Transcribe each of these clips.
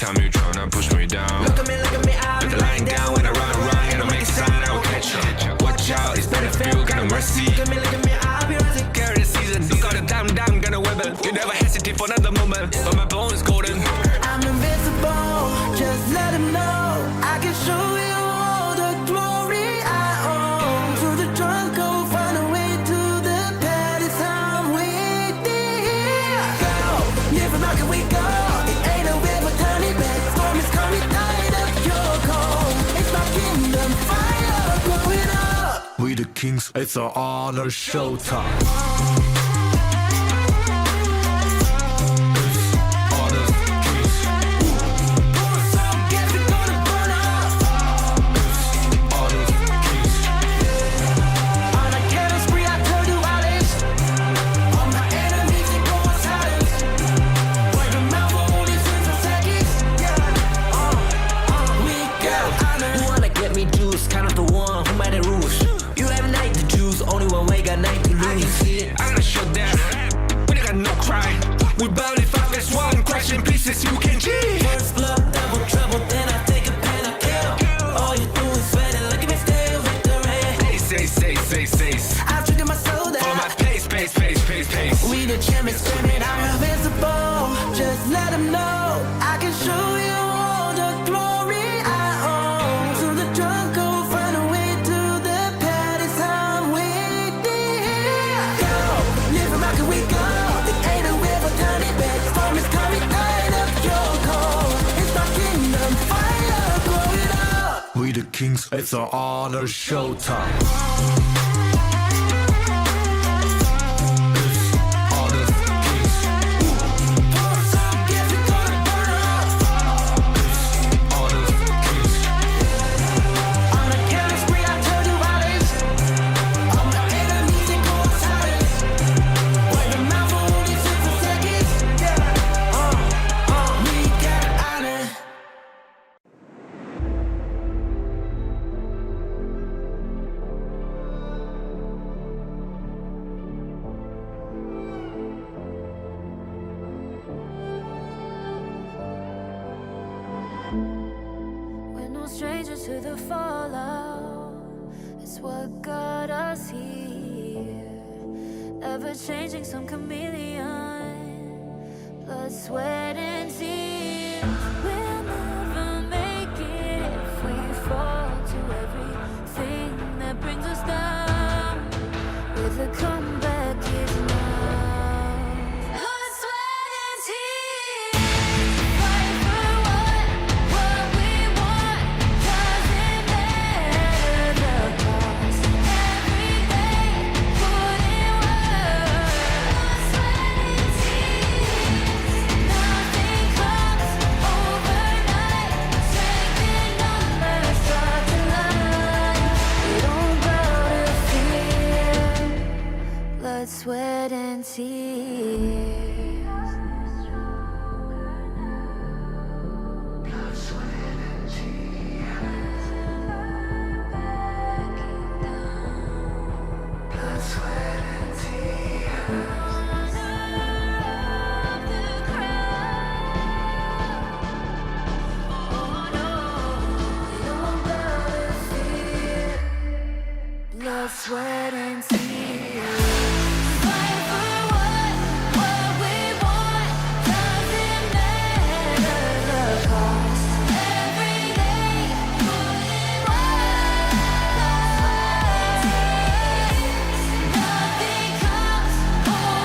time you tryna push me down. Look at me, I'll be lying down when I run, and I make a sign, I will catch you. Watch out, it's better feel, kind of mercy. Look at me, I'll be rising. Carry the season, you got a damn, gonna weather. You never hesitate for another moment, but my bone is golden. I'm invincible, just let him know. I can show you all the glory I own. To the drunk, go find a way to the palace. I'm waiting. Go, live from how can we go? It ain't a river, turn it back. Storm is coming, tired of your cold. It's my kingdom, fire, blowing up. We the kings, it's our honor showtime. We burn it fast as one, crash in pieces, you can cheat. First blood, double trouble, then I take a pen, I kill. All you do is sweat and look at me still with the rain. Say. I've triggered my soul down. For my pace. We the champions, screaming, I'm invincible. Just let them know I can show you all the glory I own. To the drunk, go find a way to the palace. I'm waiting. Go, live from how can we go? It ain't a river, turn it back. Storm is coming, tired of your cold. It's my kingdom, fire, blow it up. We the kings, it's our honor showtime. Strangers to the fallout, it's what got us here. Ever changing, some chameleon, blood, sweat, and tears. We'll never make it if we fall to everything that brings us down. With a comeback is now. Blood, sweat, and tears. Fight for what we want. Doesn't matter the cost. Every day, put in work. Blood, sweat, and tears. Nothing comes overnight. Strength in numbers, start to line. We don't bow to fear. Blood, sweat, and tears. Blood, sweat, and tears. Fight for what we want. Doesn't matter the cost. Every day, put in work. Nothing comes overnight.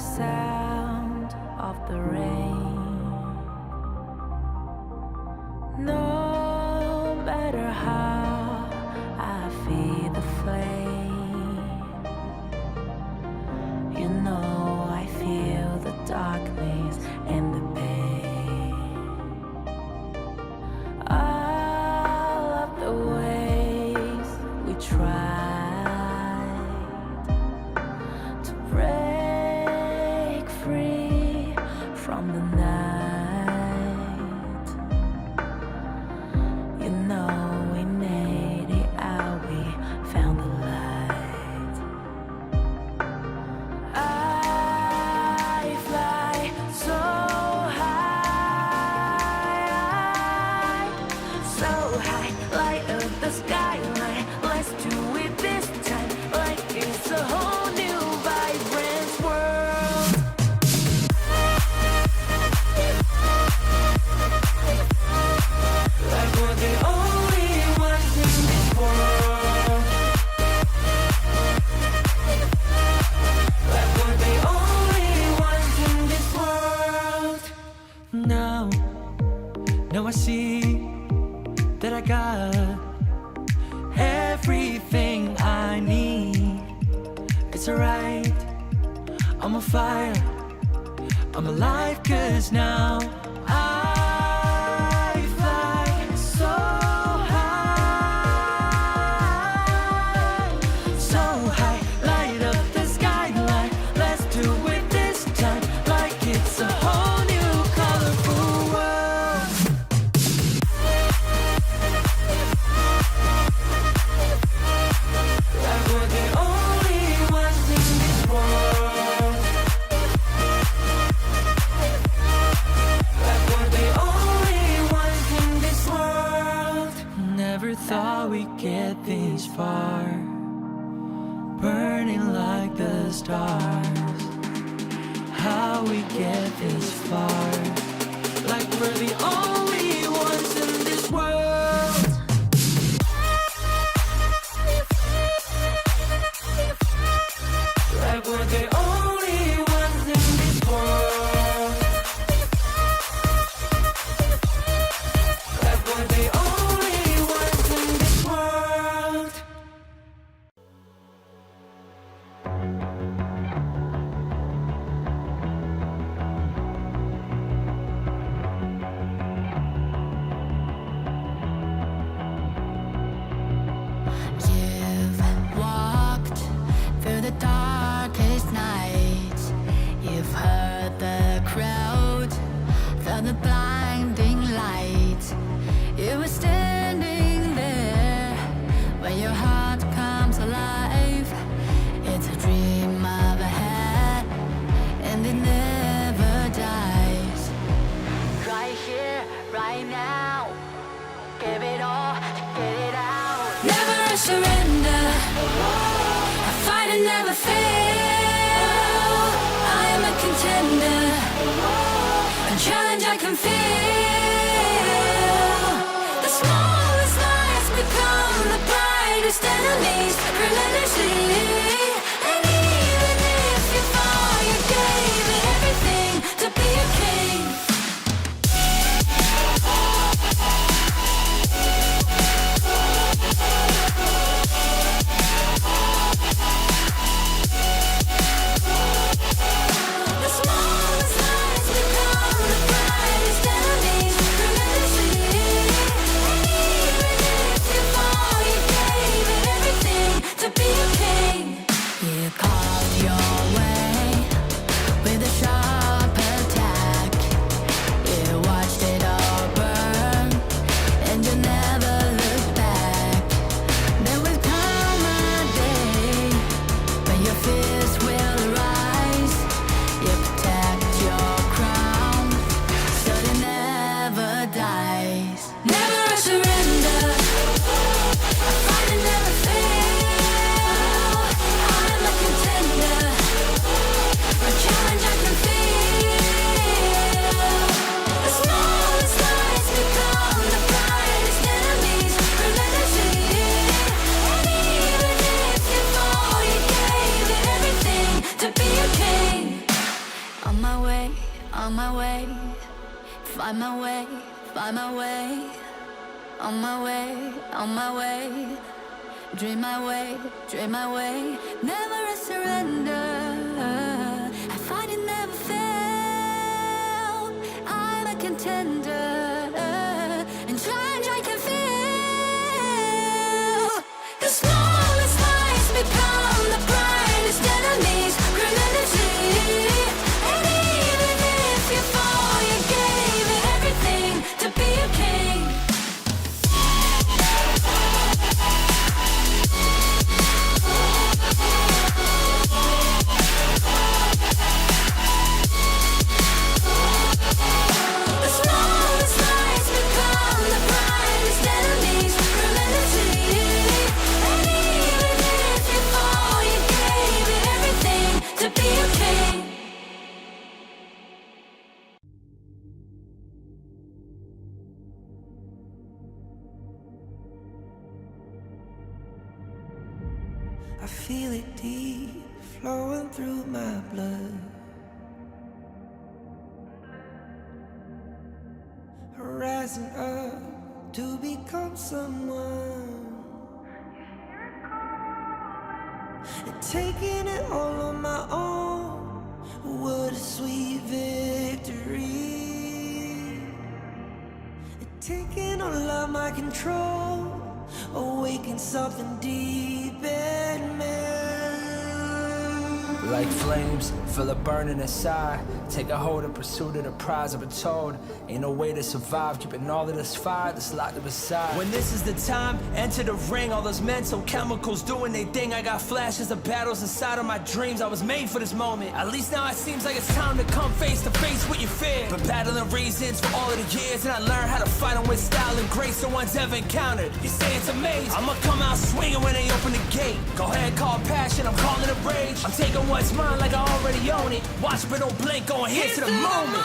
sound of the rain. No matter how I feed the flame, you know I feel the darkness and the pain. All of the ways we tried to break free from the night, you know we made it out, we found the light. I fly so high, light up the skyline. Let's do it this time, like it's a whole new vibrant world. Like we're the only ones in this world. Like we're the only ones in this world. Now I see that I got everything I need. It's alright, I'm on fire, I'm alive, 'cause now I fly so high, light up the skyline. Let's do it this time, like it's a whole new colorful world. Like we're the only ones in this world. Like we're the only ones in this world. Never thought we'd get this far, burning like the stars. How we get this far, like we're the only ones in this world. Like we're the only ones in this world. Like we're the only ones in this world. You've walked through the darkest nights. You've heard the crowd, felt the blinding light. You were standing there when your heart comes alive. It's a dream of a head, and it never dies. Right here, right now, give it all, get it out. Never a surrender, I fight and never fail. I am a contender, a challenge I can feel. The smallest lies become the brightest enemies, relentlessly. And even if you fall, you gave it everything to be a king. The smallest lies become the brightest enemies, relentlessly. And even if you fall, you gave it everything to be a king. find my way, find my way. On my way, on my way. Dream my way, dream my way. Never a surrender. I find it never fail. I'm a contender. And change I can feel. The smallest lies become the brightest enemies. Relentlessly. And even if you fall, you gave it everything to be a king. I feel it deep, flowing through my blood. Rising up to become someone, and taking it all on my own. What a sweet victory. And taking all of my control, awaken something deep in me. Like flames, feel it burning inside. Take a hold and pursuit of the prize. I've been told, ain't no way to survive. Keeping all of this fire that's locked up inside. When this is the time, enter the ring. All those mental chemicals doing they thing. I got flashes of battles inside of my dreams. I was made for this moment. At least now it seems like it's time to come face to face with your fear. Been battling reasons for all of the years, and I learned how to fight them with style and grace no one's ever encountered. You say it's amazing, I'ma come out swinging when they open the gate. Go ahead, call passion, I'm calling it rage. I'm taking what's mine like I already own it. Watch but don't blink, going here to the moment.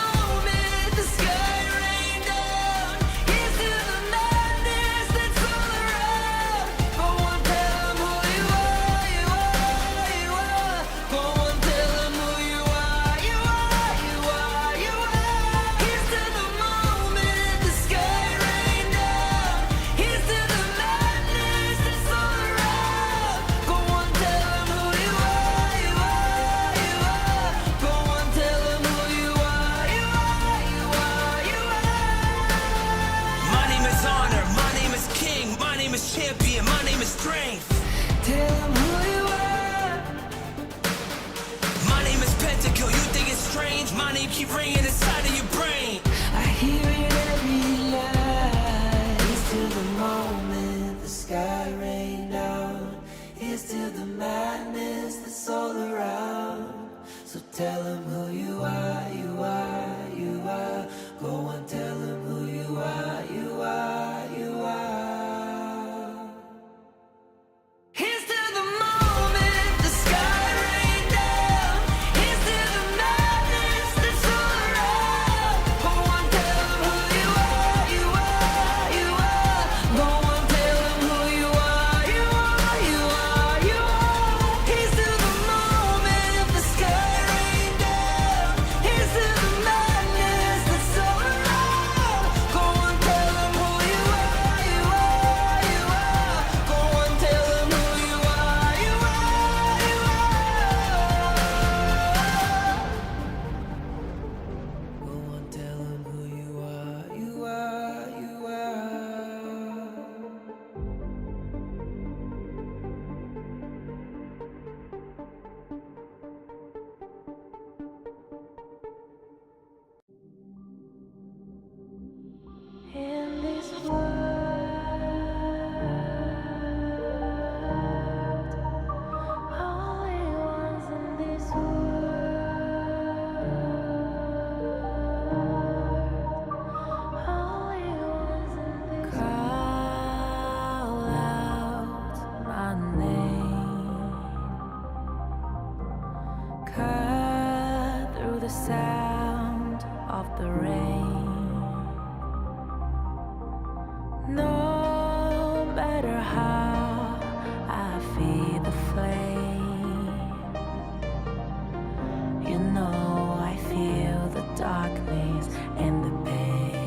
The sky rained down. Here's to the madness that's all around. Go on, tell them who you are, you are, you are. Go on, tell them who you are, you are, you are, you are. Here's to the moment, the sky rained down. Here's to the madness that's all around. Go on, tell them who you are, you are, you are. Go on, tell them who you are, you are, you are, you are. My name is honor, my name is king, my name is champion, my name is strength. Tell them who you are. My name is Pentakill, you think it's strange? My name keep ringing inside of your brain. I hear it every night. Here's to the moment the sky rained down. Here's to the madness that's all around. So tell them who you are, you are, you are. Go on, tell them who you are, you are, you are. Here's to the moment the sky rained down. Here's to the madness that's all around. Go on, tell them who you are, you are, you are. Go on, tell them who you are, you are, you are, you are. Here's to the moment the sky rained down. Here's to the madness that's all around. Go on, tell them who you are, you are, you are. Go on, tell them who you are, you are, you are. Go on, tell them who you are, you are, you are. In this world, only ones in this world, only ones in this call out my name, cut through the sound of the rain. No matter how I feed the flame, you know I feel the darkness and the pain.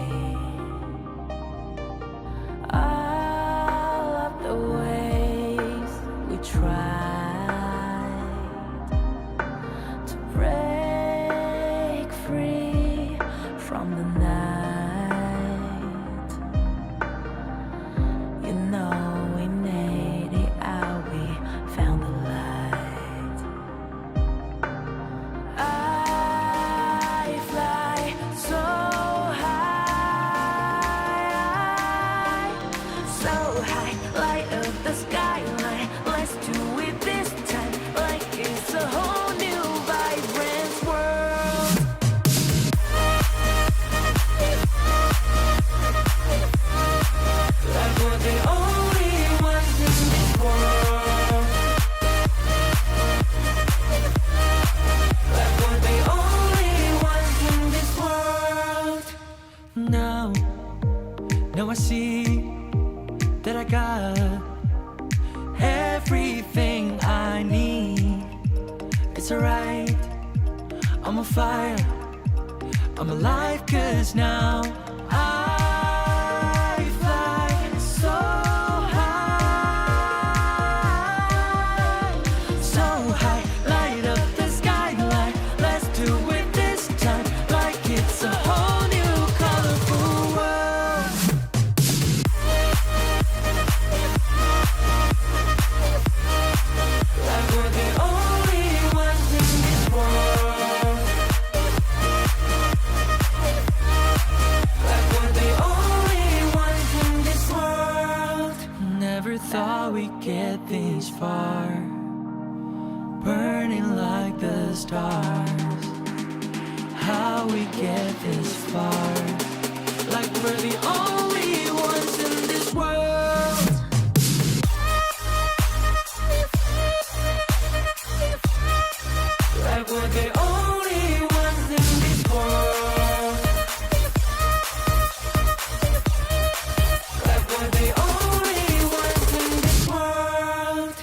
it's alright. I'm on fire, I'm alive, cause now I fly so high, so high. Light up the skyline, let's do it this time, like it's a whole new colorful world. Like we're the only ones in this world. Like we're the only ones in this world. Never thought we'd get this far, burning like the stars. How we get this far? Like we're the only ones in this world. Like we're the only ones in this world. Like we're the only ones in this world.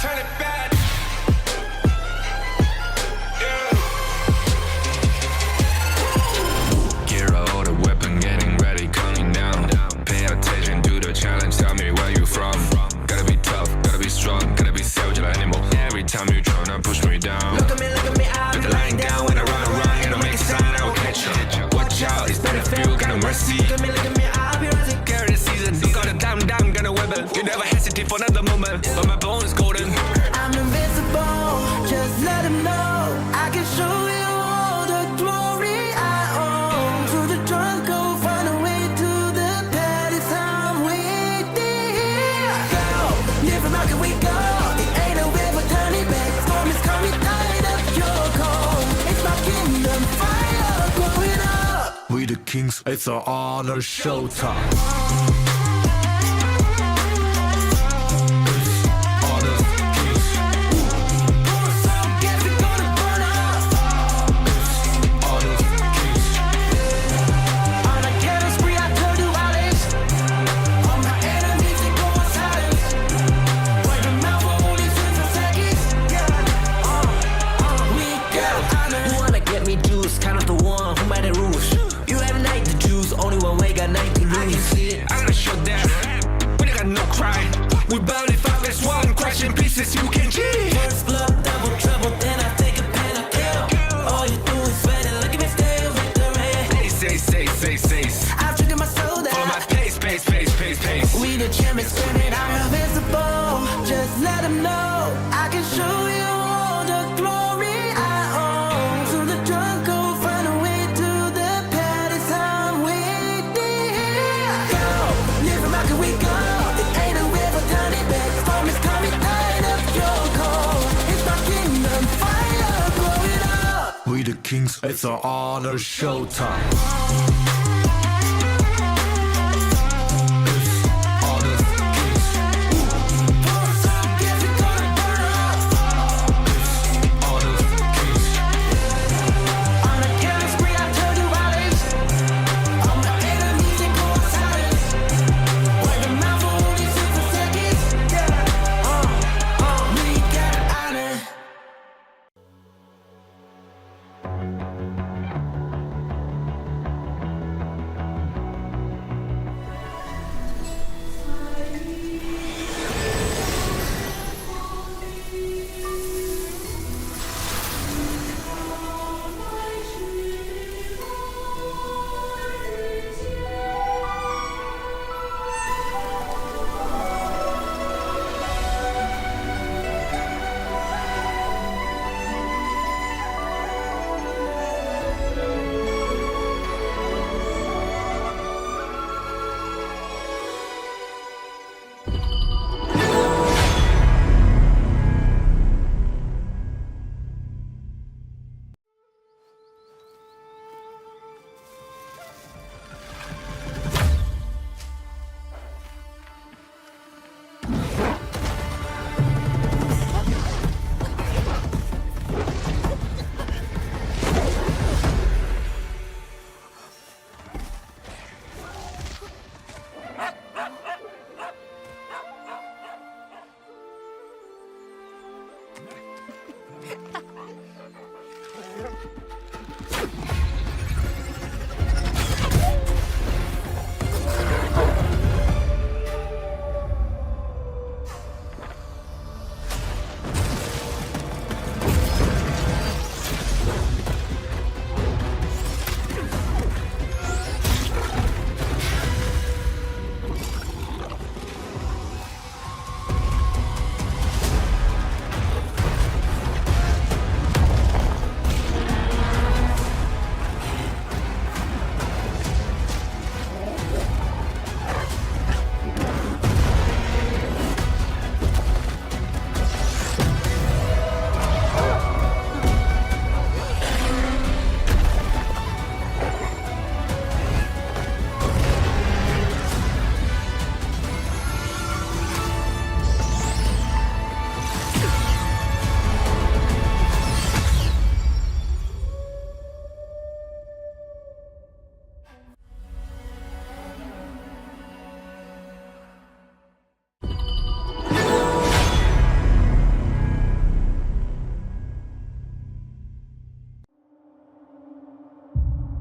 Turn it back. Gear out the weapon, getting ready, coming down. Pay attention to the challenge, tell me where you from. Gotta be tough, gotta be strong, gotta be savage like animal. Every time you tryna push me down. Look at me, I'll Like a lying down when I run, and I make a sign, I will catch you. Watch out, it's better for you, got no mercy. look at me, I'll be rising. Carry the season, you got a damn, gonna weapon. You never hesitate for another moment, but my bone is golden. I'm invincible, just let them know I can show you all the glory I own. Through the jungle, find a way to the palace. I'm waiting here. Go, different route can we go? It ain't a river, turning back. Storm is coming, light up your cold. It's my kingdom, fire growing up. We the kings, it's our honor, showtime. Honor, kings, So guess we're gonna burn up. honor, kings. On a killing spree, I told you violence. All my enemies, they go on silence. Word of mouth, only 2 seconds. We got honor. You wanna get me juice, kind of the one who made the rules. You have night to choose, only one way, got night to lose. I can see it. I'm gonna show that. We ain't got no cry. We barely fight, that's one crash in pieces, you can cheat. First blood, double trouble, then I take a pen, I kill. All you do is sweat and look at me still with the rain. Say. I've triggered my soul Follow my down. pace. We the champions, spirit, I'm invincible. Just let them know I can show you all the glory I own. Through the jungle, find a way to the palace. I'm waiting here. Go, different route can we go? It ain't a river, turning back. Storm is coming, light up your cold. It's my kingdom, fire growing up. We the kings, it's our honor, showtime. Honor, kings, So guess we're gonna burn up. honor, kings. On a killing spree, I told you violence. All my enemies, they go on silence. Word of mouth, only 2 seconds. We got honor.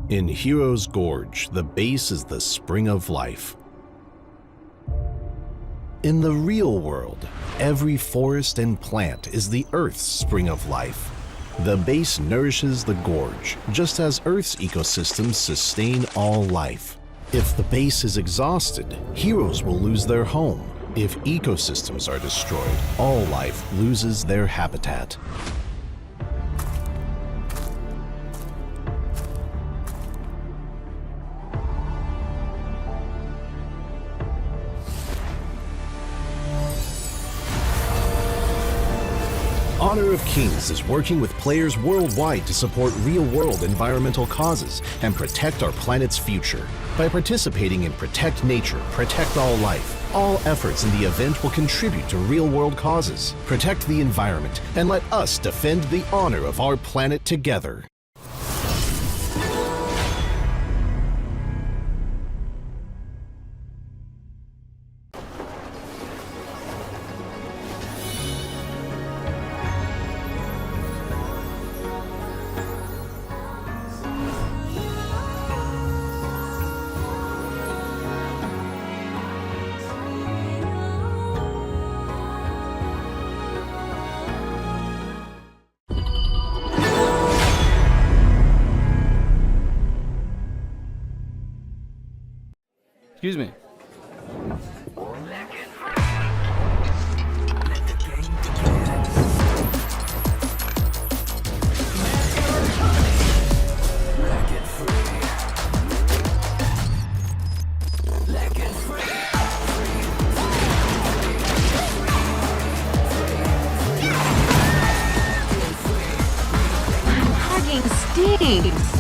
In Hero's Gorge, the base is the spring of life. In the real world, every forest and plant is the Earth's spring of life. The base nourishes the gorge, just as Earth's ecosystems sustain all life. If the base is exhausted, heroes will lose their home. If ecosystems are destroyed, all life loses their habitat. Honor of Kings is working with players worldwide to support real-world environmental causes and protect our planet's future. By participating in Protect Nature, Protect All Life, all efforts in the event will contribute to real-world causes, protect the environment, and let us defend the honor of our planet together. Excuse me. Hugging stings.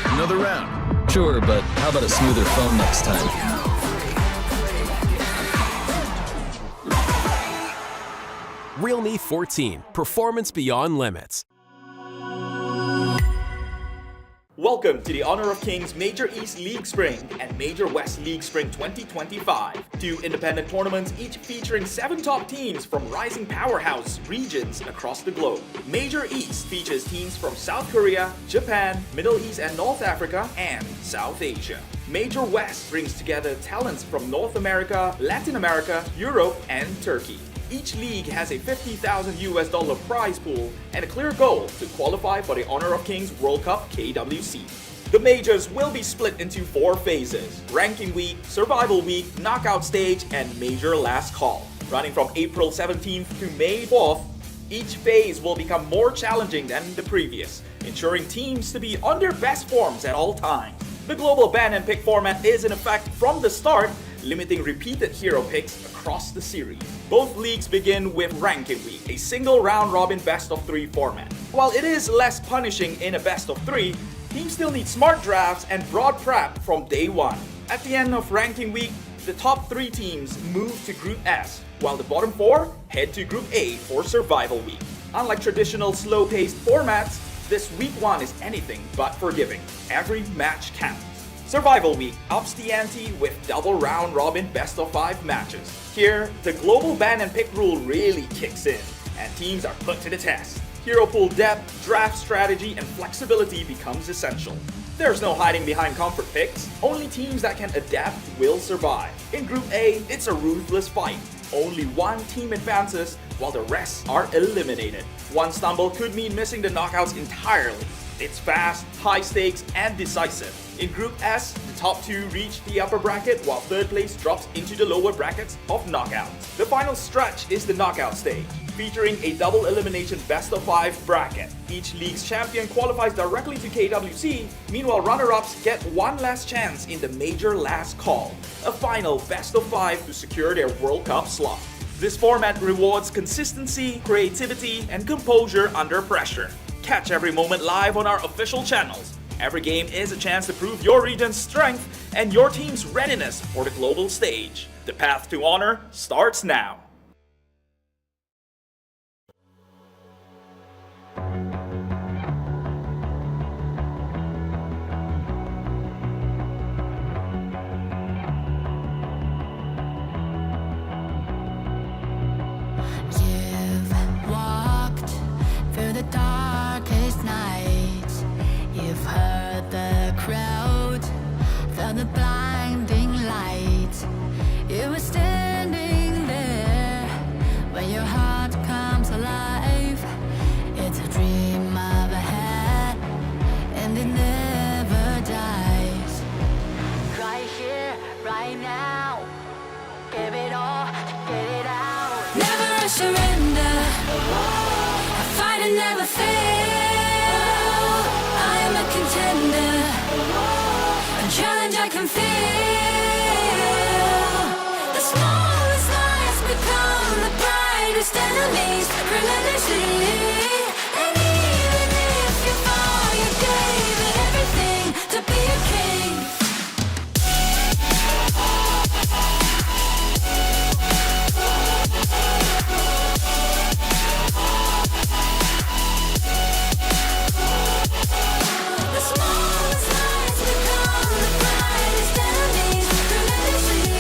Another round. Sure, but how about a smoother phone next time? Realme 14, performance beyond limits. Welcome to the Honor of Kings Major East League Spring and Major West League Spring 2025. Two independent tournaments, each featuring 7 top teams from rising powerhouse regions across the globe. Major East features teams from South Korea, Japan, Middle East and North Africa, and South Asia. Major West brings together talents from North America, Latin America, Europe, and Turkey. Each league has a $50,000 prize pool and a clear goal to qualify for the Honor of Kings World Cup KWC. The majors will be split into 4 phases: Ranking Week, Survival Week, Knockout Stage, and Major Last Call. Running from April 17th to May 4th, each phase will become more challenging than the previous, ensuring teams to be on their best forms at all times. The global ban and pick format is in effect from the start, limiting repeated hero picks across the series. Both leagues begin with Ranking Week, a single round-robin best-of-3 format. While it is less punishing in a best-of-3, teams still need smart drafts and broad prep from day one. At the end of Ranking Week, the top 3 teams move to Group S, while the bottom 4 head to Group A for Survival Week. Unlike traditional slow-paced formats, this Week 1 is anything but forgiving. Every match counts. Survival Week ups the ante with double round-robin best-of-5 matches. Here, the global ban and pick rule really kicks in, and teams are put to the test. Hero pool depth, draft strategy, and flexibility becomes essential. There's no hiding behind comfort picks. Only teams that can adapt will survive. In Group A, it's a ruthless fight. Only one team advances, while the rest are eliminated. One stumble could mean missing the knockouts entirely. It's fast, high stakes, and decisive. In Group S, the top 2 reach the upper bracket, while 3rd place drops into the lower brackets of knockouts. The final stretch is the knockout stage, featuring a double elimination best-of-5 bracket. Each league's champion qualifies directly to KWC, meanwhile runner-ups get one last chance in the Major Last Call, a final best-of-5 to secure their World Cup slot. This format rewards consistency, creativity, and composure under pressure. Catch every moment live on our official channels. Every game is a chance to prove your region's strength and your team's readiness for the global stage. The path to honor starts now. You've walked through the darkest never fail. I am a contender, a challenge I can feel. The smallest lies become the brightest enemies, relentlessly. And even if you fall, you gave it everything to be a king. The smallest lies become the brightest enemies, relentlessly.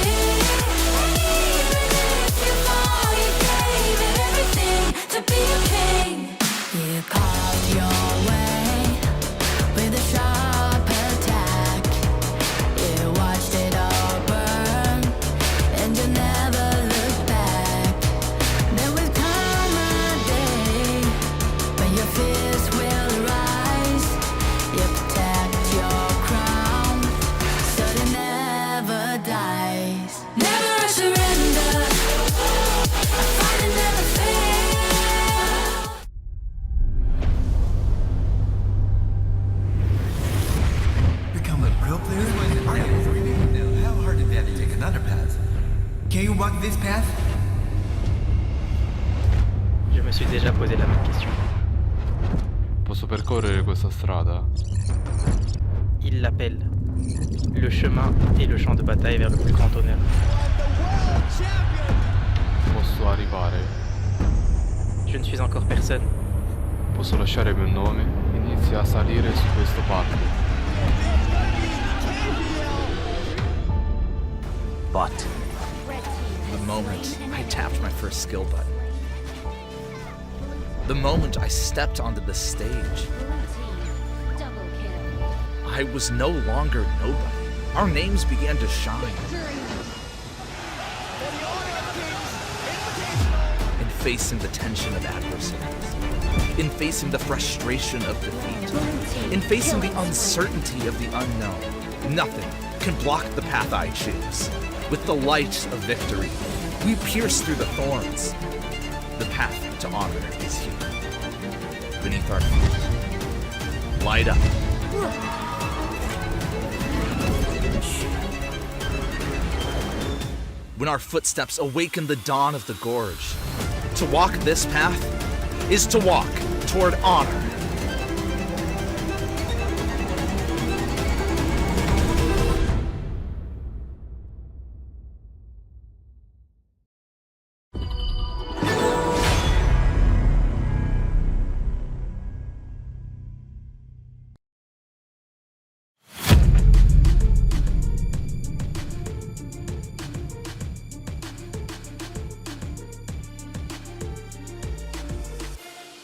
And even if you fall, you gave it everything to be a king. You carved your way with a sharp attack. You watched it all burn, and you never looked back. There will come a day when your fears will rise. You protect your crown, so it never dies. Never a surrender, a fight that never fails. Become a pro player? I am 3 people now. How hard is that to take another path? Can you walk this path? Je me suis déjà posé la même question. Posso percorrere questa strada? Il l'appelle. Le chemin et le champ de bataille vers le plus grand honneur. Posso arrivare? Je ne suis encore personne. Posso lasciare il mio nome? Inizia a salire su questo palco. But the moment I tapped my first skill button, the moment I stepped onto the stage, I was no longer nobody. Our names began to shine. In facing the tension of adversity, in facing the frustration of defeat, in facing the uncertainty of the unknown, nothing can block the path I choose. With the light of victory, we pierce through the thorns. The path to honor is here, beneath our feet. Light up. When our footsteps awaken the dawn of the gorge, to walk this path is to walk toward honor.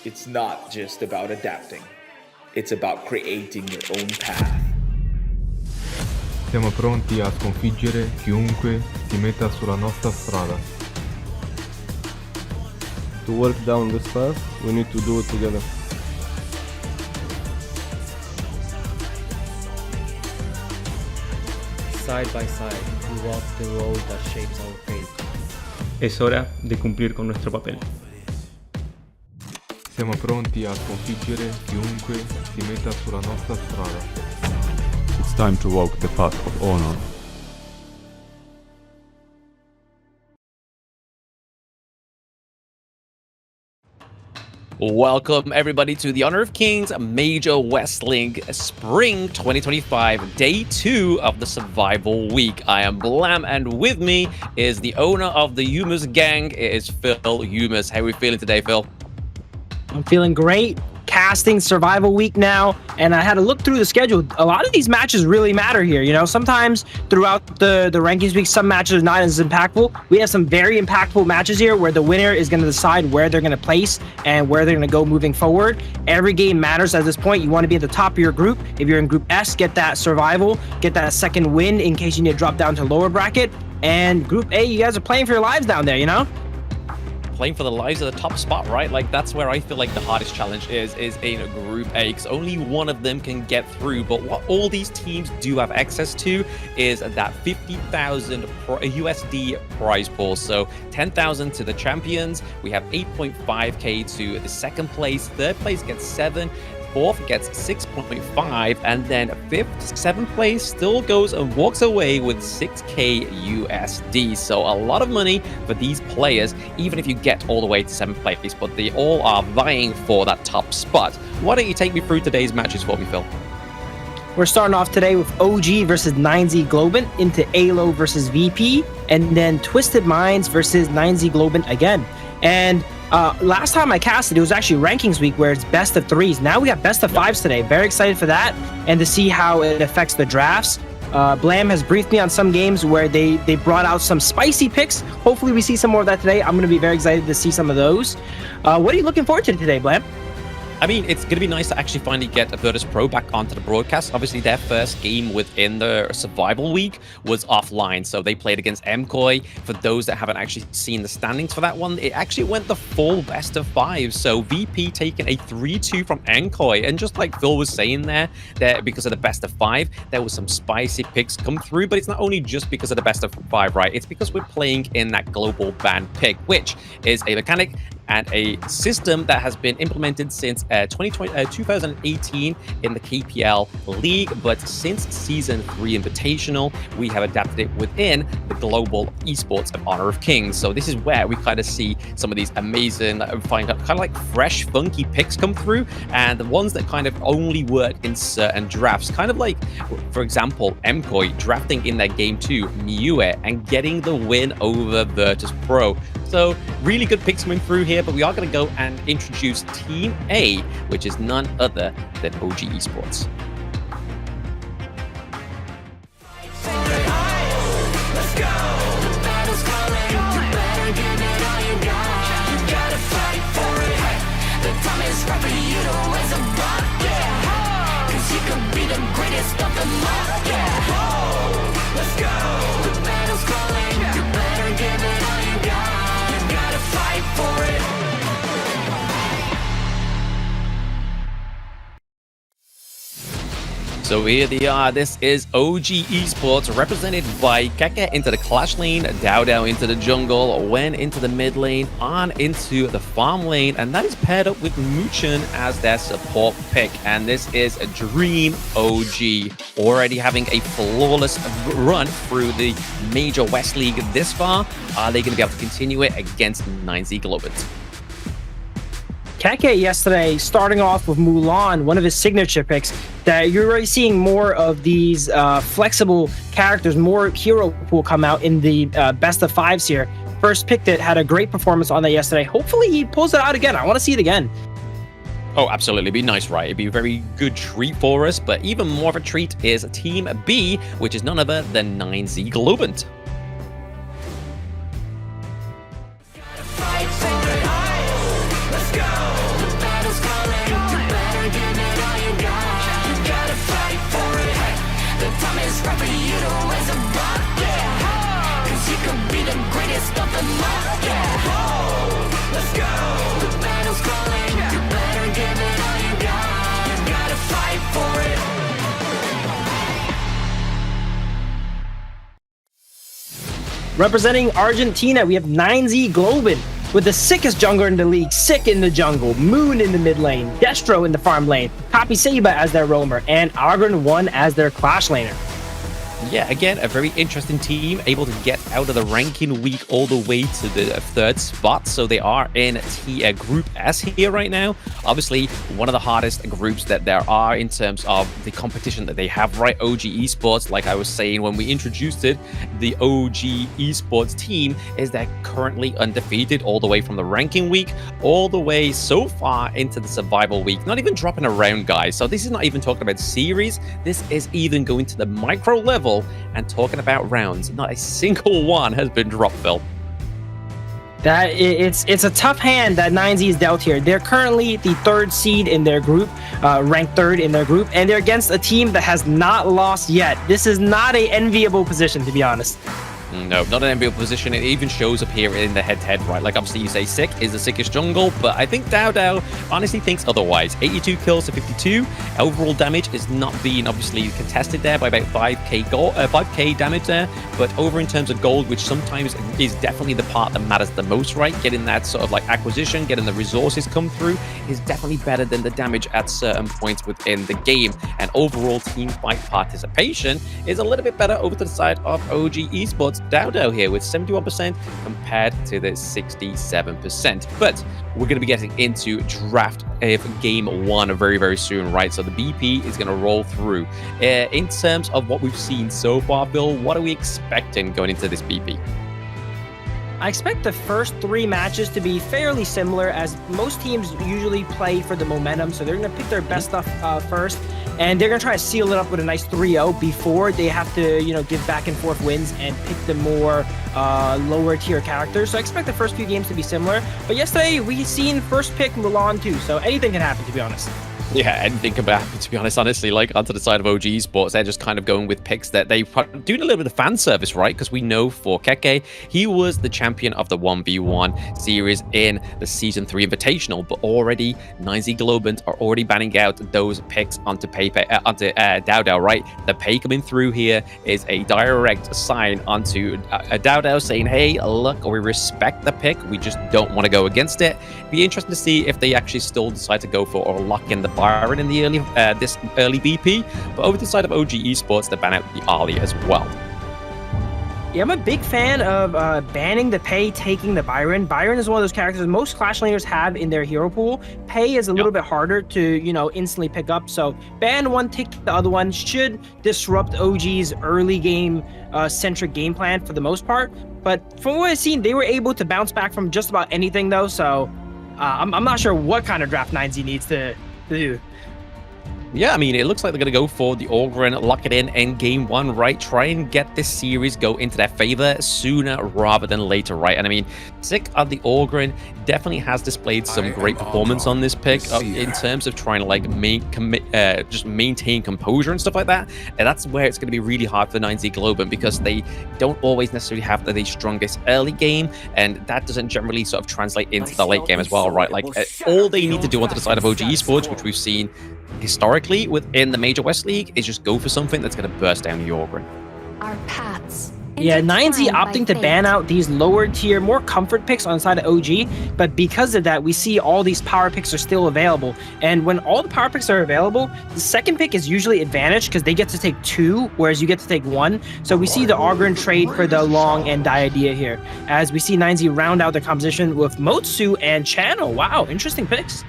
It's not just about adapting. It's about creating your own path. Siamo pronti a sconfiggere chiunque si metta sulla nostra strada. To work down this path, we need to do it together. Side by side, we walk the road that shapes our fate. Es hora de cumplir con nuestro papel. Siamo pronti a sconfiggere chiunque si metta sulla nostra strada. It's time to walk the path of honor. Welcome everybody to the Honor of Kings Major West League Spring 2025 Day 2 of the Survival Week. I am Blam and with me is the owner of the Youmuus gang. It is Phil Youmuus. How are we feeling today, Phil? I'm feeling great. Casting Survival Week now, and I had to look through the schedule. A lot of these matches really matter here. You know, sometimes throughout the rankings week, some matches are not as impactful. We have some very impactful matches here where the winner is going to decide where they're going to place and where they're going to go moving forward. Every game matters at this point. You want to be at the top of your group. If you're in Group S, get that survival, get that second win in case you need to drop down to lower bracket. And Group A, you guys are playing for your lives down there, you know? playing for the lives of the top spot, right? Like, that's where I feel like the hardest challenge is in Group A, because only one of them can get through. But what all these teams do have access to is that 50,000 USD prize pool. So 10,000 to the champions. We have 8.5k to the second place. Third place gets 7. Fourth gets 6.5, and then fifth, seventh place still goes and walks away with 6k USD. So a lot of money for these players, even if you get all the way to 7th place, but they all are vying for that top spot. Why don't you take me through today's matches for me, Phil? We're starting off today with OG versus 9Z Globant, into AYLO versus VP, and then Twisted Minds versus 9Z Globant again. And last time I casted, it was actually rankings week where it's best of 3s. Now we have best of 5s today. Very excited for that and to see how it affects the drafts. Blam has briefed me on some games where they brought out some spicy picks. Hopefully we see some more of that today. I'm going to be very excited to see some of those. What are you looking forward to today, Blam? I mean, it's going to be nice to actually finally get Virtus.pro back onto the broadcast. Obviously, their first game within the survival week was offline, so they played against MKOI. For those that haven't actually seen the standings for that one, it actually went the full best of 5. So VP taking a 3-2 from MKOI, and just like Phil was saying there, because of the best of 5, there was some spicy picks come through. But it's not only just because of the best of 5, right? It's because we're playing in that global ban pick, which is a mechanic and a system that has been implemented since 2018 in the KPL League, but since Season 3 Invitational, we have adapted it within the global esports of Honor of Kings. So this is where we kind of see some of these amazing, kind of like fresh, funky picks come through, and the ones that kind of only work in certain drafts. Kind of like, for example, MKOI drafting in their game 2, Miue, and getting the win over Virtus.pro. So really good picks coming through here, but we are going to go and introduce Team A, which is none other than OG Esports. So here they are. This is OG Esports, represented by Keke into the Clash lane, Dao into the jungle, Wen into the mid lane, on into the farm lane, and that is paired up with Muchen as their support pick. And this is a Dream OG, already having a flawless run through the Major West League this far. Are they going to be able to continue it against 9Z Globant? Keke yesterday, starting off with Mulan, one of his signature picks, that you're already seeing more of these flexible characters, more hero pool come out in the best of 5s here. First pick that had a great performance on that yesterday. Hopefully he pulls it out again. I want to see it again. Oh, absolutely. It'd be nice, right? It'd be a very good treat for us, but even more of a treat is Team B, which is none other than 9Z Globant. Representing Argentina, we have 9Z Globant with the sickest jungler in the league, Sick in the jungle, Moon in the mid lane, Destro in the farm lane, Copy Seba as their roamer, and Agron 1 as their Clash laner. Yeah, again, a very interesting team, able to get out of the ranking week all the way to the 3rd spot. So they are in Group S here right now. Obviously, one of the hardest groups that there are in terms of the competition that they have, right? OG Esports, like I was saying when we introduced it, the OG Esports team is they're currently undefeated all the way from the ranking week, all the way so far into the survival week. Not even dropping a round, guys. So this is not even talking about series. This is even going to the micro level and talking about rounds. Not a single one has been dropped, Phil. That it's a tough hand that 9Z is dealt here. They're currently the 3rd seed in their group, ranked 3rd in their group, and they're against a team that has not lost yet. This is not an enviable position, to be honest. No, not an enviable position. It even shows up here in the head-to-head, right? Like, obviously, you say sick is the sickest jungle, but I think Dao honestly thinks otherwise. 82 kills to 52. Overall damage is not being, obviously, contested there by about 5k damage there, but over in terms of gold, which sometimes is definitely the part that matters the most, right? Getting that sort of, like, acquisition, getting the resources come through is definitely better than the damage at certain points within the game. And overall team fight participation is a little bit better over to the side of OG Esports. Dao here with 71% compared to the 67%. But we're going to be getting into draft of game 1 very, very soon, right? So the BP is going to roll through. In terms of what we've seen so far, Bill, what are we expecting going into this BP? I expect the first 3 matches to be fairly similar, as most teams usually play for the momentum, so they're going to pick their best stuff first, and they're going to try to seal it up with a nice 3-0 before they have to, give back and forth wins and pick the more lower tier characters. So I expect the first few games to be similar, but yesterday we seen first pick Mulan too, so anything can happen, to be honest. Yeah, anything can happen, to be honest. Honestly, like, onto the side of OG Esports, they're just kind of going with picks that they doing a little bit of fan service, right? Because we know for Keke, he was the champion of the 1v1 series in the Season 3 Invitational, but already 9Z Globant are already banning out those picks onto Dao, right? The pay coming through here is a direct sign onto Dao saying, hey, look, we respect the pick, we just don't want to go against it. Be interesting to see if they actually still decide to go for or lock in the Byron in the early this early BP, but over to the side of OG Esports, they ban out the Ali as well. Yeah, I'm a big fan of banning the Pei, taking the Byron. Byron is one of those characters most Clash laners have in their hero pool. Pei is a little bit harder to, instantly pick up. So ban one, take the other one should disrupt OG's early game centric game plan for the most part. But from what I've seen, they were able to bounce back from just about anything though. So I'm not sure what kind of draft 9Z needs to do. Yeah, I mean, it looks like they're going to go for the Ogryn, lock it in game 1, right? Try and get this series go into their favor sooner rather than later, right? And I mean, sick of the Ogryn definitely has displayed some great performance on this pick in terms of trying to, like, just maintain composure and stuff like that. And that's where it's going to be really hard for 9Z Globant, because they don't always necessarily have the strongest early game, and that doesn't generally sort of translate into the late game as well, right? Like, all they need to do onto the side of OG Esports, which we've seen historically within the Major West League, is just go for something that's going to burst down the Ogryn. Our paths. Yeah, 9Z opting to ban out these lower tier, more comfort picks on the side of OG, but because of that, we see all these power picks are still available. And when all the power picks are available, the second pick is usually advantaged because they get to take 2, whereas you get to take 1. So we see the Ogryn trade for the Long and Diadea here, as we see 9Z round out their composition with Motsu and Channel. Wow, interesting picks.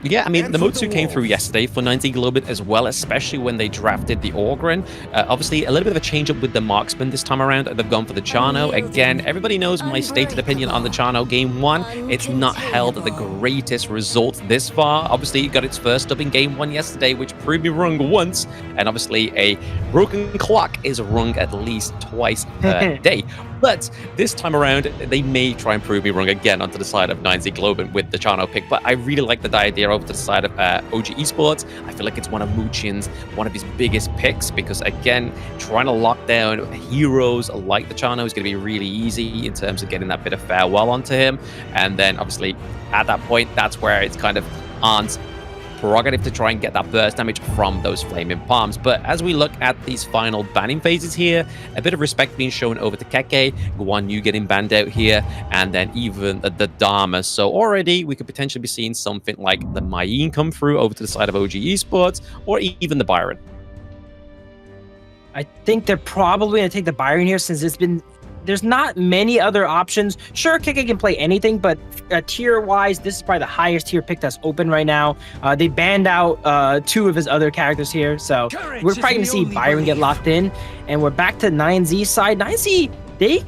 Yeah, I mean, the Motsu came through yesterday for 9Z Globant as well, especially when they drafted the Ogryn. Obviously, a little bit of a change-up with the marksman this time around. They've gone for the Chano. Again, everybody knows my stated opinion on the Chano game 1. It's not held the greatest results this far. Obviously, it got its first up in game 1 yesterday, which proved me wrong once. And obviously, a broken clock is rung at least twice per day. But this time around, they may try and prove me wrong again onto the side of 9Z Globant with the Chano pick. But I really like the idea over to the side of OG Esports. I feel like it's one of Muchin's, one of his biggest picks, because again, trying to lock down heroes like the Chano is going to be really easy in terms of getting that bit of farewell onto him. And then obviously at that point, that's where it's kind of Aunt's prerogative to try and get that burst damage from those flaming palms. But as we look at these final banning phases here, a bit of respect being shown over to Keke, Guan Yu getting banned out here, and then even the Dharma. So already we could potentially be seeing something like the Mayin come through over to the side of OG Esports, or even the Byron. I think they're probably going to take the Byron here, since there's not many other options. Sure, Keke can play anything, but tier-wise, this is probably the highest tier pick that's open right now. They banned out 2 of his other characters here, so we're probably going to see Byron get locked in. And we're back to 9Z side. 9Z, they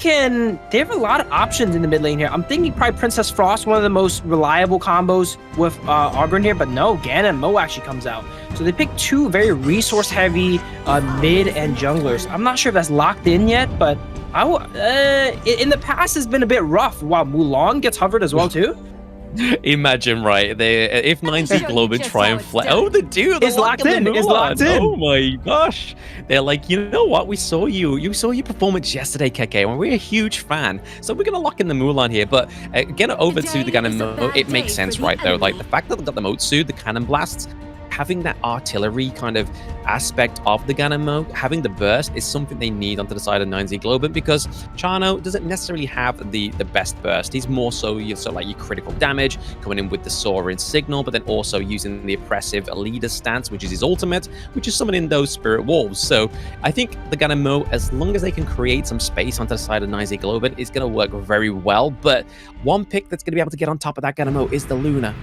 have a lot of options in the mid lane here. I'm thinking probably Princess Frost, one of the most reliable combos with Ogryn here, but no, Gan and Mo actually comes out. So they picked 2 very resource-heavy mid and junglers. I'm not sure if that's locked in yet, but in the past has been a bit rough. Wow, Mulan gets hovered as well too. Imagine, right? If 9Z Globant try and fly. Oh, they do. It's locked in. It's locked in. Oh my gosh. They're like, you know what? We saw you. You saw your performance yesterday, Keke, and we're a huge fan. So we're going to lock in the Mulan here. But get it over to the Ganon mode. It makes sense, right? Though, like the fact that they've got the Motsu, the cannon blasts, having that artillery kind of aspect of the Ganon mode, having the burst is something they need onto the side of 9Z Globant, because Chano doesn't necessarily have the best burst. He's more so your critical damage, coming in with the soaring signal, but then also using the oppressive leader stance, which is his ultimate, which is summoning those spirit wolves. So I think the Ganon mode, as long as they can create some space onto the side of 9Z Globant, is going to work very well. But one pick that's going to be able to get on top of that Ganon mode is the Luna.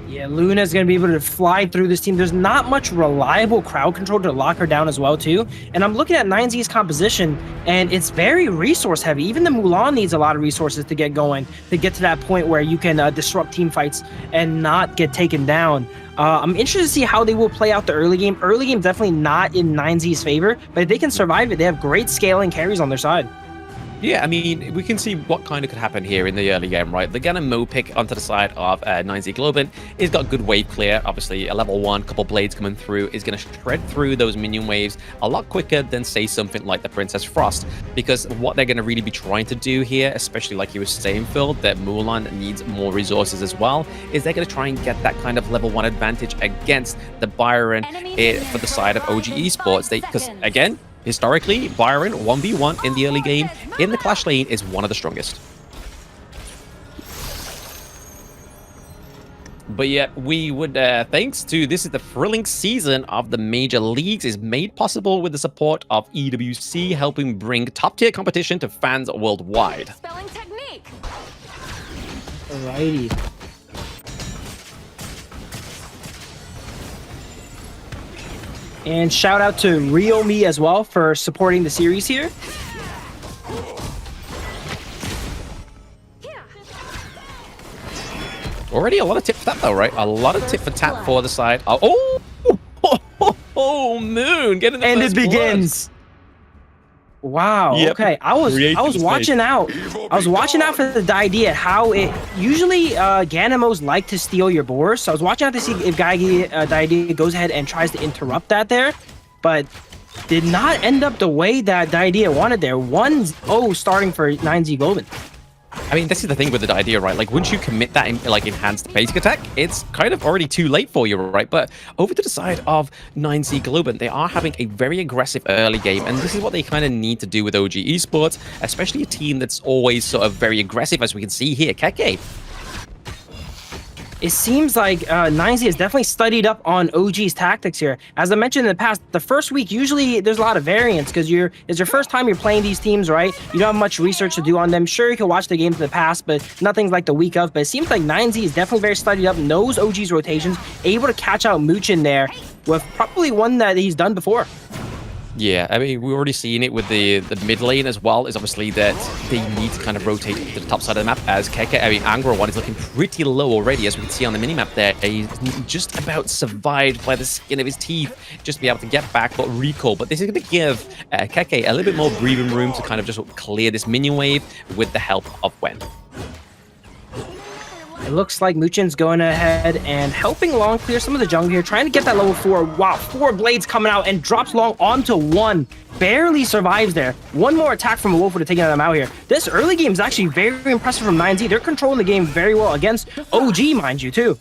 Yeah, Luna's going to be able to fly through this team. There's not much reliable crowd control to lock her down as well, too. And I'm looking at 9Z's composition, and it's very resource heavy. Even the Mulan needs a lot of resources to get going, to get to that point where you can disrupt team fights and not get taken down. I'm interested to see how they will play out the early game. Early game definitely not in 9Z's favor, but if they can survive it, they have great scaling carries on their side. Yeah, I mean, we can see what kind of could happen here in the early game, right? The Ganon Mo pick onto the side of 9Z Globant. He's got good wave clear. Obviously, a level 1, couple blades coming through is going to shred through those minion waves a lot quicker than, say, something like the Princess Frost. Because what they're going to really be trying to do here, especially like you were saying, Phil, that Mulan needs more resources as well, is they're going to try and get that kind of level 1 advantage against the Byron for the side of OG Esports. Because, again, historically, Byron 1v1 in the early game in the Clash lane is one of the strongest. But yet, we would, thanks to this is the thrilling season of the major leagues, is made possible with the support of EWC, helping bring top-tier competition to fans worldwide. Spelling technique. Alrighty. And shout out to Real Me as well for supporting the series here. Already a lot of tip for that though, right? A lot of tip for tap for the side. Oh, Moon getting the and first it begins. blood. Wow. Yep. Okay. I was watching out. I was watching out for the idea how it usually Ganimos like to steal your boars. So I was watching out to see if Daidia goes ahead and tries to interrupt that there, but did not end up the way that Daidia wanted there. 1-0 starting for 9Z Globant. I mean, this is the thing with the idea, right? Like, once you commit that enhanced basic attack, it's kind of already too late for you, right? But over to the side of 9Z Globant, they are having a very aggressive early game, and this is what they kind of need to do with OG Esports, especially a team that's always sort of very aggressive, as we can see here. Keke. It seems like 9Z has definitely studied up on OG's tactics here. As I mentioned in the past, the first week, usually there's a lot of variance because it's your first time you're playing these teams, right? You don't have much research to do on them. Sure, you can watch the games in the past, but nothing's like the week of. But it seems like 9Z is definitely very studied up, knows OG's rotations, able to catch out Muchin there with probably one that he's done before. Yeah, I mean, we've already seen it with the mid lane as well, is obviously that they need to kind of rotate to the top side of the map as Keke. I mean, Angra 1 is looking pretty low already, as we can see on the minimap there. He's just about survived by the skin of his teeth, just to be able to get back, but recall. But this is going to give Keke a little bit more breathing room to kind of just clear this minion wave with the help of Wen. It looks like Muchin's going ahead and helping Long clear some of the jungle here, trying to get that level 4. Wow, 4 blades coming out and drops Long onto 1. Barely survives there. One more attack from Wolf to taking them out here. This early game is actually very impressive from 9Z. They're controlling the game very well against OG, mind you, too.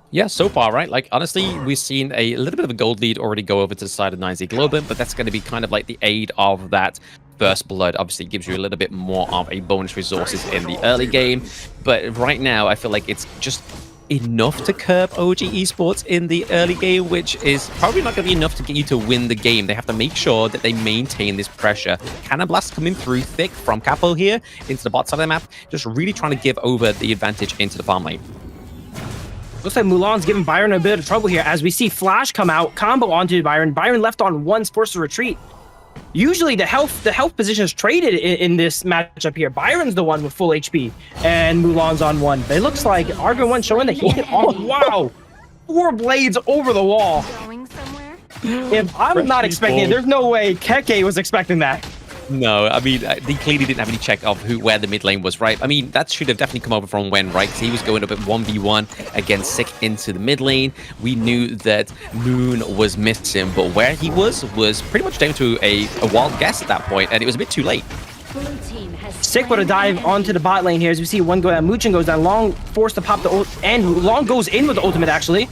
Yeah, so far, right? Like, honestly, we've seen a little bit of a gold lead already go over to the side of 9Z Globant, but that's going to be kind of like the aid of that Burst Blood. Obviously, gives you a little bit more of a bonus resources in the early game. But right now, I feel like it's just enough to curb OG Esports in the early game, which is probably not going to be enough to get you to win the game. They have to make sure that they maintain this pressure. Cannon Blast coming through thick from Capo here into the bot side of the map, just really trying to give over the advantage into the farm lane. Looks like Mulan's giving Byron a bit of trouble here as we see Flash come out, combo onto Byron. Byron left on 1's forced to retreat. Usually the health position is traded in this matchup here. Byron's the one with full HP and Mulan's on 1. But it looks like Argon 1 showing that he can wow! 4 blades over the wall. Going somewhere? If I'm not expecting it, there's no way Keke was expecting that. No, I mean, they clearly didn't have any check of where the mid lane was, right? I mean, that should have definitely come over from Wen, right? Because he was going up at 1v1 against Sick into the mid lane. We knew that Moon was missing, but where he was pretty much down to a wild guess at that point, and it was a bit too late. Sick would have dived onto the bot lane here. As we see one go down, Muchin goes down, Long forced to pop the ult, and Long goes in with the ultimate, actually.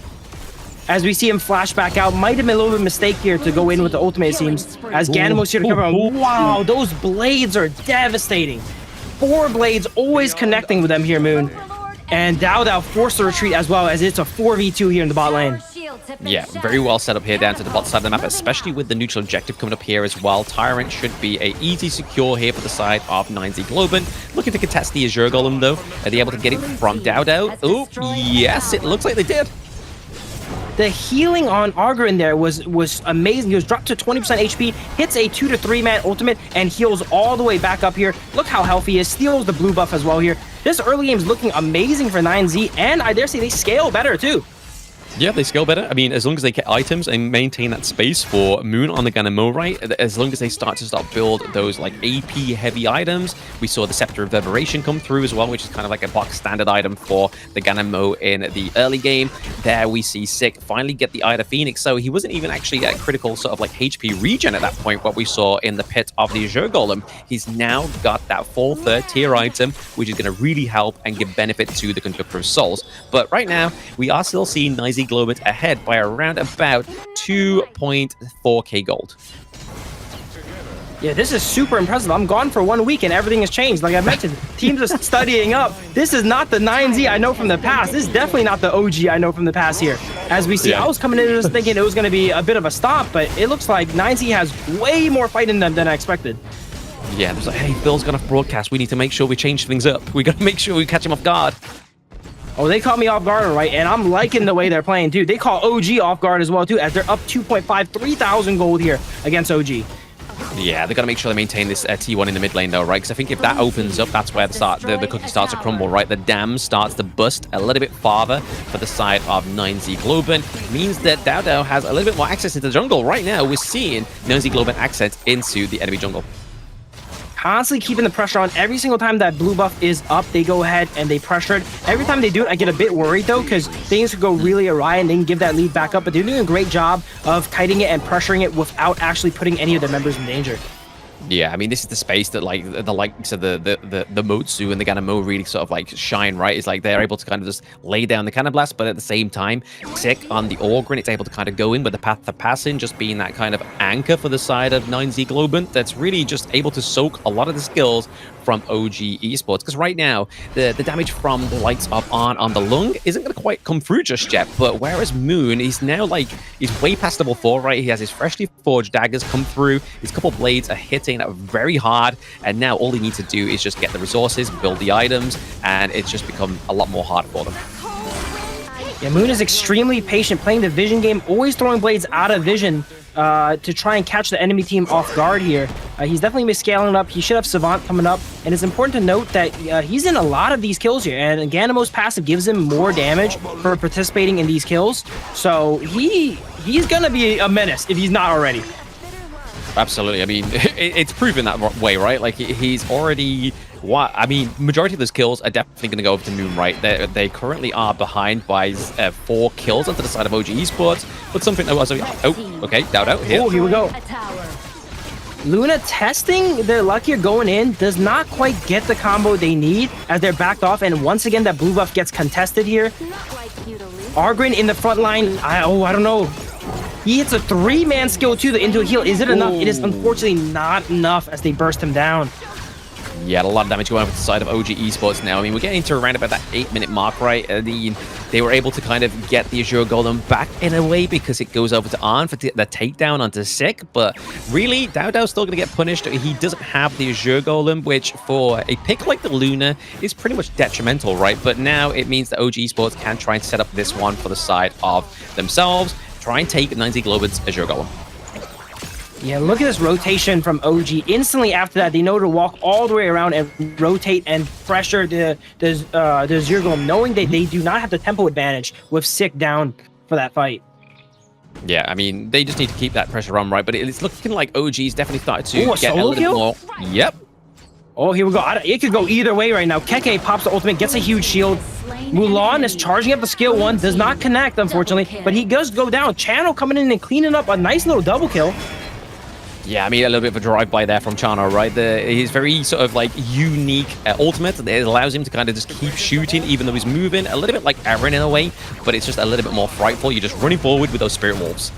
As we see him flash back out, might have been a little bit of a mistake here to go in with the ultimate, it seems. As Ganamo's here to cover him. Wow, those blades are devastating. 4 blades always connecting with them here, Moon. And Dao forced to retreat as well, as it's a 4v2 here in the bot lane. Yeah, very well set up here down to the bot side of the map, especially with the neutral objective coming up here as well. Tyrant should be a easy secure here for the side of 9Z Globant. Looking to contest the Azure Golem, though. Are they able to get it from Dao? Oh, yes, it looks like they did. The healing on Arger in there was amazing. He was dropped to 20% HP, hits a 2 to 3 man ultimate, and heals all the way back up here. Look how healthy he is. Steals the blue buff as well here. This early game is looking amazing for 9Z, and I dare say they scale better too. Yeah, they scale better. I mean, as long as they get items and maintain that space for Moon on the Ganamo, right? As long as they start build those like AP heavy items. We saw the Scepter of Reverberation come through as well, which is kind of like a box standard item for the Ganamo in the early game. There we see Sick finally get the Eye of Phoenix. So he wasn't even actually at critical sort of like HP regen at that point, what we saw in the pit of the Azure Golem. He's now got that full 3rd tier item, which is going to really help and give benefit to the Conductor of Souls. But right now, we are still seeing 9Z Globant ahead by around about 2.4k gold. Yeah, this is super impressive. I'm gone for 1 week and everything has changed. Like I mentioned, teams are studying up. This is not the 9Z I know from the past. This is definitely not the OG I know from the past here. As we see, I was coming into this thinking it was going to be a bit of a stomp, but it looks like 9Z has way more fight in them than I expected. Yeah, it was like, hey, Bill's got a broadcast. We need to make sure we change things up. We got to make sure we catch him off guard. Oh, they caught me off guard, right? And I'm liking the way they're playing, too. They call OG off guard as well, too, as they're up 2.5, 3,000 gold here against OG. Yeah, they got to make sure they maintain this T1 in the mid lane, though, right? Because I think if that opens up, that's where the cookie starts to crumble, right? The dam starts to bust a little bit farther for the side of 9Z Globant. Means that Dao has a little bit more access into the jungle. Right now, we're seeing 9Z Globant access into the enemy jungle. Constantly keeping the pressure on. Every single time that blue buff is up, they go ahead and they pressure it. Every time they do it, I get a bit worried, though, because things could go really awry and they can give that lead back up. But they're doing a great job of kiting it and pressuring it without actually putting any of their members in danger. Yeah, I mean, this is the space that like the likes of the Motsu and the Ganamo really sort of like shine, right? It's like they're able to kind of just lay down the Cannon Blast, but at the same time, Sick on the Orgrin, it's able to kind of go in with the Path of Passing, just being that kind of anchor for the side of 9Z Globant that's really just able to soak a lot of the skills from OG Esports. Because right now, the damage from the lights up on the Lung isn't going to quite come through just yet, but whereas Moon, he's now like, he's way past level 4, right? He has his freshly forged daggers come through, his couple blades are hitting very hard, and now all they need to do is just get the resources, build the items, and it's just become a lot more hard for them. Yeah, Moon is extremely patient, playing the vision game, always throwing blades out of vision to try and catch the enemy team off guard here. He's definitely been scaling up. He should have Savant coming up, and it's important to note that he's in a lot of these kills here, and Ganamo's passive gives him more damage for participating in these kills, so he's gonna be a menace if he's not already. Absolutely. I mean, it's proven that way, right? Like, he's already... I mean, majority of those kills are definitely going to go over to Moon, right? They currently are behind by 4 kills onto the side of OG Esports, but something... Oh, okay, Dao here. Oh, here we go. Luna testing their luck here going in, does not quite get the combo they need as they're backed off, and once again, that blue buff gets contested here. Argrin in the front line, I don't know. He hits a 3-man skill too into a heal. Is it enough? It is unfortunately not enough as they burst him down. Yeah, a lot of damage going over to the side of OG Esports now. I mean, we're getting to around about that 8-minute mark, right? They were able to kind of get the Azure Golem back in a way because it goes over to Arn for the takedown onto Sick. But really, Dao's still going to get punished. He doesn't have the Azure Golem, which for a pick like the Luna is pretty much detrimental, right? But now it means that OG Esports can try and set up this one for the side of themselves. Try and take 9Z Globant's Azure Golem. Yeah, look at this rotation from OG. Instantly after that, they know to walk all the way around and rotate and pressure the Azure Golem, knowing that they do not have the tempo advantage with Sick down for that fight. Yeah, I mean, they just need to keep that pressure on, right? But it's looking like OG's definitely started to Ooh, a get a solo little kill? more. Yep. Oh, here we go. It could go either way right now. Keke pops the ultimate, gets a huge shield. Mulan is charging up the skill 1, does not connect, unfortunately, but he does go down. Channel coming in and cleaning up a nice little double kill. Yeah, I mean, a little bit of a drive-by there from Chano, right? His very sort of like unique ultimate that allows him to kind of just keep shooting, even though he's moving a little bit like Aaron in a way, but it's just a little bit more frightful. You're just running forward with those Spirit Wolves.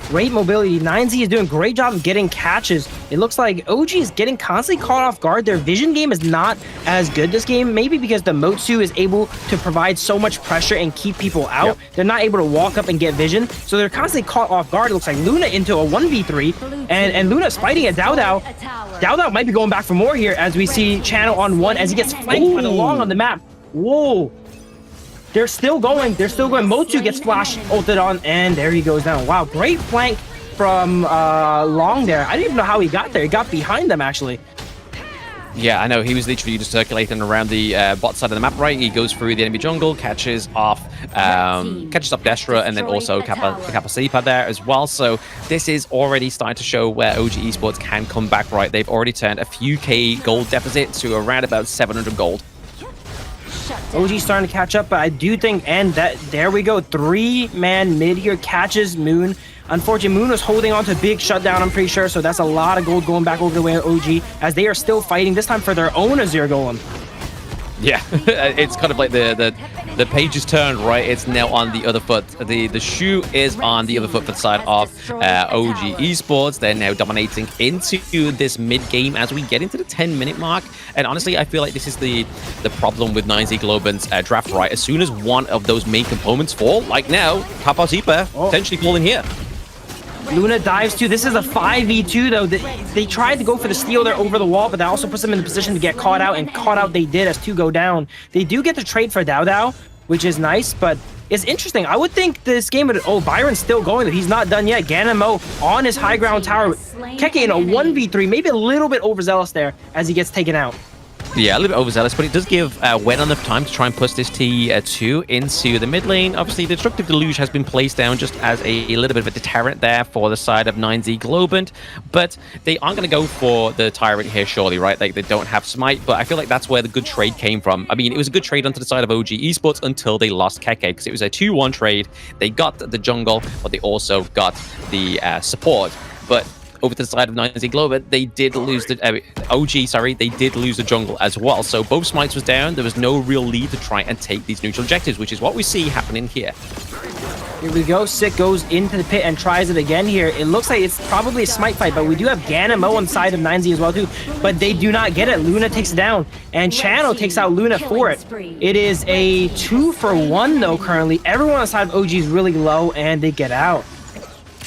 Great mobility. 9Z is doing a great job of getting catches. It looks like OG is getting constantly caught off guard. Their vision game is not as good this game, maybe because the Motsu is able to provide so much pressure and keep people out. Yep. They're not able to walk up and get vision, so they're constantly caught off guard. It looks like Luna into a 1v3, and Luna's fighting at Dao Dao. Dao Dao might be going back for more here as we see Channel on 1 as he gets flanked by the Long on the map. Whoa. They're still going. Motsu gets flash ulted on, and there he goes down. Wow, great flank from Long there. I didn't even know how he got there. He got behind them, actually. Yeah, I know. He was literally just circulating around the bot side of the map, right? He goes through the enemy jungle, catches off Destra, and then also Kappa Sleeper there as well. So this is already starting to show where OG Esports can come back, right? They've already turned a few K gold deficit to around about 700 gold. OG starting to catch up, but I do think, and that there we go, 3-man mid here catches Moon. Unfortunately, Moon was holding on to big shutdown, I'm pretty sure, so that's a lot of gold going back over the way of OG as they are still fighting, this time for their own Azir Golem. Yeah, it's kind of like the page is turned, right? It's now on the other foot. The shoe is on the other foot for the side of OG Esports. They're now dominating into this mid-game as we get into the 10-minute mark. And honestly, I feel like this is the problem with 9Z Globant's draft, right? As soon as one of those main components fall, like now, Kappa Sleeper potentially falling here. Luna dives too. This is a 5v2 though. They tried to go for the steal there over the wall, but that also puts them in the position to get caught out, and caught out they did as 2 go down. They do get to trade for Dao Dao, which is nice, but it's interesting. I would think this game would... Oh, Byron's still going, but he's not done yet. Ganamo on his high ground tower. Keke in a 1v3, maybe a little bit overzealous there as he gets taken out. Yeah, a little bit overzealous, but it does give Wen enough time to try and push this T2 into the mid lane. Obviously, the Destructive Deluge has been placed down just as a little bit of a deterrent there for the side of 9Z Globant, but they aren't going to go for the Tyrant here, surely, right? They don't have Smite, but I feel like that's where the good trade came from. I mean, it was a good trade onto the side of OG Esports until they lost Keke, because it was a 2-1 trade. They got the jungle, but they also got the support. But over to the side of 9Z Globant, they did lose the they did lose the jungle as well. So both smites was down. There was no real lead to try and take these neutral objectives, which is what we see happening here. Here we go. Sick goes into the pit and tries it again here. It looks like it's probably a smite fight, but we do have Ganamo on the side of 9Z as well too. But they do not get it. Luna takes it down, and Channel takes out Luna for it. It is a 2-for-1 though currently. Everyone on the side of OG is really low, and they get out.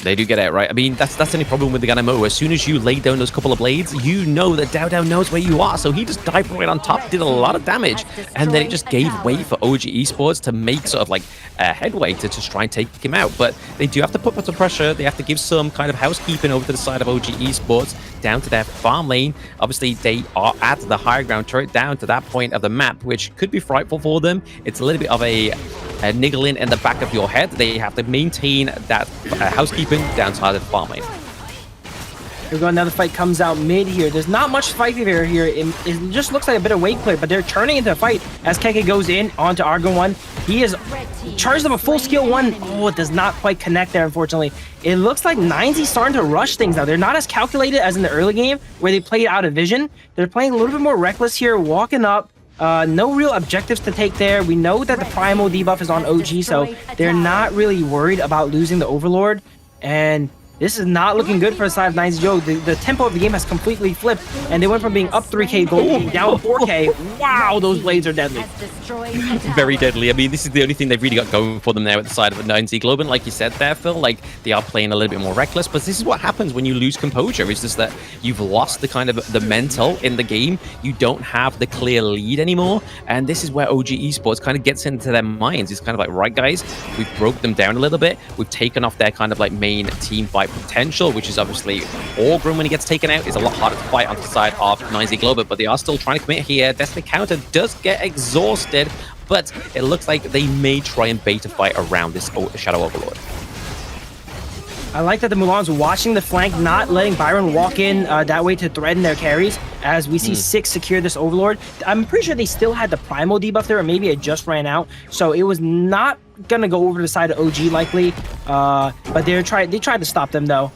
They do get out, right? I mean, that's the only problem with the Ganamo. As soon as you lay down those couple of blades, you know that Dao Dao knows where you are. So he just dived right on top, did a lot of damage, and then it just gave way for OG Esports to make sort of like a headway to just try and take him out. But they do have to put some pressure. They have to give some kind of housekeeping over to the side of OG Esports, down to their farm lane. Obviously, they are at the higher ground turret, down to that point of the map, which could be frightful for them. It's a little bit of a niggling in the back of your head. They have to maintain that housekeeping down to the farm lane. Here we go, another fight comes out mid here. There's not much fight here. It just looks like a bit of weight clear, but they're turning into a fight as Keke goes in onto Argon 1. He is charged up a full skill 1. Oh, it does not quite connect there, unfortunately. It looks like 9Z starting to rush things now. They're not as calculated as in the early game where they played out of vision. They're playing a little bit more reckless here, walking up. No real objectives to take there. We know that the primal debuff is on OG, so they're not really worried about losing the Overlord. And this is not looking good for the side of 9Z Joe. The tempo of the game has completely flipped, and they went from being up 3k gold down 4k. Wow, those blades are deadly. Very deadly. I mean, this is the only thing they've really got going for them now at the side of 9Z Globant. Like you said there, Phil, like they are playing a little bit more reckless, but this is what happens when you lose composure. It's just that you've lost the kind of the mental in the game. You don't have the clear lead anymore, and this is where OG Esports kind of gets into their minds. It's kind of like, right, guys, we've broke them down a little bit. We've taken off their kind of like main team fight potential, which is obviously Orgrim when he gets taken out is a lot harder to fight on the side of 9Z Globant, but they are still trying to commit here. Destiny Counter does get exhausted, but it looks like they may try and bait a fight around this Shadow Overlord. I like that the Mulan's watching the flank, not letting Byron walk in that way to threaten their carries. As we see 6 secure this Overlord. I'm pretty sure they still had the Primal debuff there, or maybe it just ran out. So it was not gonna go over to the side of OG likely. But they tried to stop them though.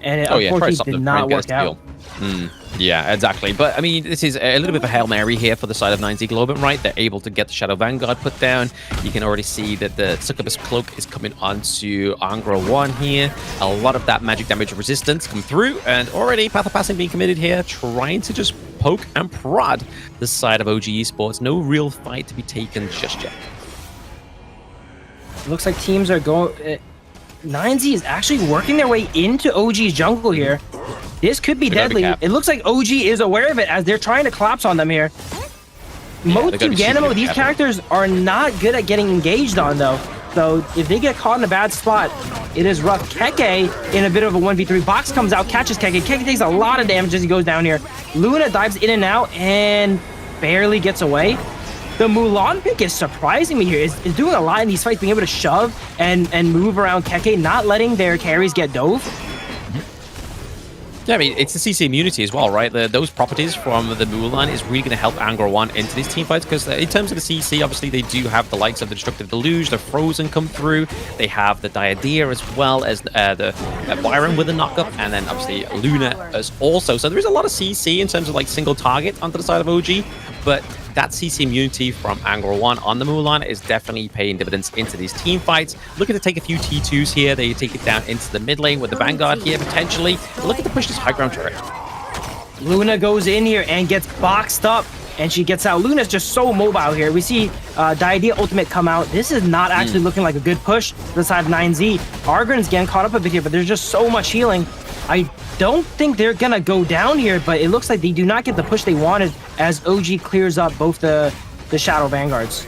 And it unfortunately did not work out. Yeah, exactly. But I mean, this is a little bit of a Hail Mary here for the side of 9Z Globant, right? They're able to get the Shadow Vanguard put down. You can already see that the Succubus Cloak is coming onto Angra 1 here. A lot of that magic damage resistance come through, and already Path of Passing being committed here, trying to just poke and prod the side of OG Esports. No real fight to be taken just yet. Looks like teams are going... 9Z is actually working their way into OG's jungle here. This could be deadly. It looks like OG is aware of it as they're trying to collapse on them here. Motsu, Ganemo, these characters are not good at getting engaged on though. So if they get caught in a bad spot, it is rough. Keke in a bit of a 1v3. Box comes out, catches Keke. Keke takes a lot of damage as he goes down here. Luna dives in and out and barely gets away. The Mulan pick is surprising me here. Is doing a lot in these fights, being able to shove and move around Keke, not letting their carries get dove. Yeah, I mean, it's the CC immunity as well, right? Those properties from the Mulan is really going to help Angra 1 into these team fights, because in terms of the CC, obviously, they do have the likes of the Destructive Deluge, the Frozen come through. They have the Diadea as well as the Byron with a knockup, and then obviously Luna as also. So there is a lot of CC in terms of like single target onto the side of OG, but that CC immunity from Angra 1 on the Mulan is definitely paying dividends into these team fights. Looking to take a few T2s here. They take it down into the mid lane with the Vanguard here, potentially. Looking to push this high ground turret. Luna goes in here and gets boxed up, and she gets out. Luna's just so mobile here. We see Diadea ultimate come out. This is not actually looking like a good push to the side of 9Z. Argren's getting caught up a bit here, but there's just so much healing. I don't think they're gonna go down here, but it looks like they do not get the push they wanted as OG clears up both the Shadow Vanguards.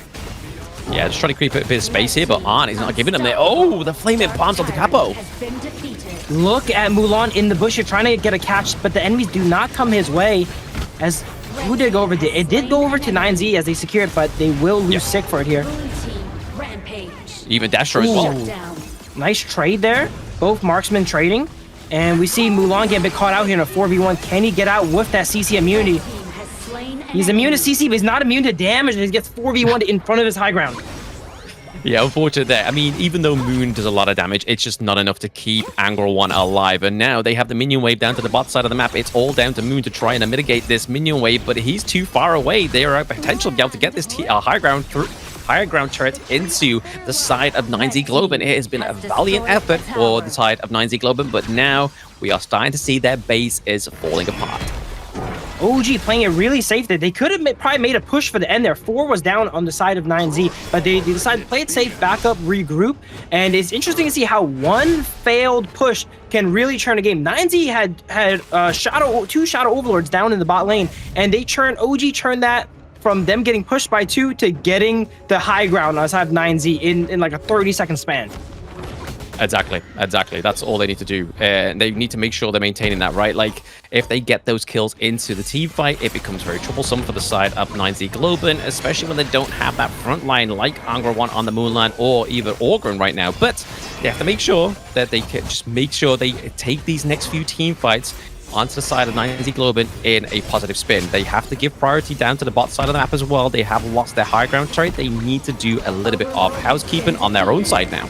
Yeah, just trying to creep a bit of space here, but Arn is not giving them there. Oh, the Flaming bombs onto Capo. Look at Mulan in the bush here, trying to get a catch, but the enemies do not come his way. As who did go over to? It did go over to 9Z as they secure it, but they will lose sick for it here. Even Dasher as well. Nice trade there. Both marksmen trading. And we see Mulan get a bit caught out here in a 4v1. Can he get out with that CC immunity? He's immune to CC, but he's not immune to damage, and he gets 4v1 in front of his high ground. Yeah, unfortunate there. I mean, even though Moon does a lot of damage, it's just not enough to keep Angra 1 alive. And now they have the minion wave down to the bot side of the map. It's all down to Moon to try and mitigate this minion wave, but he's too far away. They are a potential to be able to get this high ground turret into the side of 9Z Globant. It has been a valiant effort for the side of 9Z Globant, but now we are starting to see their base is falling apart. OG playing it really safe there. They could have probably made a push for the end there. 4 was down on the side of 9Z, but they decided to play it safe, back up, regroup. And it's interesting to see how one failed push can really turn a game. 9Z had two Shadow Overlords down in the bot lane, and OG turned that from them getting pushed by 2 to getting the high ground on the side of 9Z in like a 30-second span. Exactly. That's all they need to do. They need to make sure they're maintaining that, right? Like, if they get those kills into the team fight, it becomes very troublesome for the side of 9Z Globant, especially when they don't have that front line like Angra 1 on the Moonland or even Orgren right now. But they have to make sure that they can just make sure they take these next few team fights onto the side of 9Z Globant in a positive spin. They have to give priority down to the bot side of the map as well. They have lost their high ground turret. They need to do a little bit of housekeeping on their own side now.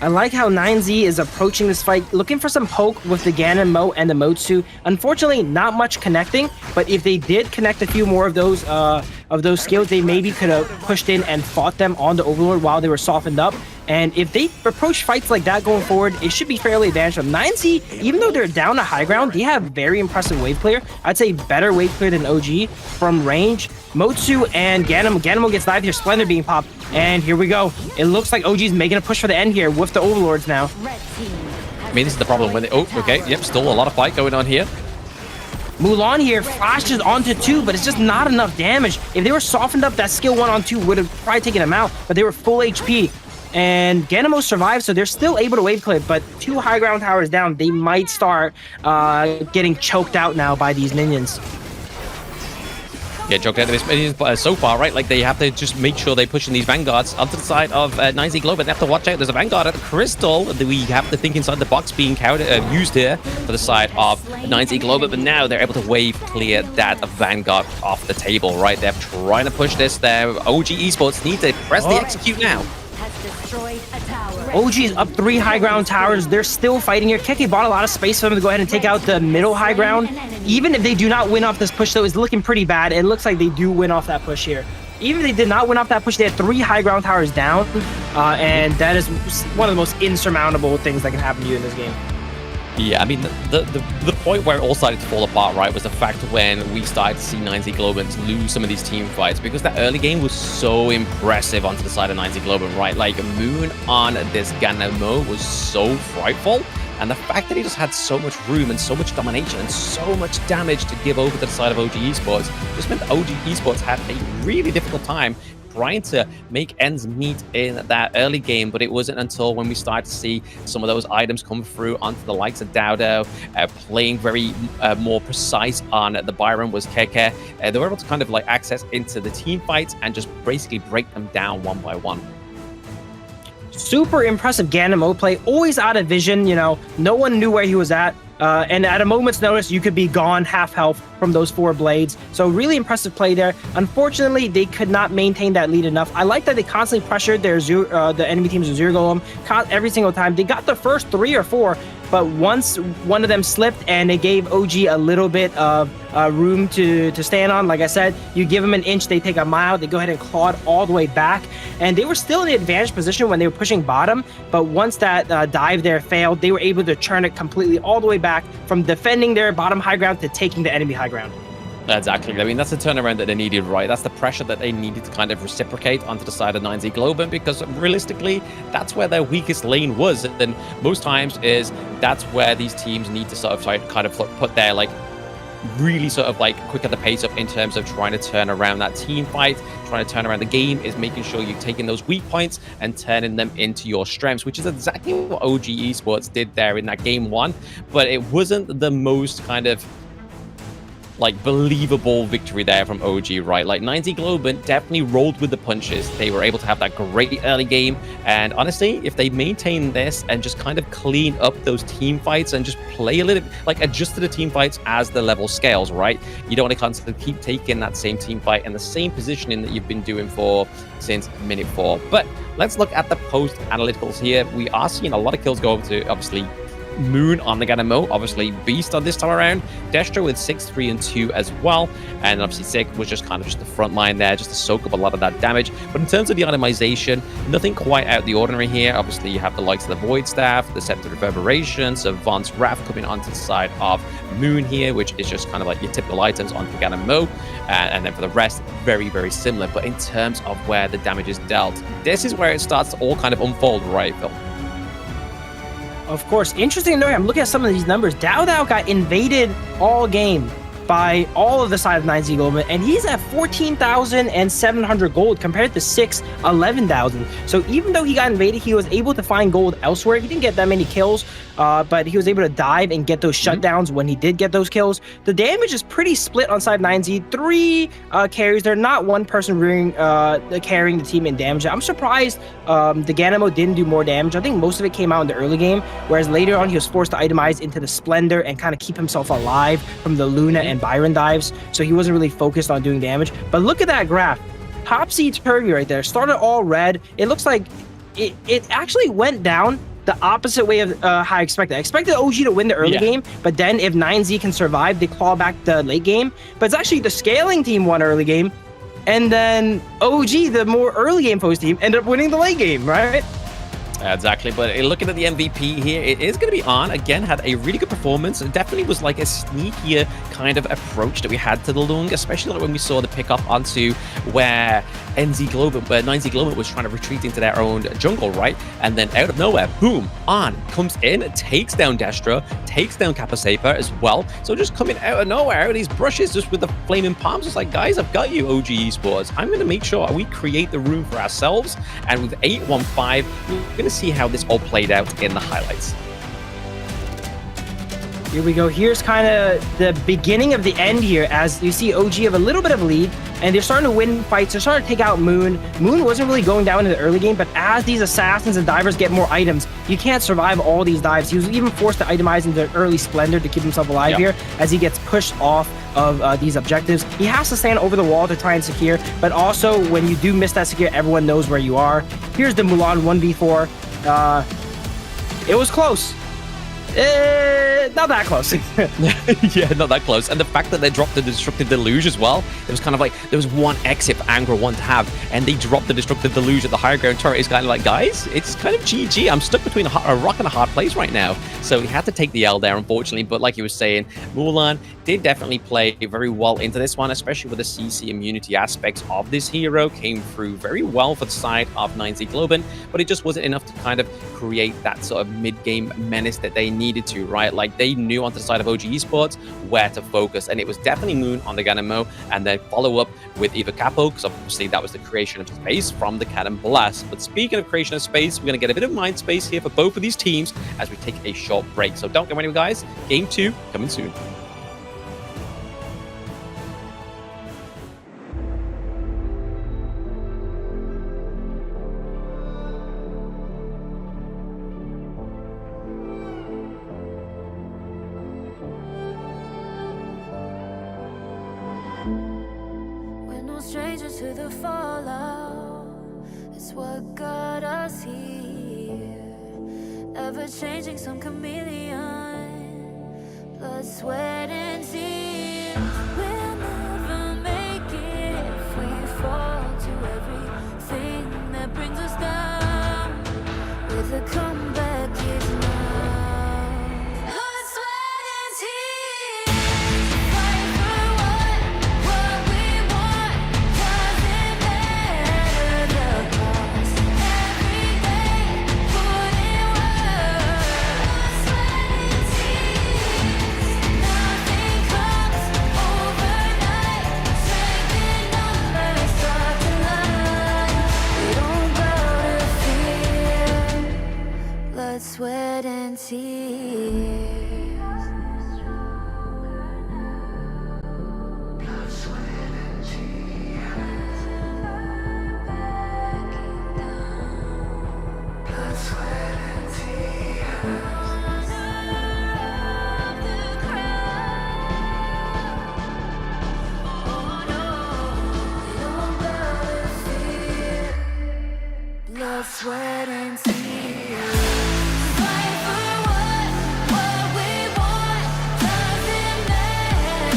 I like how 9Z is approaching this fight, looking for some poke with the Ganemo and the Motsu. Unfortunately, not much connecting, but if they did connect a few more of those skills, they maybe could have pushed in and fought them on the Overlord while they were softened up. And if they approach fights like that going forward, it should be fairly advantageous. 9Z, even though they're down to high ground, they have very impressive wave clear. I'd say better wave clear than OG from range. Motsu and Ganemo gets dived here, Splendor being popped, and here we go. It looks like OG's making a push for the end here with the Overlords now. I mean, this is the problem when they... Oh, okay, yep, still a lot of fight going on here. Mulan here flashes onto 2, but it's just not enough damage. If they were softened up, that skill 1 on 2 would have probably taken him out, but they were full HP. And Ganemo survived, so they're still able to wave clip, but 2 high ground towers down, they might start getting choked out now by these minions. get choked out of this so far, right? Like, they have to just make sure they're pushing these Vanguards onto the side of 9Z Globant. They have to watch out. There's a Vanguard at the Crystal that we have to think inside the box being used here for the side of 9Z Globant, but now they're able to wave clear that Vanguard off the table, right? They're trying to push this there. OG Esports need to press the execute now. OG is up 3 high ground towers. They're still fighting here. Keke bought a lot of space for them to go ahead and take out the middle high ground. Even if they do not win off this push, though, it's looking pretty bad. It looks like they do win off that push here. Even if they did not win off that push, they had 3 high ground towers down. And that is one of the most insurmountable things that can happen to you in this game. Yeah, I mean, the point where it all started to fall apart, right, was the fact when we started to see 9Z Globant lose some of these team fights, because that early game was so impressive onto the side of 9Z Globant, right? Like, Moon on this Ganamo was so frightful, and the fact that he just had so much room and so much domination and so much damage to give over to the side of OG Esports just meant that OG Esports had a really difficult time trying to make ends meet in that early game, but it wasn't until when we started to see some of those items come through onto the likes of Dowdo, playing very more precise on the Byron was Keke. They were able to kind of like access into the team fights and just basically break them down one by one. Super impressive Ganamo play, always out of vision, you know, no one knew where he was at. And at a moment's notice, you could be gone half health from those 4 blades. So really impressive play there. Unfortunately, they could not maintain that lead enough. I like that they constantly pressured their the enemy team's Zero Golem every single time. They got the first 3 or 4, but once one of them slipped and it gave OG a little bit of room to stand on. Like I said, you give them an inch, they take a mile. They go ahead and claw it all the way back. And they were still in the advantage position when they were pushing bottom. But once that dive there failed, they were able to turn it completely all the way back from defending their bottom high ground to taking the enemy high ground. Exactly. I mean, that's the turnaround that they needed, right? That's the pressure that they needed to kind of reciprocate onto the side of 9Z Globant, because realistically, that's where their weakest lane was. And most times that's where these teams need to sort of kind of put their like really sort of like quicker the pace up in terms of trying to turn around that team fight, trying to turn around the game, is making sure you're taking those weak points and turning them into your strengths, which is exactly what OG Esports did there in that game 1. But it wasn't the most kind of like believable victory there from OG, right? Like 9Z Globant definitely rolled with the punches. They were able to have that great early game, and honestly, if they maintain this and just kind of clean up those team fights and just play a little, like adjust to the team fights as the level scales, right? You don't want to constantly keep taking that same team fight and the same positioning that you've been doing since minute 4. But let's look at the post analyticals here. We are seeing a lot of kills go over to obviously Moon on the Ganamo, obviously Beast on this time around. Destro with 6, 3, and 2 as well. And obviously Sick was just kind of just the front line there, just to soak up a lot of that damage. But in terms of the itemization, nothing quite out of the ordinary here. Obviously you have the likes of the Void Staff, the Scepter Reverberation, Savant's Wrath coming onto the side of Moon here, which is just kind of like your typical items onto Ganamo. And then for the rest, very, very similar. But in terms of where the damage is dealt, this is where it starts to all kind of unfold, right, Phil? Of course, interesting to note, I'm looking at some of these numbers. Dowdo got invaded all game by all of the side of 9Z Globant, and he's at 14,700 gold compared to 11,000. So even though he got invaded, he was able to find gold elsewhere. He didn't get that many kills, but he was able to dive and get those shutdowns when he did get those kills. The damage is pretty split on side 9Z. 3 carries. They're not one person carrying the team in damage. I'm surprised the Ganamo didn't do more damage. I think most of it came out in the early game, whereas later on he was forced to itemize into the Splendor and kind of keep himself alive from the Luna and Byron dives, so he wasn't really focused on doing damage. But look at that graph. Topsy-turvy right there. Started all red. It looks like it actually went down the opposite way of how I expected. I expected OG to win the early game, but then if 9Z can survive, they claw back the late game. But it's actually the scaling team won early game, and then OG, the more early game focused team, ended up winning the late game, right? Exactly, but looking at the MVP here, it is going to be On. Again, had a really good performance. It definitely was like a sneakier kind of approach that we had to the Lung, especially like when we saw the pick up onto where 9Z Globant was trying to retreat into their own jungle, right? And then out of nowhere, boom, On comes in, takes down Destra, takes down Capasaper as well. So just coming out of nowhere, out of these brushes, just with the flaming palms, it's like, guys, I've got you, OG Esports. I'm going to make sure we create the room for ourselves. And with 8-1-5, we're going to see how this all played out in the highlights. Here we go. Here's kind of the beginning of the end here, as you see OG have a little bit of lead, and they're starting to win fights. They're starting to take out Moon. Moon wasn't really going down in the early game, but as these assassins and divers get more items, you can't survive all these dives. He was even forced to itemize into early Splendor to keep himself alive here, as he gets pushed off of these objectives. He has to stand over the wall to try and secure, but also when you do miss that secure, everyone knows where you are. Here's the Mulan 1v4. It was close. Not that close. Yeah, not that close. And the fact that they dropped the Destructive Deluge as well, it was kind of like there was one exit for Angra, one to have, and they dropped the Destructive Deluge at the higher ground turret. It's kind of like, guys, it's kind of GG. I'm stuck between a rock and a hard place right now. So he had to take the L there, unfortunately. But like you were saying, Mulan did definitely play very well into this one, especially with the CC immunity aspects of this hero. Came through very well for the side of 9Z Globant, but it just wasn't enough to kind of create that sort of mid-game menace that they needed to, right? Like they knew onto the side of OG Esports where to focus, and it was definitely Moon on the Ganemo, and then follow up with either Capo, because obviously that was the creation of space from the Cannon Blast. But speaking of creation of space, we're going to get a bit of mind space here for both of these teams as we take a short break. So don't go anywhere, guys. Game 2 coming soon. Strangers to the fallout, it's what got us here. Ever changing, some chameleon, blood, sweat, and tears. We'll never make it if we fall to everything that brings us down. With a comeback is now. Blood, sweat, and tears. Fight for what we want. Doesn't matter the cost. Every day, put in work. Blood, sweat, and tears. Nothing comes overnight. Strength in numbers start to line. We don't bow to fear. Blood, sweat, and tears. Blood, sweat, and tears. Fight for what we want. Doesn't matter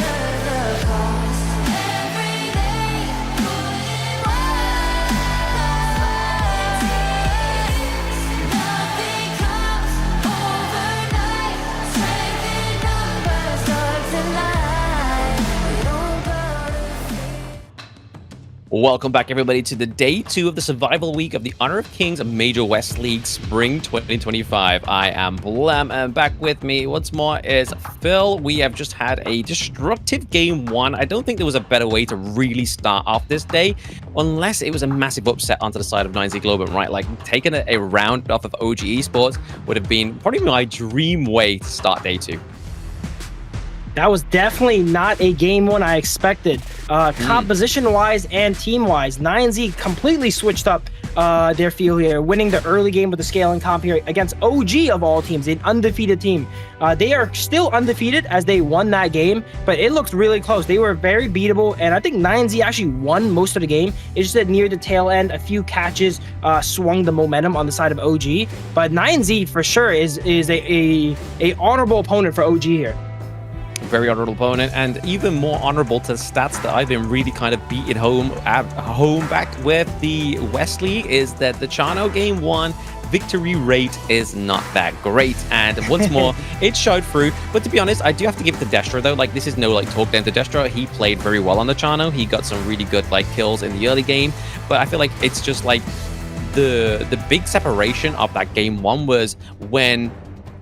the cost. Every day, put in work. Nothing comes overnight. Strength in numbers start to lie. We don't bow to fear. Welcome back, everybody, to the day 2 of the survival week of the Honor of Kings Major West League Spring 2025. I am Blam, and back with me once more is Phil. We have just had a destructive game 1. I don't think there was a better way to really start off this day, unless it was a massive upset onto the side of 9Z Globant, right? Like taking a round off of OG Esports would have been probably my dream way to start day 2. That was definitely not a game 1 I expected. Composition-wise and team-wise, 9Z completely switched up their field here, winning the early game with the scaling comp here against OG of all teams, an undefeated team. They are still undefeated as they won that game, but it looked really close. They were very beatable, and I think 9Z actually won most of the game. It's just that near the tail end, a few catches swung the momentum on the side of OG. But 9Z for sure is a honorable opponent for OG here. Very honorable opponent, and even more honorable to the stats that I've been really kind of beating home back with the West League is that the Chano game 1 victory rate is not that great, and once more it showed through. But to be honest, I do have to give it to Destro though. Like, this is no like talk down to Destro. He played very well on the Chano. He got some really good like kills in the early game, but I feel like it's just like the big separation of that game 1 was when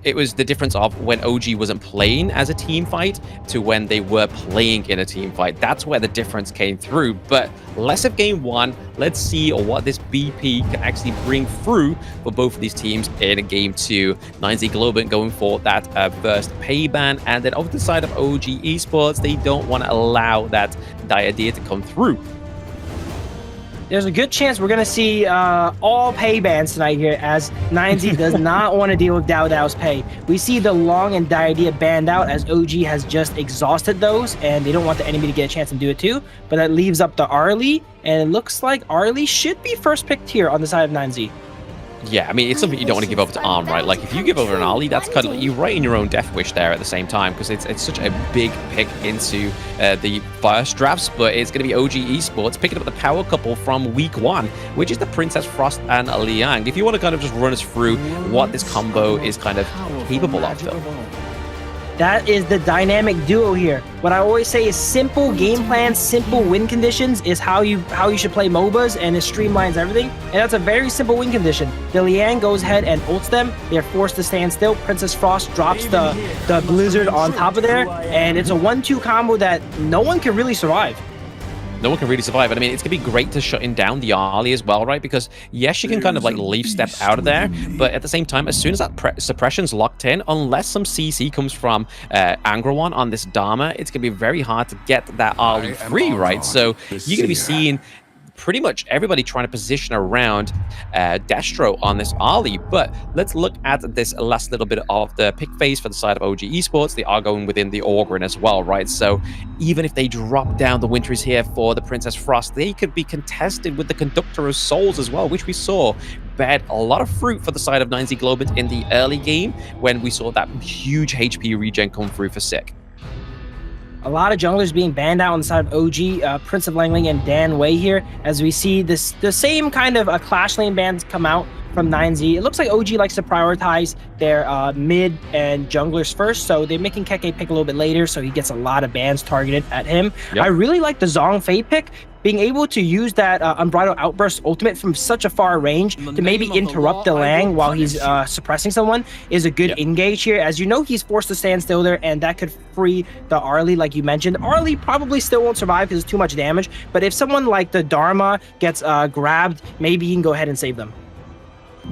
it was the difference of when OG wasn't playing as a team fight to when they were playing in a team fight. That's where the difference came through. But less of game one. Let's see what this BP can actually bring through for both of these teams in game two. 9Z Globant going for that first pay ban. And then over the side of OG Esports, they don't want to allow that idea to come through. There's a good chance we're going to see all pay bans tonight here, as 9Z does not want to deal with DAO's pay. We see the Long and Diadea banned out, as OG has just exhausted those, and they don't want the enemy to get a chance to do it too. But that leaves up to Arlie, and it looks like Arlie should be first picked here on the side of 9Z. Yeah, I mean, it's something you don't want to give over to Arm, right? Like, if you give over an Arlie, that's kind of like you're writing your own death wish there at the same time, because it's such a big pick into the first drafts. But it's going to be OG Esports picking up the power couple from week one, which is the Princess Frost and Liang. If you want to kind of just run us through what this combo is kind of capable of, though. That is the dynamic duo here. What I always say is simple game plans, simple win conditions is how you should play MOBAs, and it streamlines everything. And that's a very simple win condition. The Liang goes ahead and ults them. They're forced to stand still. Princess Frost drops the Blizzard on top of there, and it's a 1-2 combo that no one can really survive. No one can really survive. And I mean, it's going to be great to shutting down the Arlie as well, right? Because yes, she can kind of like leaf step out of there, but at the same time, as soon as that suppression's locked in, unless some CC comes from Angrawan on this Dharma, it's going to be very hard to get that Arlie free, right? So you're going to be seeing pretty much everybody trying to position around Destro on this Arlie. But let's look at this last little bit of the pick phase for the side of OG Esports. They are going within the Orgrin as well, right? So even if they drop down the Winters here for the Princess Frost, they could be contested with the Conductor of Souls as well, which we saw bear a lot of fruit for the side of 9Z Globant in the early game when we saw that huge HP regen come through for Sick. A lot of junglers being banned out on the side of OG, Prince of Langling and Dan Wei here, as we see the same kind of Clash Lane bans come out from 9Z. It looks like OG likes to prioritize their mid and junglers first, so they're making Keke pick a little bit later, so he gets a lot of bans targeted at him. Yep. I really like the Zhongfei pick. Being able to use that Unbridled Outburst ultimate from such a far range to maybe interrupt the Lang while he's suppressing someone is a good engage here. As you know, he's forced to stand still there, and that could free the Arlie, like you mentioned. Arlie probably still won't survive because it's too much damage, but if someone like the Dharma gets grabbed, maybe he can go ahead and save them.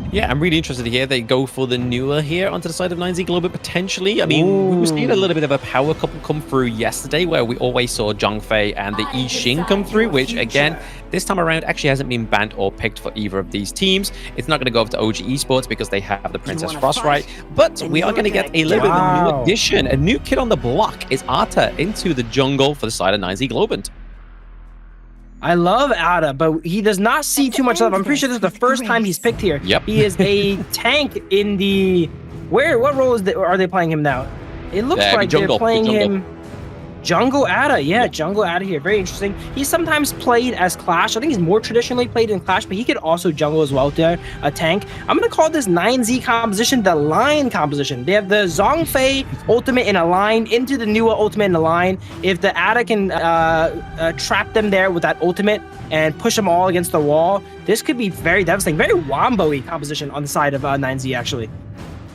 Yeah, I'm really interested to hear they go for the newer here onto the side of 9Z Globant potentially. I mean, we were seeing a little bit of a power couple come through yesterday where we always saw Zhongfei and the Yi Xing come through, which again, this time around actually hasn't been banned or picked for either of these teams. It's not going to go over to OG Esports because they have the Princess Frost, right? But we are going to get a little bit of a new addition. A new kid on the block is Arta into the jungle for the side of 9Z Globant. I love Ada, but he does not see too much love. I'm pretty sure this is the first time he's picked here. Yep. He is a tank in the... What role are they playing him now? It looks like they're playing him... Jungle Ada, yeah, Jungle Ada here. Very interesting. He's sometimes played as Clash. I think he's more traditionally played in Clash, but he could also jungle as well there, a tank. I'm going to call this 9Z composition the line composition. They have the Zhongfei ultimate in a line into the Nuwa ultimate in a line. If the Ada can trap them there with that ultimate and push them all against the wall, this could be very devastating. Very Wombo-y composition on the side of 9Z, actually.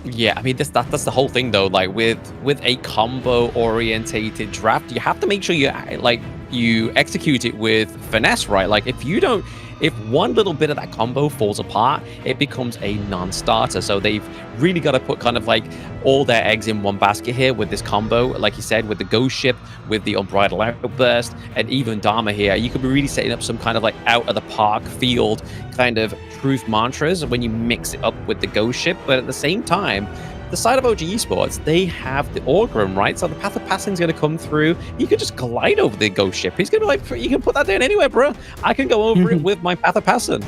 Yeah, I mean, that's the whole thing, though. Like, with a combo-orientated draft, you have to make sure you execute it with finesse, right? Like, if one little bit of that combo falls apart, it becomes a non-starter. So they've really got to put kind of like all their eggs in one basket here with this combo. Like you said, with the Ghost Ship, with the Unbridled Outburst, and even Dharma here, you could be really setting up some kind of like out of the park field kind of truth mantras when you mix it up with the Ghost Ship. But at the same time, the side of OG Esports, they have the Orgrim, right? So the Path of Passing is going to come through. You can just glide over the Ghost Ship. He's going to like, you can put that down anywhere, bro. I can go over it with my Path of Passing.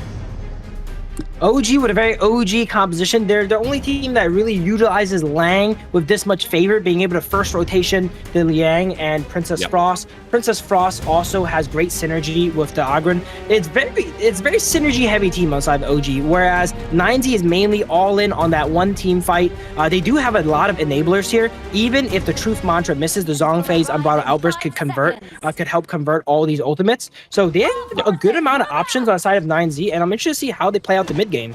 OG with a very OG composition. They're the only team that really utilizes Lang with this much favor, being able to first rotation the Liang and Princess Frost. Princess Frost also has great synergy with the Ogren. It's very synergy heavy team outside of OG, whereas 9Z is mainly all in on that one team fight. They do have a lot of enablers here. Even if the Truth Mantra misses, the Zhongfei's Unbridled Outburst could help convert all these ultimates. So they have a good amount of options on the side of 9Z, and I'm interested to see how they play out the mid game.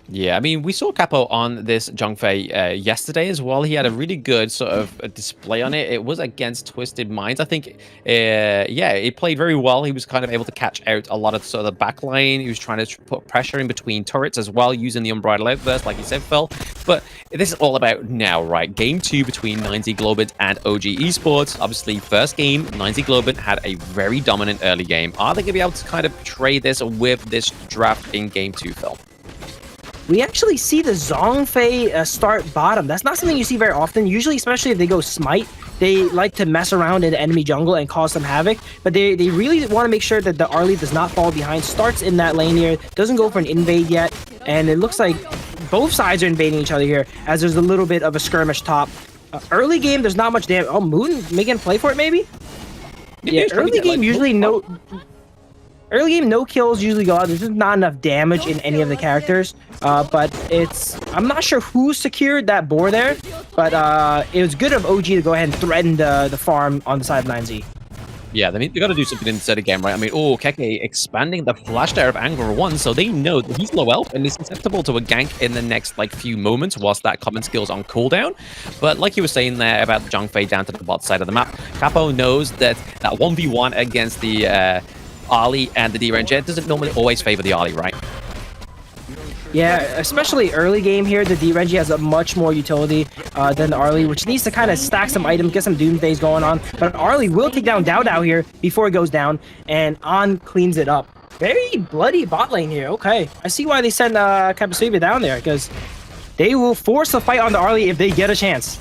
Yeah, I mean, we saw Capo on this Zhongfei yesterday as well. He had a really good sort of display on it. It was against Twisted Minds. I think, yeah, he played very well. He was kind of able to catch out a lot of sort of the back line. He was trying to put pressure in between turrets as well, using the Unbridled Outburst, like you said, Phil. But this is all about now, right? Game 2 between 9Z Globant and OG Esports. Obviously, first game, 9Z Globant had a very dominant early game. Are they going to be able to kind of portray this with this draft in Game 2, Phil? We actually see the Zhongfei start bottom. That's not something you see very often. Usually, especially if they go smite, they like to mess around in the enemy jungle and cause some havoc. But they really want to make sure that the Arlie does not fall behind. Starts in that lane here. Doesn't go for an invade yet. And it looks like both sides are invading each other here, as there's a little bit of a skirmish top. Early game, there's not much damage. Oh, Moon making a play for it, maybe? Yeah, early game, usually no... Early game, no kills usually go out. There's just not enough damage in any of the characters. But I'm not sure who secured that boar there. But it was good of OG to go ahead and threaten the farm on the side of 9Z. Yeah, I mean, they got to do something instead again, right? I mean, Keke expanding the flash there of Anger 1, so they know that he's low health and is susceptible to a gank in the next, like, few moments whilst that common skill's on cooldown. But like you were saying there about the Zhongfei down to the bot side of the map, Capo knows that 1v1 against the Arlie and the D-Ranger doesn't normally always favor the Arlie, right? Yeah, especially early game here, the D-Renji has a much more utility than the Arlie, which needs to kind of stack some items, get some Doomsdays going on. But Arlie will take down Dao here before it goes down, and On cleans it up. Very bloody bot lane here. Okay, I see why they sent Kapasuiba down there, because they will force a fight on the Arlie if they get a chance.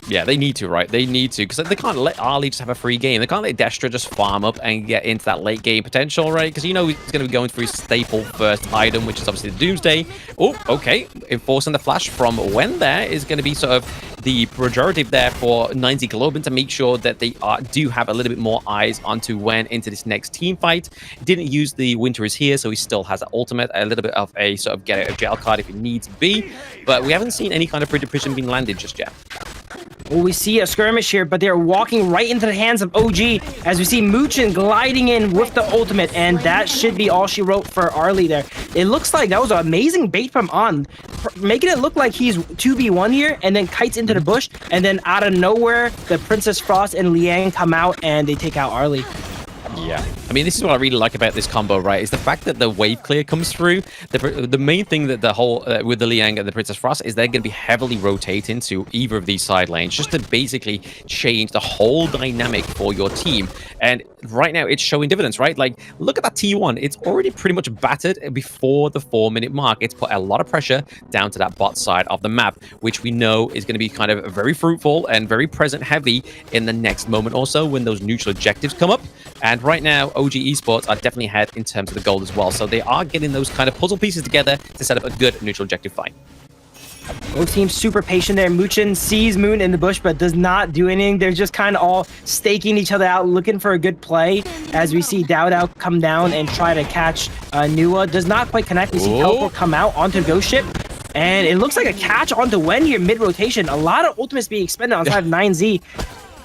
Yeah, they need to, right? They need to, because they can't let Arlie just have a free game. They can't let Destra just farm up and get into that late game potential, right? Because you know he's going to be going for his staple first item, which is obviously the Doomsday. Oh, okay. Enforcing the flash from Wen there is going to be sort of the pejorative there for 9Z Globant to make sure that they do have a little bit more eyes onto Wen into this next team fight. Didn't use the Winter is Here, so he still has an ultimate, a little bit of a sort of get out of jail card if it needs be. But we haven't seen any kind of precision being landed just yet. Well, we see a skirmish here, but they're walking right into the hands of OG as we see Muchin gliding in with the ultimate, and that should be all she wrote for Arlie there. It looks like that was an amazing bait from On, making it look like he's 2v1 here, and then kites into the bush, and then out of nowhere, the Princess Frost and Liang come out, and they take out Arlie. Yeah, I mean, this is what I really like about this combo, right? Is the fact that the wave clear comes through. The main thing that the whole with the Liang and the Princess Frost is they're going to be heavily rotating to either of these side lanes just to basically change the whole dynamic for your team. And right now, it's showing dividends, right? Like, look at that T1. It's already pretty much battered before the 4-minute mark. It's put a lot of pressure down to that bot side of the map, which we know is going to be kind of very fruitful and very present heavy in the next moment or so when those neutral objectives come up. And right now, OG Esports are definitely ahead in terms of the gold as well. So they are getting those kind of puzzle pieces together to set up a good neutral objective fight. Both teams super patient there. Muchin sees Moon in the bush, but does not do anything. They're just kind of all staking each other out, looking for a good play. As we see Dao come down and try to catch Nua. Does not quite connect. We see Teleport come out onto the Ghost Ship. And it looks like a catch onto Wen here mid-rotation. A lot of ultimates being expended on side of 9Z.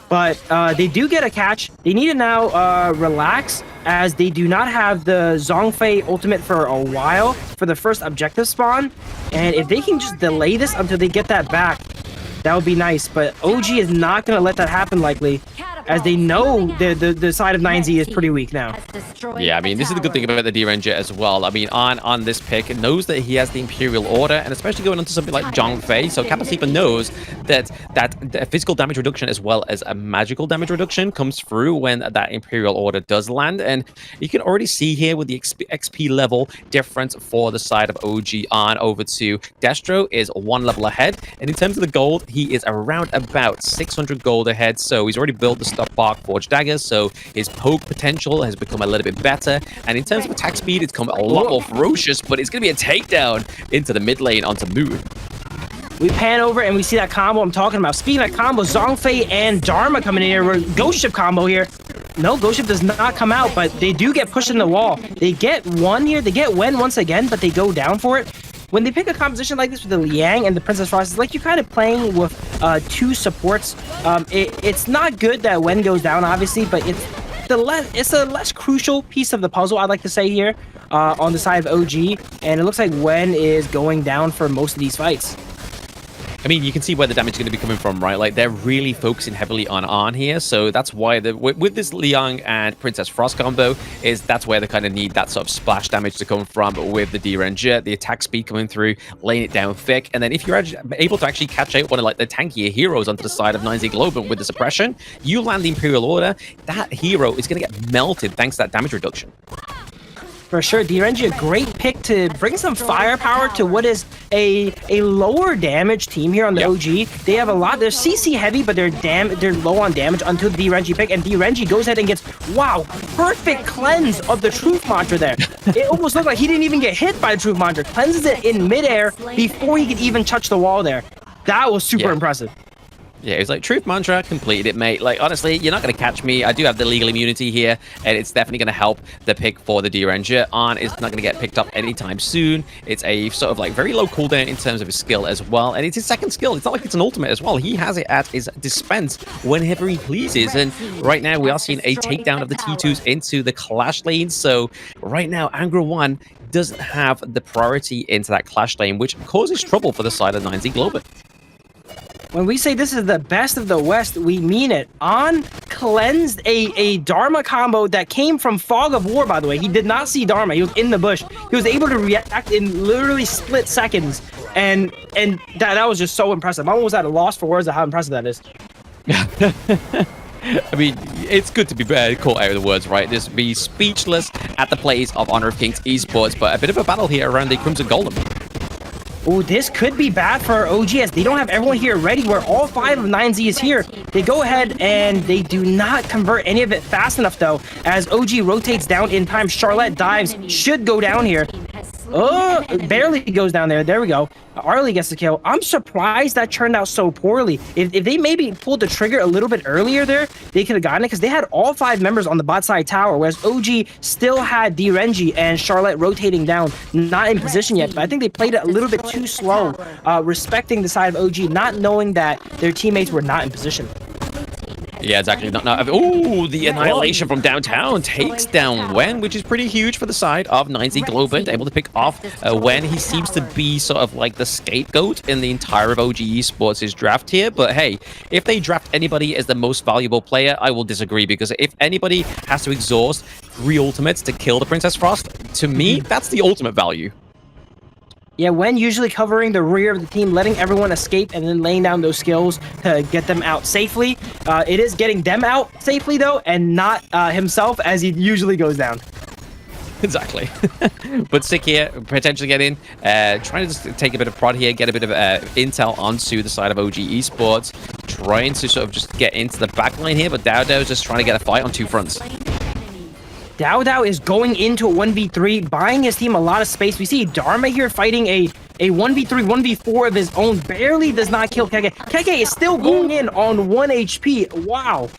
But they do get a catch. They need to now relax, as they do not have the Zhongfei ultimate for a while for the first objective spawn. And if they can just delay this until they get that back, that would be nice. But OG is not going to let that happen likely, as they know the side of 9Z is pretty weak now. Yeah, I mean, this is the good thing about the D-Ranger as well. I mean, on this pick, knows that he has the Imperial Order, and especially going into something like Zhongfei, so Kappa knows that the physical damage reduction as well as a magical damage reduction comes through when that Imperial Order does land. And you can already see here with the XP level difference for the side of OG on over to Destro is 1 level ahead. And in terms of the gold, he is around about 600 gold ahead, so he's already built the Stockpark Forged Daggers, so his poke potential has become a little bit better. And in terms of attack speed, it's come a lot more ferocious, but it's going to be a takedown into the mid lane onto Moon. We pan over and we see that combo I'm talking about. Speaking of combo, Zhongfei and Dharma coming in here. We're Ghost Ship combo here. No, Ghost Ship does not come out, but they do get pushed in the wall. They get one here. They get Wen once again, but they go down for it. When they pick a composition like this with the Liang and the Princess Frost, it's like you're kind of playing with two supports. It's not good that Wen goes down, obviously, but it's a less crucial piece of the puzzle, I'd like to say here. on the side of OG, and it looks like Wen is going down for most of these fights. I mean, you can see where the damage is going to be coming from, right? Like, they're really focusing heavily on here, so that's why with this Liang and Princess Frost combo, that's where they kind of need that sort of splash damage to come from with the D-Ranger, the attack speed coming through, laying it down thick, and then if you're able to actually catch out one of like the tankier heroes onto the side of 9Z Globant with the suppression, you land the Imperial Order, that hero is going to get melted thanks to that damage reduction. For sure, D-Renji, a great pick to bring some firepower to what is a lower damage team here on the OG. They have a lot. They're CC heavy, but they're low on damage until the D-Renji pick. And D-Renji goes ahead and gets, wow, perfect cleanse of the Truth Mantra there. It almost looked like he didn't even get hit by the Truth Mantra. Cleanses it in midair before he could even touch the wall there. That was super impressive. Yeah, it was like, Truth Mantra, completed it, mate. Like, honestly, you're not going to catch me. I do have the legal immunity here, and it's definitely going to help the pick for the D-Ranger. Arn is not going to get picked up anytime soon. It's a sort of like very low cooldown in terms of his skill as well, and it's his second skill. It's not like it's an ultimate as well. He has it at his dispense whenever he pleases, and right now we are seeing a takedown of the T2s into the clash lane. So right now, Angra 1 doesn't have the priority into that clash lane, which causes trouble for the side of 9Z Globant. When we say this is the best of the West, we mean it. On cleansed a Dharma combo that came from Fog of War, by the way. He did not see Dharma. He was in the bush. He was able to react in literally split seconds. And that was just so impressive. I'm almost at a loss for words of how impressive that is. I mean, it's good to be caught out of the words, right? Just be speechless at the plays of Honor of Kings Esports, but a bit of a battle here around the Crimson Golem. Oh, this could be bad for OG as they don't have everyone here ready where all 5 of 9Z is here. They go ahead and they do not convert any of it fast enough though. As OG rotates down in time, Charlotte dives, should go down here. Oh, barely goes down there. There we go. Arlie gets the kill. I'm surprised that turned out so poorly. If they maybe pulled the trigger a little bit earlier there, they could have gotten it because they had all 5 members on the bot side tower, whereas OG still had D-Renji and Charlotte rotating down, not in position yet. But I think they played it a little bit too slow, respecting the side of OG, not knowing that their teammates were not in position. Yeah, exactly. Oh, the annihilation from downtown takes down Wen, which is pretty huge for the side of 9Z Globant, able to pick off Wen. He seems to be sort of like the scapegoat in the entire of OG Esports' draft here. But hey, if they draft anybody as the most valuable player, I will disagree, because if anybody has to exhaust 3 ultimates to kill the Princess Frost, to me, that's the ultimate value. Yeah, when usually covering the rear of the team, letting everyone escape and then laying down those skills to get them out safely. It is getting them out safely, though, and not himself, as he usually goes down. Exactly. But Sick here, potentially get in, trying to just take a bit of prod here, get a bit of intel onto the side of OG Esports, trying to sort of just get into the backline here, but Dowdow's just trying to get a fight on 2 fronts. Dowdow is going into a 1v3, buying his team a lot of space. We see Dharma here fighting a 1v3, 1v4 of his own. Barely does not kill Keke. Keke is still going in on 1 HP. Wow.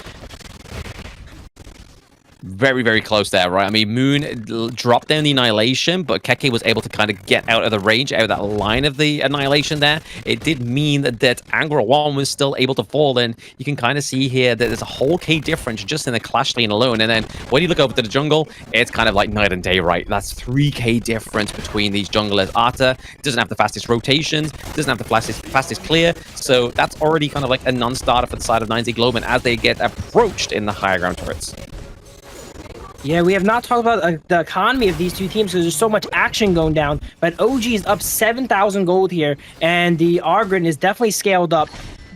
Very, very close there, right? I mean, Moon dropped down the Annihilation, but Keke was able to kind of get out of the range, out of that line of the Annihilation there. It did mean that Angra 1 was still able to fall, and you can kind of see here that there's a whole K difference just in the clash lane alone. And then when you look over to the jungle, it's kind of like night and day, right? That's 3K difference between these junglers. Arta doesn't have the fastest rotations, doesn't have the fastest clear, so that's already kind of like a non-starter for the side of 9Z Globant as they get approached in the higher ground turrets. Yeah, we have not talked about the economy of these two teams because there's so much action going down. But OG is up 7,000 gold here, and the Argrin is definitely scaled up.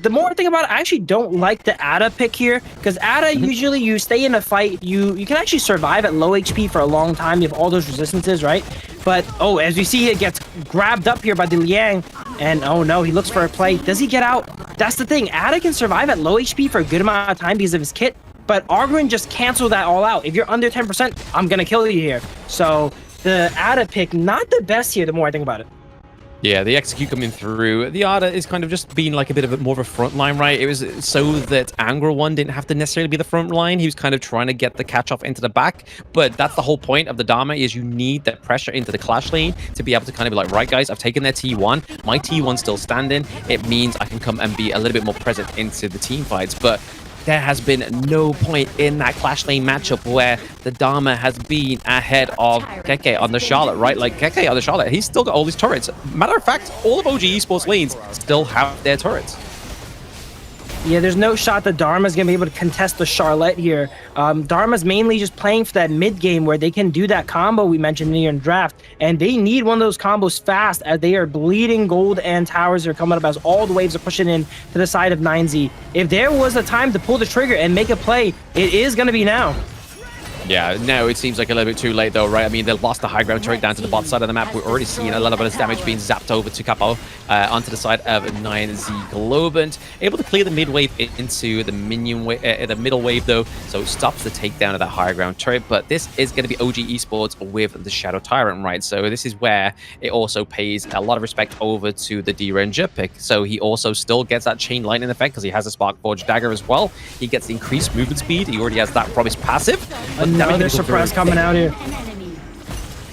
The more I think about it, I actually don't like the Ada pick here, because Ada, usually you stay in a fight, you can actually survive at low HP for a long time. You have all those resistances, right? But, oh, as we see, it gets grabbed up here by the Liang, and oh no, he looks for a play. Does he get out? That's the thing. Ada can survive at low HP for a good amount of time because of his kit, but Argrin just canceled that all out. If you're under 10%, I'm gonna kill you here. So the Ada pick, not the best here the more I think about it. Yeah, the execute coming through. The Ada is kind of just being like a bit of more of a front line, right? It was so that Angra 1 didn't have to necessarily be the front line. He was kind of trying to get the catch off into the back. But that's the whole point of the Dharma, is you need that pressure into the clash lane to be able to kind of be like, right guys, I've taken their T1. My T1's still standing. It means I can come and be a little bit more present into the team fights. But there has been no point in that Clash Lane matchup where the Dharma has been ahead of Keke on the Charlotte, right? Like, Keke on the Charlotte, he's still got all these turrets. Matter of fact, all of OG Esports lanes still have their turrets. Yeah, there's no shot that Dharma's going to be able to contest the Charlotte here. Dharma's mainly just playing for that mid game where they can do that combo we mentioned in draft, and they need one of those combos fast as they are bleeding gold and towers are coming up as all the waves are pushing in to the side of 9Z. If there was a time to pull the trigger and make a play, it is going to be now. Yeah, now it seems like a little bit too late though, right? I mean, they lost the high ground turret down to the bot side of the map. We're already seeing a little bit of damage being zapped over to Capo onto the side of 9Z Globant. Able to clear the mid wave into the minion wave, the middle wave though, so stops the takedown of that high ground turret. But this is going to be OG Esports with the Shadow Tyrant, right? So this is where it also pays a lot of respect over to the D-Ranger pick. So he also still gets that chain lightning effect because he has a Spark Forge dagger as well. He gets the increased movement speed. He already has that promised passive. Another suppress coming out here.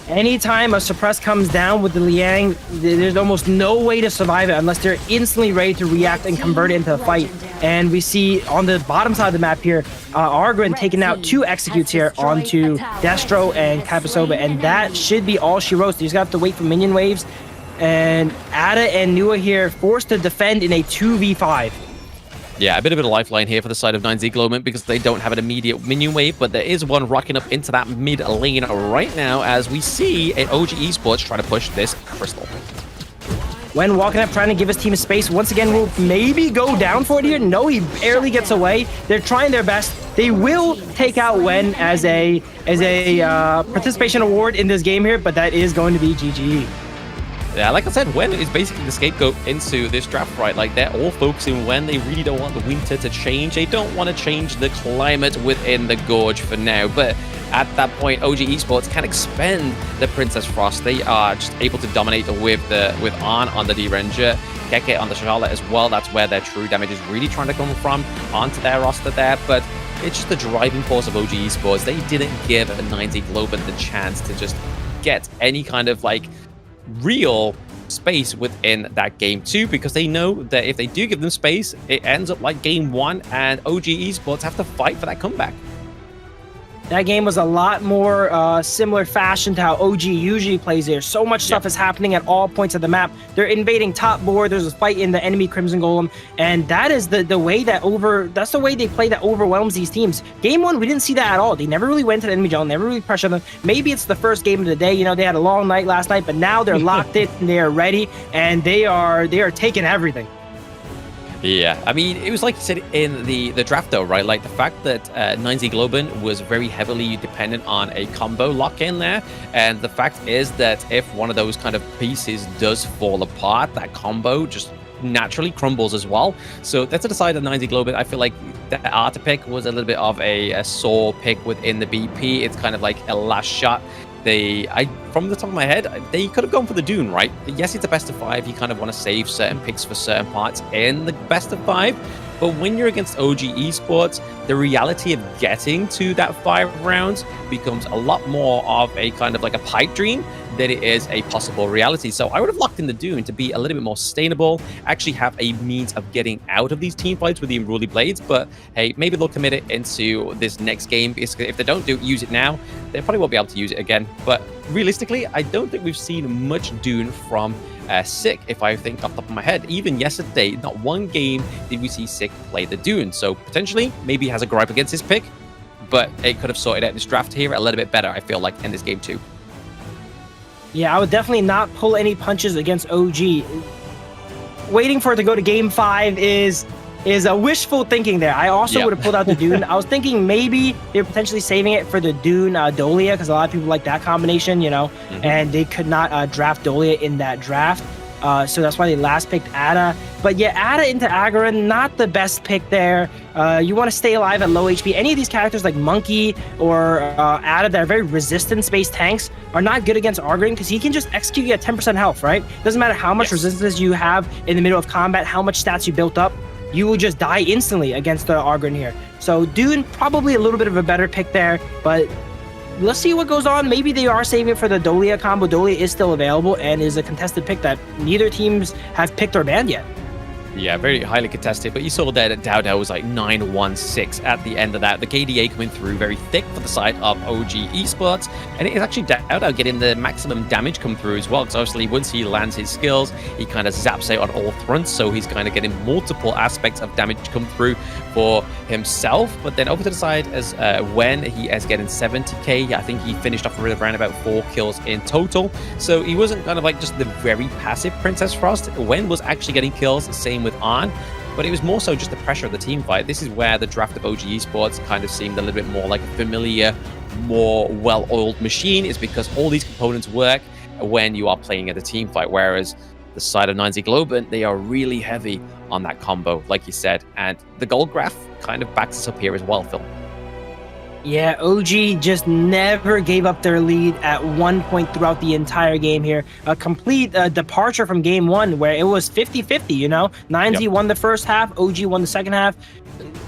Anytime a suppress comes down with the Liang, there's almost no way to survive it unless they're instantly ready to react and convert it into a fight. And we see on the bottom side of the map here, Argrin taking out 2 executes here onto Destro and Kapasoba, and that should be all she wrote. So you just have to wait for minion waves. And Ada and Nua here forced to defend in a 2v5. Yeah, a bit of a lifeline here for the side of 9Z Globant because they don't have an immediate minion wave, but there is one rocking up into that mid lane right now as we see an OG Esports trying to push this Crystal. When walking up, trying to give his team space. Once again, will maybe go down for it here. No, he barely gets away. They're trying their best. They will take out Wen as a participation award in this game here, but that is going to be GG. Yeah, like I said, Wen is basically the scapegoat into this draft, right? Like, they're all focusing Wen. They really don't want the winter to change. They don't want to change the climate within the Gorge for now. But at that point, OG Esports can expend the Princess Frost. They are just able to dominate with Arn on the D-Ranger, Keke on the Charlotte as well. That's where their true damage is really trying to come from onto their roster there. But it's just the driving force of OG Esports. They didn't give 9Z Globant the chance to just get any kind of, like, real space within that game 2 because they know that if they do give them space, it ends up like game 1 and OG Esports have to fight for that comeback. That game was a lot more similar fashion to how OG usually plays there. So much stuff is happening at all points of the map. They're invading top board. There's a fight in the enemy Crimson Golem. And that is the way that that's the way they play that overwhelms these teams. Game 1, we didn't see that at all. They never really went to the enemy jungle, never really pressured them. Maybe it's the first game of the day. You know, they had a long night last night, but now they're locked in, they are ready, and they are taking everything. Yeah, I mean, it was like you said in the draft though, right? Like the fact that 9Z Globant was very heavily dependent on a combo lock-in there. And the fact is that if one of those kind of pieces does fall apart, that combo just naturally crumbles as well. So that's the side of 9Z Globant. I feel like the Arta pick was a little bit of a sore pick within the BP. It's kind of like a last shot. From the top of my head, they could have gone for the Dune, right? Yes, it's a best of 5. You kind of want to save certain picks for certain parts in the best of 5. But when you're against OG Esports, the reality of getting to that 5 rounds becomes a lot more of a kind of like a pipe dream than it is a possible reality. So I would have locked in the Dune to be a little bit more sustainable, actually have a means of getting out of these team fights with the Unruly Blades. But hey, maybe they'll commit it into this next game. If they don't use it now, they probably won't be able to use it again. But realistically, I don't think we've seen much Dune from Sick, if I think off the top of my head. Even yesterday, not one game did we see Sick play the Dune. So potentially, maybe he has a gripe against his pick, but it could have sorted out this draft here a little bit better, I feel like, in this game 2. Yeah, I would definitely not pull any punches against OG. Waiting for it to go to game 5 is a wishful thinking there. I also would have pulled out the Dune. I was thinking maybe they're potentially saving it for the Dune Dolia, because a lot of people like that combination, you know, and they could not draft Dolia in that draft. So that's why they last picked Ada. But yeah, Ada into Agarin, not the best pick there. You want to stay alive at low HP. Any of these characters like Monkey or Ada that are very resistance-based tanks are not good against Agarin because he can just execute you at 10% health, right? Doesn't matter how much resistance you have in the middle of combat, how much stats you built up, you will just die instantly against the Agarin here. So Dune, probably a little bit of a better pick there, but let's see what goes on. Maybe they are saving it for the Dolia combo. Dolia is still available and is a contested pick that neither teams have picked or banned yet. Yeah, very highly contested, but you saw there that Dao was like 9-1-6 at the end of that. The KDA coming through very thick for the side of OG Esports, and it is actually Dao getting the maximum damage come through as well, because obviously once he lands his skills, he kind of zaps out on all fronts, so he's kind of getting multiple aspects of damage come through for himself. But then over to the side as Wen, he is getting 70k. I think he finished off with around about 4 kills in total, so he wasn't kind of like just the very passive Princess Frost. Wen was actually getting kills, same with On, but it was more so just the pressure of the team fight. This is where the draft of OG Esports kind of seemed a little bit more like a familiar, more well-oiled machine, is because all these components work when you are playing at a team fight, whereas the side of 9Z Globant, they are really heavy on that combo, like you said, and the gold graph kind of backs us up here as well, Phil. Yeah, OG just never gave up their lead at one point throughout the entire game here. A complete departure from game one where it was 50-50, you know? 9Z won the first half, OG won the second half.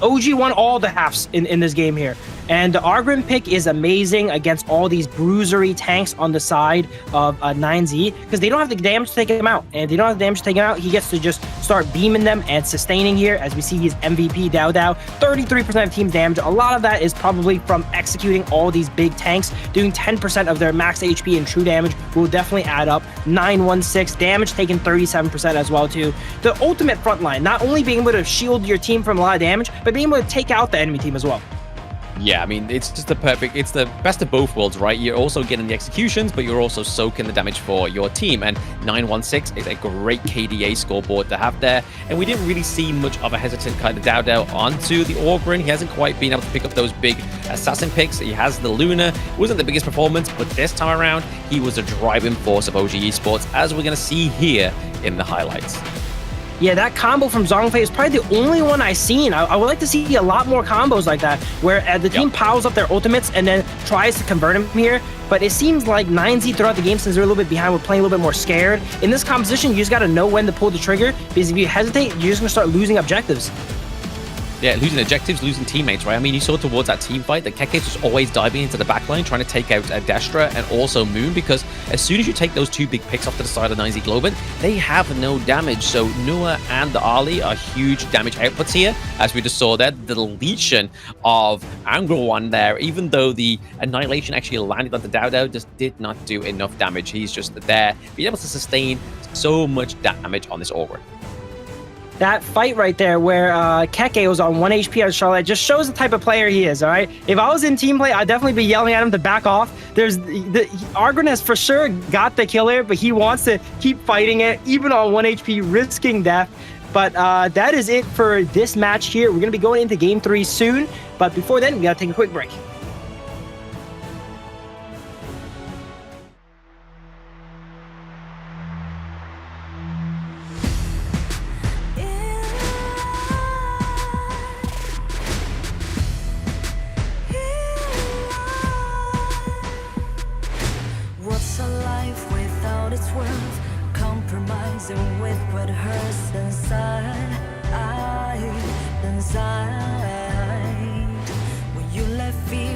OG won all the halves in this game here. And the Argrim pick is amazing against all these bruisery tanks on the side of 9Z, because they don't have the damage to take him out. And if they don't have the damage to take him out, he gets to just start beaming them and sustaining here. As we see his MVP Dao, 33% of team damage. A lot of that is probably from executing all these big tanks. Doing 10% of their max HP and true damage will definitely add up. 916 damage taken 37% as well too. The ultimate frontline, not only being able to shield your team from a lot of damage, but being able to take out the enemy team as well. Yeah, I mean, it's just it's the best of both worlds, right? You're also getting the executions, but you're also soaking the damage for your team. And 916 is a great KDA scoreboard to have there. And we didn't really see much of a hesitant kind of Dao onto the Orgrin. He hasn't quite been able to pick up those big assassin picks. He has the Luna. It wasn't the biggest performance, but this time around, he was a driving force of OG Esports, as we're going to see here in the highlights. Yeah, that combo from Zhongfei is probably the only one I've seen. I would like to see a lot more combos like that, where the team piles up their ultimates and then tries to convert them here. But it seems like 9Z throughout the game, since they're a little bit behind, we're playing a little bit more scared. In this composition, you just got to know when to pull the trigger, because if you hesitate, you're just going to start losing objectives. Yeah, losing objectives, losing teammates, right? I mean, you saw towards that team fight that Keke was always diving into the backline, trying to take out Destra and also Moon, because as soon as you take those two big picks off to the side of 9Z Globant, they have no damage. So Nua and the Ali are huge damage outputs here, as we just saw there. The deletion of Angro One there, even though the Annihilation actually landed on the Dao, just did not do enough damage. He's just there, being able to sustain so much damage on this Orgrin. That fight right there where Keke was on 1 HP on Charlotte just shows the type of player he is, all right? If I was in team play, I'd definitely be yelling at him to back off. Argrin has for sure got the killer, but he wants to keep fighting it, even on 1 HP, risking death. But that is it for this match here. We're going to be going into Game 3 soon, but before then, we got to take a quick break. With what hurts inside, when you left feet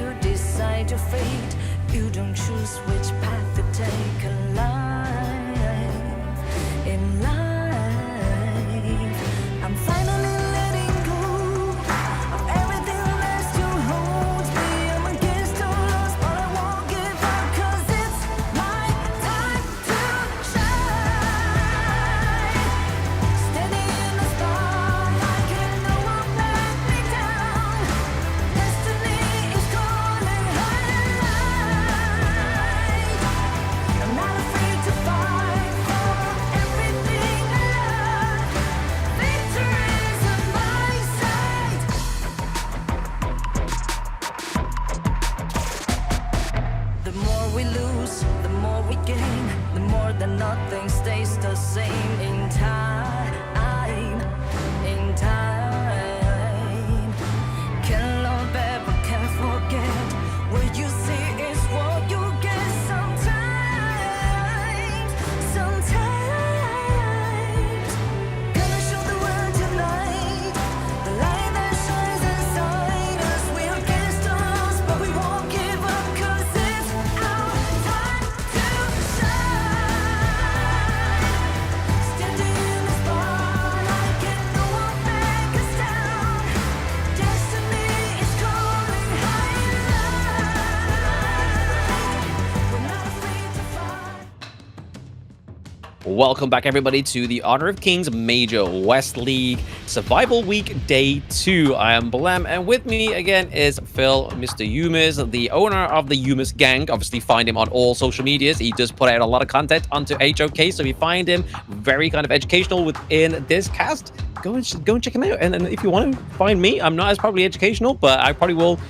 Welcome back, everybody, to the Honor of Kings Major West League Survival Week Day 2. I am Blam, and with me again is Phil, Mr. Youmuus, the owner of the Youmuus gang. Obviously, find him on all social medias. He does put out a lot of content onto HOK, so if you find him very kind of educational within this cast, go and check him out. And if you want to find me, I'm not as probably educational, but I probably will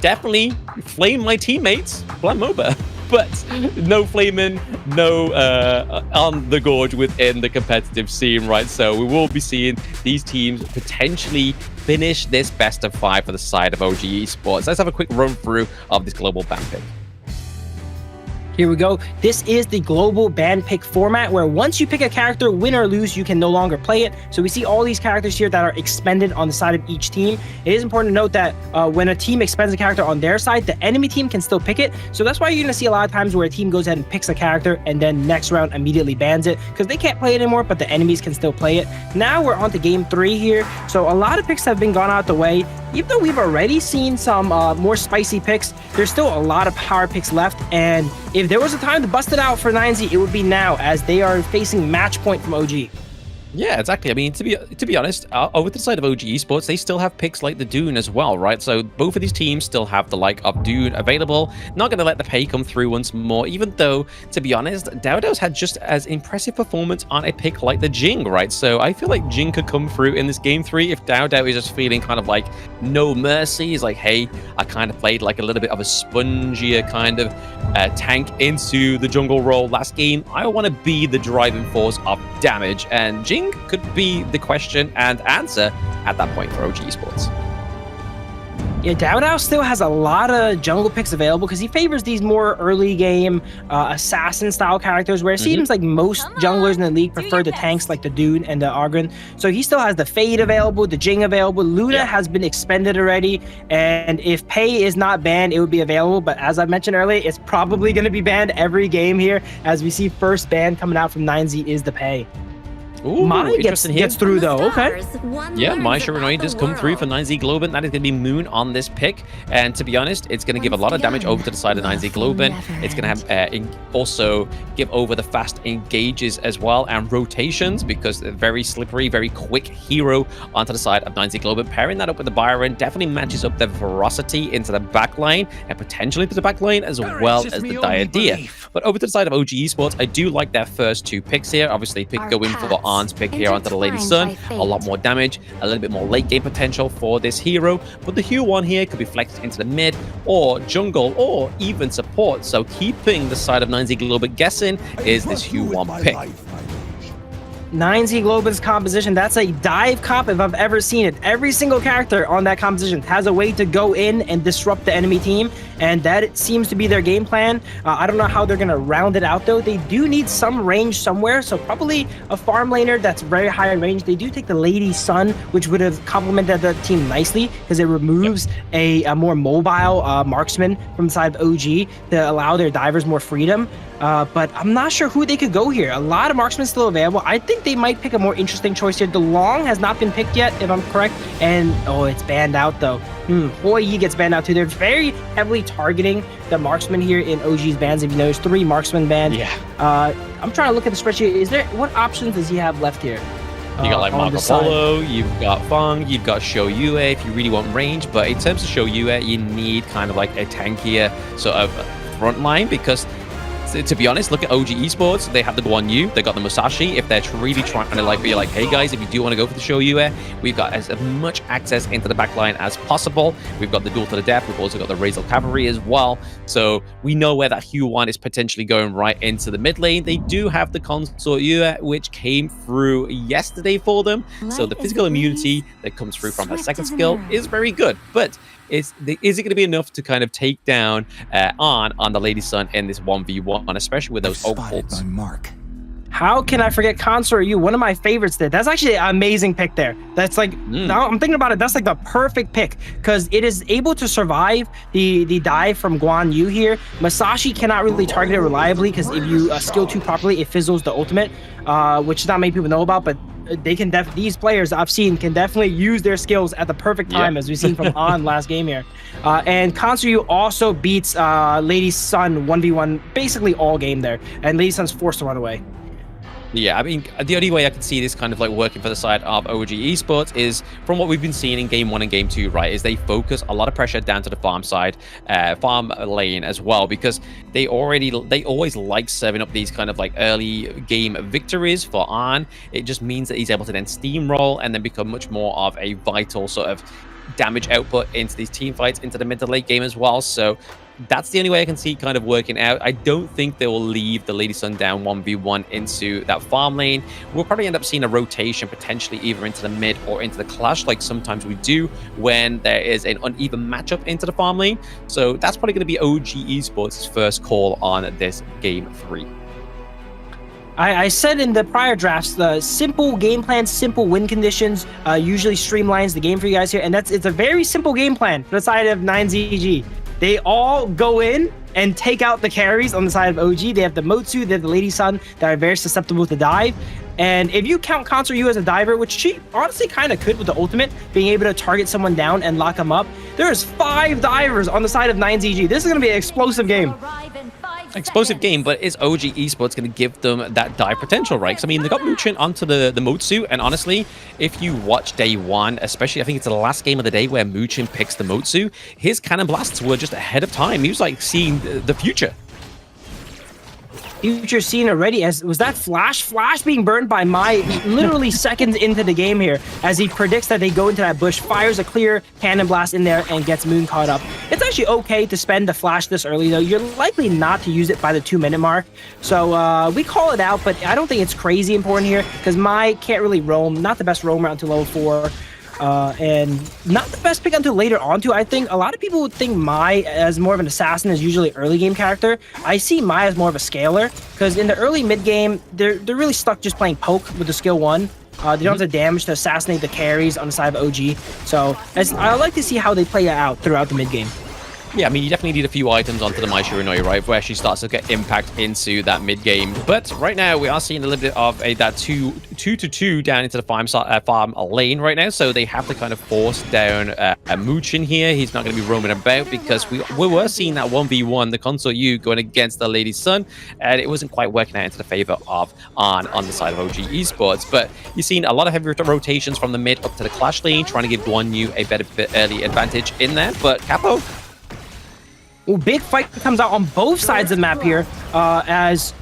definitely flame my teammates, Blam MOBA. But no flaming, no on the gorge within the competitive scene, right? So we will be seeing these teams potentially finish this best of 5 for the side of OG Esports. Let's have a quick run through of this global ban pick. Here we go. This is the global ban pick format where once you pick a character, win or lose, you can no longer play it. So we see all these characters here that are expended on the side of each team. It is important to note that when a team expends a character on their side, the enemy team can still pick it. So that's why you're going to see a lot of times where a team goes ahead and picks a character and then next round immediately bans it because they can't play it anymore, but the enemies can still play it. Now we're on to game 3 here. So a lot of picks have been gone out the way. Even though we've already seen some more spicy picks, there's still a lot of power picks left. And if there was a time to bust it out for 9Z, it would be now, as they are facing match point from OG. Yeah, exactly. I mean, to be honest, over to the side of OG Esports, they still have picks like the Dune as well, right? So both of these teams still have the like of Dune available. Not going to let the pay come through once more, even though, to be honest, Dowdow's had just as impressive performance on a pick like the Jing, right? So I feel like Jing could come through in this game 3 if Dowdow is just feeling kind of like no mercy. He's like, hey, I kind of played like a little bit of a spongier kind of tank into the jungle role last game. I want to be the driving force of damage, and Jing could be the question and answer at that point for OG Esports. Yeah, Dowdow still has a lot of jungle picks available because he favors these more early game assassin style characters, where it seems like most junglers in the league prefer the tanks like the Dune and the Argrin. So he still has the Fade available, the Jing available. Luna has been expended already, and if pay is not banned, it would be available. But as I mentioned earlier, it's probably going to be banned every game here, as we see first ban coming out from 9Z is the pay. Ooh, Mine gets through though. Okay. Yeah, my Shiranui does come through for 9Z Globant. That is going to be Moon on this pick. And to be honest, it's going to give a lot of damage over to the side of 9Z Globant. It's going to have also give over the fast engages as well and rotations, because they're very slippery, very quick hero onto the side of 9Z Globant. Pairing that up with the Byron definitely matches up the ferocity into the backline and potentially to the backline as well as the Diadea. But over to the side of OG Esports, I do like their first 2 picks here. Obviously, pick going for Arn's pick here onto the Lady Sun. A lot more damage, a little bit more late game potential for this hero. But the Hue 1 here could be flexed into the mid or jungle or even support. So keeping the side of 9Z Globant guessing is this Hue 1 pick. 9Z Globant's composition, that's a dive comp if I've ever seen it. Every single character on that composition has a way to go in and disrupt the enemy team, and that seems to be their game plan. I don't know how they're going to round it out, though. They do need some range somewhere, so probably a farm laner that's very high in range. They do take the Lady Sun, which would have complemented the team nicely, because it removes a more mobile marksman from the side of OG to allow their divers more freedom. But I'm not sure who they could go here. A lot of marksmen still available. I think they might pick a more interesting choice here. The Long has not been picked yet, if I'm correct. And, oh, it's banned out, though. Boy, he gets banned out, too. They're very heavily targeting the marksman here in OG's bans. If you notice, 3 marksman banned. Yeah. I'm trying to look at the spreadsheet. What options does he have left here? You got like Marco Polo, you've got Feng, you've got Shou Yue if you really want range. But in terms of Shou Yue, you need kind of like a tankier sort of front line, because to be honest, look at OG Esports. They have the Guan Yu, they got the Musashi. If they're really trying to like be like, hey guys, if you do want to go for the Shou Yue, we've got as much access into the backline as possible. We've got the Duel to the Death. We've also got the Razor Cavalry as well. So we know where that Hue 1 is potentially going right into the mid lane. They do have the Consort Yue, which came through yesterday for them. So the physical immunity that comes through from her second skill is very good. But is it going to be enough to kind of take down on the Lady Sun in this 1v1, especially with those oak bolts? How can I forget Consort Yue? One of my favorites there. That's actually an amazing pick there. That's like, now I'm thinking about it, that's like the perfect pick, because it is able to survive the dive from Guan Yu here. Musashi cannot really target it reliably, because if you skill 2 properly, it fizzles the ultimate, which not many people know about, but they can these players I've seen can definitely use their skills at the perfect time, as we've seen from On last game here. And Consort Yue also beats Lady Sun 1v1 basically all game there, and Lady Sun's forced to run away. Yeah, I mean, the only way I can see this kind of like working for the side of OG Esports is from what we've been seeing in Game 1 and Game 2, right, is they focus a lot of pressure down to the farm side, farm lane as well, because they always like serving up these kind of like early game victories for Arn. It just means that he's able to then steamroll and then become much more of a vital sort of damage output into these team fights, into the mid to late game as well. So that's the only way I can see kind of working out. I don't think they will leave the Lady Sun down 1v1 into that farm lane. We'll probably end up seeing a rotation potentially either into the mid or into the clash, like sometimes we do when there is an uneven matchup into the farm lane. So that's probably going to be OG Esports' first call on this game 3. I said in the prior drafts, the simple game plan, simple win conditions usually streamlines the game for you guys here, and it's a very simple game plan for the side of 9ZG. They all go in and take out the carries on the side of OG. They have the Motsu, they have the Lady Sun that are very susceptible to dive. And if you count Concert U as a diver, which she honestly kind of could with the ultimate, being able to target someone down and lock them up, there's 5 divers on the side of 9ZG. This is going to be an explosive game. Explosive game, but is OG Esports going to give them that dive potential, right? Because, I mean, they got Muchin onto the Motsu, and honestly, if you watch day 1, especially, I think it's the last game of the day where Muchin picks the Motsu, his cannon blasts were just ahead of time. He was, like, seeing the future. Future scene already. As was that Flash being burned by Mai literally seconds into the game here, as he predicts that they go into that bush, fires a clear cannon blast in there and gets Moon caught up. It's actually okay to spend the Flash this early, though. You're likely not to use it by the 2-minute mark, so we call it out, but I don't think it's crazy important here because Mai can't really roam, not the best roamer until level 4. And not the best pick until later on too. I think a lot of people would think Mai as more of an assassin is usually an early game character. I see Mai as more of a scaler because in the early mid game they're really stuck just playing poke with the skill 1. They don't have the damage to assassinate the carries on the side of OG. So I like to see how they play it out throughout the mid game. Yeah, I mean, you definitely need a few items onto the Mai Shiranui, right, where she starts to get impact into that mid-game. But right now, we are seeing a little bit of that 2-2 down into the farm lane right now, so they have to kind of force down a Muchin here. He's not going to be roaming about because we were seeing that 1v1, the Consort U going against the Lady Sun, and it wasn't quite working out into the favor of Arn on the side of OG Esports. But you've seen a lot of heavy rotations from the mid up to the clash lane, trying to give Guanyu a better early advantage in there, but Capo... Well, big fight comes out on both sides of the map here as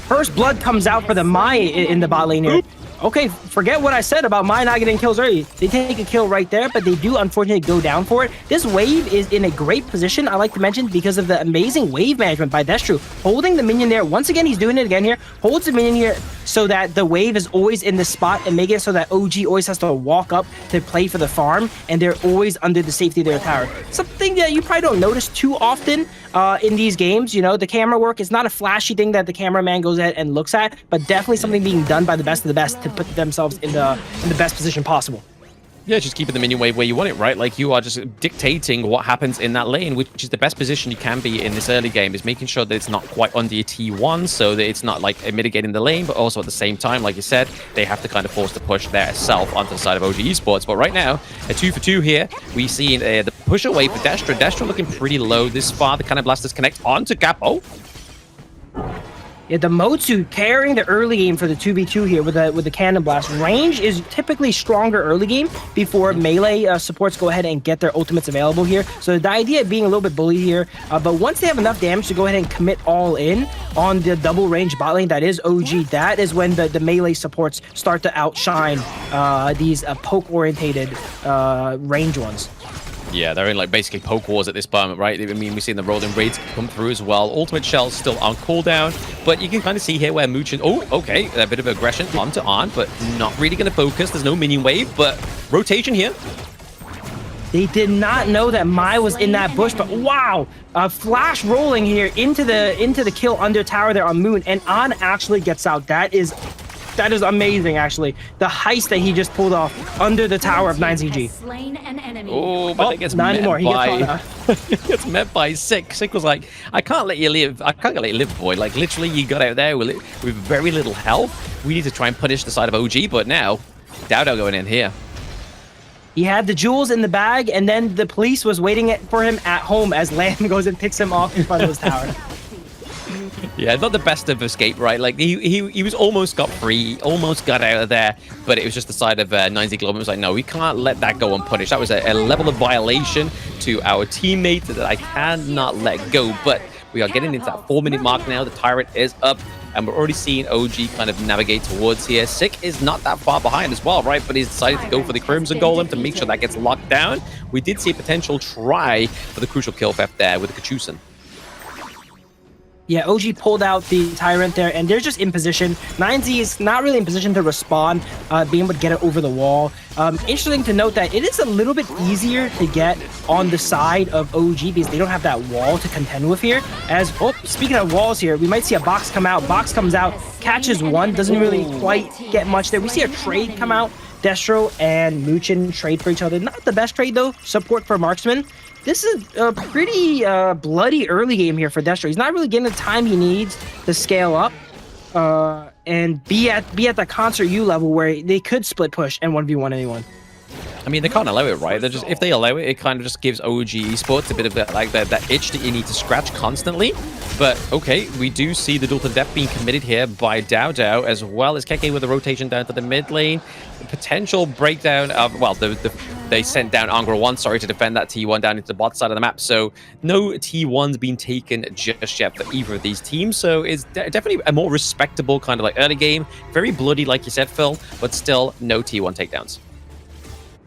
first blood comes out for the Mai in the bot lane here. Okay, forget what I said about Mai not getting kills early. They take a kill right there, but they do unfortunately go down for it. This wave is in a great position, I like to mention, because of the amazing wave management by Destru. Holding the minion there, once again, he's doing it again here, holds the minion here so that the wave is always in the spot and make it so that OG always has to walk up to play for the farm, and they're always under the safety of their tower. Something that you probably don't notice too often in these games. You know, the camera work is not a flashy thing that the cameraman goes ahead and looks at, but definitely something being done by the best of the best to put themselves in the best position possible. Yeah, just keeping the minion wave where you want it, right? Like, you are just dictating what happens in that lane, which is the best position you can be in this early game, is making sure that it's not quite under your T1, so that it's not, like, mitigating the lane, but also at the same time, like you said, they have to kind of force the push there itself onto the side of OG Esports. But right now, a 2-for-2 here. We see the push away for Destra. Destra looking pretty low this far. The Cannon Blasters connect onto Capo. Yeah, the Motsu carrying the early game for the 2v2 here with the Cannon Blast. Range is typically stronger early game before melee supports go ahead and get their ultimates available here. So the idea of being a little bit bullied here, but once they have enough damage to go ahead and commit all in on the double range bot lane that is OG, that is when the melee supports start to outshine these poke-orientated range ones. Yeah, they're in like basically poke wars at this moment, right? I mean, we've seen the rolling raids come through as well. Ultimate Shell's still on cooldown, but you can kind of see here where Muchin... Oh, okay, a bit of aggression onto Arn, but not really going to focus. There's no minion wave, but rotation here. They did not know that Mai was in that bush, but wow! Flash rolling here into the kill under tower there on Moon, and An actually gets out. That is amazing, actually. The heist that he just pulled off under the tower of 9ZG. Oh, but it gets not anymore. He gets met by Sick. Sick was like, I can't let you live. I can't let you live, boy. Like, literally, you got out there with very little health. We need to try and punish the side of OG, but now, Dowdow going in here. He had the jewels in the bag, and then the police was waiting for him at home as Lamb goes and picks him off in front of his tower. Yeah, not the best of escape, right? Like he was almost got free, almost got out of there, but it was just the side of 9Z Globant was like, no, we can't let that go unpunished. That was a level of violation to our teammates that I cannot let go. But we are getting into that 4-minute mark now. The Tyrant is up, and we're already seeing OG kind of navigate towards here. Sick is not that far behind as well, right? But he's decided to go for the Crimson Golem to make sure that gets locked down. We did see a potential try for the crucial kill theft there with the Kachusen. Yeah, OG pulled out the Tyrant there, and they're just in position. 9Z is not really in position to respond, being able to get it over the wall. Interesting to note that it is a little bit easier to get on the side of OG because they don't have that wall to contend with here. As, oh, speaking of walls here, we might see a box come out. Box comes out, catches one, doesn't really quite get much there. We see a trade come out. Destro and Muchin trade for each other. Not the best trade, though. Support for Marksman. This is a pretty bloody early game here for Destro. He's not really getting the time he needs to scale up and be at the Concert U level where they could split push and 1v1 anyone. I mean, they can't allow it, right? They're just, if they allow it, it kind of just gives OG Esports a bit of that itch that you need to scratch constantly. But okay, we do see the duel to death being committed here by Dao, as well as Keke with a rotation down to the mid lane. The potential breakdown of, well, they sent down Angra 1, sorry, to defend that T1 down into the bot side of the map. So no T1's been taken just yet for either of these teams. So it's definitely a more respectable kind of like early game. Very bloody, like you said, Phil, but still no T1 takedowns.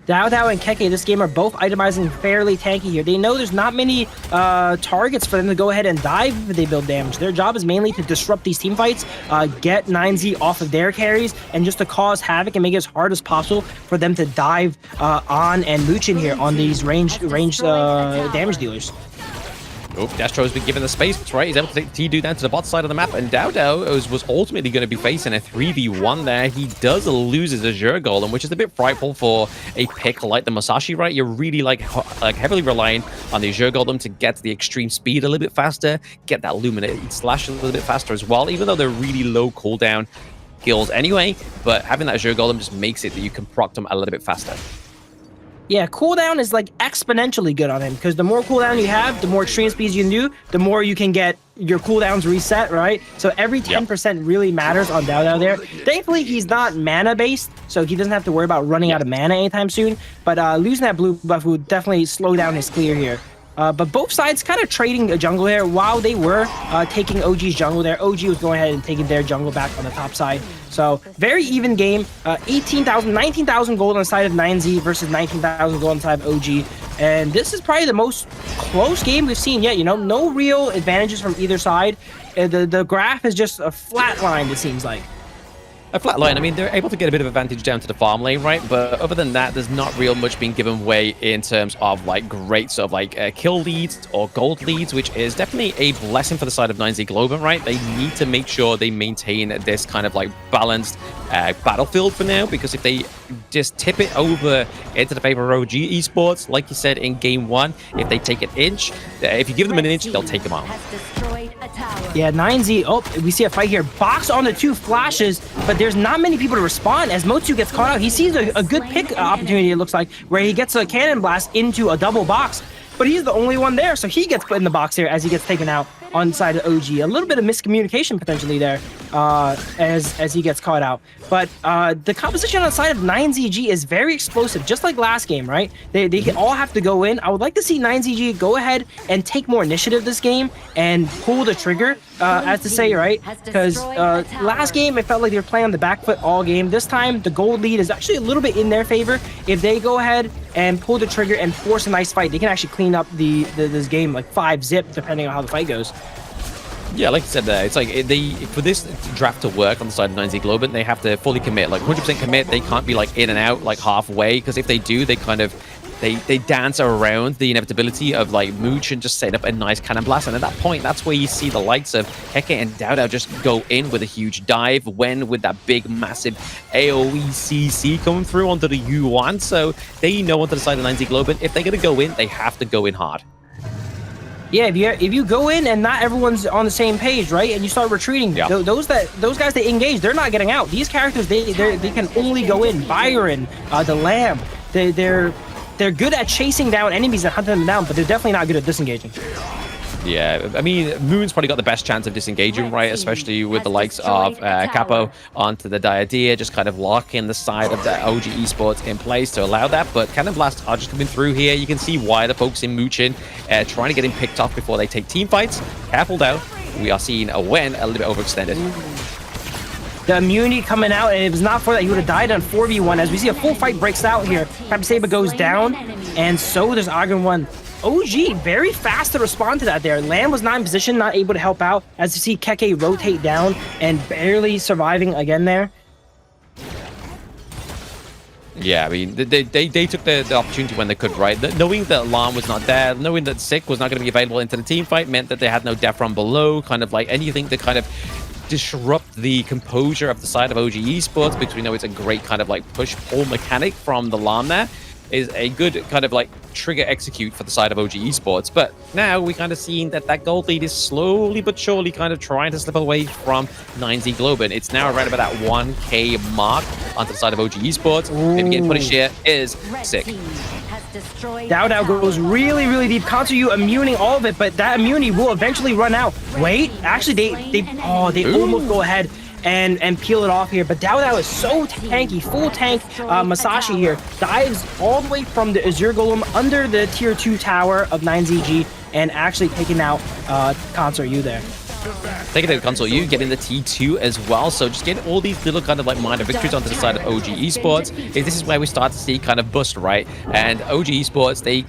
Dao and Keke this game are both itemizing fairly tanky here. They know there's not many targets for them to go ahead and dive if they build damage. Their job is mainly to disrupt these team fights, get 9Z off of their carries, and just to cause havoc and make it as hard as possible for them to dive on and mooch in here on these range damage dealers. Oh, Destro's been given the space, right? He's able to take T2 down to the bot side of the map, and Dao was ultimately going to be facing a 3v1 there. He does lose his Azure Golem, which is a bit frightful for a pick like the Musashi, right? You're really like heavily relying on the Azure Golem to get the extreme speed a little bit faster, get that Luminate slash a little bit faster as well, even though they're really low cooldown skills anyway. But having that Azure Golem just makes it that you can proc them a little bit faster. Yeah, cooldown is like exponentially good on him because the more cooldown you have, the more extreme speeds you can do, the more you can get your cooldowns reset, right? So every 10% really matters on Dao there. Thankfully, he's not mana based, so he doesn't have to worry about running out of mana anytime soon. But losing that blue buff would definitely slow down his clear here. But both sides kind of trading a jungle here while they were taking OG's jungle there. OG was going ahead and taking their jungle back on the top side. So very even game. 19,000 gold on the side of 9Z versus 19,000 gold on the side of OG. And this is probably the most close game we've seen yet. You know, no real advantages from either side. The graph is just a flat line, it seems like. A flat line, I mean, they're able to get a bit of advantage down to the farm lane, right? But other than that, there's not real much being given away in terms of like great sort of like kill leads or gold leads, which is definitely a blessing for the side of 9Z Globant, right? They need to make sure they maintain this kind of like balanced battlefield for now, because if they just tip it over into the favor of OG Esports, like you said in game one, if they take an inch, if you give them an inch, they'll take them out. Yeah, 9Z, oh, we see a fight here. Box on the two flashes, but there's not many people to respond as Motsu gets caught out. He sees a good pick opportunity, it looks like, where he gets a cannon blast into a double box, but he's the only one there, so he gets put in the box here as he gets taken out on the side of OG. A little bit of miscommunication potentially there as he gets caught out. But the composition on the side of 9ZG is very explosive, just like last game, right? They all have to go in. I would like to see 9ZG go ahead and take more initiative this game and pull the trigger, as to say, right? Because last game, it felt like they were playing on the back foot all game. This time, the gold lead is actually a little bit in their favor. If they go ahead and pull the trigger and force a nice fight, they can actually clean up this game like 5-zip, depending on how the fight goes. Yeah, like I said there, it's like for this draft to work on the side of 9Z Globant, they have to fully commit, like 100% commit. They can't be like in and out like halfway, because if they do, they kind of they dance around the inevitability of like Mooch and just set up a nice cannon blast. And at that point, that's where you see the likes of Keke and Dao just go in with a huge dive, when with that big massive AoE CC coming through onto the U1. So they know onto the side of 9Z Globant, if they're gonna go in, they have to go in hard. Yeah, if you go in and not everyone's on the same page, right, and you start retreating, yeah. those guys that engage, they're not getting out. These characters, they can only go in. Byron, the Lamb, they're good at chasing down enemies and hunting them down, but they're definitely not good at disengaging. Yeah, I mean, Moon's probably got the best chance of disengaging, right? Especially with the likes of Capo onto the Diadea, just kind of locking the side of the OG Esports in place to allow that. But Cannon Blast are just coming through here. You can see why they're focusing Muchin, trying to get him picked off before they take team fights. Careful though, we are seeing a Wen a little bit overextended. The immunity coming out, and if it was not for that, he would have died on 4v1. As we see a full fight breaks out here, Captain Saber goes down, and so does Agron 1. OG, very fast to respond to that there. Lamb was not in position, not able to help out, as you see Keke rotate down and barely surviving again there. Yeah, I mean, they took the opportunity when they could, right? Knowing that Alarm was not there, knowing that Sick was not going to be available into the team fight meant that they had no def from below, kind of like anything to kind of disrupt the composure of the side of OG Esports, because we know it's a great kind of like push-pull mechanic from the Alarm there. Is a good kind of like trigger execute for the side of OG Esports. But now we kind of seeing that gold lead is slowly but surely kind of trying to slip away from 9Z Globant. It's now around about that 1K mark onto the side of OG Esports. Maybe getting punished here is Sick. Dao goes really, really deep. Cancel you immuning all of it, but that immunity will eventually run out. Wait, actually they almost go ahead and peel it off here, but Dao is so tanky, full tank. Masashi here dives all the way from the Azure Golem under the tier 2 tower of 9ZG and actually taking out Consort U there. Taking out Console U, getting the T2 as well. So just getting all these little kind of like minor victories onto the side of OG Esports. This is where we start to see kind of bust, right? And OG Esports,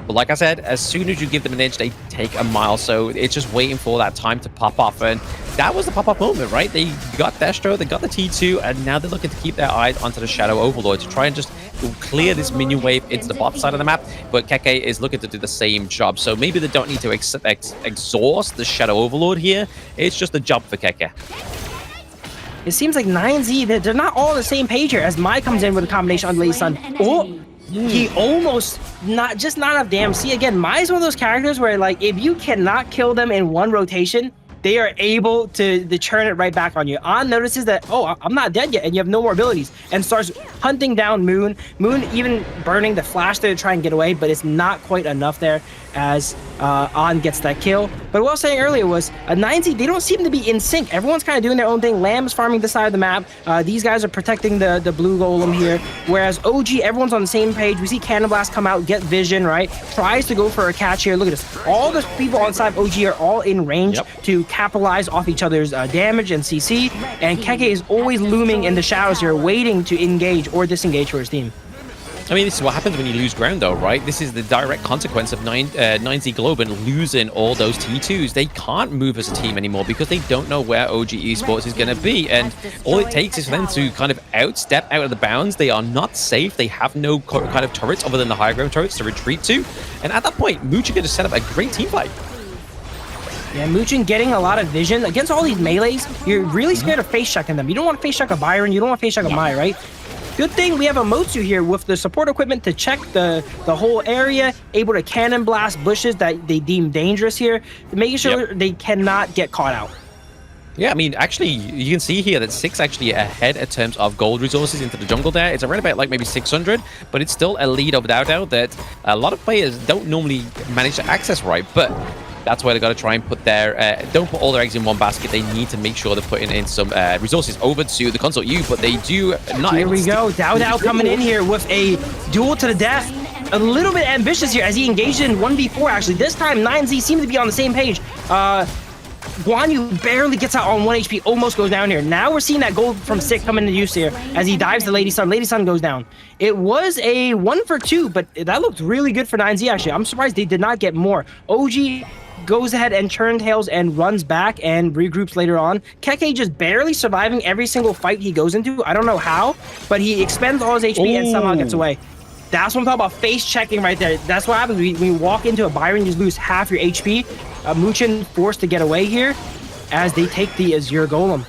like I said, as soon as you give them an inch, they take a mile. So it's just waiting for that time to pop off. And that was the pop-up moment, right? They got Destro, they got the T2, and now they're looking to keep their eyes onto the Shadow Overlord to try and just clear this minion wave into the bottom side of the map. But Keke is looking to do the same job. So maybe they don't need to exhaust the Shadow Overlord here. It's just a job for Keke. It seems like 9Z, they're not all on the same page here, as Mai comes in with a combination on Lady Sun. Oh! He almost not enough damn. See, again, Mai's one of those characters where, like, if you cannot kill them in one rotation, they are able to churn it right back on you. On notices that, oh, I'm not dead yet, and you have no more abilities, and starts hunting down Moon. Moon even burning the flash there to try and get away, but it's not quite enough there as On gets that kill. But what I was saying earlier was, 9Z, they don't seem to be in sync. Everyone's kind of doing their own thing. Lamb is farming the side of the map. These guys are protecting the blue golem here, whereas OG, everyone's on the same page. We see Cannon Blast come out, get vision, right? Tries to go for a catch here. Look at this. All the people on side of OG are all in range to capitalize off each other's damage and CC, and Keke is always looming in the shadows here, waiting to engage or disengage for his team. I mean, this is what happens when you lose ground, though, right? This is the direct consequence of 9Z Globant losing all those T2s. They can't move as a team anymore because they don't know where OG Esports is going to be. And all it takes is for them to kind of step out of the bounds. They are not safe. They have no kind of turrets other than the high ground turrets to retreat to. And at that point, Mooch are going to set up a great team fight. Yeah, Muchin getting a lot of vision. Against all these melees, you're really scared of face checking them. You don't want to face check a Byron. You don't want to face check a Mai, right? Good thing we have a Motsu here with the support equipment to check the whole area, able to cannon blast bushes that they deem dangerous here, making sure they cannot get caught out. Yeah, I mean, actually, you can see here that 6 actually ahead in terms of gold resources into the jungle there. It's around about like maybe 600, but it's still a lead over Dao that a lot of players don't normally manage to access, right? But that's why they got to try and put their don't put all their eggs in one basket. They need to make sure they're putting in some resources over to the Consort U, but they do not. Here we go. Dao coming in here with a duel to the death. A little bit ambitious here as he engaged in 1v4 actually. This time 9Z seems to be on the same page. Guan Yu barely gets out on 1 HP, almost goes down here. Now we're seeing that gold from Sick come into use here as he dives the Lady Sun. Lady Sun goes down. It was a 1 for 2, but that looked really good for 9Z actually. I'm surprised they did not get more. OG goes ahead and turn tails and runs back and regroups later on. Keke just barely surviving every single fight he goes into. I don't know how, but he expends all his HP and somehow gets away. That's what I'm talking about, face checking right there. That's what happens when you walk into a Byron, you just lose half your HP. Muchin forced to get away here as they take the Azure Golem.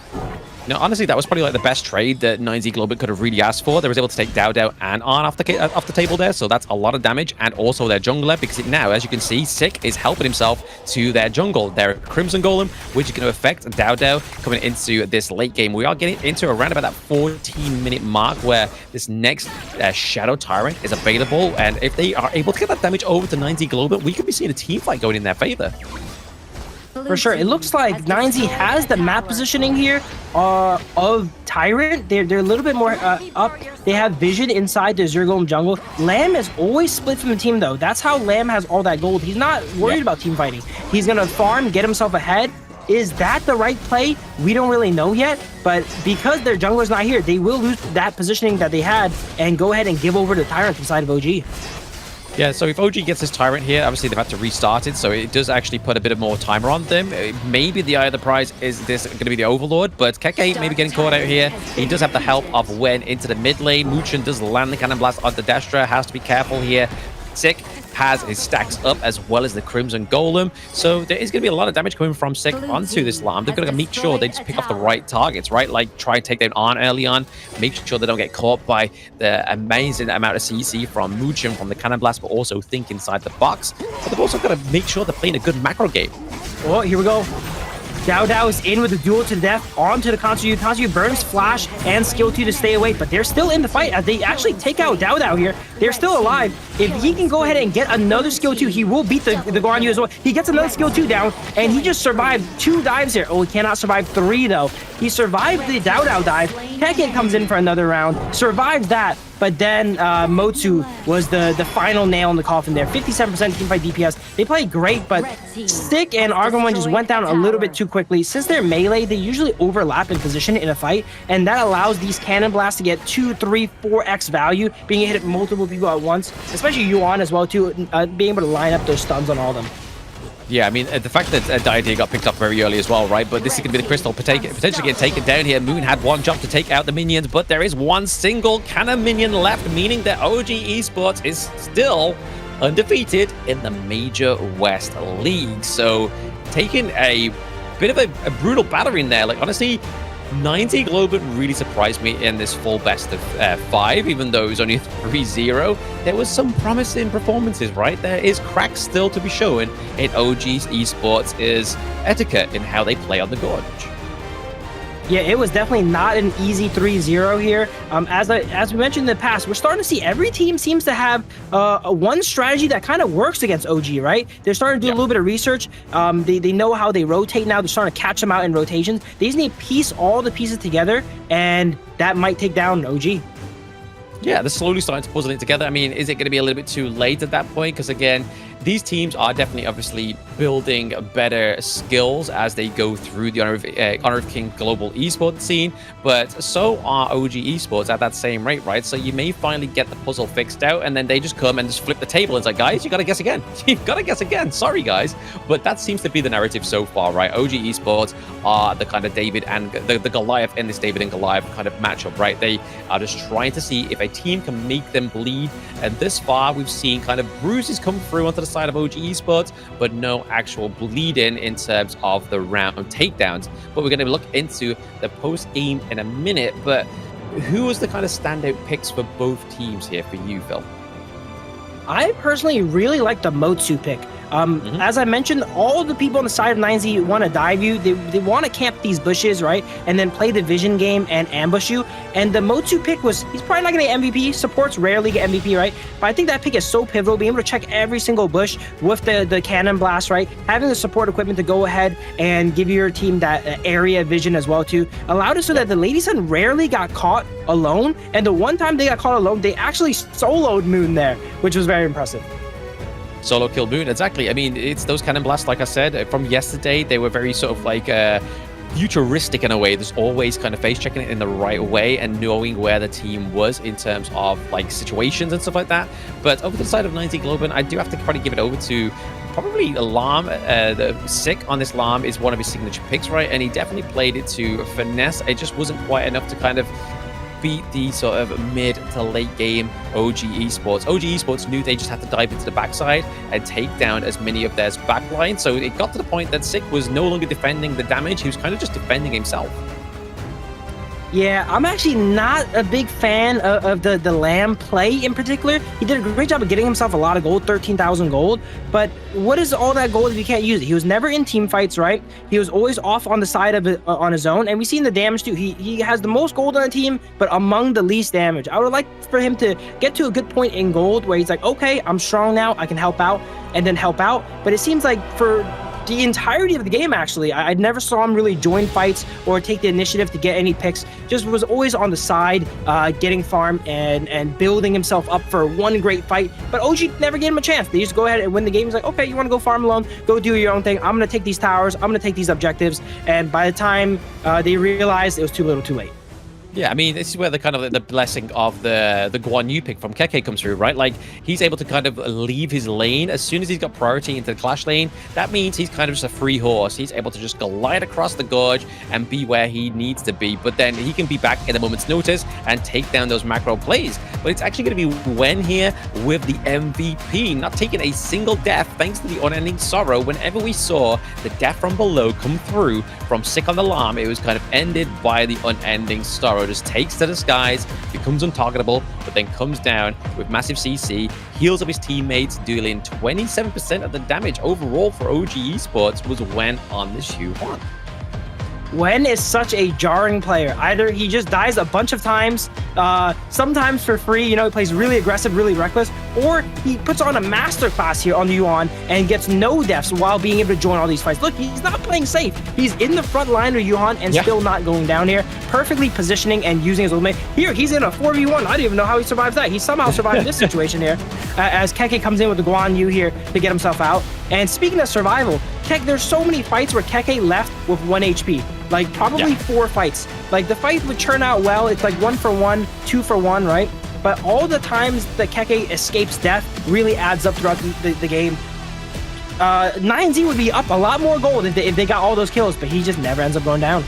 No, honestly, that was probably like the best trade that 9Z Globant could have really asked for. They was able to take Dao and On off the table there, so that's a lot of damage, and also their jungler, because now, as you can see, Sick is helping himself to their jungle, their Crimson Golem, which is going to affect Dao coming into this late game. We are getting into around about that 14-minute mark where this next Shadow Tyrant is available, and if they are able to get that damage over to 9Z Globant, we could be seeing a team fight going in their favor. for sure. It looks like 9Z has the map positioning here of Tyrant. They're a little bit more up. They have vision inside the Zergolem jungle. Lamb is always split from the team, though. That's how Lamb has all that gold. He's not worried about team fighting. He's going to farm, get himself ahead. Is that the right play? We don't really know yet, but because their jungler's not here, they will lose that positioning that they had and go ahead and give over to Tyrant inside of OG. Yeah, so if OG gets this Tyrant here, obviously they've had to restart it, so it does actually put a bit of more timer on them. Maybe the eye of the prize is this going to be the Overlord, but Keke maybe getting caught out here. He does have the help of Wen into the mid lane. Muchen does land the Cannon Blast on the Destra, has to be careful here. Sick has his stacks up as well as the Crimson Golem. So there is going to be a lot of damage coming from Sick onto this Lamb. They're going to make sure they just pick off the right targets, right? Like try and take down Arn early on, make sure they don't get caught by the amazing amount of CC from Muchen from the Cannon Blast, but also think inside the box. But they've also got to make sure they're playing a good macro game. Oh, here we go. Dao is in with the duel to the death onto the Kansuyu. Kansuyu burns Flash and Skill 2 to stay away, but they're still in the fight as they actually take out Dao here. They're still alive. If he can go ahead and get another Skill 2, he will beat the Guan Yu as well. He gets another Skill 2 down, and he just survived 2 dives here. Oh, he cannot survive 3, though. He survived the Dao dive. Tekken comes in for another round, survives that, but then Motsu was the final nail in the coffin there. 57% teamfight DPS. They played great, but Stick and Argon just went down a little bit too quickly. Since they're melee, they usually overlap in position in a fight, and that allows these Cannon Blasts to get 2, 3, 4x value, being hit at multiple people at once, especially Yuan as well, too, being able to line up those stuns on all of them. Yeah, I mean, the fact that Dieter got picked up very early as well, right? But this is going to be the Crystal potentially getting taken down here. Moon had one jump to take out the minions, but there is one single cannon minion left, meaning that OG Esports is still undefeated in the Major West League. So taking a bit of a brutal battering there. Like, honestly, 90 Globant really surprised me in this full best of 5, even though it was only 3-0. There was some promising performances, right? There is cracks still to be shown in OG's Esports' etiquette in how they play on the Gorge. Yeah, it was definitely not an easy 3-0 here. As we mentioned in the past, we're starting to see every team seems to have one strategy that kind of works against OG, right? They're starting to do a little bit of research. They know how they rotate now. They're starting to catch them out in rotations. They just need to piece all the pieces together, and that might take down OG. Yeah, they're slowly starting to puzzle it together. I mean, is it going to be a little bit too late at that point? Because again, these teams are definitely obviously building better skills as they go through the Honor of King global esports scene, but so are OG Esports at that same rate, right? So you may finally get the puzzle fixed out, and then they just come and just flip the table. It's like, guys, you got to guess again. You've got to guess again. Sorry, guys. But that seems to be the narrative so far, right? OG Esports are the kind of David and the Goliath in this David and Goliath kind of matchup, right? They are just trying to see if a team can make them bleed. And this far, we've seen kind of bruises come through onto the side of OG Esports, but no actual bleeding in terms of the round takedowns. But we're going to look into the post game in a minute. But who was the kind of standout picks for both teams here for you, Phil? I personally really like the Motsu pick. As I mentioned, all the people on the side of 9Z want to dive you. They want to camp these bushes, right? And then play the vision game and ambush you. And the Motsu pick he's probably not going to get MVP. Supports rarely get MVP, right? But I think that pick is so pivotal. Being able to check every single bush with the cannon blast, right? Having the support equipment to go ahead and give your team that area vision as well, too. Allowed it so that the Lady Sun rarely got caught alone. And the one time they got caught alone, they actually soloed Moon there, which was very impressive. Solo kill Moon, exactly. I mean, it's those cannon blasts, like I said, from yesterday, they were very sort of like futuristic in a way. There's always kind of face checking it in the right way and knowing where the team was in terms of like situations and stuff like that. But over the side of 90 Globant, I do have to probably give it over to probably Alarm. The Sick on this Alarm is one of his signature picks, right? And he definitely played it to finesse. It just wasn't quite enough to kind of beat the sort of mid to late game OG Esports. OG Esports knew they just had to dive into the backside and take down as many of their backlines. So it got to the point that Sick was no longer defending the damage. He was kind of just defending himself. Yeah, I'm actually not a big fan of the Lamb play in particular. He did a great job of getting himself a lot of gold, 13,000 gold. But what is all that gold if you can't use it? He was never in team fights, right? He was always off on the side of it on his own. And we've seen the damage too. He has the most gold on the team, but among the least damage. I would like for him to get to a good point in gold where he's like, okay, I'm strong now. I can help out and then help out. But it seems like for the entirety of the game, actually. I never saw him really join fights or take the initiative to get any picks. Just was always on the side, getting farm and building himself up for one great fight. But OG never gave him a chance. They just go ahead and win the game. He's like, okay, you want to go farm alone? Go do your own thing. I'm going to take these towers. I'm going to take these objectives. And by the time they realized, it was too little too late. Yeah, I mean, this is where the kind of the blessing of the Guan Yu pick from Keke comes through, right? Like, he's able to kind of leave his lane as soon as he's got priority into the clash lane. That means he's kind of just a free horse. He's able to just glide across the gorge and be where he needs to be. But then he can be back in a moment's notice and take down those macro plays. But it's actually going to be Wen here with the MVP, not taking a single death thanks to the unending sorrow. Whenever we saw the death from below come through from Sick on the Alarm, it was kind of ended by the unending sorrow. Just takes to the skies, becomes untargetable, but then comes down with massive CC, heals up his teammates, dealing 27% of the damage overall for OG Esports was Wen on this Q1. Wen is such a jarring player. Either he just dies a bunch of times, sometimes for free, you know, he plays really aggressive, really reckless, or he puts on a masterclass here on the Yuan and gets no deaths while being able to join all these fights. Look, he's not playing safe. He's in the front line of Yuan and still not going down here, perfectly positioning and using his ultimate. Here, he's in a 4v1. I don't even know how he survives that. He somehow survived this situation here, as Keke comes in with the Guan Yu here to get himself out. And speaking of survival, there's so many fights where Keke left with 1 HP. Like, probably 4 fights. Like, the fight would turn out well. It's like 1 for 1, 2 for 1, right? But all the times that Keke escapes death really adds up throughout the game. 9Z would be up a lot more gold if they got all those kills, but he just never ends up going down.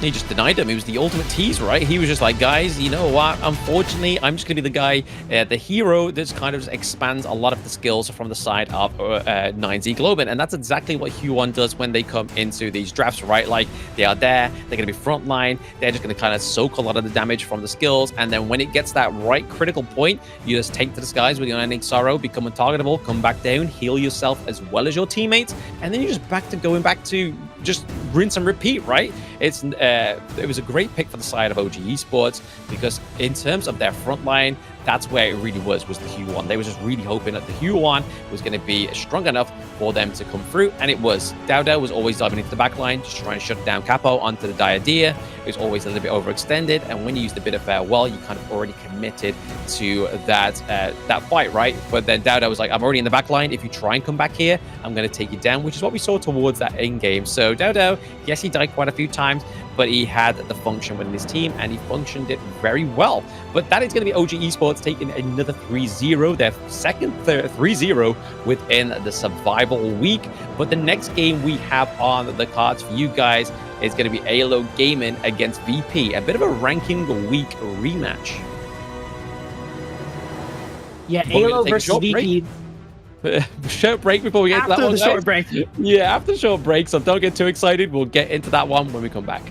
He just denied him. He was the ultimate tease, right? He was just like, guys, you know what? Unfortunately, I'm just going to be the guy, the hero that kind of expands a lot of the skills from the side of 9Z Globant. And that's exactly what Huon does when they come into these drafts, right? Like, they are there, they're going to be frontline, they're just going to kind of soak a lot of the damage from the skills. And then when it gets that right critical point, you just take to the skies with your unending sorrow, become untargetable, come back down, heal yourself as well as your teammates, and then you're just going back to just rinse and repeat, right? It was a great pick for the side of OG Esports because in terms of their front line, that's where it really was the Huon. They were just really hoping that the Huon was going to be strong enough for them to come through, and it was. Dao was always diving into the back line, just trying to shut down Capo onto the Diadea. It was always a little bit overextended, and when you used a bit of farewell, you kind of already committed to that fight, right? But then Dao was like, I'm already in the back line. If you try and come back here, I'm going to take you down, which is what we saw towards that end game. So Dao, yes, he died quite a few times, but he had the function within his team, and he functioned it very well. But that is going to be OG Esports taking another 3-0, their second 3-0 within the survival week. But the next game we have on the cards for you guys is going to be AYLO Gaming against VP, a bit of a ranking week rematch. Yeah, AYLO versus VP. Short break before we get to that one, After the short break. Yeah, after the short break, so don't get too excited. We'll get into that one when we come back.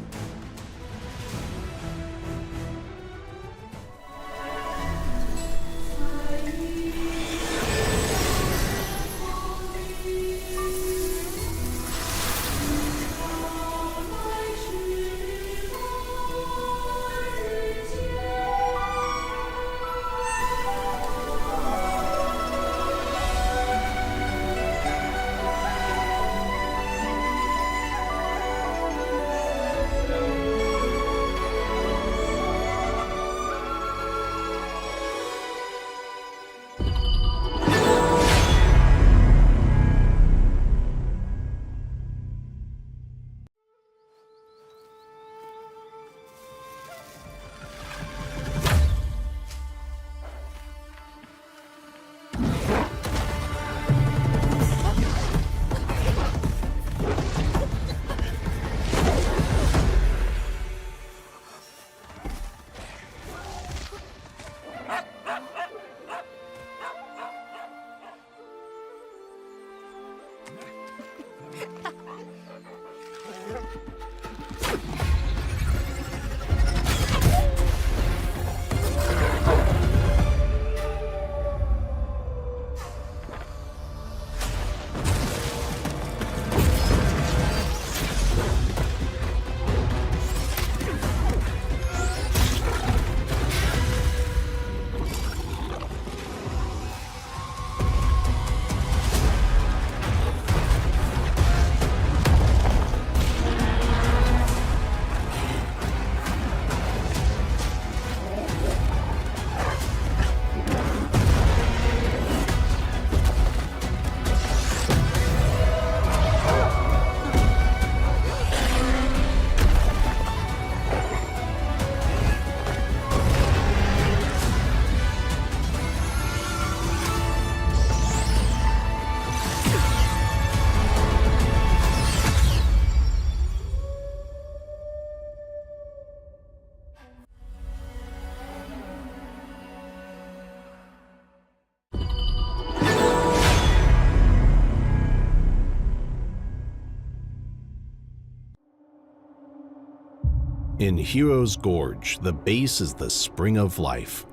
In Hero's Gorge, the base is the spring of life.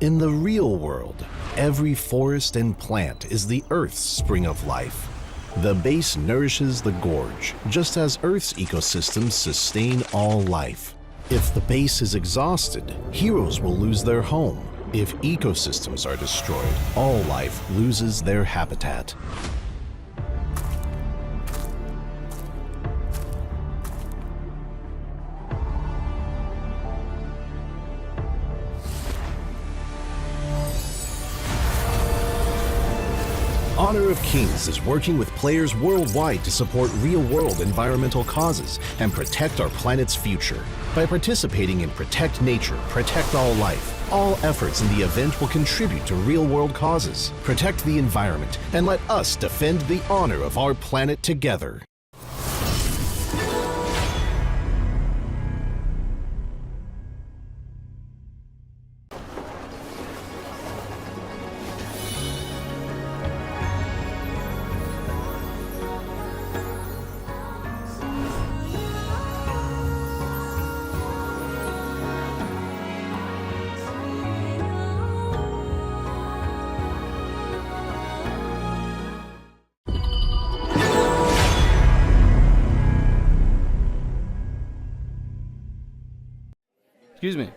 In the real world, every forest and plant is the Earth's spring of life. The base nourishes the gorge, just as Earth's ecosystems sustain all life. If the base is exhausted, heroes will lose their home. If ecosystems are destroyed, all life loses their habitat. Honor of Kings is working with players worldwide to support real-world environmental causes and protect our planet's future. By participating in Protect Nature, Protect All Life, all efforts in the event will contribute to real-world causes, protect the environment, and let us defend the honor of our planet together. Excuse me.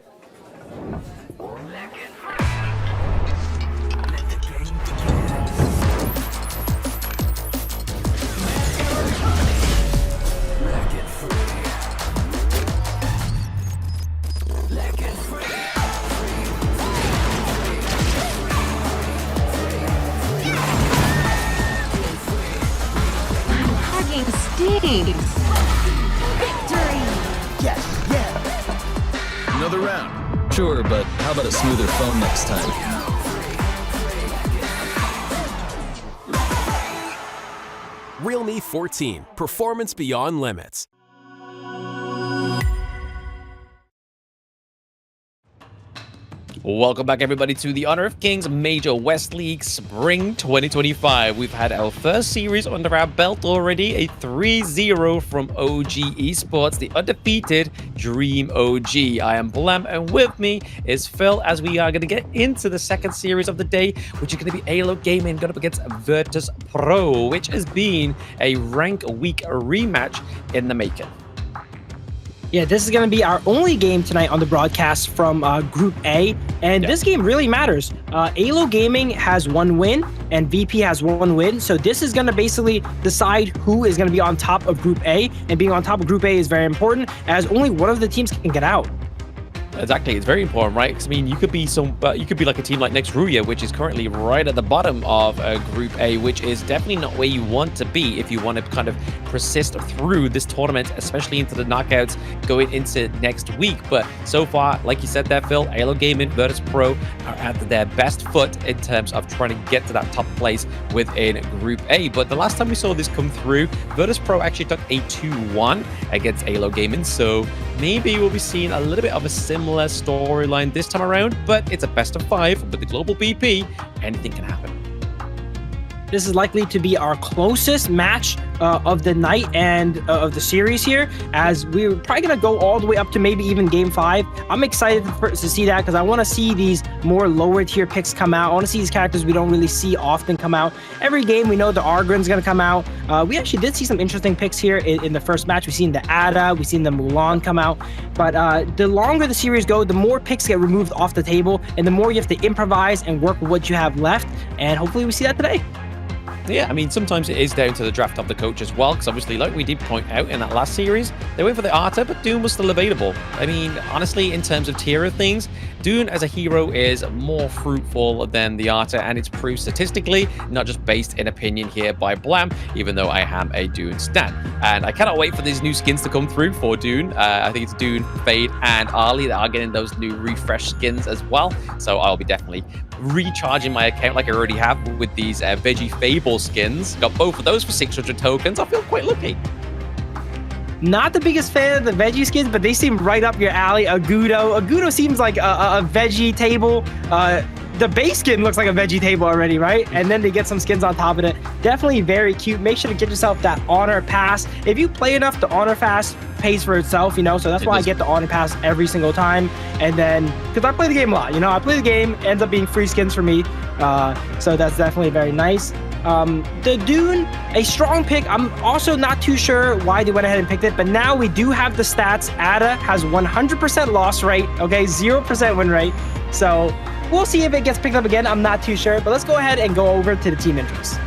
Hugging stinks. Victory! Yes, yeah. Another round. Sure, but how about a smoother phone next time? Realme 14, performance beyond limits. Welcome back, everybody, to the Honor of Kings Major West League Spring 2025. We've had our first series under our belt already, a 3-0 from OG Esports, the undefeated Dream OG. I am Blam, and with me is Phil, as we are going to get into the second series of the day, which is going to be AYLO Gaming going up against Virtus.pro, which has been a rank week rematch in the making. Yeah, this is going to be our only game tonight on the broadcast from Group A, and this game really matters. AYLO Gaming has 1 win, and VP has 1 win, so this is going to basically decide who is going to be on top of Group A, and being on top of Group A is very important, as only one of the teams can get out. Exactly, it's very important, right? Because I mean, you could be like a team like Next Ruya, which is currently right at the bottom of Group A, which is definitely not where you want to be if you want to kind of persist through this tournament, especially into the knockouts going into next week. But so far, like you said there, Phil, AYLO Gaming, Virtus.pro are at their best foot in terms of trying to get to that top place within Group A. But the last time we saw this come through, Virtus.pro actually took a 2-1 against AYLO Gaming, so maybe we'll be seeing a little bit of a similar storyline this time around, but it's a best of 5 with the global BP. Anything can happen. This is likely to be our closest match of the night and of the series here, as we're probably going to go all the way up to maybe even Game 5. I'm excited to see that, because I want to see these more lower tier picks come out. I want to see these characters we don't really see often come out. Every game we know the Argren's going to come out. We actually did see some interesting picks here in the first match. We've seen the Ada, we've seen the Mulan come out, but the longer the series go, the more picks get removed off the table, and the more you have to improvise and work with what you have left, and hopefully we see that today. Yeah, I mean, sometimes it is down to the draft of the coach as well, because obviously, like we did point out in that last series, they went for the Arta, but Dune was still available. I mean, honestly, in terms of tier of things, Dune as a hero is more fruitful than the Arta, and it's proved statistically, not just based in opinion here by Blam, even though I am a Dune stan. And I cannot wait for these new skins to come through for Dune. I think it's Dune, Fade, and Ali that are getting those new refresh skins as well. So I'll be definitely recharging my account like I already have with these Veggie Fable skins. Got both of those for 600 tokens. I feel quite lucky. Not the biggest fan of the veggie skins, but they seem right up your alley. Agudo seems like a veggie table. the base skin looks like a veggie table already, right? And then they get some skins on top of it. Definitely very cute. Make sure to get yourself that honor pass. If you play enough, the honor pass pays for itself, you know, so that's why I get the honor pass every single time. And then, because I play the game a lot, you know, I play the game, ends up being free skins for me. So that's definitely very nice. The Dune, a strong pick. I'm also not too sure why they went ahead and picked it, but now we do have the stats. Ada has 100% loss rate, okay, 0% win rate. So we'll see if it gets picked up again. I'm not too sure, but let's go ahead and go over to the team intros.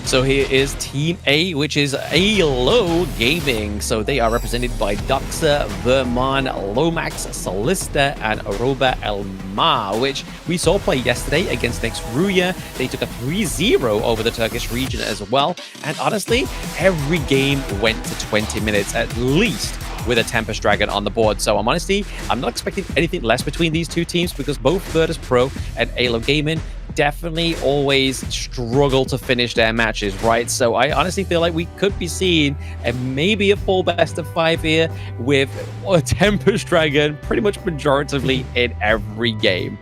So here is Team A, which is AYLO Gaming. So they are represented by Doxa, Vermon, Lomax, Solista, and Aroba Elma, which we saw play yesterday against Next Ruya. They took a 3-0 over the Turkish region as well. And honestly, every game went to 20 minutes at least, with a Tempest Dragon on the board. So I'm not expecting anything less between these two teams, because both Virtus.pro and AYLO Gaming definitely always struggle to finish their matches, right? So I honestly feel like we could be seeing maybe a full best of 5 here with a Tempest Dragon pretty much majoritively in every game.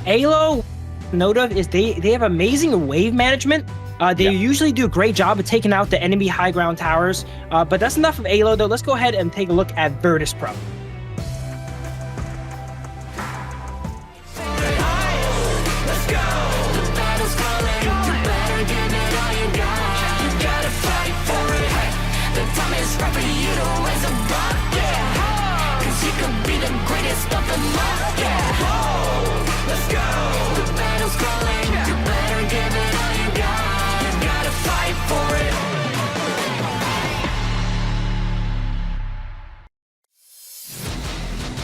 AYLO, note of is they have amazing wave management. They usually do a great job of taking out the enemy high ground towers, but that's enough of AYLO though. Let's go ahead and take a look at Virtus.pro.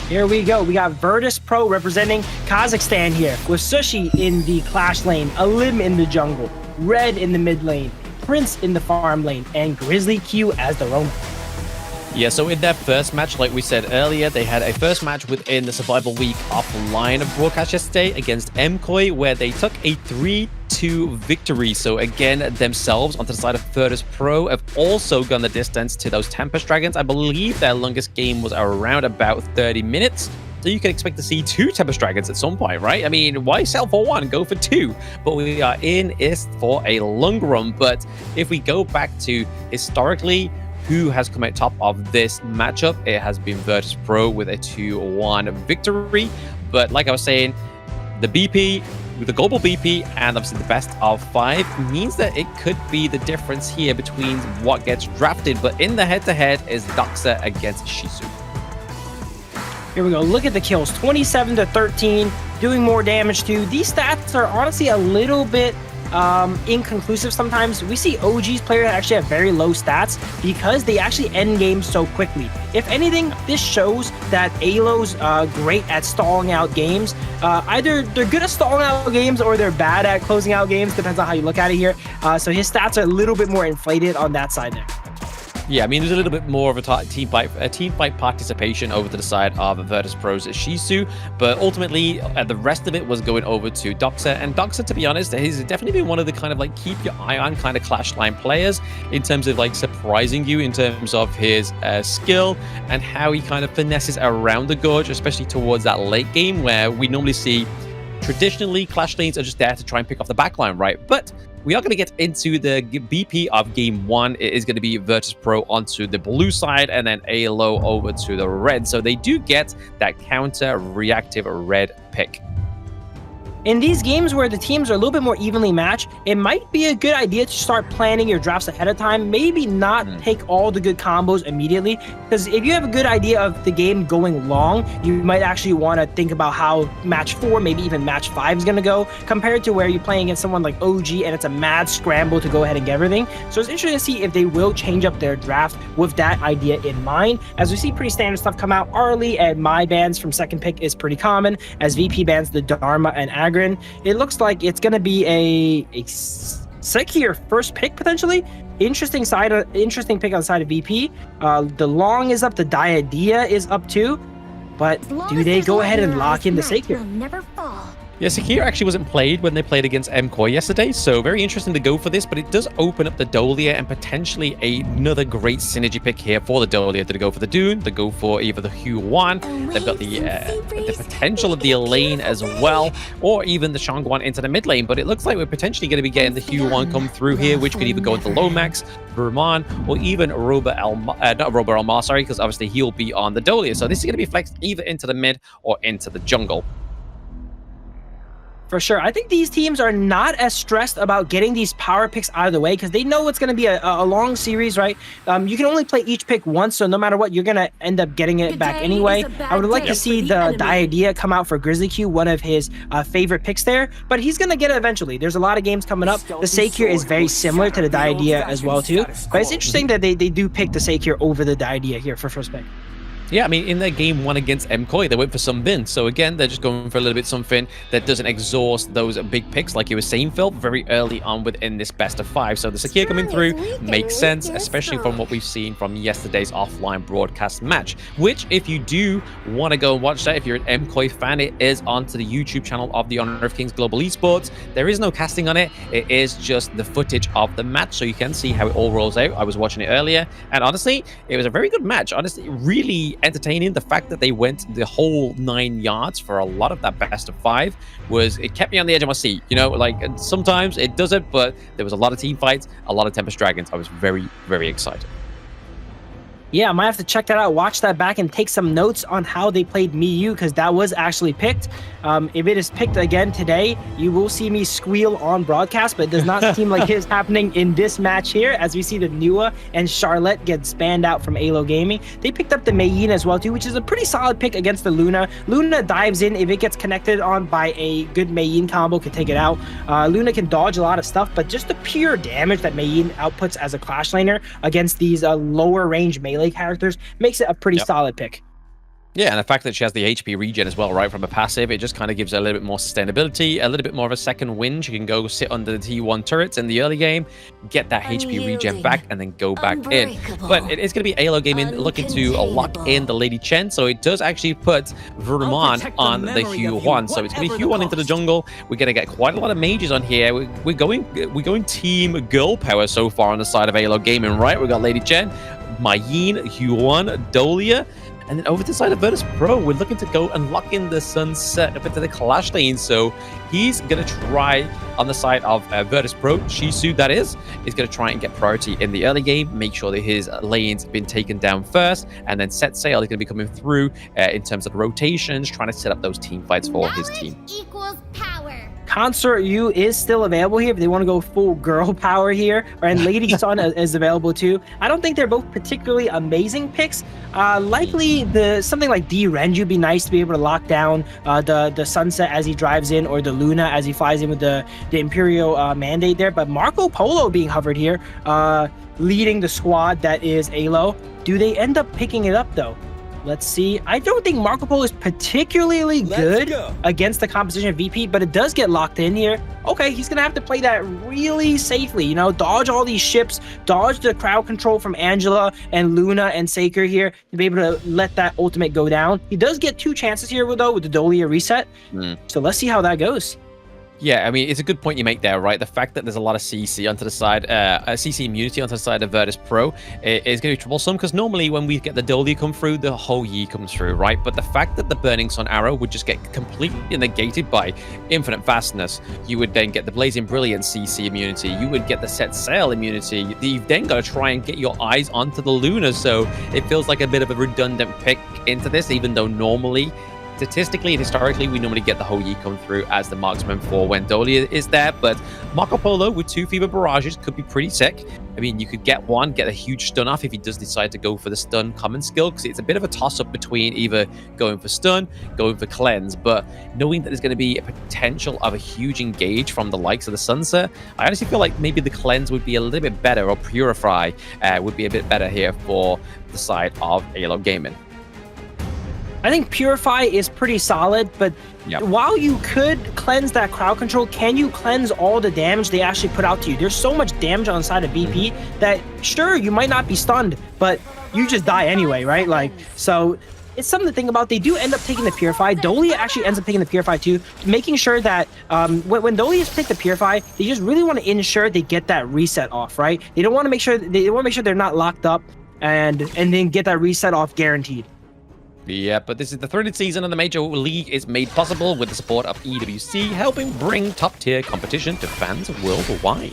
Here we go. We got Virtus.pro representing Kazakhstan here, with Sushi in the Clash lane, Alim in the jungle, Red in the mid lane, Prince in the farm lane, and Grizzly Q as the roamer. Yeah, so in their first match, like we said earlier, they had a first match within the Survival Week offline broadcast yesterday against MKOI, where they took a 3-2 victory. So again, themselves onto the side of Virtus.pro have also gone the distance to those Tempest Dragons. I believe their longest game was around about 30 minutes. So you can expect to see 2 Tempest Dragons at some point, right? I mean, why sell for 1? Go for 2. But we are in it for a long run. But if we go back to historically, who has come out top of this matchup? It has been Virtus.pro with a 2-1 victory. But like I was saying, the BP, with the global BP and obviously the best of 5 means that it could be the difference here between what gets drafted. But in the head-to-head is Doxa against Shizu. Here we go. Look at the kills. 27 to 13, doing more damage too. These stats are honestly a little bit inconclusive sometimes. We see OG's players actually have very low stats because they actually end games so quickly. If anything, this shows that AYLO's great at stalling out games. Either they're good at stalling out games or they're bad at closing out games. Depends on how you look at it here. So his stats are a little bit more inflated on that side there. Yeah, I mean, there's a little bit more of a team fight participation over to the side of Virtus.pro's Shizu, but ultimately, the rest of it was going over to Doxa. And Doxa, to be honest, he's definitely been one of the kind of like keep your eye on kind of Clash line players in terms of like surprising you in terms of his skill and how he kind of finesses around the Gorge, especially towards that late game where we normally see traditionally Clash lanes are just there to try and pick off the backline, right? But we are going to get into the BP of Game 1. It is going to be Virtus.pro onto the blue side and then AYLO over to the red. So they do get that counter-reactive red pick. in these games where the teams are a little bit more evenly matched, it might be a good idea to start planning your drafts ahead of time. Maybe not take all the good combos immediately, because if you have a good idea of the game going long, you might actually want to think about how match 4, maybe even match 5 is going to go, compared to where you're playing against someone like OG and it's a mad scramble to go ahead and get everything. So it's interesting to see if they will change up their draft with that idea in mind, as we see pretty standard stuff come out early, and my bans from second pick is pretty common, as VP bans the Dharma and Agron. It looks like it's going to be a Sekir first pick, potentially. Interesting pick on the side of VP. The Long is up, the Diadea is up too, but do they go ahead and lock in the Sekir? Never fall. Yeah, Sekir actually wasn't played when they played against MKOI yesterday, so very interesting to go for this, but it does open up the Dolia and potentially another great synergy pick here for the Dolia. To go for the Dune, to go for either the Huan, they've got the potential of the Elaine as well, or even the Shangguan into the mid lane, but it looks like we're potentially going to be getting the Huan come through here, which could either go into Lomax, Verman, or even Roba Elmar, sorry, because obviously he'll be on the Dolia, so this is going to be flexed either into the mid or into the jungle. For sure. I think these teams are not as stressed about getting these power picks out of the way, because they know it's going to be a long series, right? You can only play each pick once, so no matter what, you're going to end up getting it back anyway. I would like to see the Diadea come out for Grizzly Q, one of his favorite picks there, but he's going to get it eventually. There's a lot of games coming up. The Sekir is very similar to the Diadea as well, too. But it's interesting that they do pick the Sekir over the Diadea here for first pick. Yeah, I mean, in their game 1 against MKOI, they went for something. So again, they're just going for a little bit something that doesn't exhaust those big picks, like you were saying, Phil, very early on within this best of 5. So the Sekir coming through makes sense, especially from what we've seen from yesterday's offline broadcast match, which, if you do want to go and watch that, if you're an MKOI fan, it is onto the YouTube channel of the Honor of Kings Global Esports. There is no casting on it. It is just the footage of the match, so you can see how it all rolls out. I was watching it earlier, and honestly, it was a very good match. Honestly, really entertaining. The fact that they went the whole 9 yards for a lot of that best of 5 it kept me on the edge of my seat. You know, like sometimes it doesn't, but there was a lot of team fights, a lot of Tempest Dragons. I was very, very excited. Yeah, I might have to check that out, watch that back, and take some notes on how they played Miyu, because that was actually picked. If it is picked again today, you will see me squeal on broadcast, but it does not seem like it's happening in this match here, as we see the Nua and Charlotte get spanned out from AYLO Gaming. They picked up the Mei Yin as well, too, which is a pretty solid pick against the Luna. Luna dives in. If it gets connected on by a good Mei Yin combo, can take it out. Luna can dodge a lot of stuff, but just the pure damage that Mei Yin outputs as a Clash laner against these lower range melee characters makes it a pretty solid pick. Yeah, and the fact that she has the HP regen as well, right, from a passive, it just kind of gives her a little bit more sustainability, a little bit more of a second wind. She can go sit under the T1 turrets in the early game, get that HP regen back, and then go back in. But it is going to be AYLO Gaming looking to lock in the Lady Chen, so it does actually put Verman on the Huan. So it's going to be Huan into the jungle. We're going to get quite a lot of mages on here. We're going team girl power so far on the side of AYLO Gaming, right? We've got Lady Chen, Mayeen, Huan, Dolia. And then over to the side of Virtus.pro, we're looking to go and lock in the Sunset up into the Clash lane. So he's going to try on the side of Virtus.pro, Shisu that is going to try and get priority in the early game, make sure that his lane's been taken down first, and then Set Sail is going to be coming through in terms of the rotations, trying to set up those team fights for his team. Equals power. Consort U is still available here if they want to go full girl power here, and Lady Sun is available too. I don't think they're both particularly amazing picks. Likely something like D Renju would be nice to be able to lock down the Sunset as he drives in, or the Luna as he flies in with the Imperial mandate there. But Marco Polo being hovered here, leading the squad that is AYLO. Do they end up picking it up though? Let's see. I don't think Marco Polo is particularly good against the composition of VP, but it does get locked in here. Okay, he's going to have to play that really safely, you know, dodge all these ships, dodge the crowd control from Angela and Luna and Saker here to be able to let that ultimate go down. He does get 2 chances here, though, with the Dolia reset. So let's see how that goes. Yeah, I mean, it's a good point you make there, right? The fact that there's a lot of CC onto the side, CC immunity onto the side of Virtus.pro is going to be troublesome, because normally when we get the Dolia come through, the whole Yi comes through, right? But the fact that the Burning Sun arrow would just get completely negated by infinite fastness, you would then get the Blazing Brilliance CC immunity, you would get the Set Sail immunity, you've then got to try and get your eyes onto the Luna, so it feels like a bit of a redundant pick into this, even though normally statistically and historically, we normally get the whole Yi come through as the marksman for when Dolly is there, but Marco Polo with 2 Fever Barrages could be pretty sick. I mean, you could get a huge stun off if he does decide to go for the stun common skill, because it's a bit of a toss-up between either going for stun, going for cleanse, but knowing that there's going to be a potential of a huge engage from the likes of the Sunset, I honestly feel like maybe the cleanse would be a little bit better, or Purify would be a bit better here for the side of AYLO Gaming. I think Purify is pretty solid, but while you could cleanse that crowd control, can you cleanse all the damage they actually put out to you? There's so much damage on the side of BP that, sure, you might not be stunned, but you just die anyway, right? Like, so it's something to think about. They do end up taking the Purify. Dolly actually ends up taking the Purify too, making sure that when Dolly is picked the Purify, they just really want to ensure they get that reset off, right? They don't want to make sure they're not locked up and then get that reset off guaranteed. Yeah, but this is the 3rd season and the Major League is made possible with the support of EWC, helping bring top-tier competition to fans worldwide.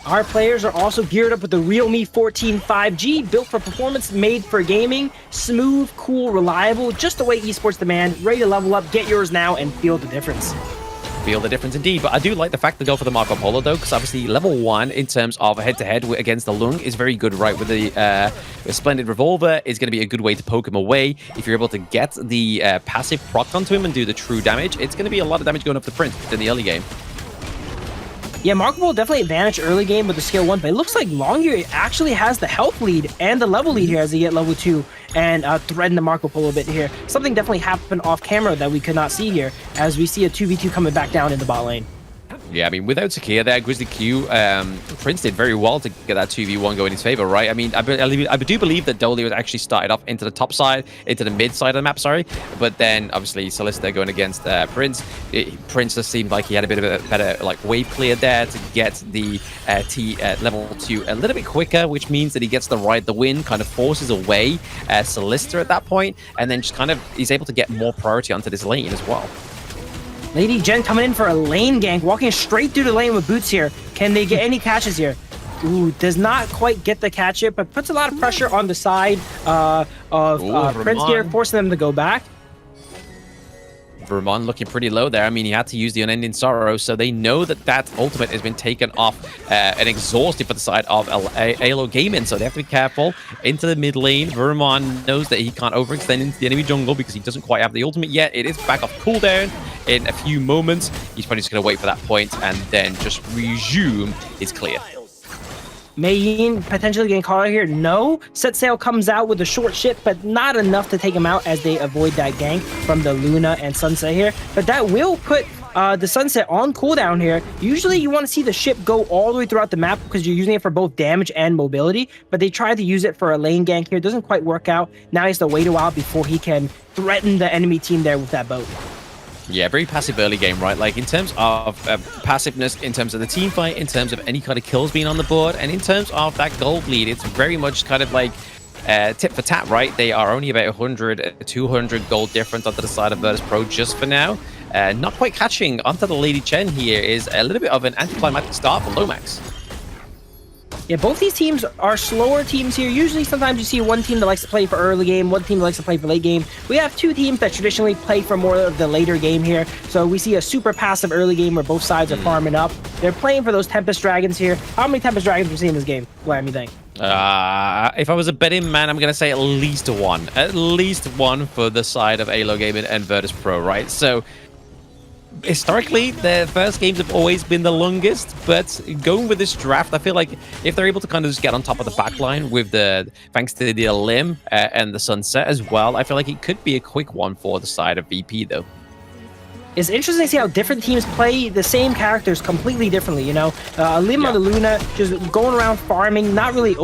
Our players are also geared up with the Realme 14 5G, built for performance, made for gaming, smooth, cool, reliable, just the way esports demand, ready to level up. Get yours now and feel the difference. Feel the difference indeed, but I do like the fact to go for the Marco Polo though, because obviously level 1 in terms of head-to-head against the Lung is very good, right? With the Splendid Revolver is going to be a good way to poke him away. If you're able to get the passive proc onto him and do the true damage, it's going to be a lot of damage going up the Prince in the early game. Yeah, Marco Polo definitely advantage early game with the skill 1, but it looks like Longyear actually has the health lead and the level lead here as they get level 2 and threaten the Marco Polo a bit here. Something definitely happened off camera that we could not see here as we see a 2v2 coming back down in the bot lane. Yeah, I mean, without Sakia there, Grizzly Q, Prince did very well to get that 2v1 go in his favor, right? I mean, I do believe that Dolly was actually started off into the top side, into the mid side of the map, sorry. But then, obviously, Solista going against Prince. Prince just seemed like he had a bit of a better, like, wave clear there to get the level 2 a little bit quicker, which means that he gets to ride the wind, kind of forces away Solista at that point, and then just kind of, he's able to get more priority onto this lane as well. Lady Jen coming in for a lane gank, walking straight through the lane with boots here. Can they get any catches here? Ooh, does not quite get the catch here, but puts a lot of pressure on the side of Prince here, forcing them to go back. Vermont looking pretty low there. I mean, he had to use the Unending Sorrow, so they know that that ultimate has been taken off and exhausted for the side of AYLO Gaming, so they have to be careful. Into the mid lane, Vermont knows that he can't overextend into the enemy jungle because he doesn't quite have the ultimate yet. It is back off cooldown in a few moments. He's probably just going to wait for that point and then just resume his clear. Mayyin potentially getting caught out here. No. Set Sail comes out with a short ship, but not enough to take him out as they avoid that gank from the Luna and Sunset here. But that will put the Sunset on cooldown here. Usually you want to see the ship go all the way throughout the map because you're using it for both damage and mobility, but they tried to use it for a lane gank here. It doesn't quite work out. Now he has to wait a while before he can threaten the enemy team there with that boat. Yeah, very passive early game, right? Like, in terms of passiveness, in terms of the team fight, in terms of any kind of kills being on the board, and in terms of that gold lead, it's very much kind of like tip for tat, right? They are only about 100, 200 gold difference onto the side of Virtus.pro just for now. Not quite catching onto the Lady Chen here is a little bit of an anticlimactic start for Lomax. Yeah, both these teams are slower teams here. Usually, sometimes you see one team that likes to play for early game, one team that likes to play for late game. We have two teams that traditionally play for more of the later game here. So we see a super passive early game where both sides are farming up. They're playing for those Tempest Dragons here. How many Tempest Dragons have we seen in this game? What do you think? If I was a betting man, I'm going to say at least one. At least one for the side of AYLO Gaming and Virtus.pro, right? So historically, the first games have always been the longest, but going with this draft, I feel like if they're able to kind of just get on top of the backline with thanks to the Limb and the Sunset as well, I feel like it could be a quick one for the side of VP, though. It's interesting to see how different teams play the same characters completely differently, you know? Lim on the Luna, just going around farming, not really...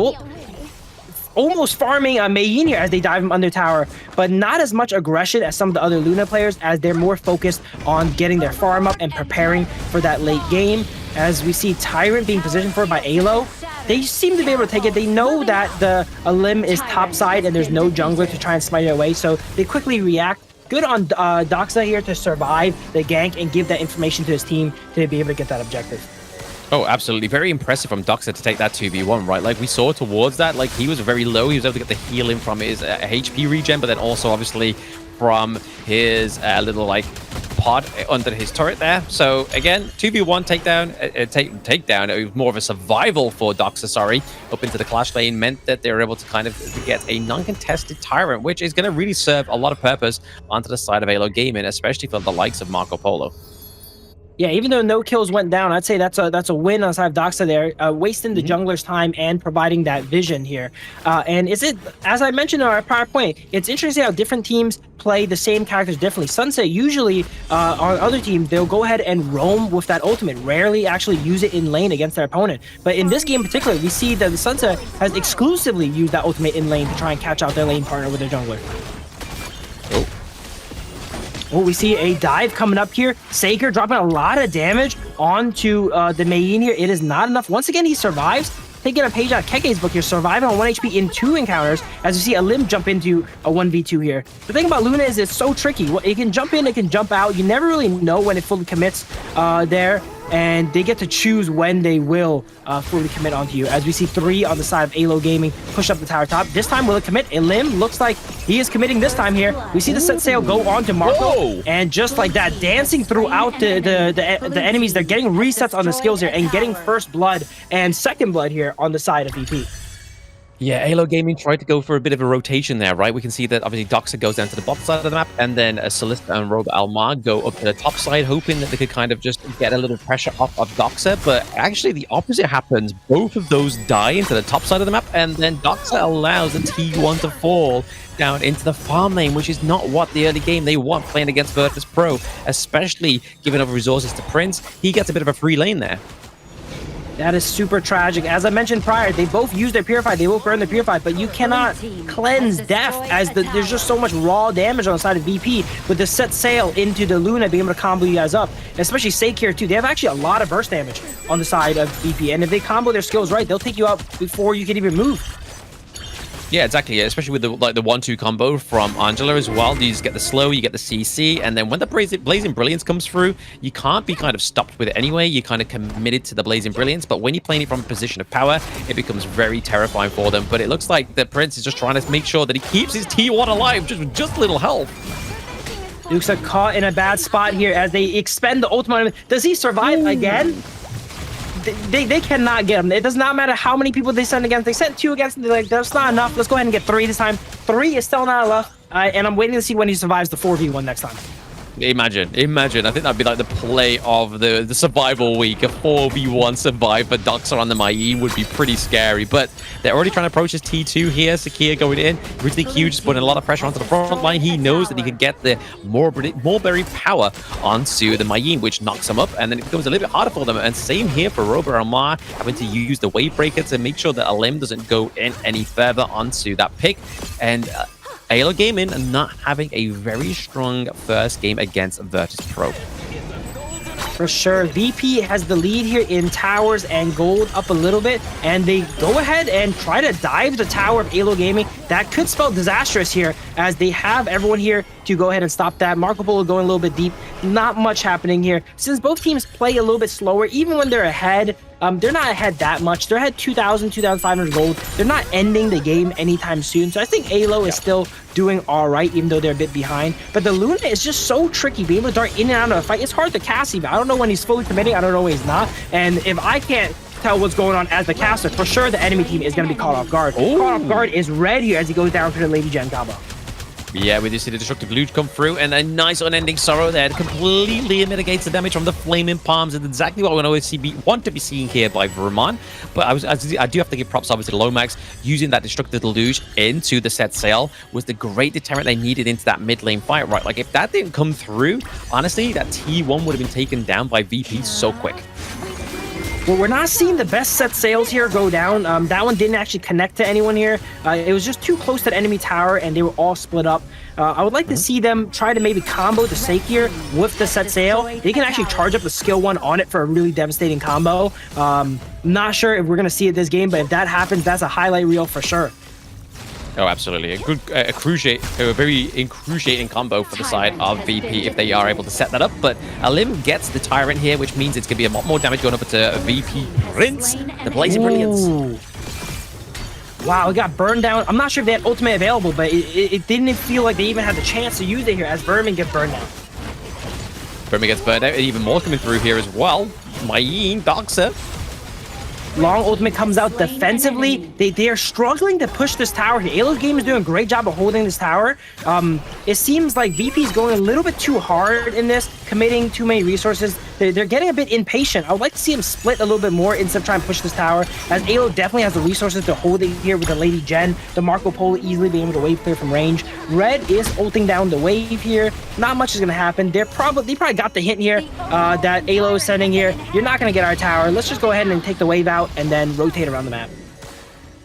almost farming Mayyin here as they dive him under tower, but not as much aggression as some of the other Luna players, as they're more focused on getting their farm up and preparing for that late game. As we see Tyrant being positioned for by AYLO, they seem to be able to take it. They know that the Limb is topside and there's no jungler to try and smite it away, so they quickly react. Good on Doxa here to survive the gank and give that information to his team to be able to get that objective. Oh, absolutely. Very impressive from Doxa to take that 2v1, right? Like, we saw towards that, like, he was very low. He was able to get the heal in from his HP regen, but then also, obviously, from his little, like, pod under his turret there. So, again, 2v1 takedown. It was more of a survival for Doxa, sorry, up into the clash lane, meant that they were able to kind of get a non-contested Tyrant, which is going to really serve a lot of purpose onto the side of AYLO Gaming, especially for the likes of Marco Polo. Yeah, even though no kills went down, I'd say that's a win on the side of Doxa there, wasting the jungler's time and providing that vision here. And is it, as I mentioned in our prior point, it's interesting how different teams play the same characters differently. Sunset usually on other teams, they'll go ahead and roam with that ultimate, rarely actually use it in lane against their opponent. But in this game in particular, we see that the Sunset has exclusively used that ultimate in lane to try and catch out their lane partner with their jungler. Oh, we see a dive coming up here. Saker dropping a lot of damage onto the Mayin here. It is not enough. Once again, he survives. Taking a page out of Keke's book here, surviving on 1 HP in 2 encounters, as you see a Limb jump into a 1v2 here. The thing about Luna is it's so tricky. It can jump in, it can jump out. You never really know when it fully commits there, and they get to choose when they will fully commit onto you. As we see 3 on the side of AYLO Gaming push up the tower top. This time, will it commit? A Limb looks like he is committing this time here. We see the set sail go on to Marco, and just like that, dancing throughout the enemies. They're getting resets on the skills here and getting first blood and second blood here on the side of VP. Yeah, AYLO Gaming tried to go for a bit of a rotation there, right? We can see that obviously Doxa goes down to the bottom side of the map, and then Solista and Robert Almar go up to the top side, hoping that they could kind of just get a little pressure off of Doxa. But actually, the opposite happens. Both of those die into the top side of the map, and then Doxa allows the T1 to fall down into the farm lane, which is not what the early game they want playing against Virtus.pro, especially giving over resources to Prince. He gets a bit of a free lane there. That is super tragic. As I mentioned prior, they both use their Purify. They will burn their Purify, but you cannot cleanse Death, as there's just so much raw damage on the side of VP with the set sail into the Luna being able to combo you guys up. Especially Sake here too. They have actually a lot of burst damage on the side of VP, and if they combo their skills right, they'll take you out before you can even move. Yeah, exactly. Especially with the 1-2 combo from Angela as well. You just get the slow, you get the CC, and then when the Blazing Brilliance comes through, you can't be kind of stopped with it anyway. You're kind of committed to the Blazing Brilliance, but when you're playing it from a position of power, it becomes very terrifying for them. But it looks like the Prince is just trying to make sure that he keeps his T1 alive, just a little health. Looks like caught in a bad spot here as they expend the ultimate. Does he survive again? They cannot get him. It does not matter how many people they send against. They sent 2 against him. They're like, that's not enough. Let's go ahead and get 3 this time. 3 is still not enough. And I'm waiting to see when he survives the 4v1 next time. Imagine. I think that'd be like the play of the survival week. A 4v1 survive for Doxa on the Mayin would be pretty scary. But they're already trying to approach his T2 here. Sakia going in. Really huge, just putting a lot of pressure onto the front line. He knows that he can get the Mulberry power onto the Mayin, which knocks him up. And then it becomes a little bit harder for them. And same here for Robert Almar, having to use the Wave Breaker to make sure that a Limb doesn't go in any further onto that pick. And AYLO Gaming not having a very strong first game against Virtus.pro. For sure. VP has the lead here in towers and gold up a little bit, and they go ahead and try to dive the tower of AYLO Gaming. That could spell disastrous here, as they have everyone here to go ahead and stop that. Marco Polo going a little bit deep. Not much happening here. Since both teams play a little bit slower, even when they're ahead, they're not ahead that much. They're ahead 2,000, 2,500 gold. They're not ending the game anytime soon. So I think AYLO is still doing all right, even though they're a bit behind. But the Luna is just so tricky. Being able to dart in and out of a fight, it's hard to cast him. I don't know when he's fully committing. I don't know when he's not. And if I can't tell what's going on as the caster, for sure the enemy team is going to be caught off guard. Caught off guard is red here as he goes down to the Lady Gen combo. Yeah, we do see the Destructive Luge come through, and a nice Unending Sorrow there completely mitigates the damage from the Flaming Palms. And exactly what we want to be seeing here by Vermont. But I do have to give props obviously to Lomax. Using that Destructive Luge into the set sail was the great deterrent they needed into that mid lane fight, right? Like, if that didn't come through, honestly, that T1 would have been taken down by VP so quick. Well, we're not seeing the best set sails here go down. That one didn't actually connect to anyone here. It was just too close to the enemy tower, and they were all split up. I would like to see them try to maybe combo the Sake here with the set sail. They can actually charge up the skill 1 on it for a really devastating combo. Not sure if we're going to see it this game, but if that happens, that's a highlight reel for sure. Oh, absolutely. A good, a very excruciating combo for the side of VP if they are able to set that up. But Alim gets the Tyrant here, which means it's going to be a lot more damage going over to VP Prince, the Blazing Brilliance. Wow, it got burned down. I'm not sure if they had ultimate available, but it didn't feel like they even had the chance to use it here as Vermin gets burned down. Vermin gets burned out, and even more coming through here as well. Mayeen, Doxa. Long ultimate comes out defensively. They are struggling to push this tower here. AYLO's game is doing a great job of holding this tower. It seems like VP is going a little bit too hard in this, committing too many resources. They're getting a bit impatient. I would like to see them split a little bit more instead of trying to push this tower, as AYLO definitely has the resources to hold it here with the Lady Jen, the Marco Polo easily being able to wave clear from range. Red is ulting down the wave here. Not much is going to happen. They probably got the hint here that AYLO is sending here. You're not going to get our tower. Let's just go ahead and take the wave out and then rotate around the map.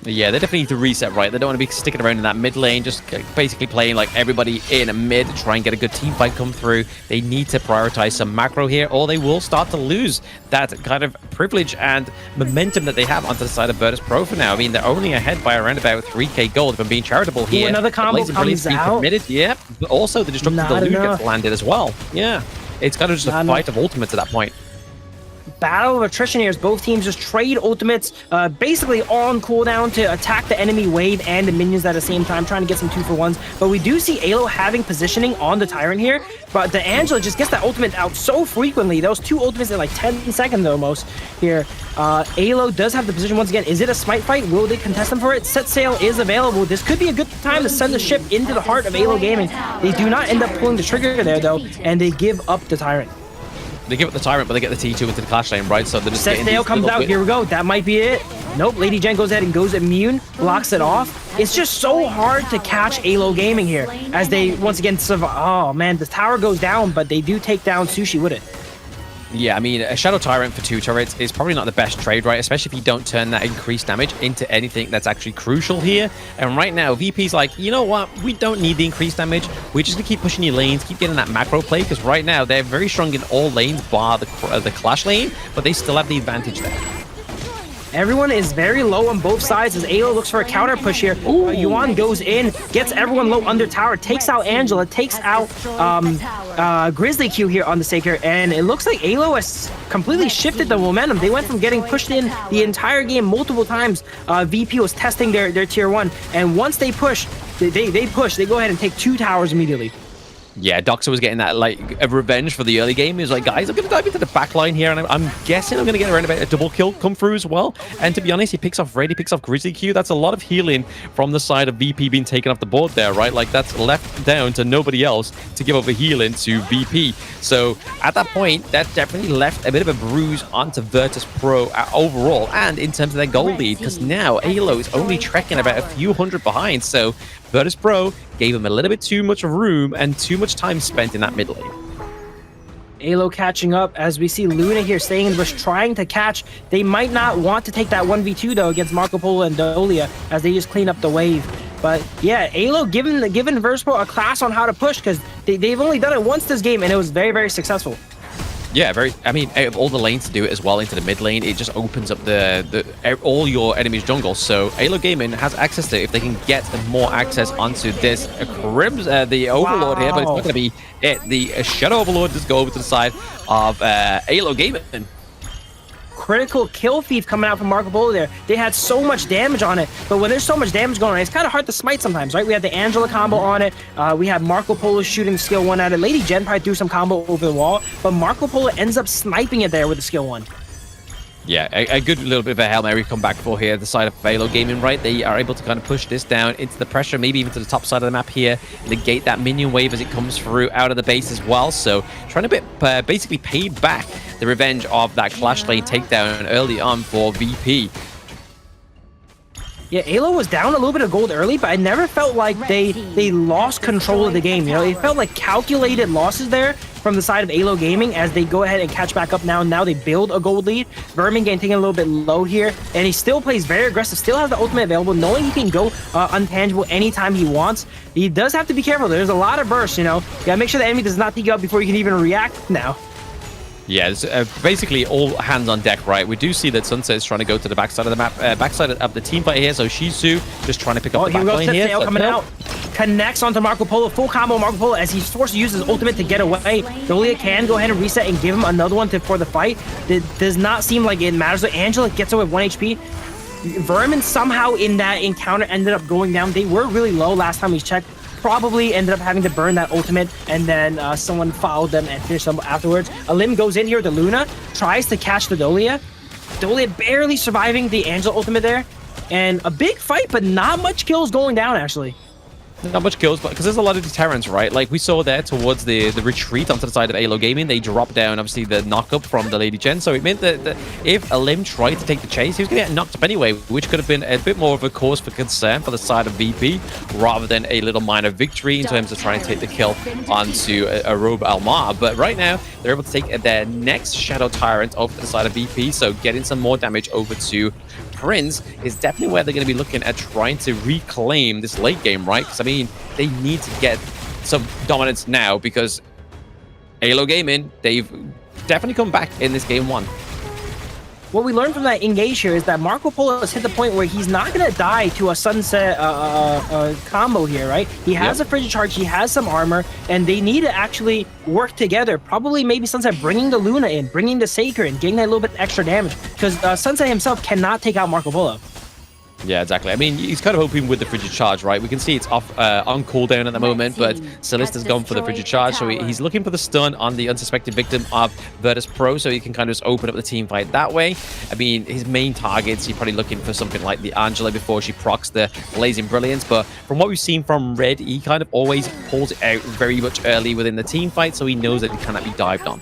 Yeah, they definitely need to reset, right? They don't want to be sticking around in that mid lane, just basically playing like everybody in a mid, try and get a good team fight come through. They need to prioritize some macro here, or they will start to lose that kind of privilege and momentum that they have onto the side of Virtus.pro for now. I mean, they're only ahead by around about 3k gold, if I'm being charitable here. Ooh, another combo comes out. Committed, yeah, but also the Destructive Deluge gets landed as well. Yeah, it's kind of just a fight of ultimates at that point. Battle of attrition here as both teams just trade ultimates basically on cooldown to attack the enemy wave and the minions at the same time, trying to get some 2-for-1s. But we do see AYLO having positioning on the Tyrant here, but the Angela just gets that ultimate out so frequently. Those two ultimates in like 10 seconds almost here. AYLO does have the position once again. Is it a smite fight? Will they contest them for it? Set sail is available. This could be a good time to send the ship into the heart of AYLO Gaming. They do not end up pulling the trigger there though, and they give up the Tyrant. They give it the Tyrant, but they get the T2 into the clash lane, right? So they're just Set sail comes out. Here we go. That might be it. Nope. Lady Jen goes ahead and goes immune, blocks it off. It's just so hard to catch AYLO Gaming here as they once again survive. Oh man, the tower goes down, but they do take down Sushi with it. Yeah, I mean, a Shadow Tyrant for 2 turrets is probably not the best trade, right? Especially if you don't turn that increased damage into anything that's actually crucial here. And right now, VP's like, you know what? We don't need the increased damage. We're just going to keep pushing your lanes, keep getting that macro play, because right now, they're very strong in all lanes, bar the Clash lane, but they still have the advantage there. Everyone is very low on both sides as AYLO looks for a counter push here. Yuan goes in, gets everyone low under tower, takes out Angela, takes out Grizzly Q here on the stake here, and it looks like AYLO has completely shifted the momentum. They went from getting pushed in the entire game multiple times. VP was testing their tier 1, and once they push, they go ahead and take 2 towers immediately. Yeah, Doxa was getting that, like, a revenge for the early game. He was like, guys, I'm going to dive into the back line here, and I'm guessing I'm going to get around about a double kill come through as well. And to be honest, he picks off Red, he picks off Grizzly Q. That's a lot of healing from the side of VP being taken off the board there, right? Like, that's left down to nobody else to give over healing to VP. So, at that point, that definitely left a bit of a bruise onto Virtus.pro overall, and in terms of their goal lead, because now AYLO is only trekking about a few hundred behind. So, Virtus.pro gave him a little bit too much room and too much time spent in that mid lane. AYLO catching up as we see Luna here staying in the bush trying to catch. They might not want to take that 1v2 though against Marco Polo and Dolia as they just clean up the wave. But yeah, AYLO given Virtus.pro a class on how to push because they've only done it once this game and it was very, very successful. Yeah, I mean, out of all the lanes to do it as well into the mid lane, it just opens up all your enemies' jungle. So AYLO Gaming has access to it if they can get more access onto this the Overlord here, but it's not going to be it. The Shadow Overlord does go over to the side of AYLO Gaming. Critical kill feed coming out from Marco Polo there. They had so much damage on it, but when there's so much damage going on, it's kind of hard to smite sometimes, right? We had the Angela combo on it. We had Marco Polo shooting skill 1 at it. Lady Jen probably threw some combo over the wall, but Marco Polo ends up sniping it there with the skill 1. Yeah, a good little bit of a Hail Mary come back for here, the side of AYLO Gaming, right? They are able to kind of push this down into the pressure, maybe even to the top side of the map here, negate that minion wave as it comes through out of the base as well. So trying to basically pay back the revenge of that Clash lane takedown early on for VP. Yeah, AYLO was down a little bit of gold early, but I never felt like they lost control of the game. You know, it felt like calculated losses there from the side of AYLO Gaming as they go ahead and catch back up now. Now they build a gold lead. Vermin getting taken a little bit low here, and he still plays very aggressive, still has the ultimate available, knowing he can go untangible anytime he wants. He does have to be careful. There's a lot of bursts, you know. You gotta make sure the enemy does not take you out before you can even react now. Yeah, it's basically all hands on deck, right? We do see that Sunset is trying to go to the backside of the map, backside of the team fight here. So Shizu just trying to pick up the back line here. Coming out, connects onto Marco Polo, full combo Marco Polo as he's forced to use his ultimate to get away. Dolia can go ahead and reset and give him another one for the fight. It does not seem like it matters. So Angela gets away with 1 HP. Vermin somehow in that encounter ended up going down. They were really low last time we checked. Probably ended up having to burn that ultimate, and then someone followed them and finished them afterwards. Alim goes in here with the Luna, tries to catch the Dolia. Dolia barely surviving the Angela ultimate there. And a big fight, but not much kills going down, actually. Not much kills, but because there's a lot of deterrents, right? Like we saw there towards the retreat onto the side of AYLO Gaming, they dropped down, obviously, the knock-up from the Lady Chen. So it meant that if Alim tried to take the chase, he was going to get knocked up anyway, which could have been a bit more of a cause for concern for the side of VP, rather than a little minor victory in terms of trying to take the kill onto a Robe Almar. But right now, they're able to take their next Shadow Tyrant over to the side of VP, so getting some more damage over to Prince is definitely where they're going to be looking at trying to reclaim this late game, right? Because, I mean, they need to get some dominance now because AYLO Gaming, they've definitely come back in this game 1. What we learned from that engage here is that Marco Polo has hit the point where he's not going to die to a Sunset combo here, right? He has a Frigid Charge, he has some armor, and they need to actually work together. Probably maybe Sunset bringing the Luna in, bringing the Saker in, getting that little bit extra damage, because Sunset himself cannot take out Marco Polo. Yeah, exactly. I mean, he's kind of hoping with the Frigid Charge, right? We can see it's off on cooldown at the moment, but Celista's gone for the Frigid Charge, so he's looking for the stun on the unsuspected victim of Virtus.pro, so he can kind of just open up the team fight that way. I mean, his main targets, he's probably looking for something like the Angela before she procs the Blazing Brilliance, but from what we've seen from Red, he kind of always pulls it out very much early within the team fight, so he knows that he cannot be dived on.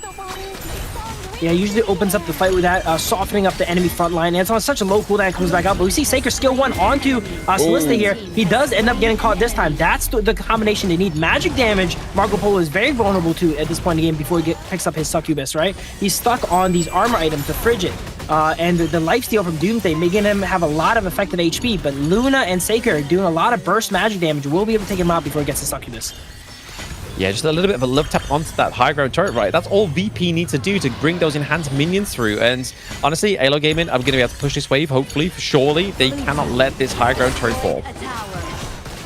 Yeah, usually opens up the fight with that, softening up the enemy front line. And it's on such a low cooldown, it comes back up. But we see Saker skill 1 onto Celista here. He does end up getting caught this time. That's the combination they need. Magic damage, Marco Polo is very vulnerable to at this point in the game before he picks up his Succubus, right? He's stuck on these armor items, the Frigid, and the lifesteal from Doomsday, making him have a lot of effective HP. But Luna and Saker doing a lot of burst magic damage. Will be able to take him out before he gets the Succubus. Yeah, just a little bit of a love tap onto that high ground turret, right? That's all VP needs to do to bring those enhanced minions through. And honestly, AYLO Gaming, I'm going to be able to push this wave, hopefully. Surely, they cannot let this high ground turret fall.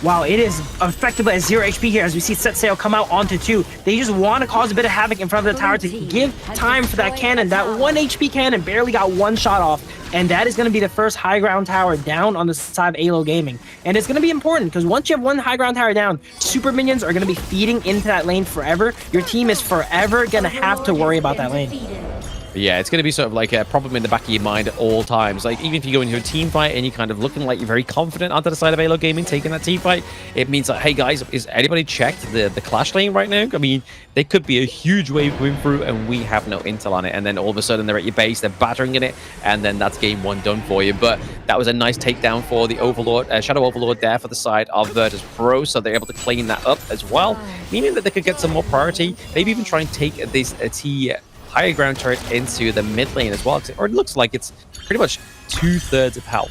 Wow, it is effectively at 0 HP here as we see Set Sail come out onto 2. They just want to cause a bit of havoc in front of the tower to give time for that cannon. That 1 HP cannon barely got 1 shot off. And that is going to be the first high ground tower down on the side of AYLO Gaming. And it's going to be important because once you have 1 high ground tower down, super minions are going to be feeding into that lane forever. Your team is forever going to have to worry about that lane. Yeah, it's going to be sort of like a problem in the back of your mind at all times. Like, even if you go into a team fight and you're kind of looking like you're very confident onto the side of AYLO Gaming taking that team fight, it means like, hey guys, is anybody checked the clash lane right now? I mean, there could be a huge wave coming through and we have no intel on it. And then all of a sudden they're at your base, they're battering in it, and then that's game 1 done for you. But that was a nice takedown for the Overlord, Shadow Overlord there for the side of Virtus.pro, so they're able to clean that up as well, meaning that they could get some more priority, maybe even try and take this higher ground turret into the mid lane as well, or it looks like it's pretty much 2/3 of health.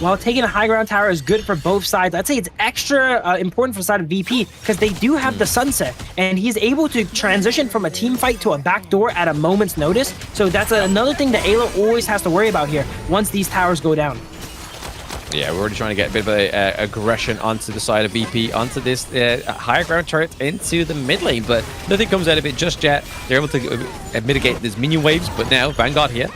While taking a high ground tower is good for both sides, I'd say it's extra important for the side of VP because they do have the Sunset, and he's able to transition from a team fight to a backdoor at a moment's notice. So that's another thing that AYLO always has to worry about here once these towers go down. Yeah, we're already trying to get a bit of aggression onto the side of VP, onto this higher ground turret into the mid lane, but nothing comes out of it just yet. They're able to mitigate these minion waves, but now Vanguard here.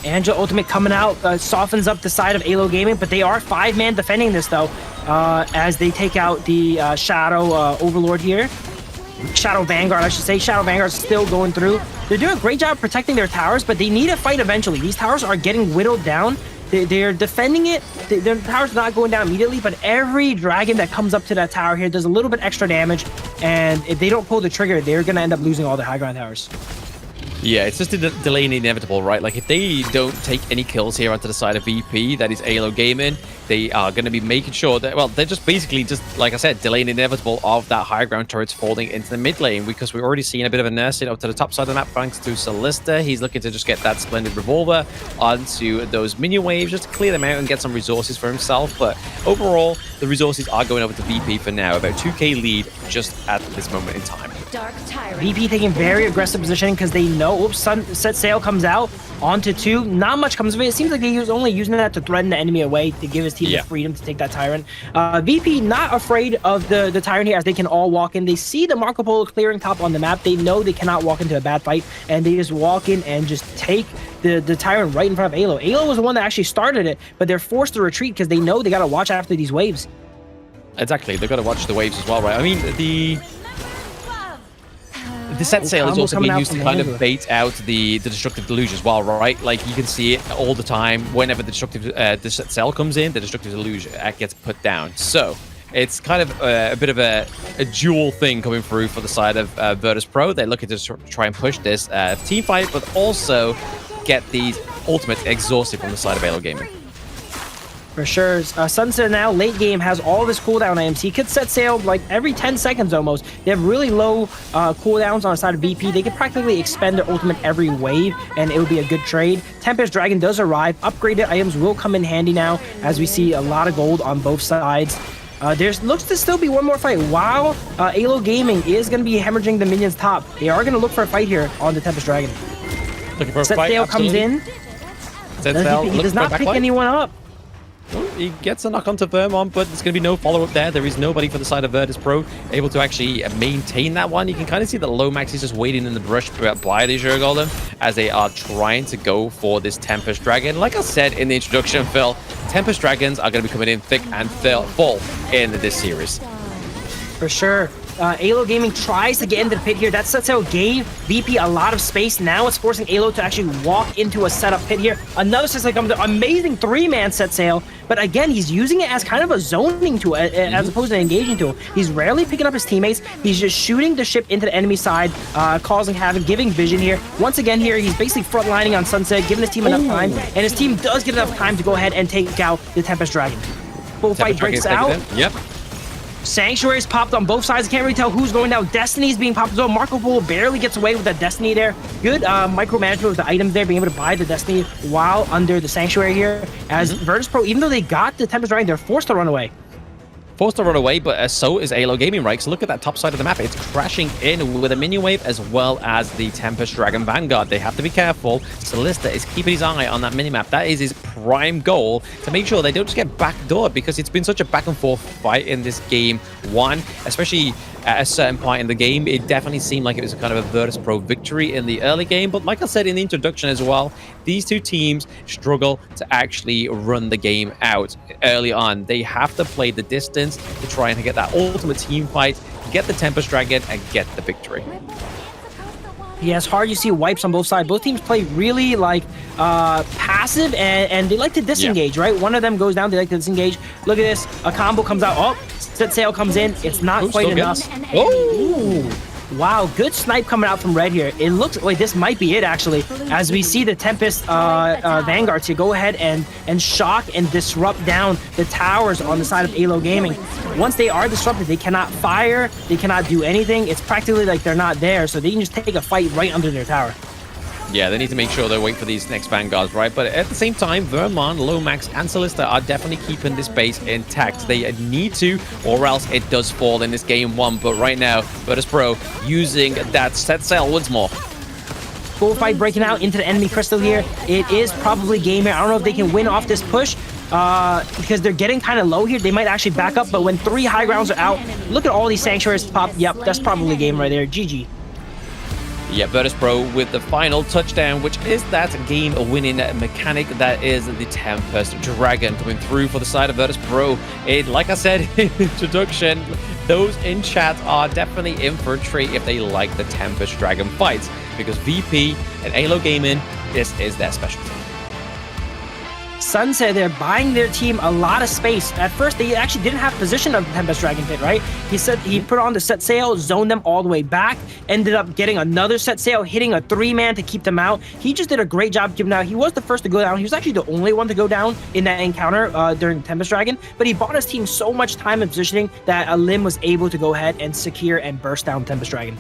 Angela ultimate coming out, softens up the side of AYLO Gaming, but they are 5-man defending this though, as they take out the Shadow Overlord here. Shadow Vanguard, I should say. Shadow Vanguard still going through. They're doing a great job protecting their towers, but they need a fight eventually. These towers are getting whittled down. They're defending it. Their tower's not going down immediately, but every dragon that comes up to that tower here does a little bit extra damage, and if they don't pull the trigger, they're going to end up losing all the high ground towers. Yeah, it's just delaying the inevitable, right? Like, if they don't take any kills here onto the side of VP, that is AYLO Gaming, they are going to be making sure that, well, they're just basically just, like I said, delaying the inevitable of that higher ground turrets falling into the mid lane, because we're already seeing a bit of a nursing up to the top side of the map thanks to Celista. He's looking to just get that Splendid Revolver onto those minion waves just to clear them out and get some resources for himself. But overall, the resources are going over to VP for now. About 2k lead just at this moment in time. VP taking very aggressive positioning because they know, oops, Sunset Sail comes out onto 2. Not much comes of it. It seems like he was only using that to threaten the enemy away, to give his team the freedom to take that Tyrant. VP not afraid of the Tyrant here, as they can all walk in. They see the Marco Polo clearing top on the map. They know they cannot walk into a bad fight, and they just walk in and just take the Tyrant right in front of AYLO. AYLO was the one that actually started it, but they're forced to retreat because they know they got to watch after these waves. Exactly, they've got to watch the waves as well, right? I mean, the set sail is also being used to kind of bait out the destructive deluge as well, right? Like, you can see it all the time. Whenever the destructive the set sail comes in, the destructive deluge gets put down. So it's kind of a bit of a dual thing coming through for the side of Virtus.pro. They're looking to try and push this team fight, but also get these ultimates exhausted from the side of AYLO Gaming. For sure. Sunset now, late game, has all this cooldown items. He could set sail like every 10 seconds almost. They have really low cooldowns on the side of VP. They could practically expend their ultimate every wave, and it would be a good trade. Tempest Dragon does arrive. Upgraded items will come in handy now, as we see a lot of gold on both sides. There's looks to still be one more fight. While AYLO Gaming is going to be hemorrhaging the minions top, they are going to look for a fight here on the Tempest Dragon. Looking for a set fight, sail comes in. He does not pick anyone up. He gets a knock onto Vermont, but there's going to be no follow-up there. There is nobody for the side of Virtus.pro able to actually maintain that one. You can kind of see that Lomax is just waiting in the brush by the Azure Golem as they are trying to go for this Tempest Dragon. Like I said in the introduction, Phil, Tempest Dragons are going to be coming in thick and full in this series. For sure. AYLO Gaming tries to get into the pit here. That set sail gave VP a lot of space. Now it's forcing AYLO to actually walk into a setup pit here. Another set sail comes, amazing 3-man set sail. But again, he's using it as kind of a zoning tool as opposed to an engaging tool. He's rarely picking up his teammates. He's just shooting the ship into the enemy side, causing havoc, giving vision here. Once again here, he's basically frontlining on Sunset, giving his team enough time. And his team does get enough time to go ahead and take out the Tempest Dragon. Bullfight breaks out. Yep. Sanctuaries popped on both sides. I can't really tell who's going down. Destiny's being popped as well. Marco Polo barely gets away with that Destiny there. Good micromanagement with the items there, being able to buy the Destiny while under the Sanctuary here. As Virtus.pro, even though they got the Tempest Dragon, they're forced to run away. Forced to run away, but so is AYLO Gaming, right? So look at that top side of the map. It's crashing in with a minion wave as well as the Tempest Dragon Vanguard. They have to be careful. Solista is keeping his eye on that minimap. That is his prime goal, to make sure they don't just get backdoored, because it's been such a back and forth fight in this game one, especially at a certain point in the game. It definitely seemed like it was a kind of a Virtus.pro victory in the early game, but like I said in the introduction as well, these two teams struggle to actually run the game out early on. They have to play the distance to try and get that ultimate team fight, get the Tempest Dragon, and get the victory. Yeah, it's hard. You see wipes on both sides. Both teams play really like passive, and they like to disengage, right? One of them goes down, they like to disengage. Look at this. A combo comes out. Oh, set sail comes in. It's not quite enough. Oh! Wow, good snipe coming out from red here. It looks like this might be it, actually, as we see the Tempest Vanguard to go ahead and shock and disrupt down the towers on the side of AYLO Gaming. Once they are disrupted, they cannot fire, they cannot do anything. It's practically like they're not there, so they can just take a fight right under their tower. Yeah, they need to make sure they wait for these next Vanguards, right? But at the same time, Vermont, Lomax, and Solista are definitely keeping this base intact. They need to, or else it does fall in this game one. But right now, Virtus.pro using that set sail once more. Bullfight breaking out into the enemy crystal here. It is probably game here. I don't know if they can win off this push, because they're getting kind of low here. They might actually back up, but when 3 high grounds are out, look at all these Sanctuaries pop. Yep, that's probably game right there. GG. Yeah, Virtus.pro with the final touchdown, which is that game-winning mechanic that is the Tempest Dragon coming through for the side of Virtus.pro. Like I said in the introduction, those in chat are definitely in for a treat if they like the Tempest Dragon fights, because VP and AYLO Gaming, this is their specialty. Sunset, they're buying their team a lot of space. At first, they actually didn't have position of the Tempest Dragon pit, right? He said he put on the set sail, zoned them all the way back, ended up getting another set sail, hitting a 3-man to keep them out. He just did a great job keeping them out. He was the first to go down. He was actually the only one to go down in that encounter during Tempest Dragon, but he bought his team so much time and positioning that Lim was able to go ahead and secure and burst down Tempest Dragon.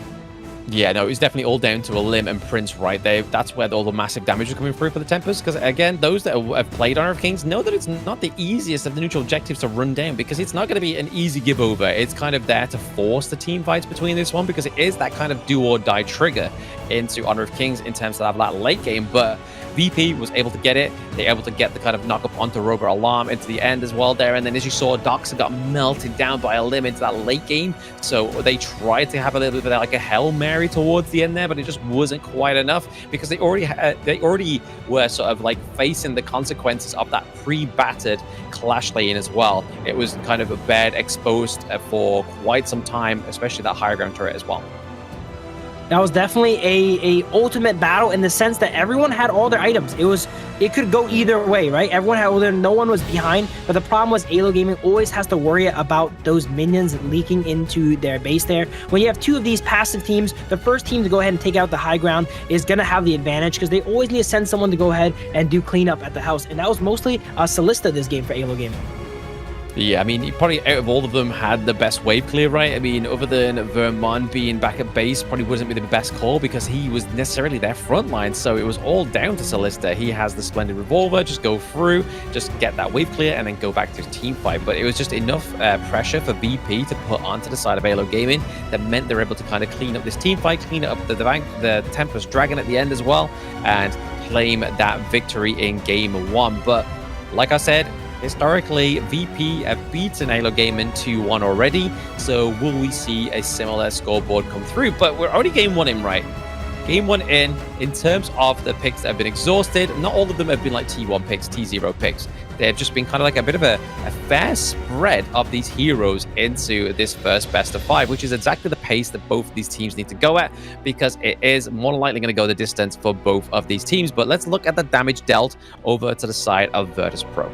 Yeah, no, it was definitely all down to a Limb and Prince right there. That's where all the massive damage was coming through for the Tempest. Because, again, those that have played Honor of Kings know that it's not the easiest of the neutral objectives to run down, because it's not going to be an easy give over. It's kind of there to force the team fights between this one, because it is that kind of do or die trigger into Honor of Kings in terms of that late game. But VP was able to get it. They were able to get the kind of knock up onto Rover Alarm into the end as well there. And then, as you saw, Doxa got melted down by a Limb into that late game. So they tried to have a little bit of like a Hail Mary towards the end there, but it just wasn't quite enough, because they already were sort of like facing the consequences of that pre-battered Clash lane as well. It was kind of a bed exposed for quite some time, especially that higher ground turret as well. That was definitely a ultimate battle in the sense that everyone had all their items. It could go either way, right? Everyone had all their, no one was behind. But the problem was AYLO Gaming always has to worry about those minions leaking into their base there. When you have two of these passive teams, the first team to go ahead and take out the high ground is going to have the advantage, because they always need to send someone to go ahead and do cleanup at the house. And that was mostly Solista this game for AYLO Gaming. Yeah, I mean, he probably out of all of them had the best wave clear, right? I mean, other than Vermont being back at base, probably wasn't be the best call, because he was necessarily their front line. So it was all down to Solista. He has the Splendid Revolver, just go through, just get that wave clear, and then go back to his team fight. But it was just enough pressure for VP to put onto the side of AYLO Gaming that meant they're able to kind of clean up this team fight, clean up the Tempest Dragon at the end as well, and claim that victory in game 1. But like I said, historically, VP have beaten AYLO Gaming 2-1 already, so will we see a similar scoreboard come through? But we're already game 1 in, right? Game 1 in terms of the picks that have been exhausted, not all of them have been like T1 picks, T0 picks. They've just been kind of like a bit of a fair spread of these heroes into this first best of 5, which is exactly the pace that both of these teams need to go at, because it is more than likely going to go the distance for both of these teams. But let's look at the damage dealt over to the side of Virtus.pro.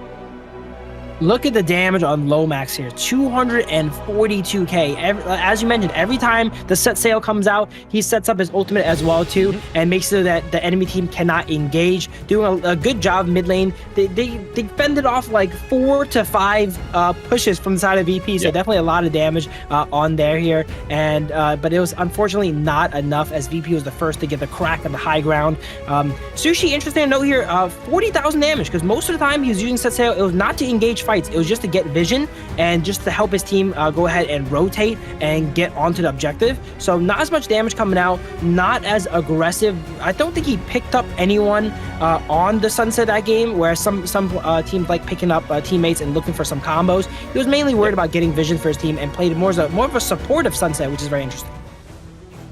Look at the damage on Lomax here, 242k. As you mentioned, every time the set sail comes out, he sets up his ultimate as well too, and makes sure that the enemy team cannot engage. Doing a good job mid lane. They fended off like 4 to 5 pushes from the side of VP, so definitely a lot of damage on there here. And but it was unfortunately not enough, as VP was the first to get the crack on the high ground. Sushi, interesting to note here, 40,000 damage, because most of the time he was using set sail, it was not to engage fights, it was just to get vision and just to help his team go ahead and rotate and get onto the objective. So not as much damage coming out, not as aggressive. I don't think he picked up anyone on the Sunset that game, where some teams like picking up teammates and looking for some combos. He was mainly worried about getting vision for his team and played more of a supportive Sunset, which is very interesting.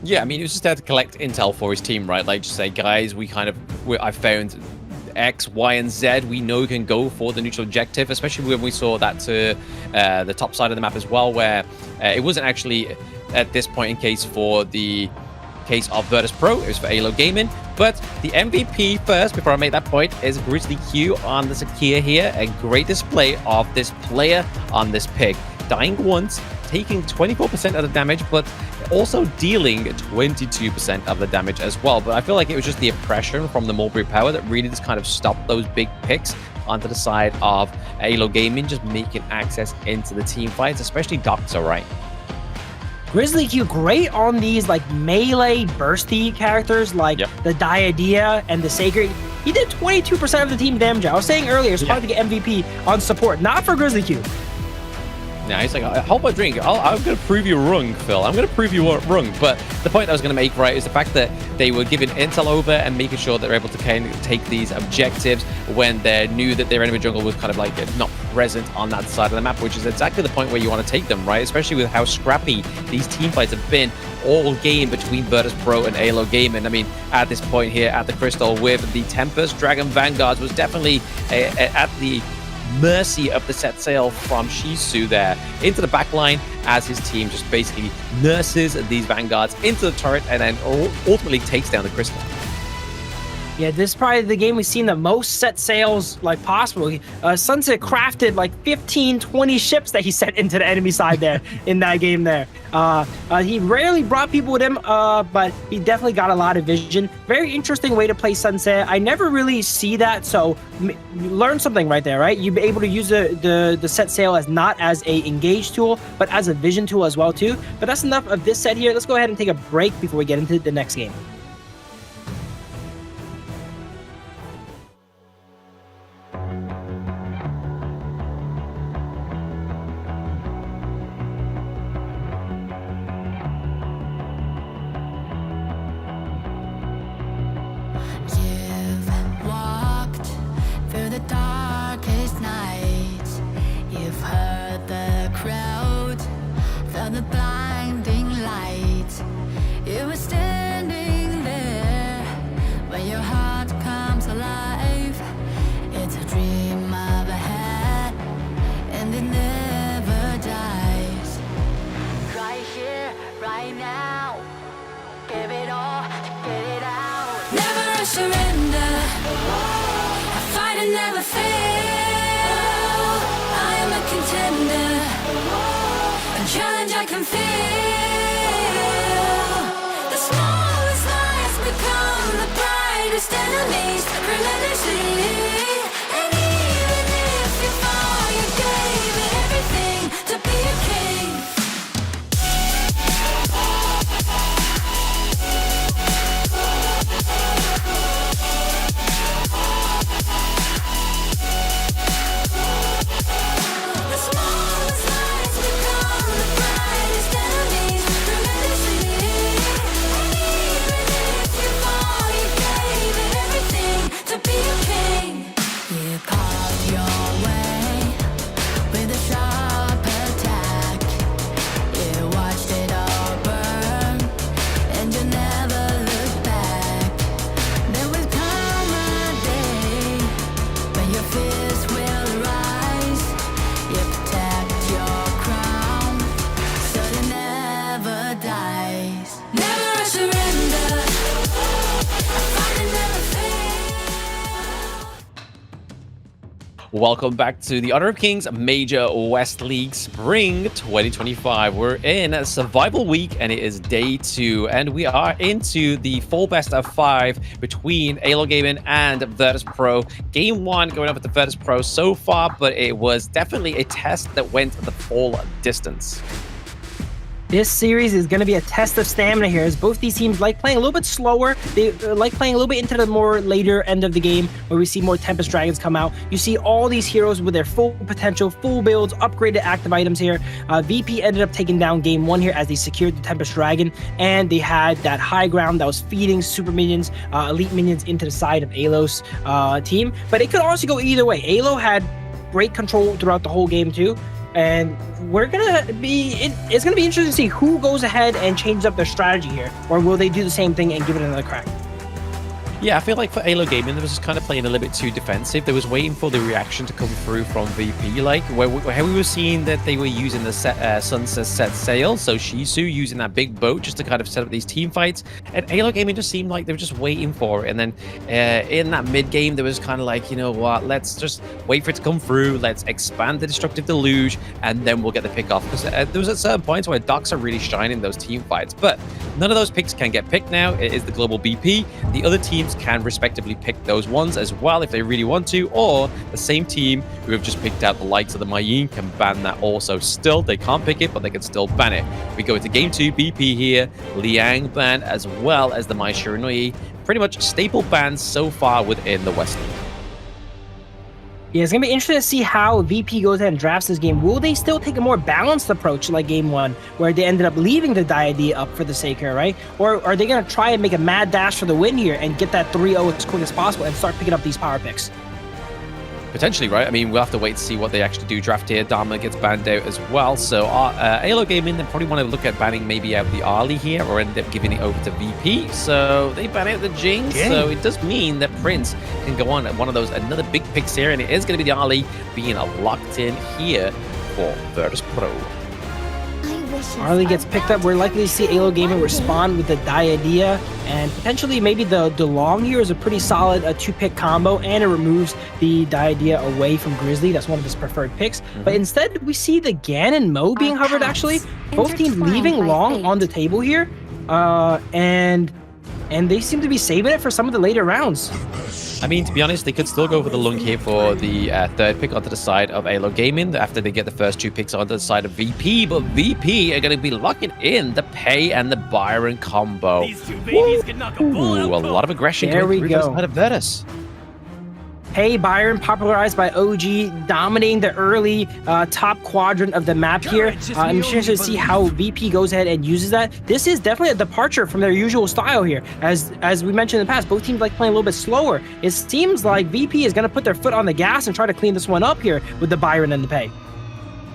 Yeah, I mean, he was just there to collect intel for his team, right? Like, just say, guys, I found X, Y, and Z we know can go for the neutral objective, especially when we saw that to the top side of the map as well, where it wasn't actually at this point in case for the case of Virtus.pro, it was for AYLO Gaming. But the MVP first, before I make that point, is Grizzly Q on the Zakia here. A great display of this player on this pick. Dying once, taking 24% of the damage, but also dealing 22% of the damage as well. But I feel like it was just the oppression from the Mulberry Power that really just kind of stopped those big picks onto the side of AYLO Gaming, just making access into the team fights, especially Doxa, right? Grizzly Q, great on these like melee bursty characters like the Diadea and the Sacred. He did 22% of the team damage. I was saying earlier, it's hard to get MVP on support, not for Grizzly Q. Now he's like, hold my drink. I'm going to prove you wrong, Phil. I'm going to prove you wrong. But the point I was going to make, right, is the fact that they were giving intel over and making sure they're able to kind of take these objectives when they knew that their enemy jungle was kind of like not present on that side of the map, which is exactly the point where you want to take them, right? Especially with how scrappy these team fights have been all game between Virtus.pro and AYLO Gaming. I mean, at this point here at the Crystal with the Tempest Dragon Vanguards was definitely at the mercy of the set sail from Shisu there into the back line, as his team just basically nurses these Vanguards into the turret and then ultimately takes down the Crystal. Yeah, this is probably the game we've seen the most set sails like possible. Sunset crafted like 15, 20 ships that he sent into the enemy side there in that game there. He rarely brought people with him, but he definitely got a lot of vision. Very interesting way to play Sunset. I never really see that, so you learn something right there, right? You'll be able to use the set sail as not as a engage tool, but as a vision tool as well too. But that's enough of this set here. Let's go ahead and take a break before we get into the next game. Welcome back to the Honor of Kings Major West League Spring 2025. We're in Survival Week and it is day 2, and we are into the full best of 5 between AYLO Gaming and Virtus.pro. Game 1 going up with the Virtus.pro so far, but it was definitely a test that went the full distance. This series is going to be a test of stamina here, as both these teams like playing a little bit slower. They like playing a little bit into the more later end of the game, where we see more Tempest Dragons come out. You see all these heroes with their full potential, full builds, upgraded active items here. VP ended up taking down game 1 here as they secured the Tempest Dragon, and they had that high ground that was feeding super minions, elite minions into the side of AYLO's team. But it could also go either way. AYLO had great control throughout the whole game too. And it's gonna be interesting to see who goes ahead and changes up their strategy here, or will they do the same thing and give it another crack? Yeah, I feel like for AYLO Gaming, they was just kind of playing a little bit too defensive. They was waiting for the reaction to come through from VP, like where we were seeing that they were using the Sunset set sail, so Shisu using that big boat just to kind of set up these team fights. And AYLO Gaming just seemed like they were just waiting for it. And then in that mid game, there was kind of like, you know what, let's just wait for it to come through. Let's expand the Destructive Deluge, and then we'll get the pick off. Because there was at certain points where Docs are really shining those team fights, but none of those picks can get picked now. It is the global BP. The other teams can respectively pick those ones as well if they really want to, or the same team who have just picked out the likes of the Mayin can ban that also. Still, they can't pick it, but they can still ban it. We go into game 2, BP here, Liang ban, as well as the Mai Shiranui. Pretty much staple bans so far within the West League. Yeah, it's going to be interesting to see how VP goes ahead and drafts this game. Will they still take a more balanced approach like game 1, where they ended up leaving the Diade up for the sake here, right? Or are they going to try and make a mad dash for the win here and get that 3-0 as quick as possible and start picking up these power picks? Potentially, right? I mean, we'll have to wait to see what they actually do. Draft here, Dharma gets banned out as well. So AYLO Gaming, they probably want to look at banning maybe out the Ali here, or end up giving it over to VP. So they ban out the Jing. So it does mean that Prince can go on at one of those, another big picks here, and it is going to be the Ali being locked in here for Virtus.pro. I AYLO gets picked up. We're likely to see AYLO Gaming respond with the Diadea, and potentially maybe the Long here is a pretty solid 2-pick combo, and it removes the Diadea away from Grizzly. That's one of his preferred picks. But instead, we see the Ganon Mo being hovered, actually. Both teams leaving Long on the table here, and they seem to be saving it for some of the later rounds. I mean, to be honest, they could still go for the Lung here for the third pick onto the side of AYLO Gaming after they get the first 2 picks onto the side of VP, but VP are going to be locking in the Pei and the Byron combo. Ooh, a lot of aggression coming through the side of Virtus. Pei Byron, popularized by OG, dominating the early top quadrant of the map here. I'm interested to see how VP goes ahead and uses that. This is definitely a departure from their usual style here. As we mentioned in the past, both teams like playing a little bit slower. It seems like VP is going to put their foot on the gas and try to clean this one up here with the Byron and the Pei.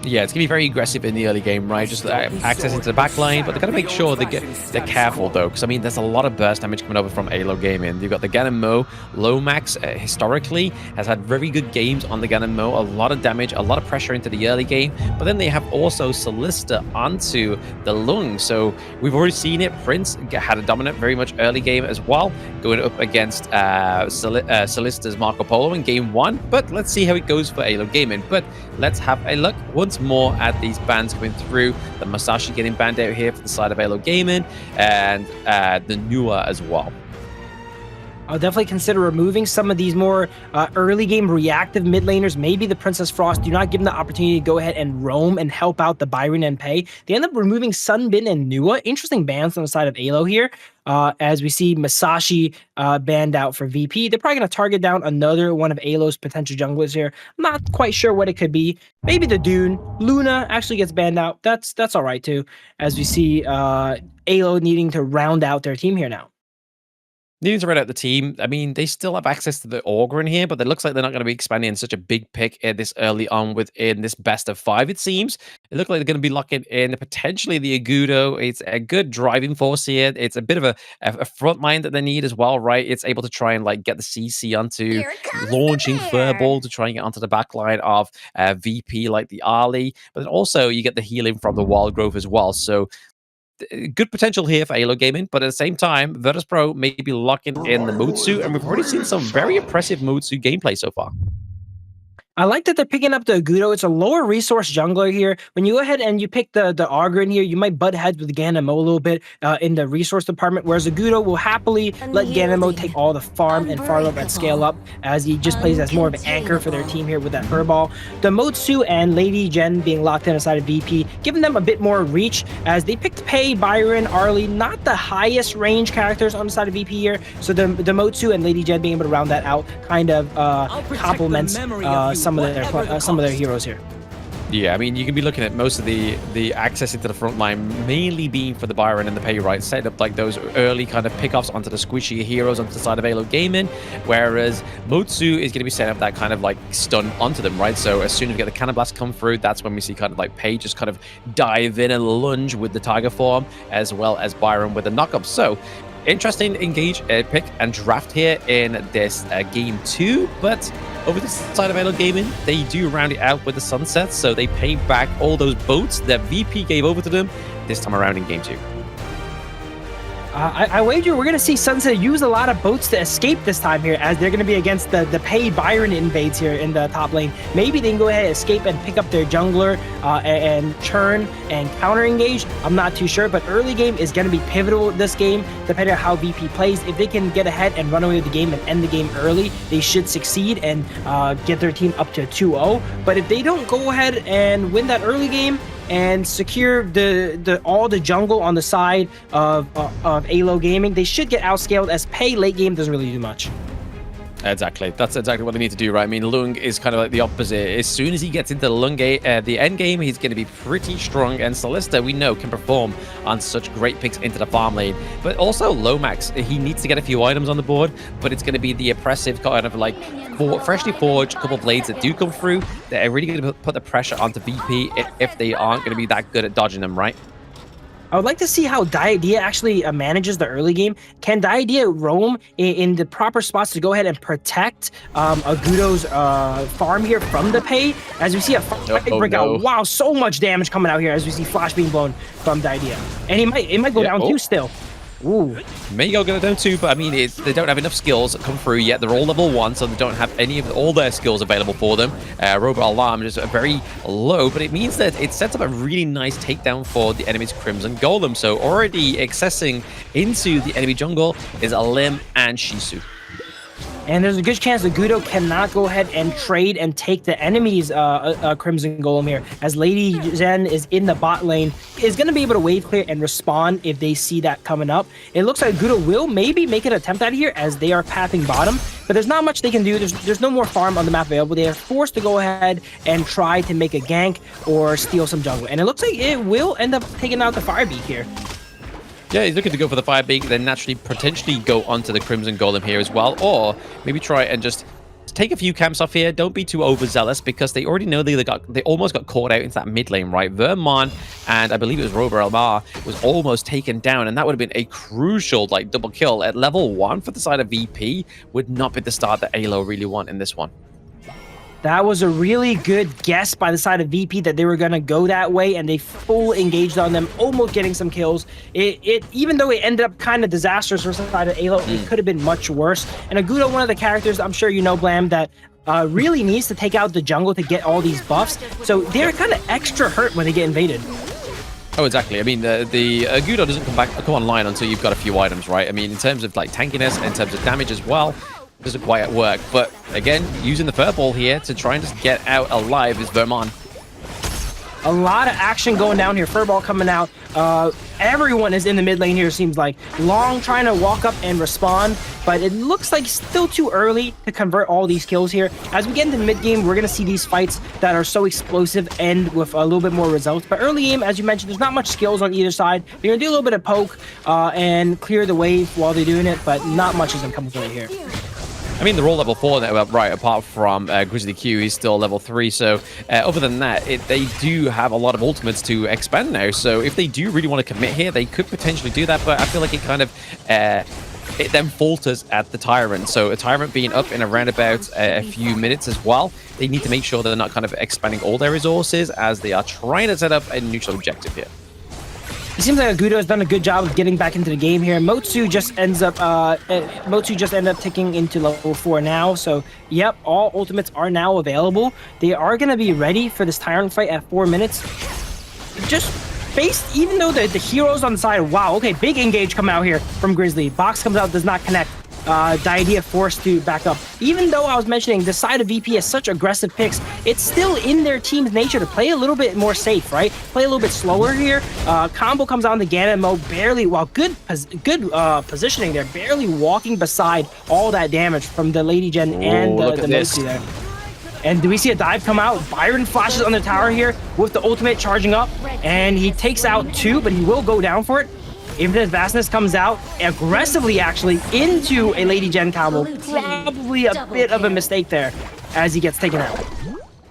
Yeah, it's going to be very aggressive in the early game, right? Just access into the back line, but they've got to make sure they're careful, though, because, I mean, there's a lot of burst damage coming over from AYLO Gaming. You've got the Ganon Mo. Lomax, historically, has had very good games on the Ganon Mo. A lot of damage, a lot of pressure into the early game, but then they have also Solista onto the Lung, so we've already seen it. Prince had a dominant, very much early game as well, going up against Solista's Marco Polo in game 1, but let's see how it goes for AYLO Gaming. But let's have a look once more at these bans coming through. The Masashi getting banned out here for the side of AYLO Gaming, and the Nua as well. I'll definitely consider removing some of these more early game reactive mid laners. Maybe the Princess Frost do not give them the opportunity to go ahead and roam and help out the Byron and Pei. They end up removing Sunbin and Nua. Interesting bans on the side of AYLO here. As we see Masashi banned out for VP. They're probably going to target down another one of AYLO's potential junglers here. I'm not quite sure what it could be. Maybe the Dune. Luna actually gets banned out. That's all right too. As we see AYLO needing to round out their team here now. Needing to round out the team. I mean, they still have access to the Augur in here, but it looks like they're not going to be expanding such a big pick this early on within this best of 5, it seems. It looks like they're going to be locking in potentially the Agudo. It's a good driving force here. It's a bit of a front line that they need as well, right? It's able to try and like get the CC onto launching Furball to try and get onto the back line of VP like the Ali, but then also you get the healing from the Wild Growth as well. So good potential here for AYLO Gaming, but at the same time, Virtus.pro may be locking in the Mutsu, and we've already seen some very impressive Mutsu gameplay so far. I like that they're picking up the Agudo. It's a lower resource jungler here. When you go ahead and you pick the Augur in here, you might butt heads with Ganon Mo a little bit in the resource department, whereas Agudo will happily let Ganon Mo take all the farm and farm up and scale up, as he just plays as more of an anchor for their team here with that Furball. The Motsu and Lady Jen being locked in inside of VP, giving them a bit more reach, as they picked Pei, Byron, Arlie, not the highest range characters on the side of VP here. So the Motsu and Lady Jen being able to round that out kind of complements some of their heroes here. Yeah, I mean, you can be looking at most of the access into the front line mainly being for the Byron and the Pei, right? Set up like those early kind of pickoffs onto the squishy heroes onto the side of AYLO Gaming, whereas Motsu is going to be setting up that kind of like stun onto them, right? So as soon as we get the Cannon Blast come through, that's when we see kind of like Pei just kind of dive in and lunge with the Tiger form, as well as Byron with the knockup. So interesting engage pick and draft here in this game 2, but over this side of AYLO Gaming, they do round it out with the Sunset, so they pay back all those boats that VP gave over to them this time around in game 2. I wager we're going to see Sunset use a lot of boats to escape this time here, as they're going to be against the Pei Byron invades here in the top lane. Maybe they can go ahead and escape and pick up their jungler and churn and counter engage. I'm not too sure, but early game is going to be pivotal this game, depending on how VP plays. If they can get ahead and run away with the game and end the game early, they should succeed and get their team up to 2-0. But if they don't go ahead and win that early game and secure all the jungle on the side of AYLO Gaming, they should get outscaled, as Pei late game doesn't really do much. Exactly. That's exactly what they need to do, right? I mean, Lung is kind of like the opposite. As soon as he gets into the end game, he's going to be pretty strong, and Solista, we know, can perform on such great picks into the farm lane. But also Lomax, he needs to get a few items on the board, but it's going to be the oppressive kind of like freshly forged couple blades that do come through that are really going to put the pressure onto VP if they aren't going to be that good at dodging them, right? I would like to see how Diadea actually manages the early game. Can Diadea roam in the proper spots to go ahead and protect Agudo's farm here from the pay? As we see a fight break out. Wow, so much damage coming out here as we see Flash being blown from Diadea. And it might go down too still. Ooh. May go down too, but I mean, they don't have enough skills that come through yet. They're all level 1, so they don't have any of all their skills available for them. Robot Alarm is very low, but it means that it sets up a really nice takedown for the enemy's Crimson Golem. So already accessing into the enemy jungle is Alim and Shisu. And there's a good chance that Gudo cannot go ahead and trade and take the enemy's Crimson Golem here, as Lady Zen is in the bot lane, is going to be able to wave clear and respond if they see that coming up. It looks like Gudo will maybe make an attempt at it here as they are pathing bottom, but there's not much they can do. There's no more farm on the map available. They are forced to go ahead and try to make a gank or steal some jungle. And it looks like it will end up taking out the Firebeak here. Yeah, he's looking to go for the Firebeak, then naturally potentially go onto the Crimson Golem here as well, or maybe try and just take a few camps off here. Don't be too overzealous because they already know they almost got caught out into that mid lane, right? Vermon and I believe it was Robert Elmar was almost taken down, and that would have been a crucial double kill at level 1 for the side of VP. Would not be the start that AYLO really want in this one. That was a really good guess by the side of VP that they were going to go that way, and they full engaged on them, almost getting some kills. Even though it ended up kind of disastrous for the side of AYLO, it could have been much worse. And Agudo, one of the characters, I'm sure you know, Blam, that really needs to take out the jungle to get all these buffs. So they're kind of extra hurt when they get invaded. Oh, exactly. I mean, the Agudo doesn't come online until you've got a few items, right? I mean, in terms of tankiness, in terms of damage as well, doesn't quite work. But again, using the furball here to try and just get out alive is Vermon. A lot of action going down here. Furball coming out. Everyone is in the mid lane here, seems like. Long trying to walk up and respond, but it looks like still too early to convert all these kills here. As we get into the mid game, we're going to see these fights that are so explosive end with a little bit more results. But early game, as you mentioned, there's not much skills on either side. They're going to do a little bit of poke and clear the wave while they're doing it, but not much is going to come from it here. I mean, they're all level 4 now, right, apart from Grizzly Q, he's still level 3. So other than that, they do have a lot of ultimates to expand now. So if they do really want to commit here, they could potentially do that. But I feel like it kind of it then falters at the Tyrant. So a Tyrant being up in around about a few minutes as well, they need to make sure they're not kind of expanding all their resources as they are trying to set up a neutral objective here. It seems like Agudo has done a good job of getting back into the game here. Motsu just ends up ticking into level 4 now. So, yep, all ultimates are now available. They are going to be ready for this Tyrant fight at 4 minutes. Just based, even though the heroes on the side, wow, okay, big engage come out here from Grizzly. Box comes out, does not connect. Diadea forced to back up. Even though I was mentioning the side of VP has such aggressive picks, it's still in their team's nature to play a little bit more safe, right? Play a little bit slower here. Combo comes on the Ganon mode, barely, while good positioning there, barely walking beside all that damage from the Lady Gen and the Mosu there. And do we see a dive come out? Byron flashes on the tower here with the ultimate charging up, and he takes out 2, but he will go down for it. Infinite Vastness comes out aggressively, actually, into a Lady Gen combo. Probably a bit of a mistake there as he gets taken out.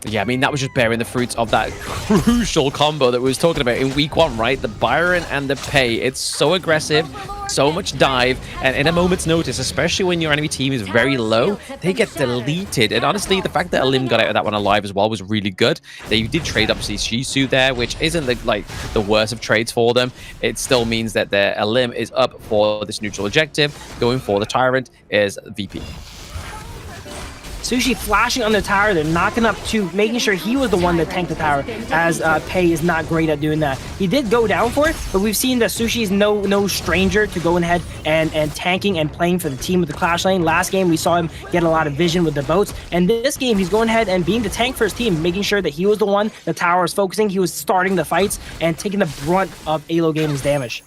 Yeah, I mean, that was just bearing the fruits of that crucial combo that we was talking about in week 1, right? The Byron and the Pei. It's so aggressive, so much dive, and in a moment's notice, especially when your enemy team is very low, they get deleted. And honestly, the fact that Alim got out of that one alive as well was really good. They did trade, obviously, Shisu there, which isn't the worst of trades for them. It still means that their Alim is up for this neutral objective. Going for the Tyrant is VP. Sushi flashing on the tower, they're knocking up 2, making sure he was the one that tanked the tower, as Pei is not great at doing that. He did go down for it, but we've seen that Sushi is no stranger to going ahead and tanking and playing for the team with the Clash lane. Last game, we saw him get a lot of vision with the boats, and this game, he's going ahead and being the tank for his team, making sure that he was the one the tower was focusing, he was starting the fights, and taking the brunt of AYLO Gaming's damage.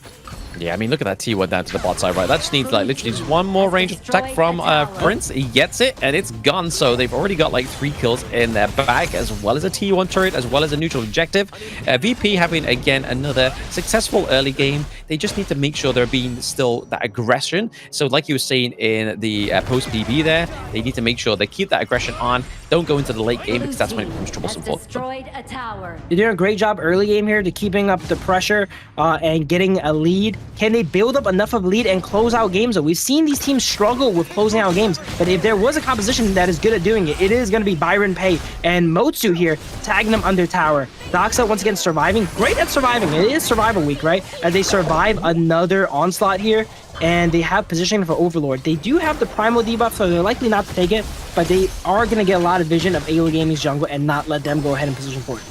Yeah, I mean, look at that T1 down to the bot side, right? That just needs, literally just one more range attack from Prince. He gets it, and it's gone. So they've already got, 3 kills in their bag, as well as a T1 turret, as well as a neutral objective. VP having, again, another successful early game. They just need to make sure they're being still that aggression. So like you were saying in the post-PB there, they need to make sure they keep that aggression on, don't go into the late game because that's when it becomes troublesome for them. Destroyed a tower. They're doing a great job early game here to keeping up the pressure and getting a lead. Can they build up enough of a lead and close out games? Though we've seen these teams struggle with closing out games, but if there was a composition that is good at doing it, it is going to be Byron, Pei, and Motsu here tagging them under tower. Doxa once again surviving. Great at surviving. It is survival week, right? As they survive another onslaught here, and they have positioning for Overlord. They do have the primal debuff, so they're likely not to take it, but they are going to get a lot of vision of AYLO Gaming's jungle and not let them go ahead and position for it.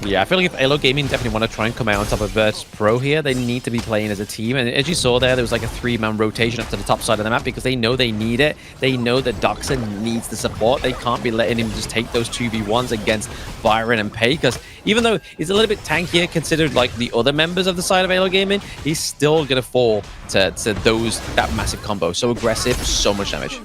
Yeah, I feel like if AYLO Gaming definitely want to try and come out on top of Virtus.pro here, they need to be playing as a team. And as you saw there was like a 3-man rotation up to the top side of the map because they know they need it. They know that Doxa needs the support. They can't be letting him just take those 2v1s against Byron and Pei, because even though he's a little bit tankier considered like the other members of the side of AYLO Gaming, he's still going to fall to that massive combo. So aggressive, so much damage.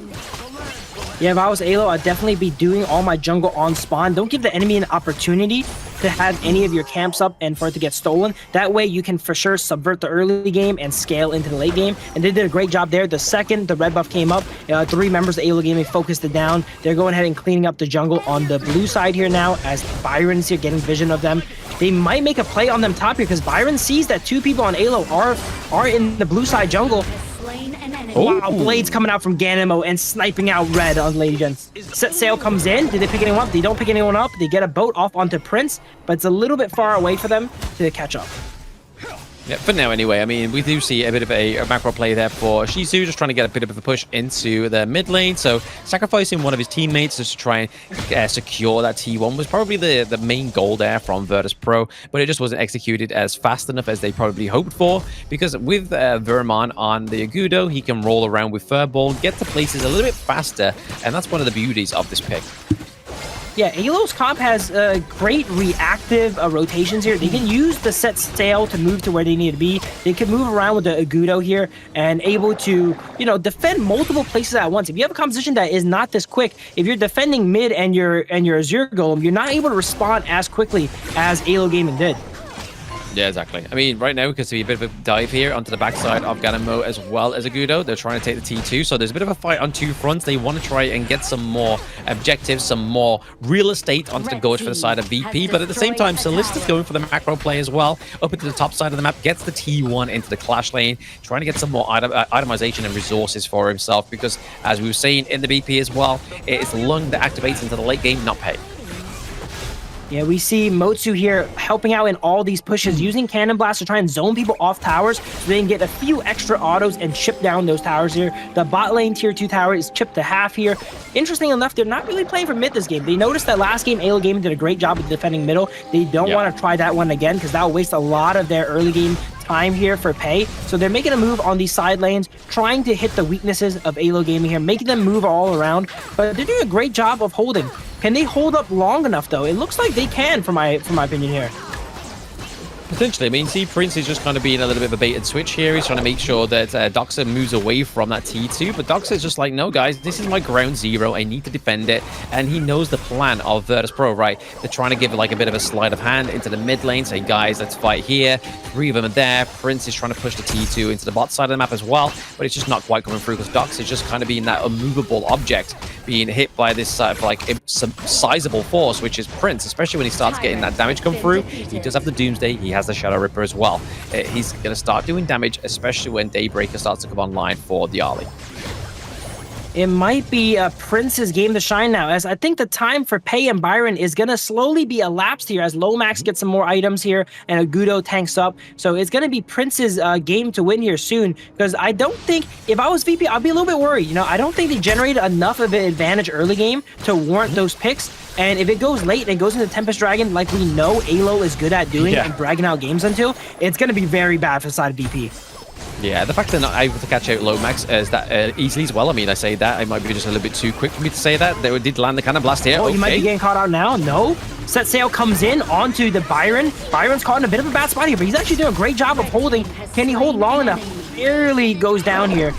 Yeah, if I was AYLO, I'd definitely be doing all my jungle on spawn. Don't give the enemy an opportunity to have any of your camps up and for it to get stolen. That way you can for sure subvert the early game and scale into the late game. And they did a great job there. The second the red buff came up, 3 members of AYLO Gaming focused it down. They're going ahead and cleaning up the jungle on the blue side here now as Byron's here getting vision of them. They might make a play on them top here because Byron sees that 2 people on AYLO are in the blue side jungle. Wow, Blades coming out from Ganimo and sniping out red on Lady Gen. Set sail comes in. Did they pick anyone up? They don't pick anyone up. They get a boat off onto Prince, but it's a little bit far away for them to catch up. Yeah, for now anyway. I mean, we do see a bit of a macro play there for Shizu, just trying to get a bit of a push into the mid lane. So sacrificing one of his teammates just to try and secure that T1 was probably the main goal there from Virtus.pro, but it just wasn't executed as fast enough as they probably hoped for, because with Vermon on the Agudo, he can roll around with Furball, get to places a little bit faster, and that's one of the beauties of this pick. Yeah, AYLO's comp has great reactive rotations here. They can use the set sail to move to where they need to be. They can move around with the Agudo here and able to, defend multiple places at once. If you have a composition that is not this quick, if you're defending mid and your Azure Golem, you're not able to respond as quickly as AYLO Gaming did. Yeah, exactly. I mean, right now we can see a bit of a dive here onto the backside of Ganimo as well as Agudo. They're trying to take the T2, so there's a bit of a fight on 2 fronts. They want to try and get some more objectives, some more real estate onto the gorge for the side of VP, but at the same time, Solista's going for the macro play as well. Up into the top side of the map, gets the T1 into the clash lane, trying to get some more itemization and resources for himself, because as we were saying in the BP as well, it's Lung that activates into the late game, not Pei. Yeah, we see Motsu here helping out in all these pushes, using Cannon Blast to try and zone people off towers so they can get a few extra autos and chip down those towers here. The bot lane tier 2 tower is chipped to half here. Interesting enough, they're not really playing for mid this game. They noticed that last game, AYLO Gaming did a great job of defending middle. They don't want to try that one again because that will waste a lot of their early game time here for Pei. So they're making a move on these side lanes, trying to hit the weaknesses of AYLO Gaming here, making them move all around. But they're doing a great job of holding. Can they hold up long enough, though? It looks like they can, from my opinion here. Potentially. I mean, see, Prince is just kind of being a little bit of a bait and switch here. He's trying to make sure that Doxa moves away from that T2, but Doxa is just like, no, guys, this is my ground zero. I need to defend it. And he knows the plan of Virtus.pro, right? They're trying to give like a bit of a sleight of hand into the mid lane, say, guys, let's fight here. 3 of them are there. Prince is trying to push the T2 into the bot side of the map as well, but it's just not quite coming through because Doxa is just kind of being that immovable object, being hit by this some sizable force, which is Prince, especially when he starts getting that damage come through. He does have the Doomsday. He has the Shadow Ripper as well. He's going to start doing damage, especially when Daybreaker starts to come online for the Arlie. It might be Prince's game to shine now, as I think the time for Pei and Byron is going to slowly be elapsed here as Lomax gets some more items here and Agudo tanks up. So it's going to be Prince's game to win here soon, because I don't think, if I was VP, I'd be a little bit worried. I don't think they generated enough of an advantage early game to warrant those picks. And if it goes late and it goes into Tempest Dragon, like we know AYLO is good at doing and dragging out games until, it's going to be very bad for the side of VP. Yeah, the fact they're not able to catch out Lomax as that easily as well. I mean, I say that, it might be just a little bit too quick for me to say that. They did land the Cannon Blast here. Oh, you might be getting caught out now. No. Set sail comes in onto the Byron. Byron's caught in a bit of a bad spot here, but he's actually doing a great job of holding. Can he hold long enough? Barely goes down here.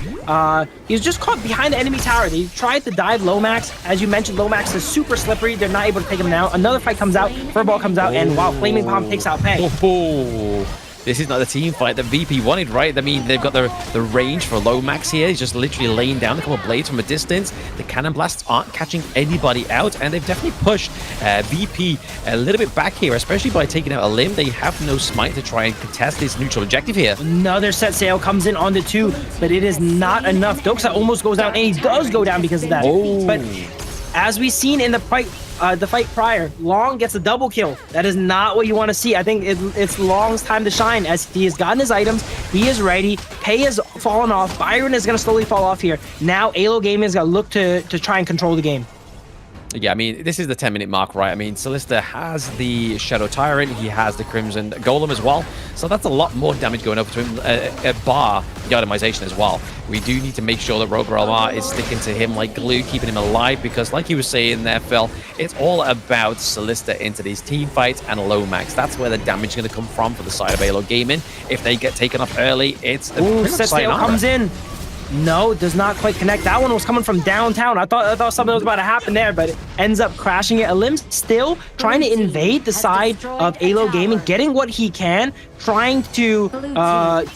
He's just caught behind the enemy tower. They tried to dive Lomax. As you mentioned, Lomax is super slippery. They're not able to take him down. Another fight comes out. Furball comes out, and wow, Flaming Palm takes out Pei. This is not the team fight that VP wanted, right? I mean, they've got the range for Lomax here. He's just literally laying down a couple of blades from a distance. The cannon blasts aren't catching anybody out, and they've definitely pushed VP a little bit back here, especially by taking out a limb. They have no smite to try and contest this neutral objective here. Another set sail comes in on the 2, but it is not enough. Doxa almost goes down, and he does go down because of that. Oh. But as we've seen in the fight prior, Long gets a double kill. That is not what you want to see. I think it's Long's time to shine as he has gotten his items. He is ready. Pei has fallen off. Byron is going to slowly fall off here. Now AYLO Gaming is going to look to try and control the game. Yeah, I mean, this is the 10-minute mark, right? I mean, Solista has the Shadow Tyrant, he has the Crimson Golem as well, so that's a lot more damage going over to him, bar the itemization as well. We do need to make sure that Rogue Realmar is sticking to him like glue, keeping him alive, because like you were saying there, Phil, it's all about Solista into these team fights and Lomax. That's where the damage is going to come from for the side of AYLO Gaming. If they get taken off early, it's... Ooh, Setsail comes in. No, does not quite connect. That one was coming from downtown. I thought something was about to happen there, but it ends up crashing it. Alim still trying to invade the side of AYLO Gaming, getting what he can, trying to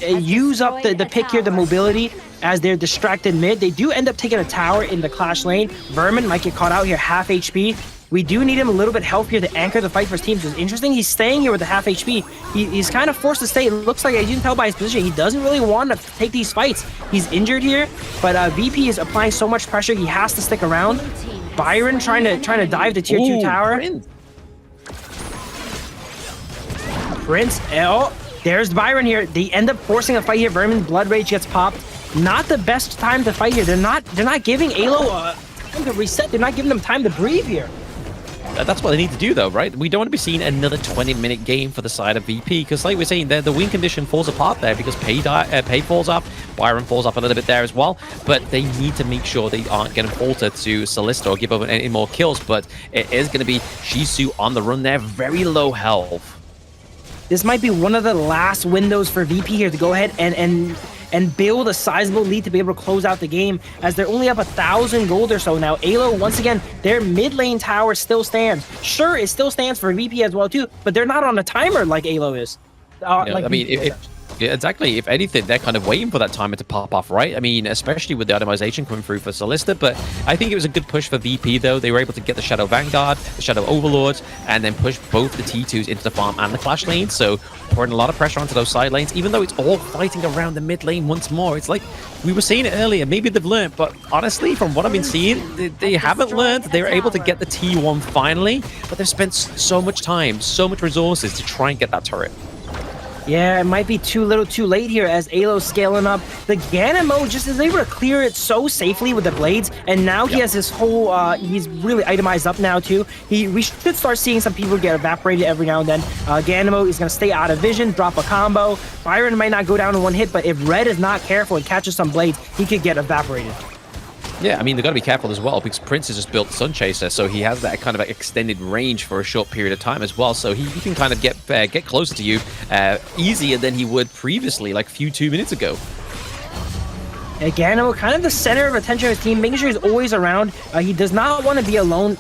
use up the pick here, the mobility, as they're distracted mid. They do end up taking a tower in the clash lane. Vermin might get caught out here, half HP. We do need him a little bit healthier to anchor the fight for his team. So it's interesting he's staying here with the half HP. He's kind of forced to stay. It looks like, as you can tell by his position, he doesn't really want to take these fights. He's injured here, but VP is applying so much pressure, he has to stick around. Byron trying to dive the tier 2 tower. Prince, oh, there's Byron here. They end up forcing a fight here. Vermin Blood Rage gets popped. Not the best time to fight here. They're not giving AYLO time to reset. They're not giving them time to breathe here. That's what they need to do, though, right? We don't want to be seeing another 20-minute game for the side of VP, because like we're saying, the win condition falls apart there because Pei falls off, Byron falls off a little bit there as well, but they need to make sure they aren't getting faltered to Solista or give up any more kills, but it is going to be Shisu on the run there, very low health. This might be one of the last windows for VP here to go ahead and build a sizable lead to be able to close out the game, as they're only up 1,000 gold or so now. AYLO, once again, their mid lane tower still stands. Sure, it still stands for VP as well too, but they're not on a timer like AYLO is. I mean, yeah, exactly. If anything, they're kind of waiting for that timer to pop off, right? I mean, especially with the itemization coming through for Solista, but I think it was a good push for VP, though. They were able to get the Shadow Vanguard, the Shadow Overlords, and then push both the T2s into the farm and the Clash lane, so pouring a lot of pressure onto those side lanes, even though it's all fighting around the mid lane once more. It's like, we were saying it earlier, maybe they've learned, but honestly, from what I've been seeing, they haven't learned. They were able to get the T1 finally, but they've spent so much time, so much resources to try and get that turret. Yeah, it might be too little too late here as AYLO's scaling up. The Ganemo just is able to clear it so safely with the blades, and now he has this whole, he's really itemized up now too. We should start seeing some people get evaporated every now and then. Ganemo is going to stay out of vision, drop a combo. Byron might not go down in one hit, but if Red is not careful and catches some blades, he could get evaporated. Yeah, I mean, they've got to be careful as well, because Prince has just built Sun Chaser, so he has that kind of extended range for a short period of time as well, so he can kind of get closer to you easier than he would previously, like a few 2 minutes ago. Again, kind of the center of attention of his team, making sure he's always around. He does not want to be alone.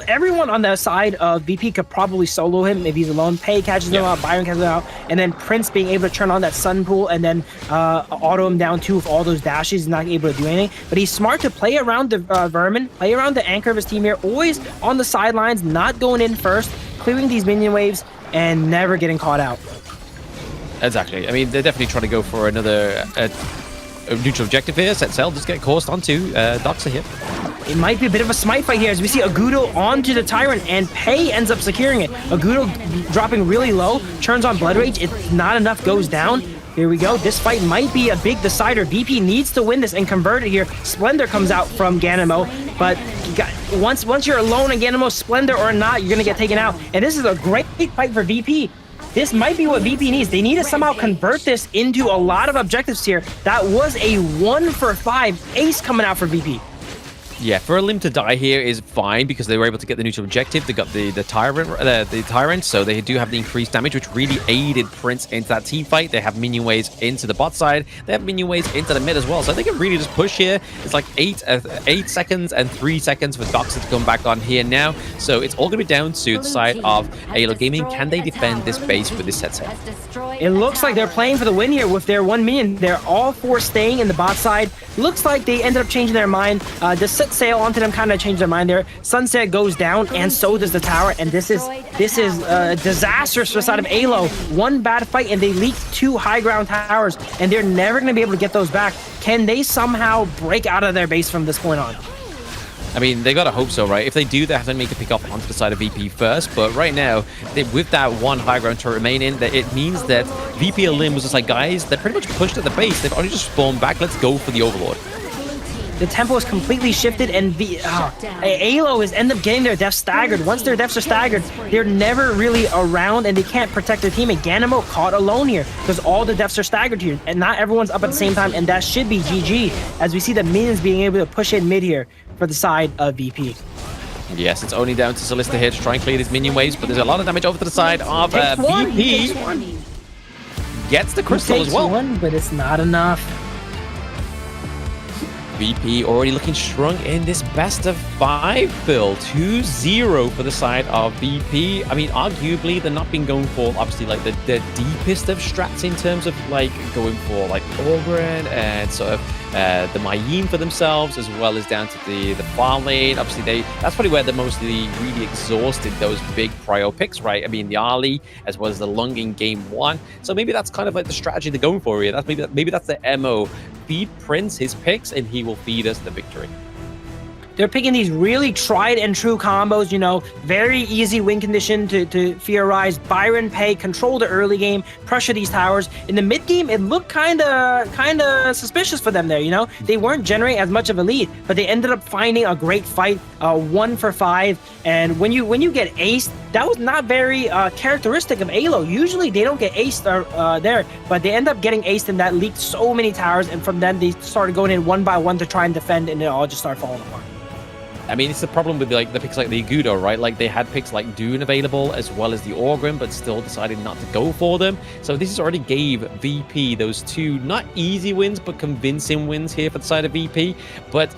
Everyone on the side of VP could probably solo him if he's alone. Pei catches him out, Byron catches him out, and then Prince being able to turn on that Sun Pool and then auto him down too with all those dashes. He's not able to do anything. But he's smart to play around the Vermin, play around the anchor of his team here, always on the sidelines, not going in first, clearing these minion waves, and never getting caught out. Exactly. I mean, they're definitely trying to go for another... neutral objective here. Setsail just get coursed onto Doxa here. It might be a bit of a smite fight here as we see Agudo onto the Tyrant and Pei ends up securing it. Agudo dropping really low, turns on Blood Rage. It's not enough, goes down. Here we go. This fight might be a big decider. VP needs to win this and convert it here. Splendor comes out from Ganemo, but once you're alone in Ganemo, Splendor or not, you're going to get taken out. And this is a great fight for VP. This might be what VP needs. They need to somehow convert this into a lot of objectives here. That was a 1 for 5 ace coming out for VP. Yeah, for a limb to die here is fine because they were able to get the neutral objective. They got the tyrant, so they do have the increased damage, which really aided Prince into that team fight. They have minion waves into the bot side. They have minion waves into the mid as well, so they can really just push here. It's like 8 seconds and 3 seconds for Doxa to come back on here now. So it's all going to be down to the side of AYLO Gaming. Can they defend this base with this set? It looks like they're playing for the win here with their 1 minion. They're all 4 staying in the bot side. Looks like they ended up changing their mind. The set sail onto them kind of changed their mind there. Sunset goes down, and so does the tower. And this is disastrous for the side of AYLO. 1 bad fight, and they leaked 2 high ground towers, and they're never going to be able to get those back. Can they somehow break out of their base from this point on? I mean, they gotta hope so, right? If they do, they have to make a pick up onto the side of VP first. But right now, with that 1 high ground turret remaining, it means that VP and Lim was just like, guys, they're pretty much pushed at the base. They've already just spawned back. Let's go for the Overlord. The tempo is completely shifted, and AYLO is end up getting their deaths staggered. Once their deaths are staggered, they're never really around, and they can't protect their team. And Ganemo caught alone here because all the deaths are staggered here, and not everyone's up at the same time, and that should be GG, as we see the minions being able to push in mid here for the side of VP. Yes, it's only down to Solista here to try and clear these minion waves, but there's a lot of damage over to the side of VP. Gets the crystal as well. One, but it's not enough. VP already looking strong in this best of 5 build. 2-0 for the side of VP. I mean, arguably, they're not been going for, obviously, like, the deepest of strats in terms of, like, going for, like, Oberon and sort of the Mayim for themselves, as well as down to the farm lane. Obviously, that's probably where they're mostly really exhausted those big prio picks, right? I mean, the Ali, as well as the Lung in game 1. So maybe that's kind of like the strategy they're going for here. Maybe that's the MO. Feed Prince his picks, and he will feed us the victory. They're picking these really tried and true combos, you know, very easy win condition to theorize. Byron Pay, control the early game, pressure these towers. In the mid game, it looked kind of suspicious for them there, you know. They weren't generating as much of a lead, but they ended up finding a great fight, 1 for 5. And when you get aced, that was not very characteristic of AYLO. Usually they don't get aced there, but they end up getting aced, and that leaked so many towers. And from then they started going in 1 by 1 to try and defend, and it all just started falling apart. I mean, it's the problem with like the picks like the Agudo, right? Like they had picks like Dune available as well as the Orgrim, but still decided not to go for them. So this has already gave VP those 2 not easy wins, but convincing wins here for the side of VP. But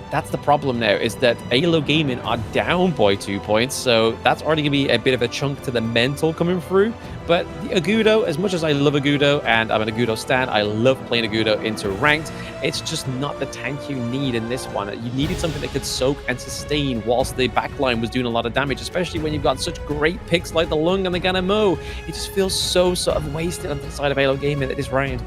that's the problem now, is that AYLO Gaming are down by 2 points, so that's already going to be a bit of a chunk to the mental coming through. But the Agudo, as much as I love Agudo, and I'm an Agudo stan, I love playing Agudo into ranked, it's just not the tank you need in this one. You needed something that could soak and sustain whilst the backline was doing a lot of damage, especially when you've got such great picks like the Lung and the Ganemo. It just feels so sort of wasted on the side of AYLO Gaming at this round.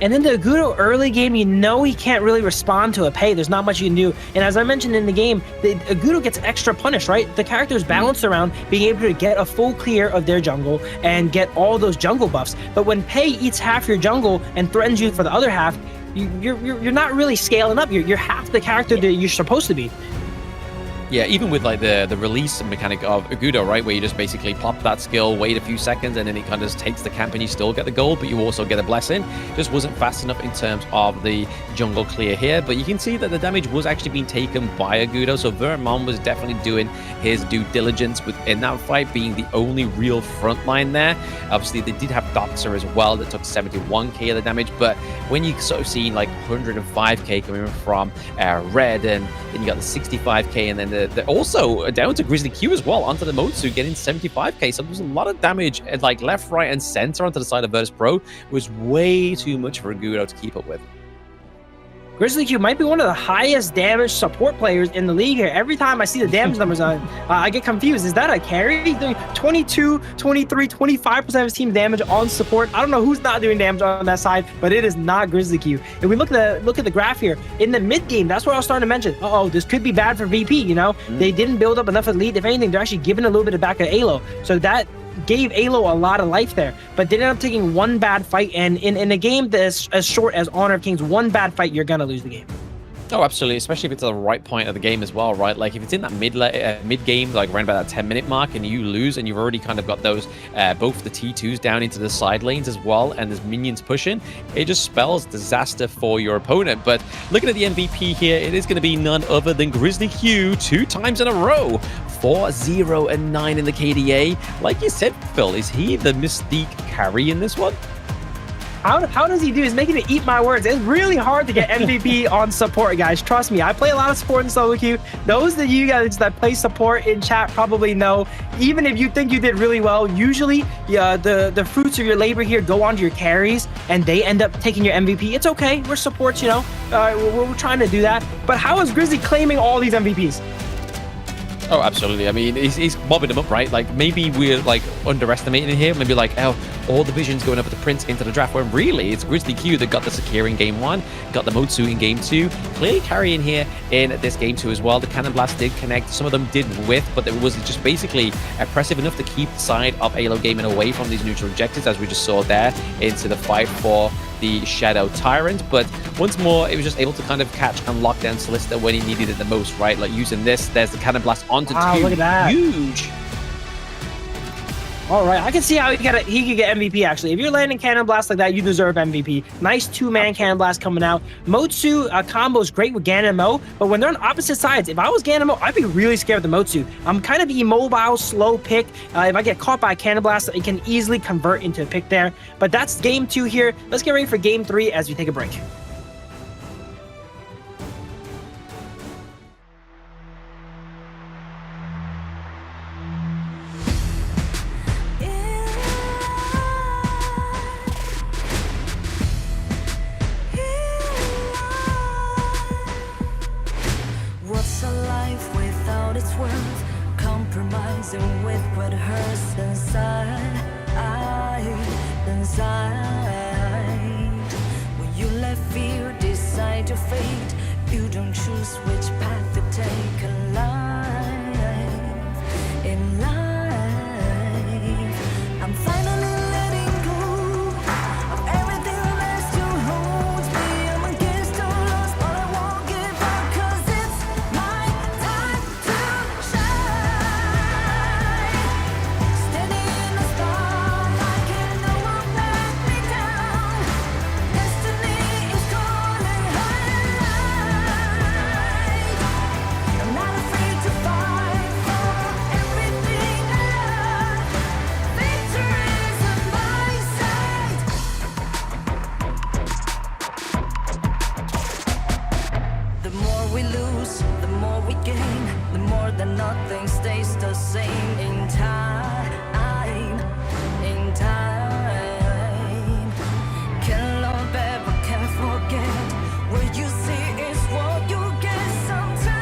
And then the Agudo early game, you know he can't really respond to a pay. There's not much you can do. And as I mentioned in the game, the Agudo gets extra punished, right? The character's balanced around being able to get a full clear of their jungle and get all those jungle buffs. But when Pei eats half your jungle and threatens you for the other half, you're not really scaling up. You're half the character that you're supposed to be. Yeah, even with like the release mechanic of Agudo, right, where you just basically pop that skill, wait a few seconds, and then it kind of just takes the camp and you still get the gold, but you also get a blessing. Just wasn't fast enough in terms of the jungle clear here, but you can see that the damage was actually being taken by Agudo, so Vermon was definitely doing his due diligence within that fight, being the only real front line there. Obviously, they did have Doxer as well that took 71k of the damage, but when you sort of see like 105k coming from Red, and then you got the 65k, and then they're also down to Grizzly Q as well, onto the Motsu, getting 75k. So there's a lot of damage at like left, right, and center onto the side of Virtus.pro. It was way too much for Agudo to keep up with. Grizzly Q might be one of the highest damage support players in the league here. Every time I see the damage numbers on, I get confused. Is that a carry? 22, 23, 25% of his team's damage on support. I don't know who's not doing damage on that side, but it is not Grizzly Q. If we look at the graph here, in the mid game, that's what I was starting to mention. This could be bad for VP, you know? They didn't build up enough of lead. If anything, they're actually giving a little bit of back at AYLO. So that gave AYLO a lot of life there, but they ended up taking one bad fight, and in a game that's as short as Honor of Kings, one bad fight, you're gonna lose the game. Oh, absolutely, especially if it's at the right point of the game as well, right? Like if it's in that mid game, like around about that 10-minute mark, and you lose, and you've already kind of got those both the T2s down into the side lanes as well, and there's minions pushing, it just spells disaster for your opponent. But looking at the MVP here, it is going to be none other than Grizzly Hugh 2 times in a row. 4-0 and 9 in the KDA. Like you said, Phil, is he the Mystique carry in this one? How does he do? He's making me eat my words. It's really hard to get MVP on support, guys. Trust me, I play a lot of support in solo queue. Those of you guys that play support in chat probably know, even if you think you did really well, usually the fruits of your labor here go onto your carries, and they end up taking your MVP. It's okay. We're supports, you know. We're trying to do that. But how is Grizzly claiming all these MVPs? Oh, absolutely. I mean, he's mobbing them up, right? Like, maybe we're, like, underestimating here. Maybe, like, oh, all the visions going up at the Prince into the draft, when really it's Grizzly Q that got the Sakir in game 1, got the Motsu in game 2, clearly carrying here in this game 2 as well. The Cannon Blast did connect. Some of them did whiff, but it was just basically impressive enough to keep the side of AYLO Gaming away from these neutral objectives, as we just saw there, into the fight for the Shadow Tyrant. But once more, it was just able to kind of catch and lock down Solista when he needed it the most, right? Like using this, there's the Cannon Blast onto 2. Look at that. Huge. All right, I can see how he could get MVP, actually. If you're landing Cannon Blast like that, you deserve MVP. Nice two-man Cannon Blast coming out. Motsu combo is great with Gan and Mo, but when they're on opposite sides, if I was Gan and Mo, I'd be really scared of the Motsu. I'm kind of immobile, slow pick. If I get caught by a Cannon Blast, it can easily convert into a pick there. But that's game 2 here. Let's get ready for game 3 as we take a break. Compromising with what hurts inside. When you let fear decide your fate, you don't choose which path to take in life. In life, I'm finally letting go of everything that still holds me. I'm against all odds, but I won't give up, 'cause it's my time to shine. Standing in the spotlight, and no one let me down. Destiny is calling high. I'm not afraid to fight for everything I love. Victory's on my side. The more we lose, the more we gain. The more that nothing stays the same. In time, can't love ever, can't forget. What you see is what you get. Sometimes,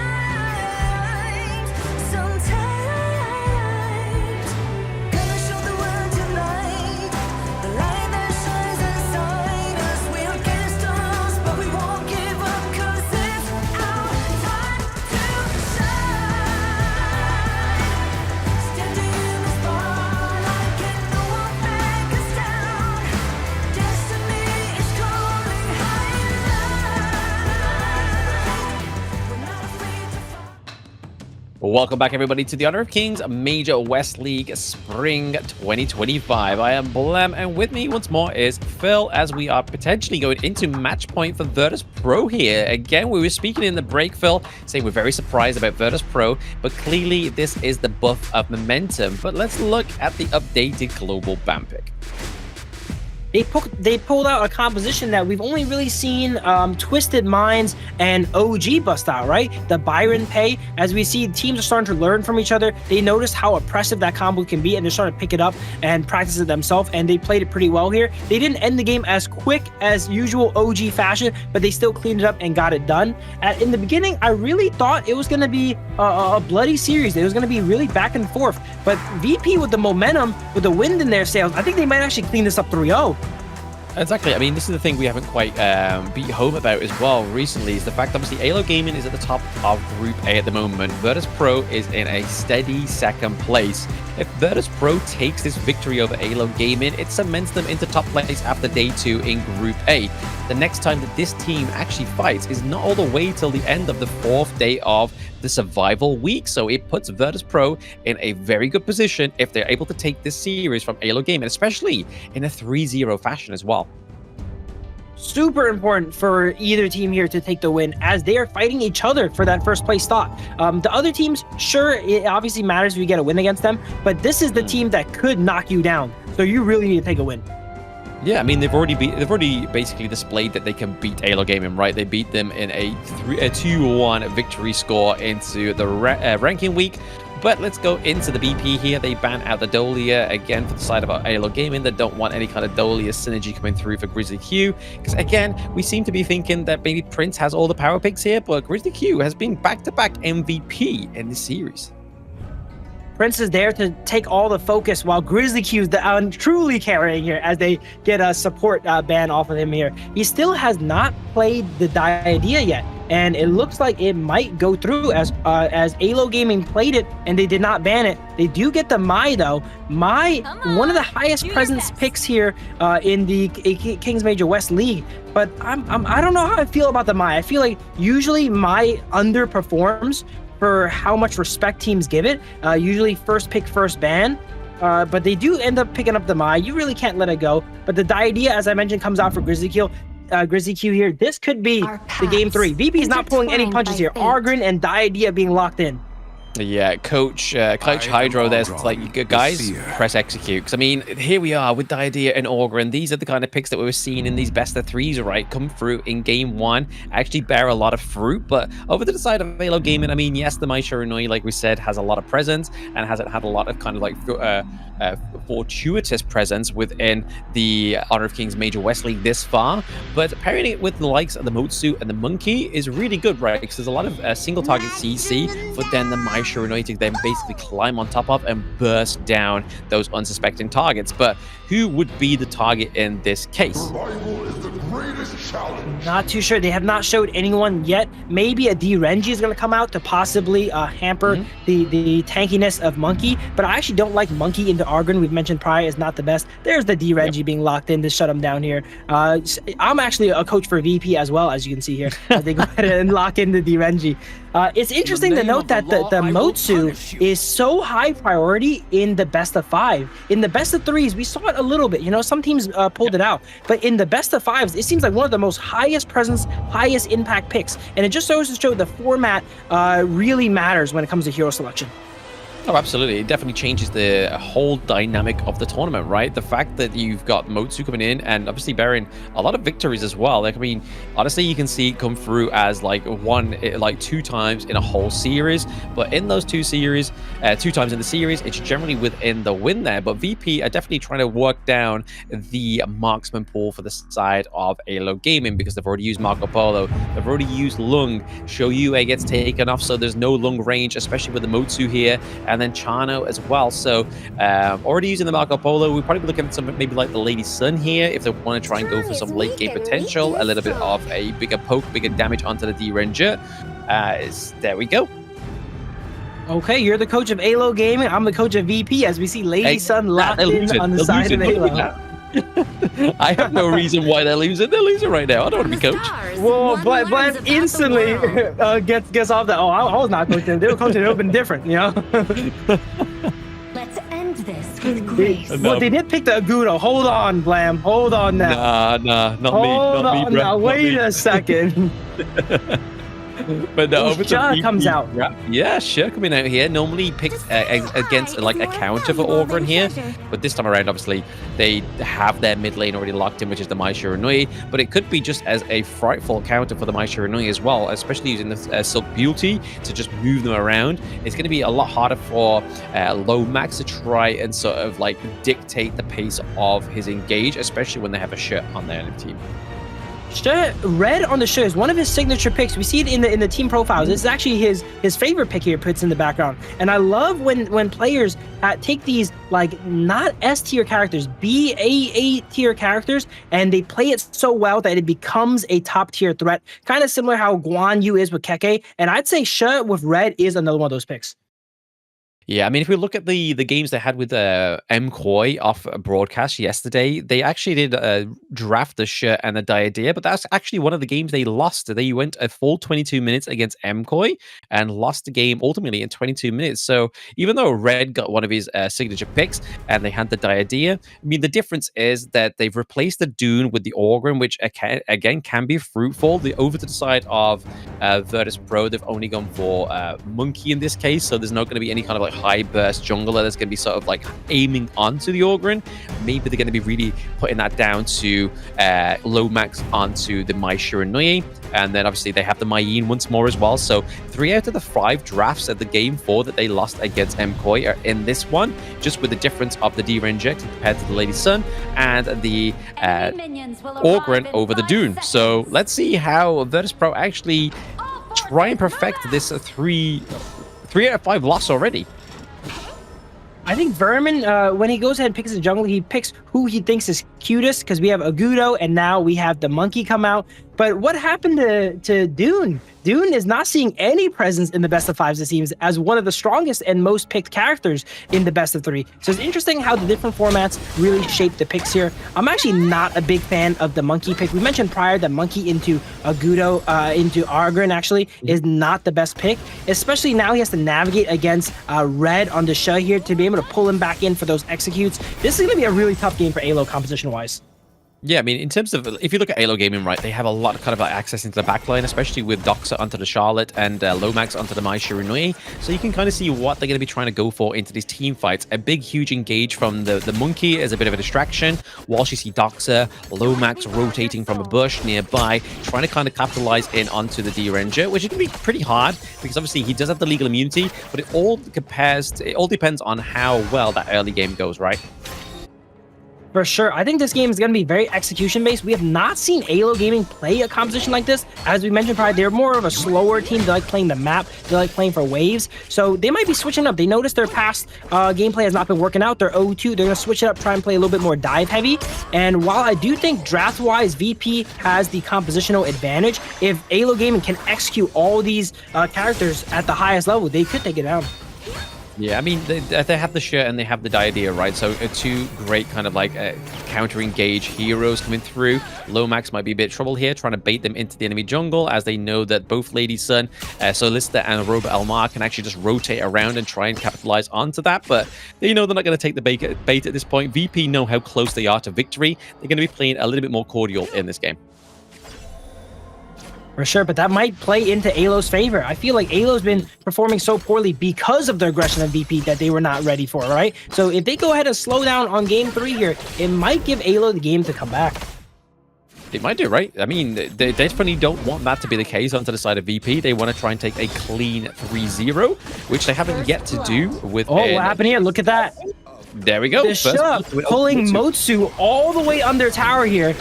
gonna show the world tonight. The light that shines inside us. We're against the odds, but we won't give up, 'cause it's our time to shine. Standing in the spotlight, can no one back us down. Destiny is calling high in light. We're not afraid to fight. Welcome back, everybody, to the Honor of Kings Major West League Spring 2025. I am Blam, and with me once more is Phil, as we are potentially going into match point for Virtus.pro here. Again, we were speaking in the break, Phil, saying we're very surprised about Virtus.pro, but clearly this is the buff of momentum. But let's look at the updated global ban pick. They pulled out a composition that we've only really seen Twisted Minds and OG bust out, right? The Byron Pay, as we see teams are starting to learn from each other. They noticed how oppressive that combo can be, and they're starting to pick it up and practice it themselves, and they played it pretty well here. They didn't end the game as quick as usual OG fashion, but they still cleaned it up and got it done. In the beginning, I really thought it was going to be a bloody series. It was going to be really back and forth, but VP with the momentum, with the wind in their sails, I think they might actually clean this up 3-0. Exactly. I mean, this is the thing we haven't quite beat home about as well recently, is the fact, obviously, AYLO Gaming is at the top of Group A at the moment. Virtus.pro is in a steady second place. if Virtus.pro takes this victory over AYLO Gaming, it cements them into top place after day 2 in Group A. The next time that this team actually fights is not all the way till the end of the 4th day of the survival week, so it puts Virtus.pro in a very good position if they're able to take this series from AYLO Gaming, especially in a 3-0 fashion as well. Super important for either team here to take the win, as they are fighting each other for that first place spot. The other teams, sure, it obviously matters if you get a win against them, but this is the team that could knock you down, so you really need to take a win. Yeah, I mean, they've already basically displayed that they can beat AYLO Gaming, right? They beat them in a 2-1 victory score into the ranking week. But let's go into the BP here. They ban out the Dolia again for the side of AYLO Gaming. They don't want any kind of Dolia synergy coming through for Grizzly Q. Because again, we seem to be thinking that maybe Prince has all the power picks here, but Grizzly Q has been back-to-back MVP in this series. Prince is there to take all the focus, while Grizzly Q is truly carrying here as they get a support ban off of him here. He still has not played the idea yet, and it looks like it might go through as AYLO Gaming played it and they did not ban it. They do get the Mai though. Mai, one of the highest presence picks here in the Kings Major West League, but I don't know how I feel about the Mai. I feel like usually Mai underperforms for how much respect teams give it. Usually first pick, first ban. But they do end up picking up the Mai. You really can't let it go. But the idea, as I mentioned, comes out for Grizzly Q. Here. This could be the game 3. VP is not pulling any punches here. Argrin and Diadea being locked in. Yeah, Coach Hydro there's like, guys, press execute. Because, I mean, here we are with Diadea and Orgrin. These are the kind of picks that we were seeing in these best of 3s, right? Come through in game 1, actually bear a lot of fruit. But over to the side of AYLO Gaming, I mean, yes, the Mai Shiranui, like we said, has a lot of presence and hasn't had a lot of kind of like fortuitous presence within the Honor of Kings Major West League this far. But pairing it with the likes of the Motsu and the Monkey is really good, right? Because there's a lot of single target CC, but then the Mai Shiranui to then basically climb on top of and burst down those unsuspecting targets. But who would be the target in this case? Survival is the greatest challenge. Not too sure. They have not showed anyone yet. Maybe a D-Renji is going to come out to possibly hamper the tankiness of Monkey, but I actually don't like Monkey into Argrin. We've mentioned prior is not the best. There's the D-Renji being locked in to shut him down here. I'm actually a coach for VP as well, as you can see here. They go ahead and lock in the D-Renji. It's interesting to note that the Motsu is so high priority in the best of 5. In the best of 3s, we saw it a little bit. You know, some teams pulled it out. But in the best of 5s, it seems like one of the most highest presence, highest impact picks. And it just goes to show the format really matters when it comes to hero selection. Oh, absolutely. It definitely changes the whole dynamic of the tournament, right? The fact that you've got Motsu coming in and obviously bearing a lot of victories as well. Like, I mean, honestly, you can see it come through as like 2 times in a whole series. But in those 2 series, 2 times in the series, it's generally within the win there. But VP are definitely trying to work down the marksman pool for the side of AYLO Gaming, because they've already used Marco Polo. They've already used Lung. Shoyue gets taken off, so there's no Lung range, especially with the Motsu here. And then Chano as well. So already using the Marco Polo, we're probably looking at something maybe like the Lady Sun here if they want to try and go for some late game potential, a little bit of a bigger poke, bigger damage onto the D-Ranger. There we go. Okay, you're the coach of AYLO Gaming. I'm the coach of VP, as we see Lady Sun locked in on the side of AYLO. I have no reason why they're losing. They're losing right now. I don't want to be coach. Well, but instantly gets off that. Oh, I was not coaching. They were coaching. It would have been different, you know. Let's end this with grace. Well, they did pick the Agudo. Hold on, Blam. Hold on now. Nah, not Hold me. on now. Wait a second. But no, over Shah comes out. Yeah, Shah coming out here. Normally picked against like a counter for Orgrin here, but this time around, obviously, they have their mid lane already locked in, which is the Mai Shiranui. But it could be just as a frightful counter for the Mai Shiranui as well, especially using the Silk Beauty to just move them around. It's going to be a lot harder for Lomax to try and sort of like dictate the pace of his engage, especially when they have a shirt on their team. Red on the shirt is one of his signature picks. We see it in the team profiles. This is actually his favorite pick here, puts in the background. And I love when players take these like not S tier characters, A tier characters, and they play it so well that it becomes a top tier threat. Kind of similar how Guan Yu is with Keke. And I'd say Sha with Red is another one of those picks. Yeah, I mean, if we look at the games they had with MCoy off a broadcast yesterday, they actually did draft the shirt and the diadem, but that's actually one of the games they lost. They went a full 22 minutes against MCoy and lost the game ultimately in 22 minutes. So even though Red got one of his signature picks and they had the diadem, I mean, the difference is that they've replaced the Dune with the Orgrim, which again can be fruitful. Over to the side of Virtus.pro, they've only gone for Monkey in this case, so there's not going to be any kind of like high burst jungler that's going to be sort of like aiming onto the Orgrim. Maybe they're going to be really putting that down to low max onto the Mai Shiranui, and then obviously they have the Mayin once more as well. So 3 out of the 5 drafts at the game 4 that they lost against MCoy are in this one, just with the difference of the D-Ranger compared to the Lady Sun and the Orgrim over the Dune. So let's see how Virtus.pro actually try and perfect this 3 out of 5 loss already. I think Vermin, when he goes ahead and picks the jungle, he picks who he thinks is cutest, because we have Agudo and now we have the monkey come out. But what happened to Dune? Dune is not seeing any presence in the best of 5s, it seems, as one of the strongest and most picked characters in the best of 3. So it's interesting how the different formats really shape the picks here. I'm actually not a big fan of the monkey pick. We mentioned prior that monkey into Agudo, into Argrin actually is not the best pick, especially now he has to navigate against Red on the Sha here to be able to pull him back in for those executes. This is going to be a really tough game for AYLO composition-wise. Yeah, I mean, in terms of, if you look at AYLO Gaming, right, they have a lot of kind of like access into the backline, especially with Doxa onto the Charlotte and Lomax onto the Mai Shiranui. So you can kind of see what they're going to be trying to go for into these team fights. A big, huge engage from the Monkey is a bit of a distraction, whilst you see Doxa, Lomax rotating from a bush nearby, trying to kind of capitalize in onto the D-Ranger, which is going to be pretty hard, because obviously he does have the legal immunity, but it all depends on how well that early game goes, right? For sure. I think this game is going to be very execution-based. We have not seen AYLO Gaming play a composition like this. As we mentioned prior, they're more of a slower team. They like playing the map. They like playing for waves. So they might be switching up. They noticed their past gameplay has not been working out. They're 0-2. They're going to switch it up, try and play a little bit more dive-heavy. And while I do think draft-wise, VP has the compositional advantage, if AYLO Gaming can execute all these characters at the highest level, they could take it down. Yeah, I mean, they have the shirt and they have the diadem, right? So 2 great kind of like counter-engage heroes coming through. Lomax might be a bit of trouble here, trying to bait them into the enemy jungle, as they know that both Lady Sun, Solista, and Roba Elmar can actually just rotate around and try and capitalize onto that. But they know they're not going to take the bait at this point. VP know how close they are to victory. They're going to be playing a little bit more cordial in this game. For sure, but that might play into AYLO's favor. I feel like AYLO's been performing so poorly because of their aggression of VP that they were not ready for, right? So if they go ahead and slow down on game 3 here, it might give AYLO the game to come back. They might do, right? I mean, they definitely don't want that to be the case onto the side of VP. They want to try and take a clean 3-0, which they haven't yet to do with... Oh, what happened here? Look at that. There we go. The Sha pulling Motsu all the way under tower here.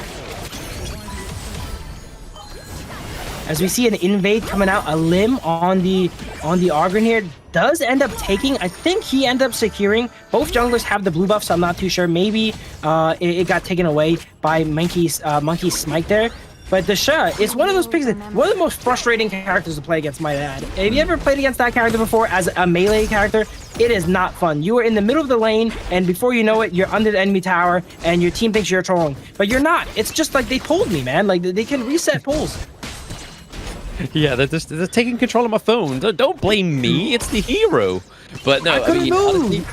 As we see an invade coming out, a limb on the Argrin here does end up taking. I think he ended up securing. Both junglers have the blue buff, so I'm not too sure. Maybe it got taken away by Monkey's smite there. But the Sha is one of those picks, one of the most frustrating characters to play against, might add. Have you ever played against that character before as a melee character? It is not fun. You are in the middle of the lane, and before you know it, you're under the enemy tower, and your team thinks you're trolling. But you're not. It's just like they pulled me, man. Like, they can reset pulls. Yeah, they're taking control of my phone. Don't blame me. It's the hero. But no, I mean, honestly,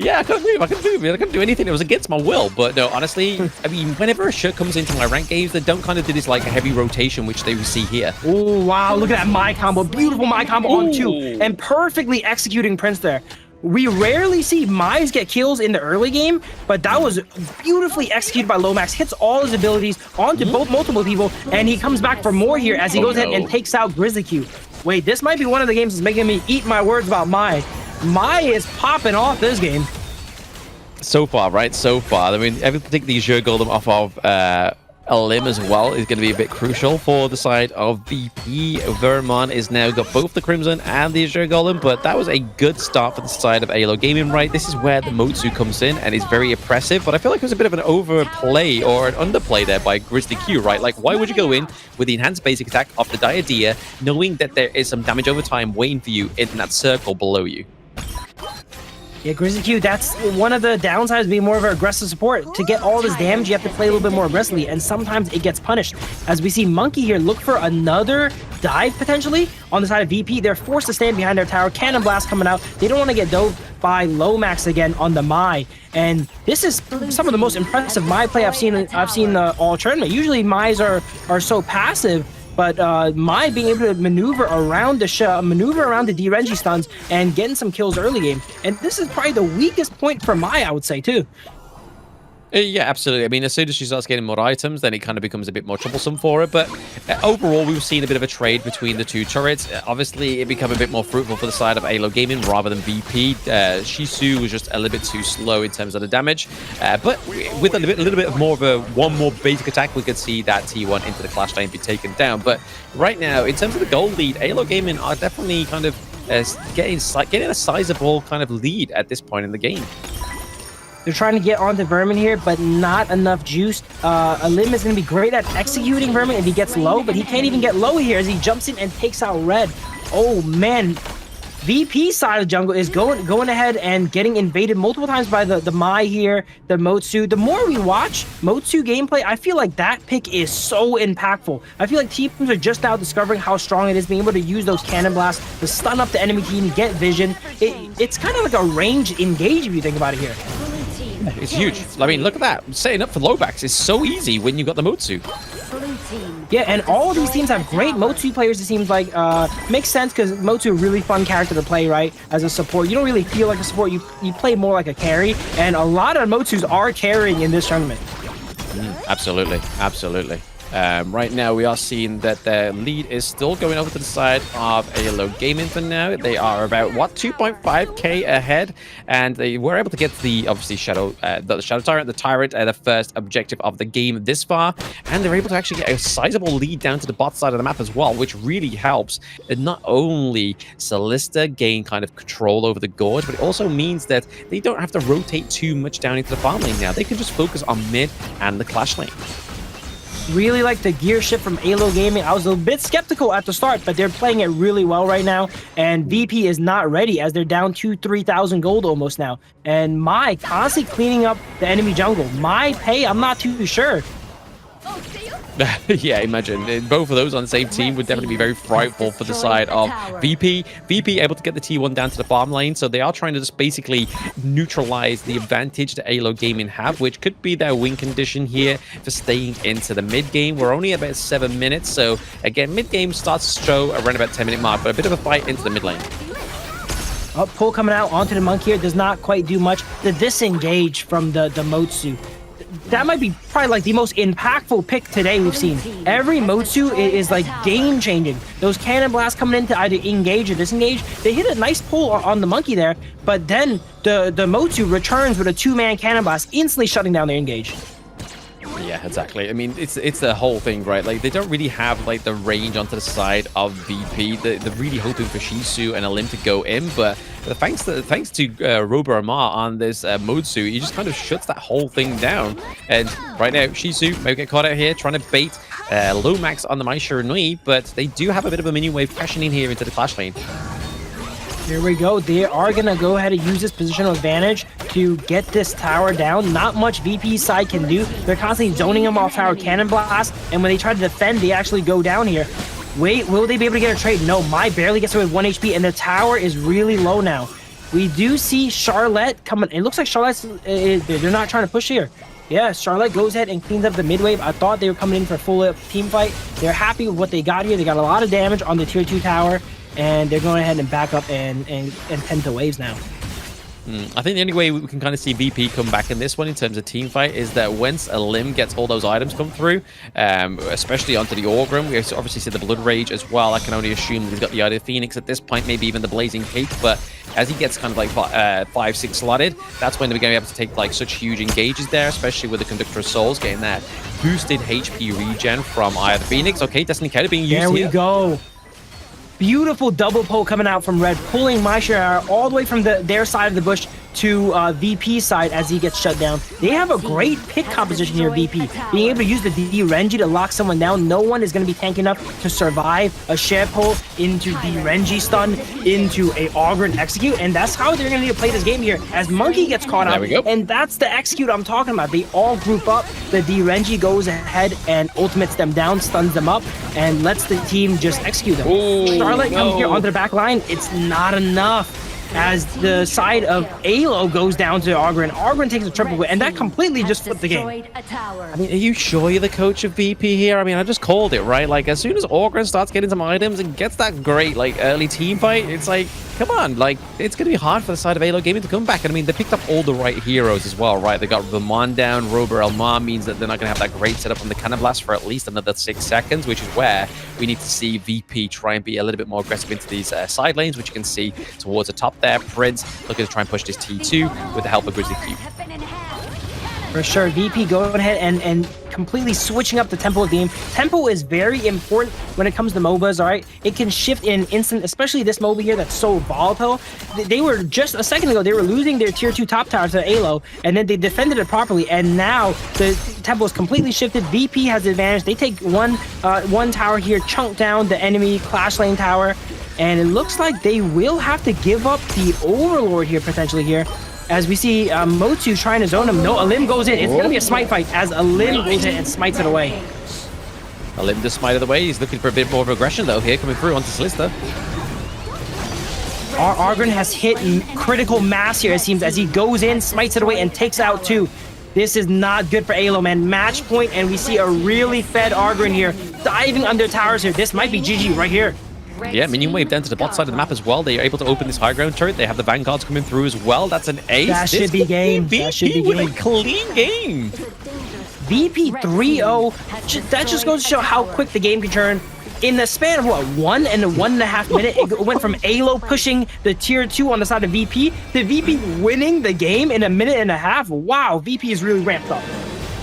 yeah, I couldn't move. I couldn't do anything. It was against my will. But no, honestly, I mean, whenever a shirt comes into my rank games, they don't kind of do this like a heavy rotation, which they see here. Oh wow! Look at that my combo, beautiful my combo on 2, and perfectly executing Prince there. We rarely see Mize get kills in the early game, but that was beautifully executed by Lomax. Hits all his abilities onto multiple people, and he comes back for more here as he goes ahead and takes out Grizzly Q. Wait, this might be one of the games that's making me eat my words about Mai. Mai is popping off this game. So far, right? So far. I mean, every particularly Azure Golem off of a limb as well is going to be a bit crucial for the side of VP. Vermon is now got both the Crimson and the Azure Golem, but that was a good start for the side of AYLO Gaming, right? This is where the Motsu comes in and is very oppressive, but I feel like it was a bit of an overplay or an underplay there by Grizzly Q, right? Like, why would you go in with the enhanced basic attack of the Diadem, knowing that there is some damage over time waiting for you in that circle below you? Yeah, Grizzly Q, that's one of the downsides of being more of an aggressive support. To get all this damage, you have to play a little bit more aggressively, and sometimes it gets punished. As we see Monkey here look for another dive, potentially, on the side of VP. They're forced to stand behind their tower. Cannon Blast coming out. They don't want to get dove by Lomax again on the Mai. And this is some of the most impressive Mai play I've seen all tournament. Usually Mai's are so passive, but Mai being able to maneuver around the DRNG stuns and getting some kills early game. And this is probably the weakest point for Mai, I would say, too. Yeah, absolutely. I mean, as soon as she starts getting more items, then it kind of becomes a bit more troublesome for her. But overall, we've seen a bit of a trade between the two turrets. Obviously, it became a bit more fruitful for the side of AYLO Gaming rather than VP. Shisu was just a little bit too slow in terms of the damage. But with a little bit more of one more basic attack, we could see that T1 into the Clash Lane be taken down. But right now, in terms of the gold lead, AYLO Gaming are definitely kind of getting a sizable kind of lead at this point in the game. They're trying to get onto Vermin here, but not enough juice. Alim is going to be great at executing Vermin if he gets low, but he can't even get low here as he jumps in and takes out Red. Oh, man. VP's side of the jungle is going ahead and getting invaded multiple times by the Mai here, the Motsu. The more we watch Motsu gameplay, I feel like that pick is so impactful. I feel like teams are just now discovering how strong it is, being able to use those cannon blasts to stun up the enemy team, get vision. It's kind of like a range engage if you think about it here. It's huge. I mean, look at that. Setting up for Lomax is so easy when you got the Motsu. Yeah, and all of these teams have great Motsu players, it seems like. Makes sense because Motsu a really fun character to play, right? As a support. You don't really feel like a support. You play more like a carry. And a lot of Motsus are carrying in this tournament. Absolutely. Absolutely. Right now, we are seeing that the lead is still going over to the side of AYLO Gaming for now. They are about, 2.5k ahead, and they were able to get the, obviously, Shadow Tyrant, the Tyrant, the first objective of the game this far, and they're able to actually get a sizable lead down to the bot side of the map as well, which really helps. And not only Celista gain kind of control over the Gorge, but it also means that they don't have to rotate too much down into the farm lane now. They can just focus on mid and the Clash lane. Really like the gear shift from AYLO Gaming. I was a bit skeptical at the start, but they're playing it really well right now. And VP is not ready as they're down to 3,000 gold almost now. And Mai constantly cleaning up the enemy jungle. Mai pay, I'm not too sure. Yeah, imagine. Both of those on the same team would definitely be very frightful for the side of VP. VP able to get the T1 down to the farm lane, so they are trying to just basically neutralize the advantage that AYLO Gaming have, which could be their win condition here for staying into the mid game. We're only about 7 minutes, so again, mid game starts to show around about 10-minute mark, but a bit of a fight into the mid lane. Pull coming out onto the Monkey here does not quite do much. The disengage from the Motsu. That might be probably like the most impactful pick today we've seen. Every Motsu is like game-changing. Those cannon blasts coming in to either engage or disengage. They hit a nice pull on the Monkey there, but then the Motsu returns with a two-man cannon blast, instantly shutting down their engage. Yeah, exactly. I mean, it's the whole thing, right? Like, they don't really have, like, the range onto the side of VP. They're really hoping for Shisu and Alim to go in, but thanks to Robo Amar on this Motsu, he just kind of shuts that whole thing down. And right now, Shisu may get caught out here, trying to bait Lomax on the Mai Shiranui, but they do have a bit of a minion wave crashing in here into the Clash lane. Here we go. They are going to go ahead and use this positional advantage to get this tower down. Not much VP's side can do. They're constantly zoning him off tower cannon blast, and when they try to defend, they actually go down here. Wait, will they be able to get a trade? No, Mai barely gets away with 1 HP, and the tower is really low now. We do see Charlotte coming. It looks like Charlotte's... they're not trying to push here. Yeah, Charlotte goes ahead and cleans up the mid wave. I thought they were coming in for a full team fight. They're happy with what they got here. They got a lot of damage on the tier 2 tower, and they're going ahead and back up and tend to waves now. I think the only way we can kind of see VP come back in this one in terms of team fight is that once Alim gets all those items come through, especially onto the Orgrim, we obviously see the Blood Rage as well. I can only assume that he's got the Eye of Phoenix at this point, maybe even the Blazing Cape, but as he gets kind of like 5-6 slotted, that's when they're going to be able to take like such huge engages there, especially with the Conductor of Souls getting that boosted HP regen from Eye of the Phoenix. Okay, Destiny Counter being used here. There we go. Beautiful double pull coming out from Red, pulling Mai Shiranui all the way from their side of the bush to VP side as he gets shut down. They have a great pick composition here, VP. Being able to use the D Renji to lock someone down. No one is going to be tanky enough to survive a share pull into D Renji stun, into a Ogryn execute, and that's how they're going to need to play this game here as Monkey gets caught up. And that's the execute I'm talking about. They all group up. The D Renji goes ahead and ultimates them down, stuns them up, and lets the team just execute them. Charlotte comes here onto the back line. It's not enough as the side of AYLO goes down to Ogryn. Ogryn takes a triple win, and that completely just flipped the game. I mean, are you sure you're the coach of VP here? I mean, I just called it, right? Like, as soon as Ogryn starts getting some items and gets that great, like, early team fight, it's like, come on, like, it's going to be hard for the side of AYLO Gaming to come back. And I mean, they picked up all the right heroes as well, right? They got Vermont down, Rober Elmar means that they're not going to have that great setup on the Cannon Blast for at least another 6 seconds, which is where we need to see VP try and be a little bit more aggressive into these side lanes, which you can see towards the top there. Prince looking to try and push this T2 with the help of Grizzly Cube. For sure, VP going ahead and completely switching up the tempo of the game. Tempo is very important when it comes to MOBAs, all right? It can shift in an instant, especially this MOBA here that's so volatile. They were just a second ago, they were losing their tier 2 top tower to AYLO, and then they defended it properly, and now the tempo is completely shifted. VP has the advantage. They take one tower here, chunk down the enemy Clash Lane tower, and it looks like they will have to give up the Overlord here, potentially here. As we see Motu trying to zone him. No, Alim goes in. It's going to be a smite fight as Alim goes in and smites it away. Alim just smited away. He's looking for a bit more of aggression, though, here coming through onto Slister. Ogryn has hit critical mass here, it seems, as he goes in, smites it away, and takes out 2. This is not good for AYLO, man. Match point, and we see a really fed Ogryn here, diving under towers here. This might be GG right here. Yeah, minion wave down to the bot side of the map as well. They are able to open this high ground turret. They have the Vanguards coming through as well. That's an ace. That should be game. That should be with game. a clean game. VP 3-0. That just goes to show how quick the game can turn. In the span of, what, 1 and 1.5 minutes, it went from AYLO pushing the tier 2 on the side of VP to VP winning the game in 1.5 minutes. Wow, VP is really ramped up.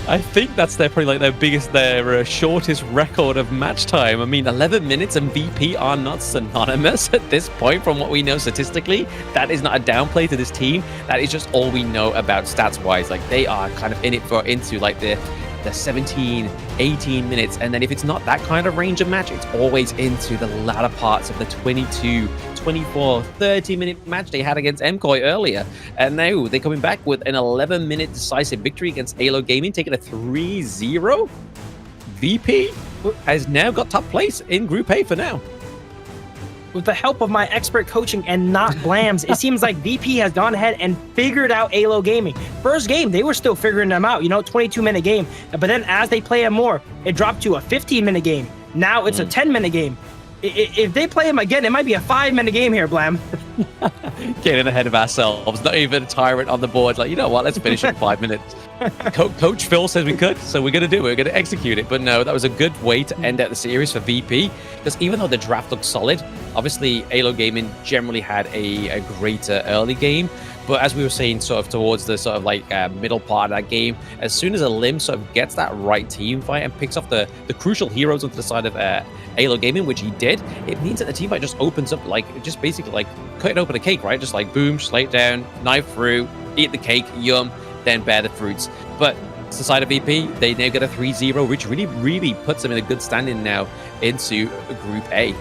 I think that's probably like their shortest record of match time. I mean, 11 minutes and VP are not synonymous at this point from what we know statistically. That is not a downplay to this team. That is just all we know about stats-wise. Like, they are kind of in it into like the 17, 18 minutes. And then if it's not that kind of range of match, it's always into the latter parts of the 22, 24, 30-minute match they had against MCOY earlier. And now they're coming back with an 11-minute decisive victory against AYLO Gaming, taking a 3-0. VP has now got top place in Group A for now. With the help of my expert coaching and not Blam's, it seems like VP has gone ahead and figured out AYLO Gaming. First game, they were still figuring them out, 22-minute game. But then as they play him more, it dropped to a 15-minute game. Now it's a 10-minute game. If they play him again, it might be a 5-minute game here, Blam. Getting ahead of ourselves. Not even a tyrant on the board. Like, you know what? Let's finish in 5 minutes. Coach Phil says we could, so we're going to do it. We're going to execute it. But no, that was a good way to end out the series for VP. Because even though the draft looked solid, obviously AYLO Gaming generally had a greater early game. But as we were saying, sort of towards the sort of like middle part of that game, as soon as Alim sort of gets that right team fight and picks off the crucial heroes onto the side of AYLO Gaming, which he did, it means that the team fight just opens up, like, just basically like cutting open a cake, right? Just like boom, slate down, knife through, eat the cake, yum, then bear the fruits. But it's the side of VP, they now get a 3-0, which really, really puts them in a good standing now into Group A.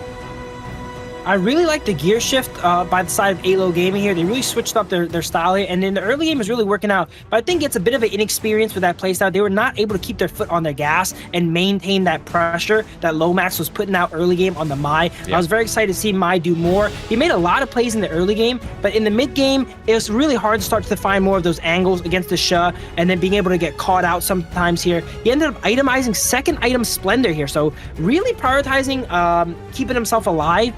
I really like the gear shift by the side of AYLO Gaming here. They really switched up their style here, and in the early game is really working out. But I think it's a bit of an inexperience with that playstyle. They were not able to keep their foot on their gas and maintain that pressure that Lomax was putting out early game on the Mai. Yeah. I was very excited to see Mai do more. He made a lot of plays in the early game, but in the mid game, it was really hard to start to find more of those angles against the Sha, and then being able to get caught out sometimes here. He ended up itemizing second item Splendor here, so really prioritizing keeping himself alive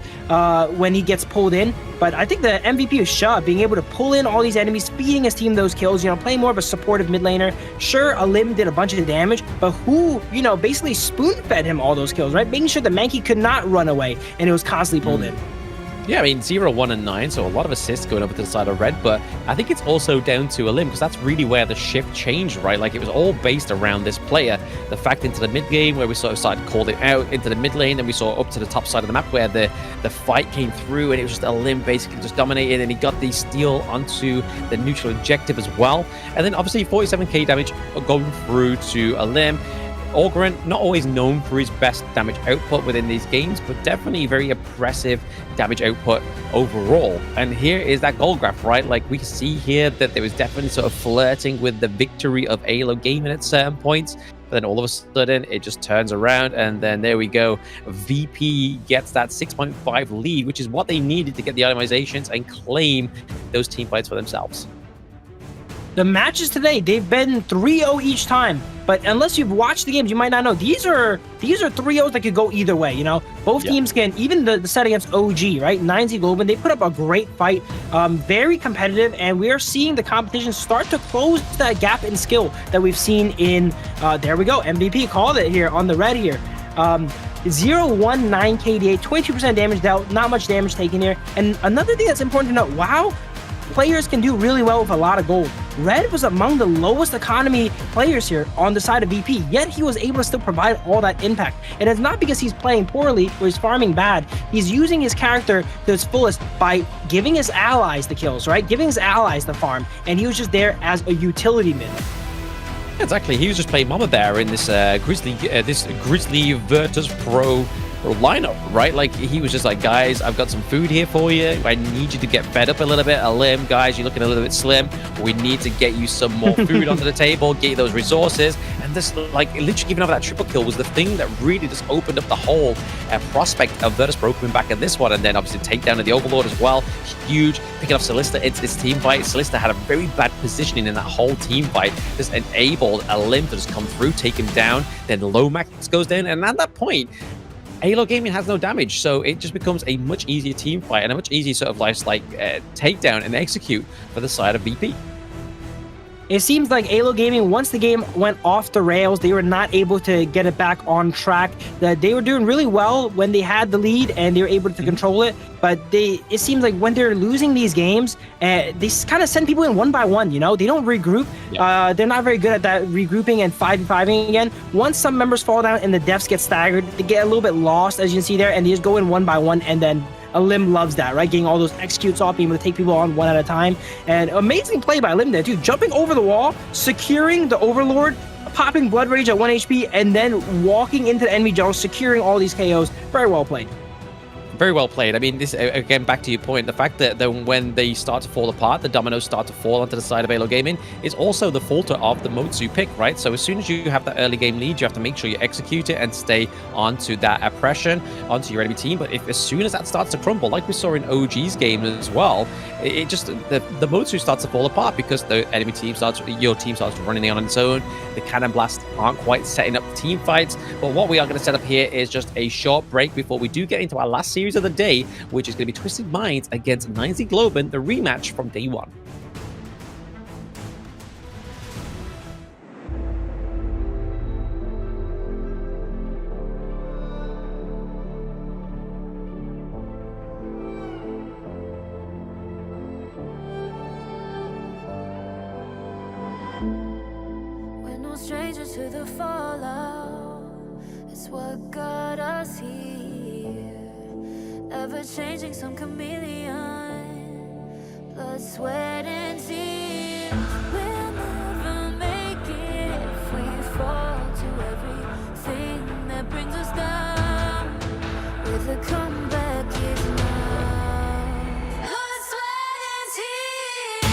when he gets pulled in. But I think the MVP is Sha, being able to pull in all these enemies, feeding his team those kills, playing more of a supportive mid laner. Sure, Alim did a bunch of damage, but who, basically spoon-fed him all those kills, right? Making sure that Mankey could not run away, and it was constantly pulled in. Yeah, I mean, 0, 1, and 9, so a lot of assists going over to the side of red, but I think it's also down to AYLO, because that's really where the shift changed, right? Like, it was all based around this player. The fact into the mid game, where we sort of started calling it out, into the mid lane, then we saw up to the top side of the map, where the fight came through, and it was just AYLO basically just dominated, and he got the steal onto the neutral objective as well. And then, obviously, 47k damage going through to AYLO. Orgrent, not always known for his best damage output within these games, but definitely very impressive damage output overall. And here is that goal graph, right? Like, we can see here that there was definitely sort of flirting with the victory of AYLO gaming at certain points. But then all of a sudden, it just turns around, and then there we go. VP gets that 6.5 lead, which is what they needed to get the itemizations and claim those team fights for themselves. The matches today, they've been 3-0 each time. But unless you've watched the games, you might not know. These are 3-0s that could go either way, you know? Both teams can, even the set against OG, right? 9Z Globant, they put up a great fight. Very competitive, and we are seeing the competition start to close that gap in skill that we've seen in, there we go, MVP called it here on the red here. 0, 1, 9 KDA, 22% damage dealt, not much damage taken here. And another thing that's important to note, WoW players can do really well with a lot of gold. Red was among the lowest economy players here on the side of VP, yet he was able to still provide all that impact. And it's not because he's playing poorly or he's farming bad. He's using his character to its fullest by giving his allies the kills, right? Giving his allies the farm, and he was just there as a utility mid. Exactly, he was just playing Mama Bear in this Grizzly Virtus.pro lineup, right? Like, he was just like, guys, I've got some food here for you. I need you to get fed up a little bit. AYLO, guys, you're looking a little bit slim. We need to get you some more food onto the table, get you those resources. And this, like, literally giving over that triple kill was the thing that really just opened up the whole prospect of Virtus.pro coming back in this one. And then obviously takedown of the Overlord as well. Huge. Picking off Solista into this team fight. Solista had a very bad positioning in that whole team fight. Just enabled AYLO to just come through, take him down. Then Lomax goes down. And at that point, AYLO Gaming has no damage, so it just becomes a much easier team fight and a much easier sort of takedown and execute for the side of VP. It seems like AYLO Gaming, once the game went off the rails, they were not able to get it back on track. They were doing really well when they had the lead and they were able to control it, but it seems like when they're losing these games, they kind of send people in one by one, you know? They don't regroup. Yeah. They're not very good at that regrouping and 5v5ing again. Once some members fall down and the devs get staggered, they get a little bit lost, as you can see there, and they just go in one by one, and then AYLO loves that, right? Getting all those executes off, being able to take people on one at a time. And amazing play by AYLO there, too. Jumping over the wall, securing the Overlord, popping Blood Rage at 1 HP, and then walking into the enemy jungle, securing all these KOs. Very well played. Very well played. I mean, this, again, back to your point, the fact that when they start to fall apart, the dominoes start to fall onto the side of AYLO Gaming, is also the fault of the Motsu pick, right? So as soon as you have that early game lead, you have to make sure you execute it and stay onto that oppression, onto your enemy team. But if as soon as that starts to crumble, like we saw in OG's game as well, it just, the Motsu starts to fall apart because the enemy team your team starts running on its own. The cannon blasts aren't quite setting up team fights. But what we are going to set up here is just a short break before we do get into our last series of the day, which is going to be Twisted Minds against 9Z Globant, the rematch from day one. We're no strangers to the fallout. It's what got us here. Ever changing, some chameleon. Blood, sweat, and tears. We'll never make it if we fall to everything that brings us down. With a comeback is now. Blood, sweat, and tears.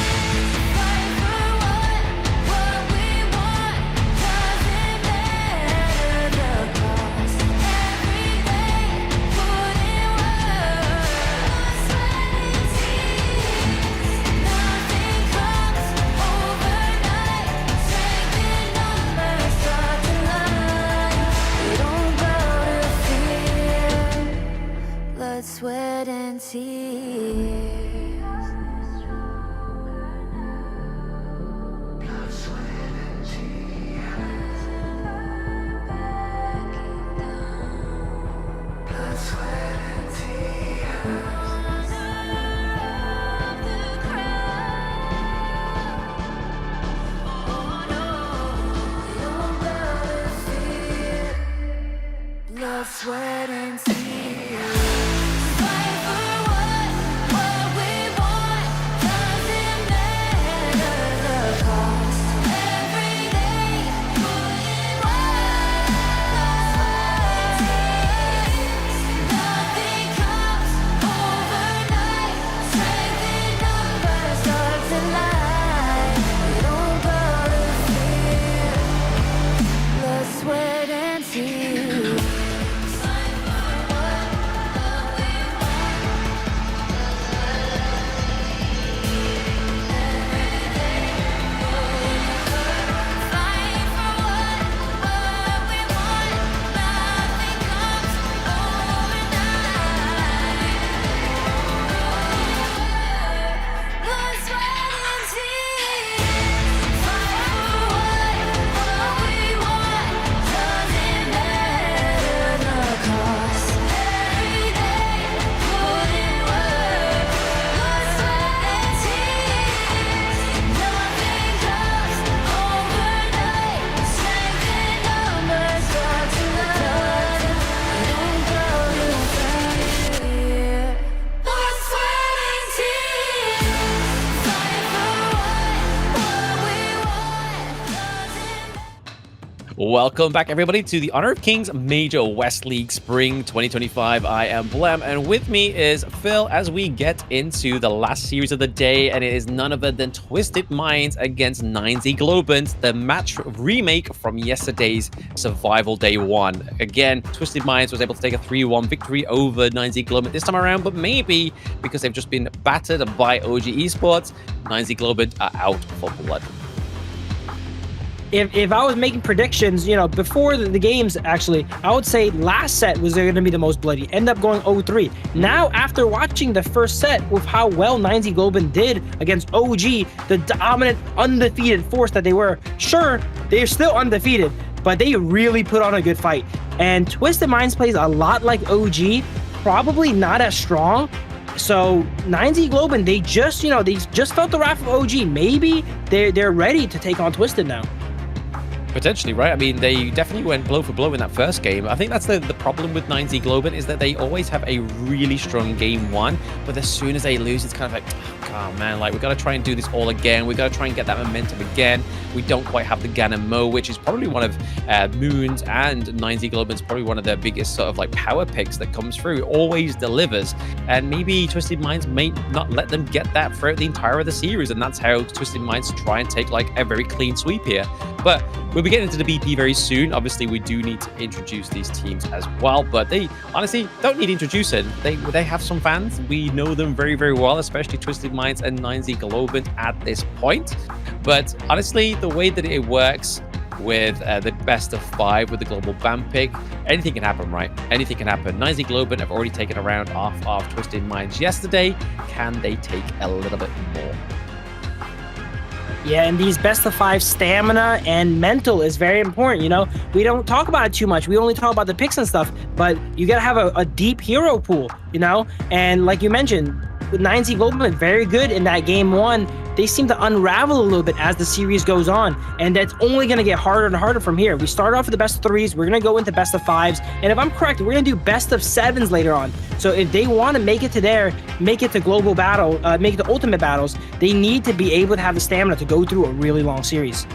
Fight for what we want. Doesn't matter the cost. Every day, put in work. Blood, sweat, and tears. Nothing comes overnight. Strength in numbers start to line. We don't bow to fear. Blood, sweat, and tears. Welcome back, everybody, to the Honor of Kings Major West League Spring 2025. I am Blem, and with me is Phil as we get into the last series of the day, and it is none other than Twisted Minds against 9Z Globant, the match remake from yesterday's Survival Day 1. Again, Twisted Minds was able to take a 3-1 victory over 9Z Globant this time around, but maybe because they've just been battered by OG Esports, 9Z Globant are out for blood. If I was making predictions, before the games, actually, I would say last set was going to be the most bloody. End up going 0-3. Now, after watching the first set with how well 9Z Globant did against OG, the dominant, undefeated force that they were, sure, they're still undefeated, but they really put on a good fight. And Twisted Minds plays a lot like OG, probably not as strong. So 9Z Globant, they just felt the wrath of OG. Maybe they're ready to take on Twisted now. Potentially, right? I mean, they definitely went blow for blow in that first game. I think that's the problem with 9Z Globant is that they always have a really strong game one, but as soon as they lose, it's kind of like, oh man, like we got to try and do this all again. We got to try and get that momentum again. We don't quite have the Ganon Mo, which is probably one of Moon's and 9Z Globant's probably one of their biggest sort of like power picks that comes through. It always delivers, and maybe Twisted Minds may not let them get that throughout the entire of the series, and that's how Twisted Minds try and take like a very clean sweep here. But we'll be getting into the BP very soon. Obviously, we do need to introduce these teams as well, but they honestly don't need introducing. They have some fans. We know them very, very well, especially Twisted Minds and 9Z Globant at this point. But honestly, the way that it works with the best of 5 with the global ban pick, anything can happen, right? Anything can happen. 9Z Globant have already taken a round off of Twisted Minds yesterday. Can they take a little bit more? Yeah, and these best of 5 stamina and mental is very important. We don't talk about it too much. We only talk about the picks and stuff, but you got to have a deep hero pool, And like you mentioned, with 9Z Globant, very good in that game one. They seem to unravel a little bit as the series goes on, and that's only going to get harder and harder from here. We start off with the best of 3s, we're going to go into best of 5s, and if I'm correct, we're going to do best of 7s later on. So if they want to make it to there, make it to global battle, make it to ultimate battles, they need to be able to have the stamina to go through a really long series.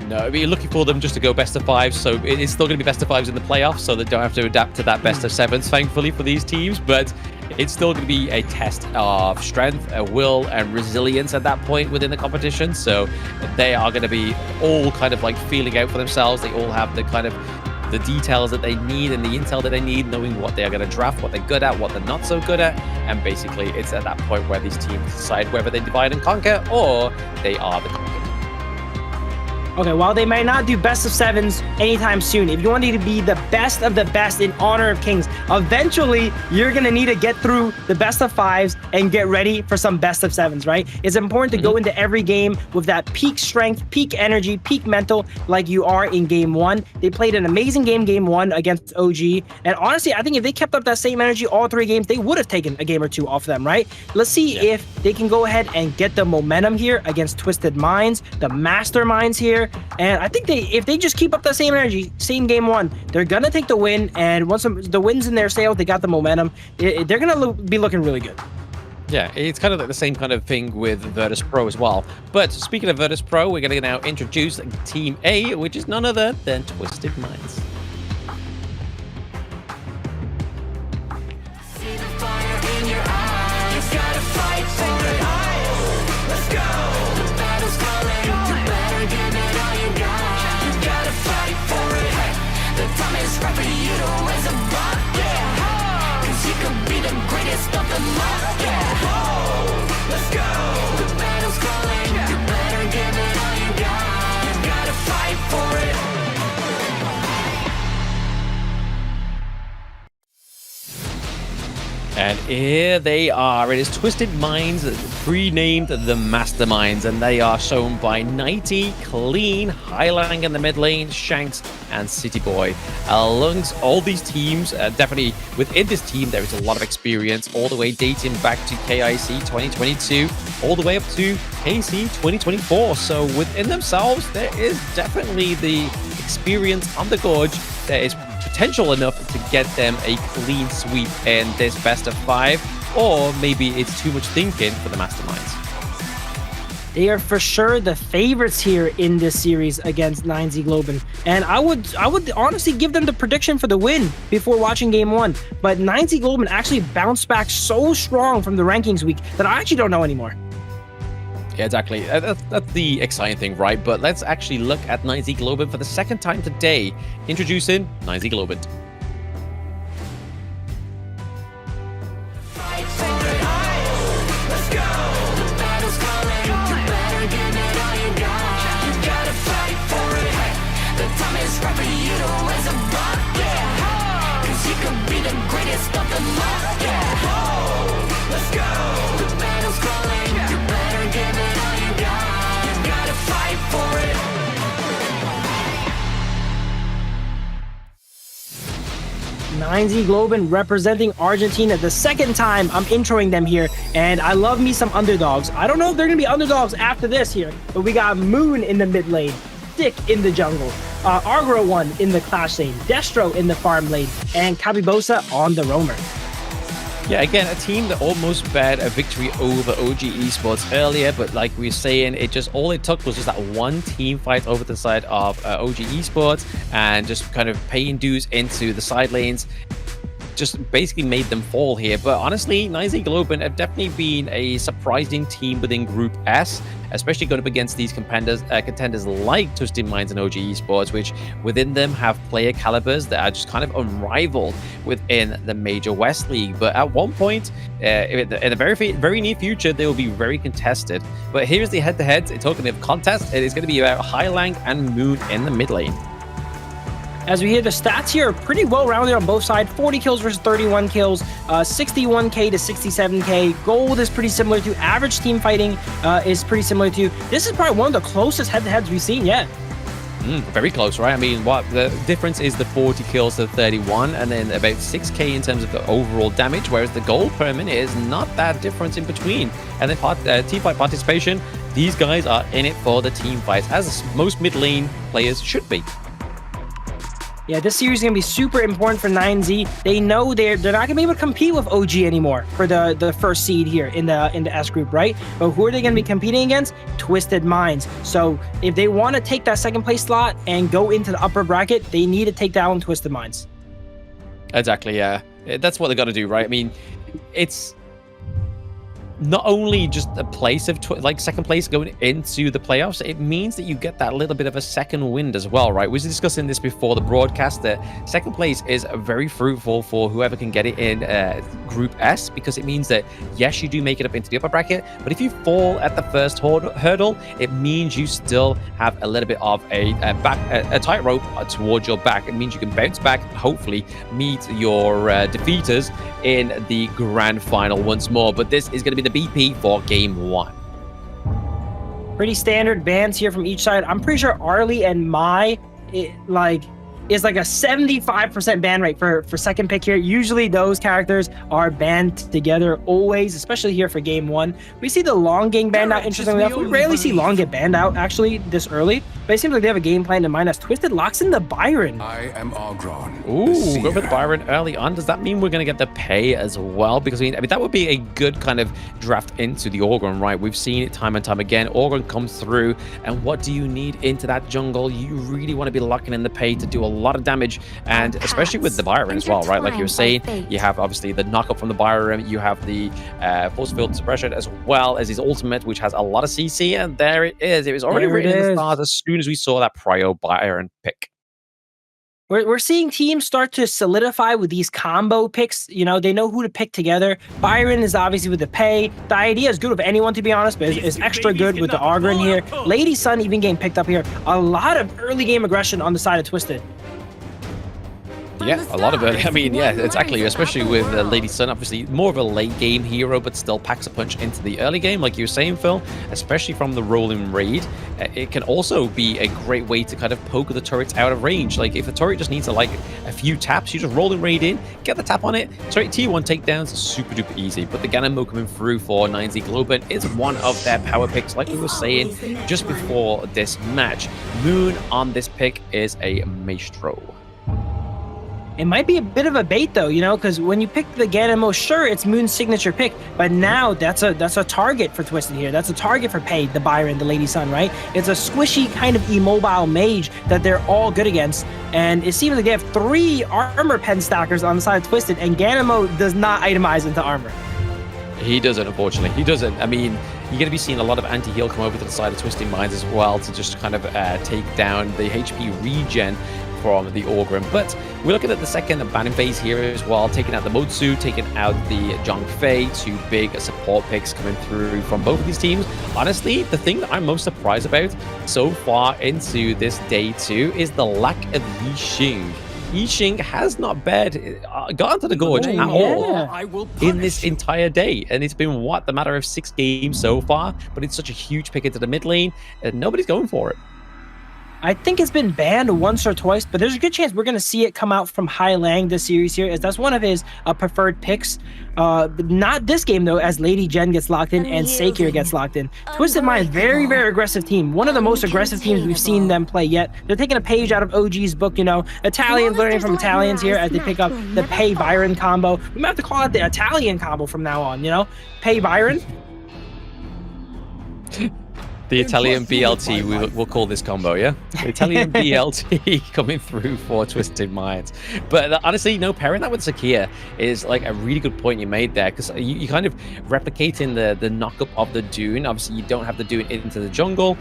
No, we're looking for them just to go best of 5s, so it's still going to be best of 5s in the playoffs, so they don't have to adapt to that best of 7s, thankfully, for these teams, but it's still going to be a test of strength, will, and resilience at that point within the competition. So they are going to be all kind of like feeling out for themselves. They all have the kind of the details that they need and the intel that they need, knowing what they are going to draft, what they're good at, what they're not so good at. And basically, it's at that point where these teams decide whether they divide and conquer or they are the conquered. Okay, while they might not do best of 7s anytime soon, if you want to be the best of the best in Honor of Kings, eventually you're going to need to get through the best of 5s and get ready for some best of 7s, right? It's important to go into every game with that peak strength, peak energy, peak mental like you are in game 1. They played an amazing game 1 against OG, and honestly, I think if they kept up that same energy all 3 games, they would have taken a game or 2 off them, right? Let's see if they can go ahead and get the momentum here against Twisted Minds, the masterminds here. And I think if they just keep up the same energy, same game 1, they're going to take the win. And once the win's in their sails, they got the momentum. They're going to be looking really good. Yeah, it's kind of like the same kind of thing with Virtus.pro as well. But speaking of Virtus.pro, we're going to now introduce Team A, which is none other than Twisted Minds. See the fire in your eyes. You gotta fight for it. Let's go. The battle's calling. You better give it all you got. You gotta fight for it. The time is right for you to raise a bar. Yeah. Cause you could be the greatest of them all. Yeah. Let's go. The battle's calling. You better give it all you got. You gotta fight for it. And here they are. It is Twisted Minds, renamed the Masterminds, and they are shown by Nighty, Clean, Highlang in the mid lane, Shanks, and City Boy. Amongst all these teams, definitely within this team, there is a lot of experience, all the way dating back to KIC 2022, all the way up to KC 2024. So within themselves, there is definitely the experience on the Gorge. There is potential enough to get them a clean sweep in this best of 5, or maybe it's too much thinking for the Masterminds. they are for sure the favorites here in this series against 9Z Globant. And I would honestly give them the prediction for the win before watching game 1. But 9Z Globant actually bounced back so strong from the rankings week that I actually don't know anymore. Yeah, exactly. That's the exciting thing, right? But let's actually look at 9Z Globant for the second time today. Introducing 9Z Globant. Let's go! The battle's calling. You better give it all you got. You gotta fight for it. 9Z Globant representing Argentina. The second time I'm introing them here, and I love me some underdogs. I don't know if they're gonna be underdogs after this here, but we got Moon in the mid lane, Stick in the jungle, Argro 1 in the Clash lane, Destro in the farm lane, and Kabibosa on the roamer. Yeah, again, a team that almost bet a victory over OG Esports earlier, but like we were saying, all it took was just that one team fight over the side of OG Esports and just kind of paying dues into the side lanes. Just basically made them fall here. But honestly, 9Z Globant have definitely been a surprising team within Group S, especially going up against these contenders like Twisted Minds and OG Esports, which within them have player calibers that are just kind of unrivaled within the Major West League. But at one point, in the very near future, they will be very contested. But here's the head-to-head. Talking of contest, it is going to be about Highlang and Moon in the mid lane. As we hear, the stats here are pretty well-rounded on both sides. 40 kills versus 31 kills, 61k to 67k. Gold is pretty similar to. Average team fighting is pretty similar to. This is probably one of the closest head-to-heads we've seen yet. Very close, right? I mean, what the difference is the 40 kills to 31, and then about 6k in terms of the overall damage, whereas the gold per minute is not that difference in between. And then team fight participation, these guys are in it for the team fights, as most mid lane players should be. Yeah, this series is going to be super important for 9Z. They know they're not going to be able to compete with OG anymore for the first seed here in the S group, right? But who are they going to be competing against? Twisted Minds. So if they want to take that second place slot and go into the upper bracket, they need to take down Twisted Minds. Exactly, yeah. That's what they got to do, right? I mean, it's not only just a place of second place going into the playoffs, it means that you get that little bit of a second wind as well, right? We were discussing this before the broadcast, that second place is very fruitful for whoever can get it in Group S, because it means that yes, you do make it up into the upper bracket, but if you fall at the first hurdle, it means you still have a little bit of a tightrope towards your back. It means you can bounce back and hopefully meet your defeaters in the grand final once more. But this is going to be the BP for game 1. Pretty standard bans here from each side. I'm pretty sure Arlie and Mai is like a 75% ban rate for second pick here. Usually those characters are banned together always, especially here for game 1. We see the Long getting banned out, interestingly enough. We rarely see Long get banned out actually this early, but it seems like they have a game plan in mind as Twisted locks in the Byron. I am Ogron. Ooh, go for the Byron early on. Does that mean we're going to get the pay as well? Because I mean that would be a good kind of draft into the Ogron, right? We've seen it time and time again. Ogron comes through, and what do you need into that jungle? You really want to be locking in the pay to do a lot of damage, and especially with the Byron as well, right? Like you were saying, you have obviously the knockup from the Byron, you have the force field suppression, as well as his ultimate, which has a lot of CC, and there it is. It was already written in the stars as soon as we saw that Prio Byron pick. We're seeing teams start to solidify with these combo picks. You know, they know who to pick together. Byron is obviously with the pay. The idea is good with anyone, to be honest, but it's extra good with the Argron here. Lady Sun even getting picked up here. A lot of early game aggression on the side of Twisted. Yeah, a lot of it. I mean, yeah, exactly. Especially with Lady Sun, obviously more of a late game hero, but still packs a punch into the early game, like you were saying, Phil. Especially from the rolling raid, it can also be a great way to kind of poke the turrets out of range. Like if the turret just needs a few taps, you just roll and raid in, get the tap on it. Sorry, T1 takedowns, super duper easy. But the Ganamo coming through for 9Z Globant is one of their power picks, like we were saying just before this match. Moon on this pick is a Maestro. It might be a bit of a bait though, you know, because when you pick the Ganemo, sure, it's Moon's signature pick, but now that's a target for Twisted here. That's a target for Pei, the Byron, the Lady Sun, right? It's a squishy kind of immobile mage that they're all good against, and it seems like they have 3 armor pen stackers on the side of Twisted, and Ganemo does not itemize into armor. He doesn't, unfortunately. He doesn't. I mean, you're going to be seeing a lot of anti-heal come over to the side of Twisted Minds as well to just kind of take down the HP regen from the Orgrim. But we're looking at the second banning phase here as well, taking out the Motsu, taking out the Zhang Fei, 2 big support picks coming through from both of these teams. Honestly, the thing that I'm most surprised about so far into this day 2 is the lack of Yixing. Yixing has not gone to the Gorge at all in this entire day. And it's been, what, the matter of 6 games so far? But it's such a huge pick into the mid lane, and nobody's going for it. I think it's been banned once or twice, but there's a good chance we're going to see it come out from Hai Lang this series here, as that's one of his preferred picks. Not this game, though, as Lady Jen gets locked in and Sakir gets locked in. Twisted Mind, very, very aggressive team. One of the most aggressive teams we've seen them play yet. They're taking a page out of OG's book, you know. Italians learning from Italians here as they pick up the Pei Byron combo. We might have to call it the Italian combo from now on, you know. Pei Byron. The Italian BLT, we'll call this combo, yeah? The Italian BLT coming through for Twisted Minds. But honestly, no, pairing that with Sakia is like a really good point you made there, because you kind of replicating the knock-up of the Dune. Obviously, you don't have the Dune into the jungle.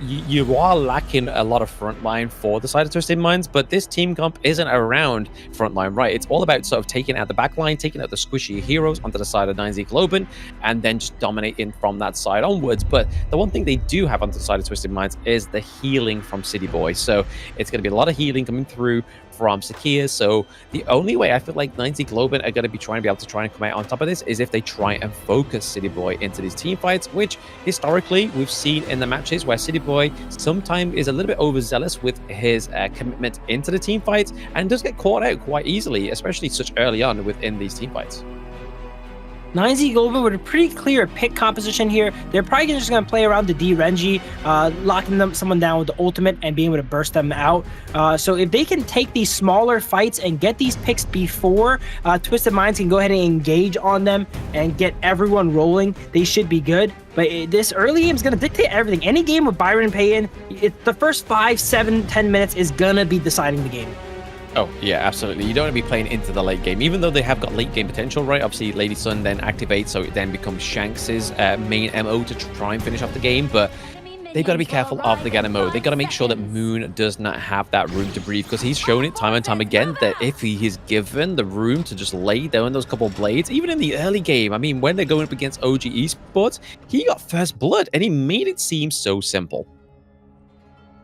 You are lacking a lot of frontline for the side of Twisted Minds, but this team comp isn't around frontline, right? It's all about sort of taking out the backline, taking out the squishy heroes onto the side of 9Z Globant, and then just dominating from that side onwards. But the one thing they do have on the side of Twisted Minds is the healing from City Boy. So it's going to be a lot of healing coming through from Sakia. So the only way I feel like 9Z Globant are going to be able to try and come out on top of this is if they try and focus City Boy into these team fights, which historically we've seen in the matches where City Boy sometimes is a little bit overzealous with his commitment into the team fights and does get caught out quite easily, especially such early on within these team fights. 9Z Globant with a pretty clear pick composition here. They're probably just going to play around the D-Renji, locking someone down with the ultimate and being able to burst them out. So if they can take these smaller fights and get these picks before Twisted Minds can go ahead and engage on them and get everyone rolling, they should be good. But this early game is going to dictate everything. Any game with Byron Pei in, the first 5, 7, 10 minutes is going to be deciding the game. Oh, yeah, absolutely. You don't want to be playing into the late game, even though they have got late game potential, right? Obviously, Lady Sun then activates, so it then becomes Shanks' main MO to try and finish off the game, but they've got to be careful of the Ganemo. They've got to make sure that Moon does not have that room to breathe, because he's shown it time and time again that if he is given the room to just lay down those couple blades, even in the early game, I mean, when they're going up against OG Esports, he got first blood, and he made it seem so simple.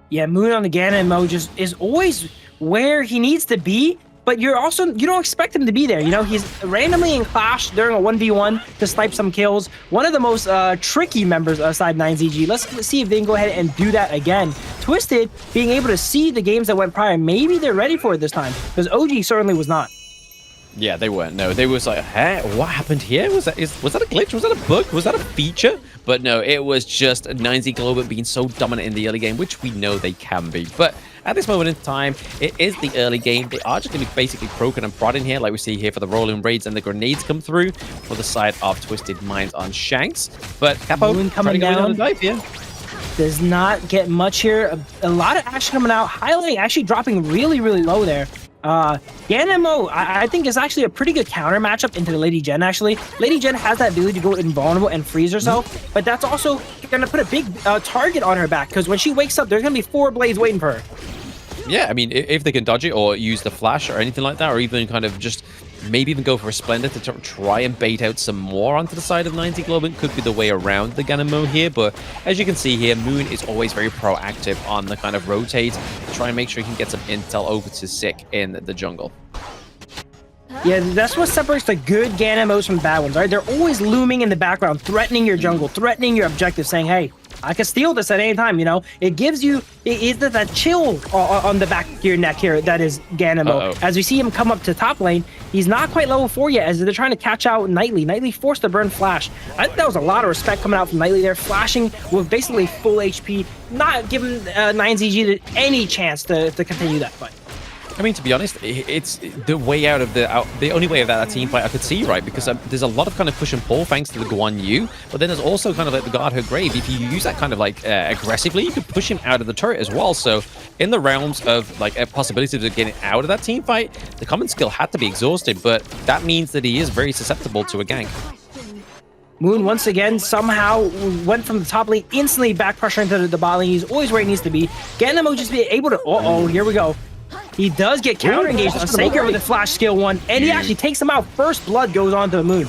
Yeah, Moon on the Ganemo just is always where he needs to be, but you don't expect him to be there. You know, he's randomly in Clash during a 1v1 to snipe some kills. One of the most tricky members aside 9ZG. Let's see if they can go ahead and do that again. Twisted being able to see the games that went prior, maybe they're ready for it this time, because OG certainly was not. Yeah, they weren't. No, they was like, hey, what happened here? Was that a glitch? Was that a bug? Was that a feature? But no, it was just 9Z Globant being so dominant in the early game, which we know they can be. But at this moment in time, it is the early game. They are just going to be basically broken and prodding here, like we see here for the rolling raids and the grenades come through for the side of Twisted Minds on Shanks. But Capo coming down. Does not get much here. A lot of action coming out. Highlight actually dropping really, really low there. Ganemo, I think, is actually a pretty good counter matchup into the Lady Jen, actually. Lady Jen has that ability to go invulnerable and freeze herself, but that's also going to put a big target on her back, because when she wakes up, there's going to be 4 blades waiting for her. Yeah, I mean, if they can dodge it or use the flash or anything like that, or even kind of just maybe even go for a Splendor to try and bait out some more onto the side of 9Z Globant, could be the way around the Ganemo here. But as you can see here, Moon is always very proactive on the kind of rotate to try and make sure he can get some intel over to Sick in the jungle. Yeah, that's what separates the good Ganemos from bad ones, right? They're always looming in the background, threatening your jungle, threatening your objective, saying, hey, I can steal this at any time, you know? It gives you, it's that chill on the back of your neck here that is Ganemo. As we see him come up to top lane, he's not quite level 4 yet, as they're trying to catch out Nightly. Nightly forced to burn Flash. I think that was a lot of respect coming out from Nightly there, flashing with basically full HP, not giving 9ZG any chance to continue that fight. I mean, to be honest, it's the way out of the only way of that team fight I could see, right? Because there's a lot of kind of push and pull thanks to the Guan Yu, but then there's also kind of like the guard her grave. If you use that kind of like aggressively, you could push him out of the turret as well. So in the realms of like a possibility of getting out of that team fight, the common skill had to be exhausted, but that means that he is very susceptible to a gank. Moon once again somehow went from the top lane, instantly back pressure into the bot lane. He's always where he needs to be. Ganamo just be able to. Oh, here we go. He does get counter engaged on Saker with the flash skill 1, and he actually takes him out. First blood goes on to the Moon.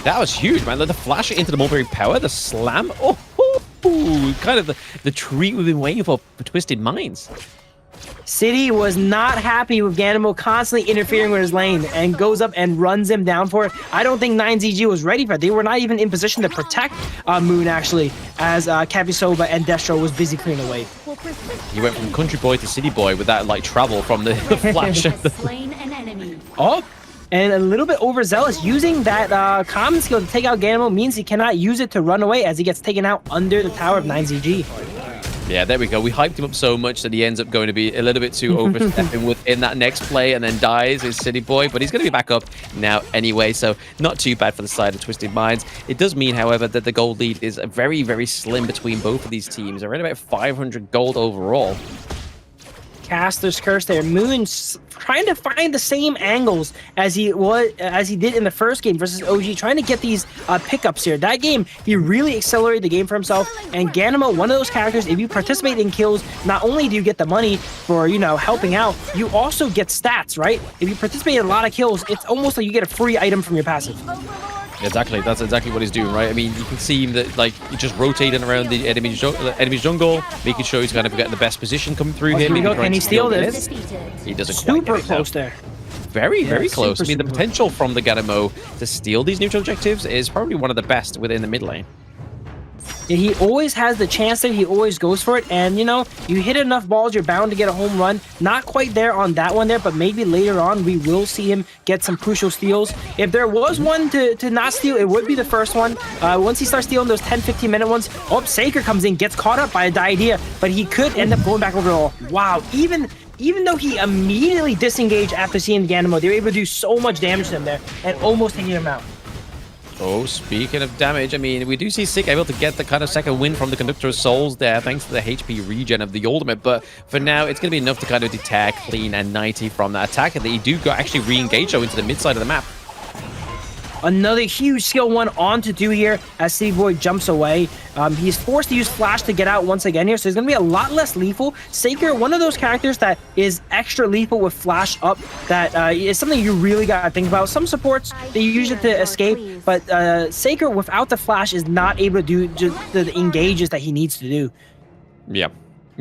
That was huge, man. The flash into the mulberry power, the slam. Oh, kind of the treat we've been waiting for Twisted Minds. City was not happy with Ganamo constantly interfering with his lane and goes up and runs him down for it. I don't think 9ZG was ready for it. They were not even in position to protect Moon, actually, as Kapisoba and Destro was busy clearing away. He went from country boy to city boy with that like travel from the flash. Oh, and a little bit overzealous. Using that common skill to take out Ganamo means he cannot use it to run away as he gets taken out under the tower of 9ZG. Yeah, there we go. We hyped him up so much that he ends up going to be a little bit too overstepping within that next play and then dies his City Boy, but he's going to be back up now anyway, so not too bad for the side of Twisted Minds. It does mean, however, that the gold lead is very, very slim between both of these teams. They're at about 500 gold overall. Caster's Curse there. Moon's trying to find the same angles as he did in the first game versus OG, trying to get these pickups here. That game, he really accelerated the game for himself. And Ganamo, one of those characters, if you participate in kills, not only do you get the money for, you know, helping out, you also get stats, right? If you participate in a lot of kills, it's almost like you get a free item from your passive. Exactly, that's exactly what he's doing, right? I mean, you can see him that like he's just rotating around the enemy's jungle, making sure he's kind of getting the best position coming through him. Can he steal this? He doesn't super quite get it, close there. Very close. I mean, the super potential from the Ganamo to steal these neutral objectives is probably one of the best within the mid lane. Yeah, he always has the chance there. He always goes for it. And, you know, you hit enough balls, you're bound to get a home run. Not quite there on that one there, but maybe later on we will see him get some crucial steals. If there was one to not steal, it would be the first one. Once he starts stealing those 10-15 minute ones, Saker comes in, gets caught up by a Diadea, but he could end up going back over the wall. Wow, even though he immediately disengaged after seeing Ganamo, they were able to do so much damage to him there and almost taking him out. Oh, speaking of damage, I mean, we do see Sick able to get the kind of second win from the Conductor of Souls there, thanks to the HP regen of the ultimate, but for now, it's going to be enough to kind of deter Clean and 90 from that attack, and they do go actually re-engage though into the mid side of the map. Another huge skill 1 on to do here as City Boy jumps away. He's forced to use Flash to get out once again here, so he's going to be a lot less lethal. Saker, one of those characters that is extra lethal with Flash up, that is something you really got to think about. Some supports, they use it to escape, but Saker without the Flash is not able to do just the engages that he needs to do.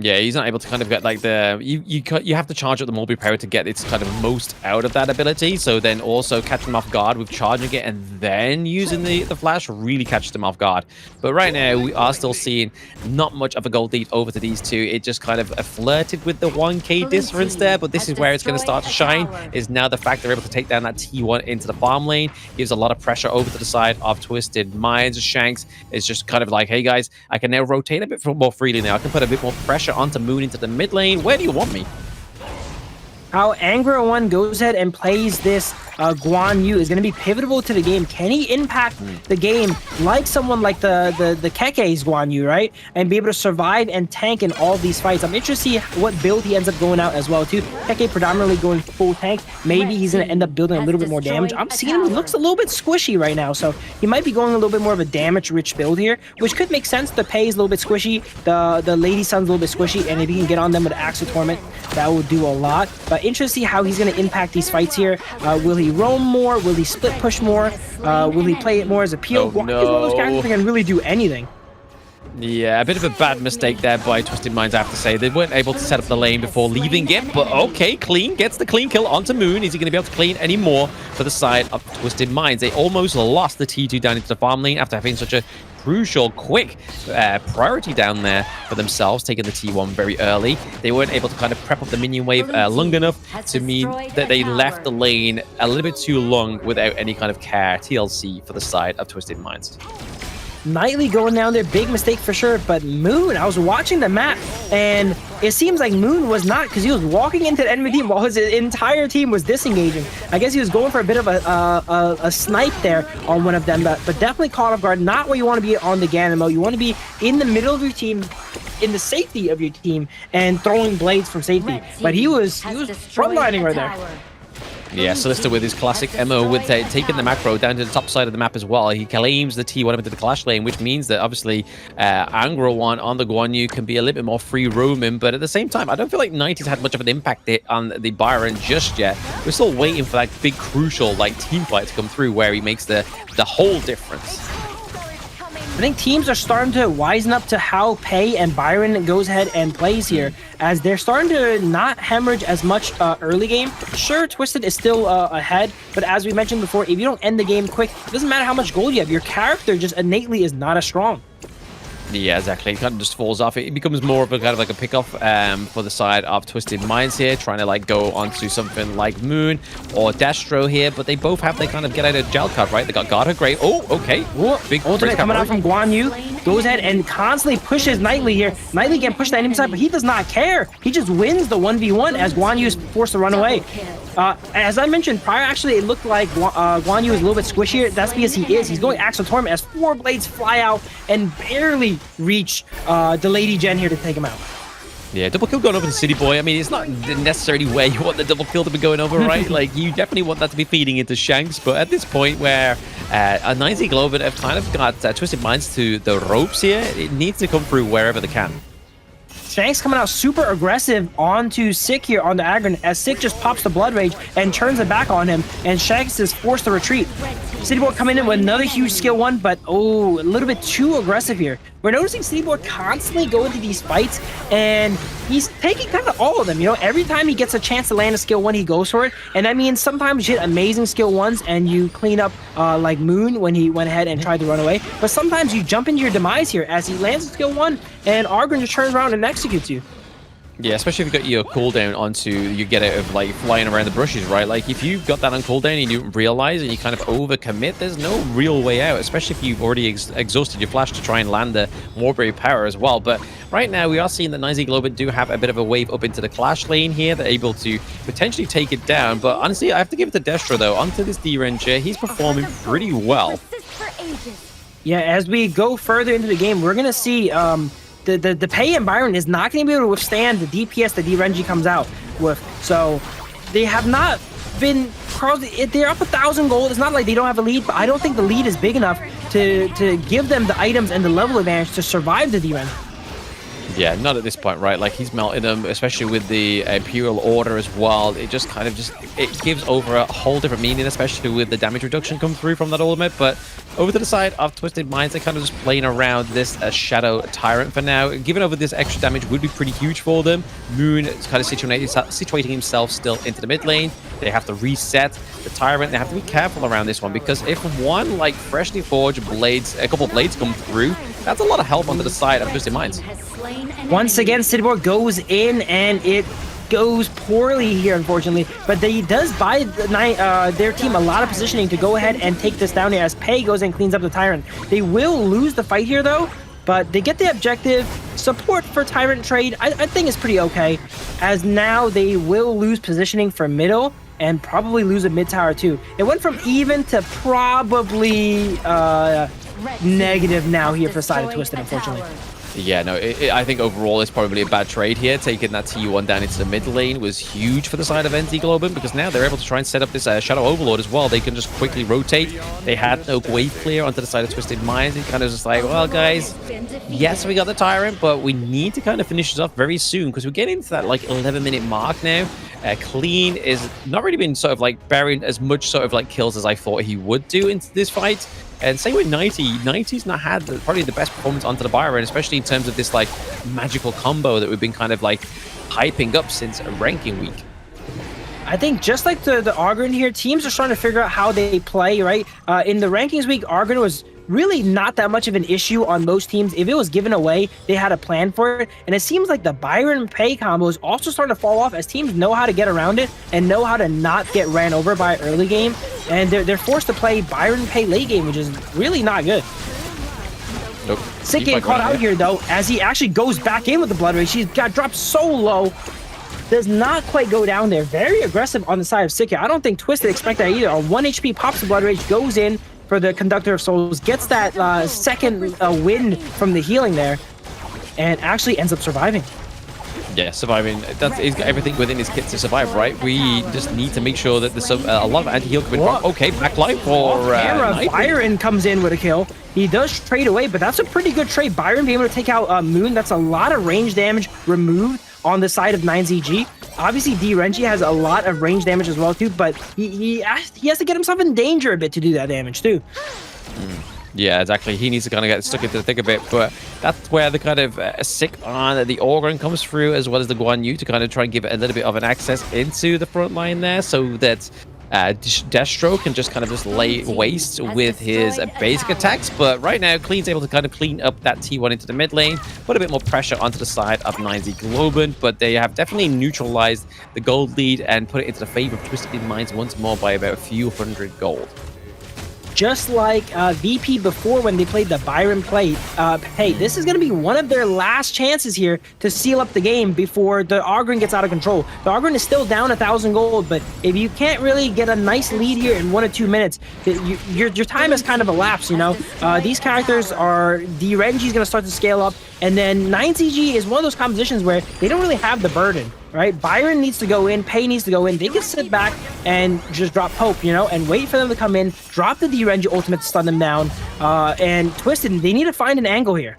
Yeah, he's not able to kind of get like you have to charge up the mulberry power to get its kind of most out of that ability. So then also catching him off guard with charging it and then using the flash really catches him off guard. But right now we are still seeing not much of a gold lead over to these two. It just kind of flirted with the 1k difference there, but this is where it's going to start to shine. Is now the fact they're able to take down that T1 into the farm lane, gives a lot of pressure over to the side of Twisted Minds. Shanks is just kind of like, hey guys, I can now rotate a bit more freely now. I can put a bit more pressure onto Moon into the mid lane. Where do you want me? How Angra 1 goes ahead and plays this Guan Yu is going to be pivotal to the game. Can he impact the game like someone like the Keke's Guan Yu, right? And be able to survive and tank in all these fights. I'm interested to see what build he ends up going out as well, too. Keke predominantly going full tank. Maybe he's going to end up building a little bit more damage. I'm seeing him, he looks a little bit squishy right now, so he might be going a little bit more of a damage-rich build here, which could make sense. The Pei is a little bit squishy, the Lady Sun's a little bit squishy, and if he can get on them with Axe of Torment, that will do a lot. But interesting to see how he's going to impact these fights here. Will he roam more? Will he split push more? Will he play it more as a peel? Oh, no. He's one of those characters that can really do anything. Yeah, a bit of a bad mistake there by Twisted Minds, I have to say. They weren't able to set up the lane before leaving it, but okay, Clean gets the clean kill onto Moon. Is he going to be able to clean any more for the side of Twisted Minds? They almost lost the T2 down into the farm lane after having such a crucial, quick priority down there for themselves, taking the T1 very early. They weren't able to kind of prep up the minion wave long enough to mean that they left the lane a little bit too long without any kind of care. TLC for the side of Twisted Minds. Nightly going down there, big mistake for sure. But Moon, I was watching the map, and it seems like Moon was not, because he was walking into the enemy team while his entire team was disengaging. I guess he was going for a bit of a snipe there on one of them, but definitely caught off guard. Not where you want to be on the Ganimo. You want to be in the middle of your team, in the safety of your team, and throwing blades from safety. But he was frontlining right there. Yeah, Solista with his classic MO with taking the macro down to the top side of the map as well. He claims the T1 up into the clash lane, which means that obviously Angro 1 on the Guan Yu can be a little bit more free roaming, but at the same time, I don't feel like 90's had much of an impact on the Byron just yet. We're still waiting for that big crucial team fight to come through where he makes the whole difference. I think teams are starting to wisen up to how Pei and Byron goes ahead and plays here, as they're starting to not hemorrhage as much early game. Sure, Twisted is still ahead, but as we mentioned before, if you don't end the game quick, it doesn't matter how much gold you have. Your character just innately is not as strong. Yeah, exactly. It kind of just falls off. It becomes more of a kind of like a pickoff for the side of Twisted Minds here, trying to go onto something like Moon or Destro here, but they both have, they kind of get out of jail card, right? They got Garter, great. Oh, okay. Whoa, big ultimate coming out from Guan Yu. Goes ahead and constantly pushes Nightly here. Nightly can push the enemy side, but he does not care. He just wins the 1v1 as Guan Yu is forced to run away. As I mentioned prior, actually, it looked like Guan Yu is a little bit squishier. That's because he is. He's going Axel Torment as 4 blades fly out and barely reach the Lady Gen here to take him out. Yeah, double kill going over to City Boy. I mean, it's not necessarily where you want the double kill to be going over, right? You definitely want that to be feeding into Shanks, but at this point where a 90 Globant have kind of got Twisted Minds to the ropes here, it needs to come through wherever they can. Shanks coming out super aggressive onto Sick here on the Agron, as Sick just pops the Blood Rage and turns it back on him, and Shanks is forced to retreat. Cityboy coming in with another huge skill 1, but a little bit too aggressive here. We're noticing Cityboy constantly go into these fights, and he's taking kind of all of them. Every time he gets a chance to land a skill 1, he goes for it, and that means sometimes you hit amazing skill 1s and you clean up like Moon when he went ahead and tried to run away, but sometimes you jump into your demise here as he lands a skill 1 and Argon just turns around and executes you. Yeah, especially if you've got your cooldown onto, you get out of flying around the brushes, right? If you've got that on cooldown and you don't realize and you kind of overcommit, there's no real way out, especially if you've already exhausted your flash to try and land the Warberry power as well. But right now, we are seeing that 90 Globant do have a bit of a wave up into the clash lane here. They're able to potentially take it down. But honestly, I have to give it to Destro, though. Onto this D-Ranger, he's performing pretty well. Yeah, as we go further into the game, we're going to see the Pei and Byron is not going to be able to withstand the DPS that D-Renji comes out with. So they have not been they're up 1,000 gold. It's not like they don't have a lead, but I don't think the lead is big enough to give them the items and the level advantage to survive the D-Ren. Yeah, not at this point, right? He's melting them, especially with the Imperial Order as well. It just kind of it gives over a whole different meaning, especially with the damage reduction come through from that ultimate. But over to the side of Twisted Minds, they're kind of just playing around this Shadow Tyrant for now. Giving over this extra damage would be pretty huge for them. Moon is kind of situating himself still into the mid lane. They have to reset the Tyrant. They have to be careful around this one, because if one freshly forged blades, a couple blades come through, that's a lot of help onto the side of Twisted Minds. Once again, Cityboy goes in, and it goes poorly here, unfortunately. But they does buy their team a lot of positioning to go ahead and take this down here, as Pei goes and cleans up the Tyrant. They will lose the fight here, though, but they get the objective. Support for Tyrant trade, I think, is pretty okay, as now they will lose positioning for middle and probably lose a mid tower, too. It went from even to probably negative now here for the side of Twisted, unfortunately. Yeah, no, I think overall it's probably a bad trade here. Taking that T1 down into the mid lane was huge for the side of NT Globant, because now they're able to try and set up this Shadow Overlord as well. They can just quickly rotate. They had no wave clear onto the side of Twisted Minds. It kind of just well, guys, yes, we got the Tyrant, but we need to kind of finish this off very soon, because we're getting into that 11-minute mark now. Clean is not really been burying as much kills as I thought he would do into this fight. And same with 90. 90's not had probably the best performance onto the Byron, especially in terms of this magical combo that we've been kind of hyping up since ranking week. I think just like the Argon here, teams are starting to figure out how they play, right? In the rankings week, Argon was really not that much of an issue on most teams. If it was given away, they had a plan for it. And it seems like the Byron Pei combo is also starting to fall off, as teams know how to get around it and know how to not get ran over by early game. And they're forced to play Byron Pei late game, which is really not good. Nope. Sick getting caught out here, though, as he actually goes back in with the Blood Rage. He's got dropped so low. Does not quite go down there. Very aggressive on the side of Sick here. I don't think Twisted expect that either. On 1 HP, pops the Blood Rage, goes in for the Conductor of Souls, gets that second win from the healing there, and actually ends up surviving. Yeah, surviving. He's got everything within his kit to survive, right? We just need to make sure that there's a lot of anti-heal coming from. Okay, backlight for Byron comes in with a kill. He does trade away, but that's a pretty good trade. Byron being able to take out Moon. That's a lot of range damage removed on the side of 9ZG. Obviously, D-Renji has a lot of range damage as well, too, but he has to get himself in danger a bit to do that damage, too. Yeah, exactly. He needs to kind of get stuck into the thick of it, but that's where the kind of Sick on the Organ comes through, as well as the Guan Yu, to kind of try and give it a little bit of an access into the front line there, so that Destro can just kind of just lay waste with his basic attacks. But right now, Clean's able to kind of clean up that T1 into the mid lane, put a bit more pressure onto the side of 9Z Globant, but they have definitely neutralized the gold lead and put it into the favor of Twisted Minds once more by about a few hundred gold. Just like VP before when they played the Byron play, hey, this is going to be one of their last chances here to seal up the game before the Ogren gets out of control. The Ogren is still down 1,000 gold, but if you can't really get a nice lead here in 1 or 2 minutes, your time has kind of elapsed, you know? These characters are... D-Renji's going to start to scale up, and then 9CG is one of those compositions where they don't really have the burden, right? Byron needs to go in, Pei needs to go in. They can sit back and just drop Pope, you know, and wait for them to come in, drop the D-Renji ultimate to stun them down, and Twisted, they need to find an angle here.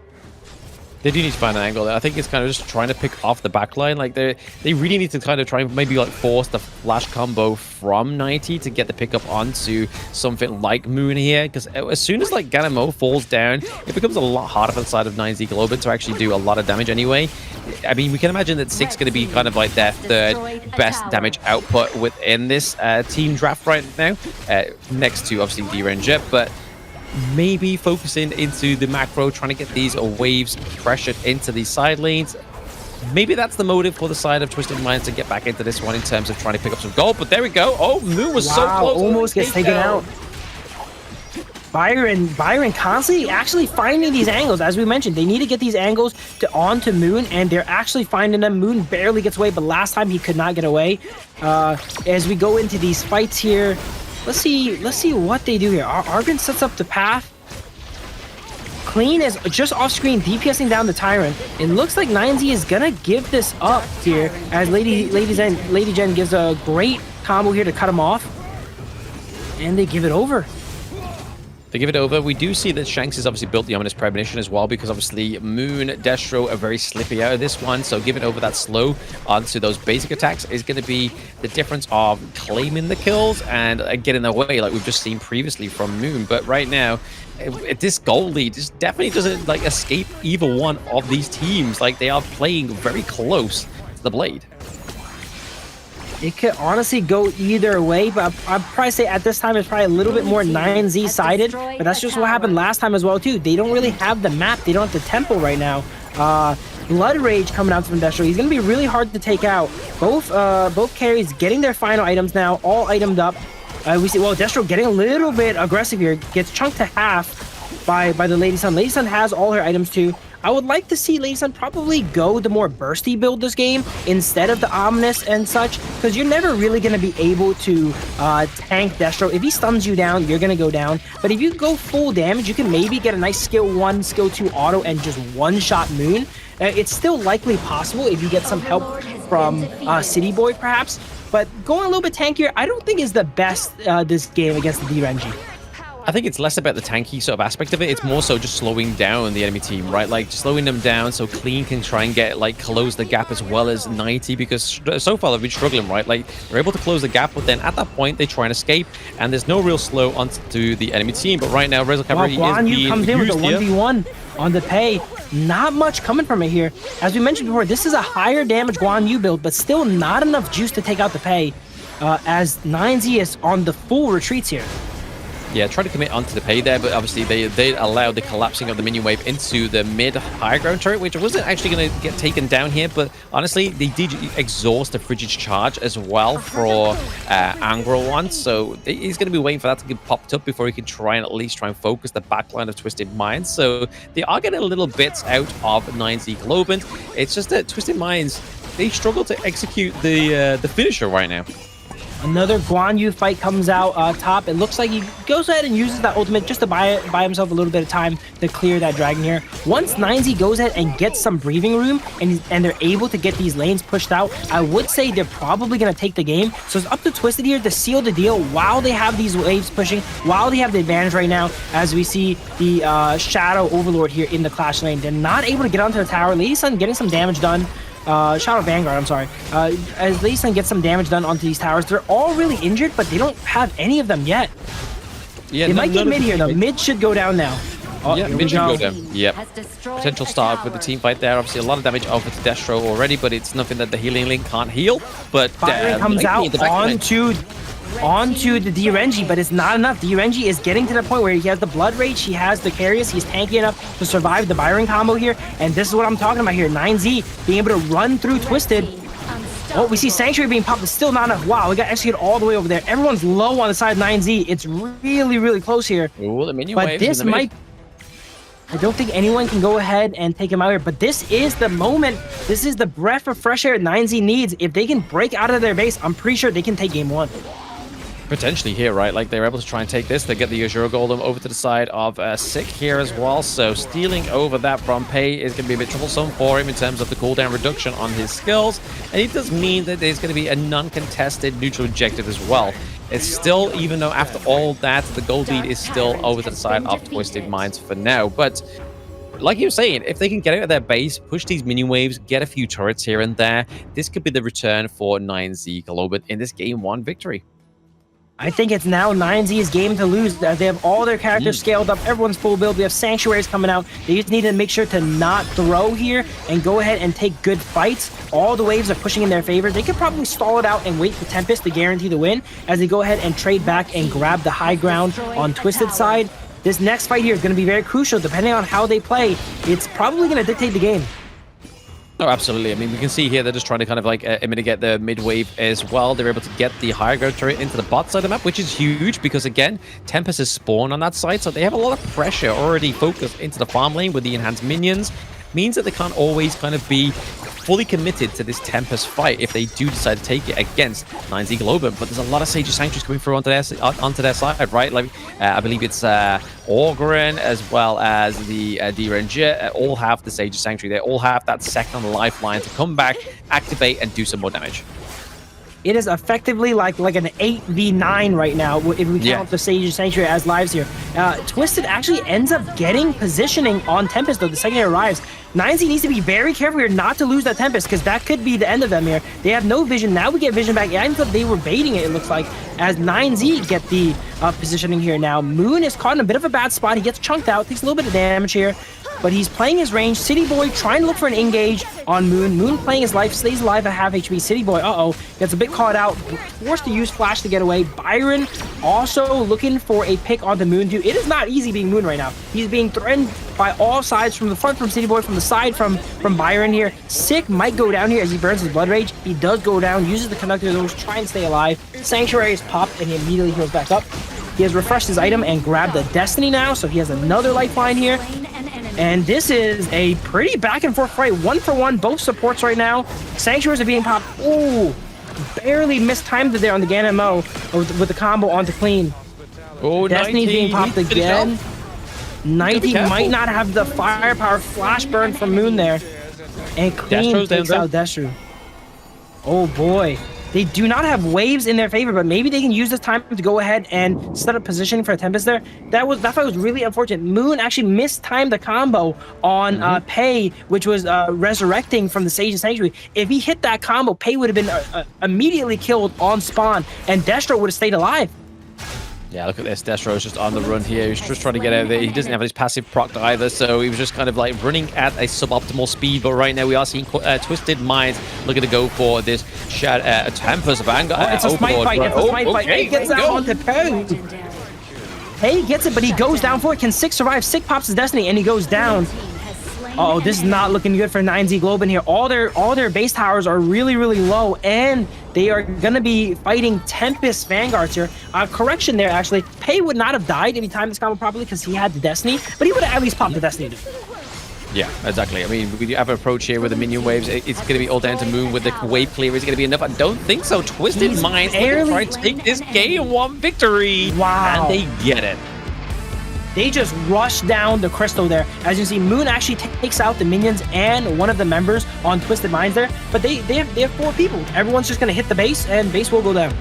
They do need to find an angle there. I think it's kind of just trying to pick off the backline. Like they really need to kind of try and maybe like force the flash combo from 90 to get the pickup onto something like Moon here. Because as soon as like Ganamo falls down, it becomes a lot harder for the side of 9Z Globant to actually do a lot of damage anyway. I mean, we can imagine that Sick's going to be kind of like their third best damage output within this team draft right now, next to obviously D-Ranger, but maybe focusing into the macro, trying to get these waves pressured into these side lanes. Maybe that's the motive for the side of Twisted Minds to get back into this one in terms of trying to pick up some gold. But there we go. Oh, Moon was so close. Almost gets taken out. Byron constantly actually finding these angles. As we mentioned, they need to get these angles onto Moon, and they're actually finding them. Moon barely gets away, but last time he could not get away. As we go into these fights here, let's see what they do here. Argon sets up the path. Clean is just off screen, DPSing down the Tyrant. It looks like 9Z is gonna give this up here, as Lady Jen gives a great combo here to cut him off, and they give it over. They give it over. We do see that Shanks has obviously built the Ominous Premonition as well, because obviously Moon, Destro are very slippy out of this one. So giving over that slow onto those basic attacks is going to be the difference of claiming the kills and getting away, like we've just seen previously from Moon. But right now, this gold lead just definitely doesn't like escape either one of these teams. Like they are playing very close to the blade. It could honestly go either way, but I'd probably say at this time it's probably a little bit more 9Z sided, but that's just what happened last time as well too. They don't really have the map, they don't have the tempo right now. Blood Rage coming out from Destro. He's going to be really hard to take out. Both carries getting their final items now, all itemed up. We see, well, Destro getting a little bit aggressive here, gets chunked to half by the Lady Sun. Lady Sun has all her items too. I would like to see Lady Sun probably go the more bursty build this game instead of the Ominous and such, because you're never really going to be able to tank Destro. If he stuns you down, you're going to go down. But if you go full damage, you can maybe get a nice skill 1, skill 2 auto and just one-shot Moon. It's still likely possible if you get some help from City Boy perhaps, but going a little bit tankier, I don't think is the best this game against the D-Renji. I think it's less about the tanky sort of aspect of it. It's more so just slowing down the enemy team, right? Like slowing them down so Clean can try and get like close the gap as well as 90, because so far they've been struggling, right? Like they're able to close the gap, but then at that point they try and escape, and there's no real slow onto the enemy team. But right now, Rezo Cavalry is being comes in with a used 1v1 on the Pei. Not much coming from it here. As we mentioned before, this is a higher damage Guan Yu build, but still not enough juice to take out the Pei, as 9Z is on the full retreats here. Yeah, try to commit onto the pay there, but obviously they allowed the collapsing of the minion wave into the mid high ground turret, which wasn't actually going to get taken down here, but honestly, they did exhaust the Frigid's charge as well for Angro one, so he's going to be waiting for that to get popped up before he can try and at least try and focus the backline of Twisted Minds. So they are getting a little bits out of 9Z Globant. It's just that Twisted Minds, they struggle to execute the finisher right now. Another Guan Yu fight comes out top. It looks like he goes ahead and uses that ultimate just to buy himself a little bit of time to clear that dragon here. Once 9Z goes ahead and gets some breathing room and they're able to get these lanes pushed out, I would say they're probably going to take the game. So it's up to Twisted here to seal the deal while they have these waves pushing, while they have the advantage right now, as we see the Shadow Overlord here in the Clash lane. They're not able to get onto the tower. Lady Sun getting some damage done. Shadow Vanguard, I'm sorry. As Lady Sun gets some damage done onto these towers, they're all really injured, but they don't have any of them yet. Yeah, they might get mid here, though. Mid should go down now. Oh, yeah, mid should go down. Yep. Potential start with the team fight there. Obviously, a lot of damage over to Destro already, but it's nothing that the healing link can't heal. But Byron comes out onto the DRNG, but it's not enough. DRNG is getting to the point where he has the Blood Rage, he has the Carius, he's tanky enough to survive the Byron combo here, and this is what I'm talking about here. 9Z being able to run through Twisted. Oh, we see Sanctuary being popped, it's still not enough. Wow, we got executed all the way over there. Everyone's low on the side of 9Z. It's really, really close here. Ooh, the minion but waves this might... I don't think anyone can go ahead and take him out here, but this is the moment. This is the breath of fresh air 9Z needs. If they can break out of their base, I'm pretty sure they can take game one. Potentially here, right? Like they're able to try and take this. They get the Azure Golem over to the side of Sick here as well. So stealing over that from Pei is going to be a bit troublesome for him in terms of the cooldown reduction on his skills. And it does mean that there's going to be a non-contested neutral objective as well. It's still, even though after all that, the gold lead is still over to the side of Twisted Minds for now. But like you were saying, if they can get out of their base, push these mini waves, get a few turrets here and there, this could be the return for 9Z Globant in this game one victory. I think it's now 9Z's game to lose. They have all their characters scaled up. Everyone's full build. We have Sanctuaries coming out. They just need to make sure to not throw here and go ahead and take good fights. All the waves are pushing in their favor. They could probably stall it out and wait for Tempest to guarantee the win as they go ahead and trade back and grab the high ground on Twisted side. This next fight here is going to be very crucial. Depending on how they play, it's probably going to dictate the game. Oh, absolutely. I mean, we can see here they're just trying to kind of like mitigate the mid wave as well. They're able to get the higher ground turret into the bot side of the map, which is huge because, again, Tempest is spawned on that side, so they have a lot of pressure already focused into the farm lane with the enhanced minions. Means that they can't always kind of be fully committed to this Tempest fight if they do decide to take it against 9Z Globant. But there's a lot of Sage of Sanctuaries coming through onto their side, right? Like I believe it's Orgren as well as the DRNG all have the Sage of Sanctuary. They all have that second lifeline to come back, activate, and do some more damage. It is effectively like an 8v9 right now if we count the Sage of Sanctuary as lives here. Twisted actually ends up getting positioning on Tempest though the second it arrives. 9Z needs to be very careful here not to lose that Tempest because that could be the end of them here. They have no vision. Now we get vision back. I thought they were baiting it looks like as 9Z get the positioning here now. Moon is caught in a bit of a bad spot. He gets chunked out, takes a little bit of damage here. But he's playing his range. City Boy trying to look for an engage on Moon. Moon playing his life, stays alive at half HP. City Boy, gets a bit caught out. Forced to use Flash to get away. Byron also looking for a pick on the Moon dude. It is not easy being Moon right now. He's being threatened by all sides, from the front from City Boy, from the side from Byron here. Sick might go down here as he burns his Blood Rage. He does go down, uses the Conductor Doors, try and stay alive. Sanctuary is popped and he immediately heals back up. He has refreshed his item and grabbed the Destiny now, so he has another lifeline here. And this is a pretty back and forth fight. 1-for-1, both supports right now. Sanctuaries are being popped. Ooh, barely mistimed it there on the Gan MO with the combo onto Clean. Oh, Destiny's being popped again. 90 might not have the firepower. Flash burn from Moon there. And Clean takes out Destru. Oh boy. They do not have waves in their favor, but maybe they can use this time to go ahead and set up positioning for a Tempest there. That fight was really unfortunate. Moon actually mistimed the combo on Pei, which was resurrecting from the Sage of Sanctuary. If he hit that combo, Pei would have been immediately killed on spawn, and Destro would have stayed alive. Yeah, look at this. Destro's just on the run here. He's just trying to get out of there. He doesn't have his passive proc either, so he was just kind of like running at a suboptimal speed. But right now we are seeing Twisted Minds looking to go for this Tempest Vanguard. It's a smite fight. It's a smite fight. He gets out onto Pei. Hey gets it, but he goes down for it. Can Sick survive? Sick pops his destiny, and he goes down. Oh, this is not looking good for 9Z Globant here. All their base towers are really, really low, and they are going to be fighting Tempest Vanguards here. Correction there, actually. Pei would not have died if he timed this combo properly because he had the Destiny, but he would have at least popped the Destiny. Yeah, exactly. I mean, we have an approach here with the minion waves. It's going to be all down to Moon with the wave clear. Is it going to be enough? I don't think so. Twisted Minds try to take this game 1 victory. Wow. And they get it. They just rush down the crystal there. As you see, Moon actually takes out the minions and one of the members on Twisted Minds there. But they have 4 people. Everyone's just going to hit the base, and base will go down.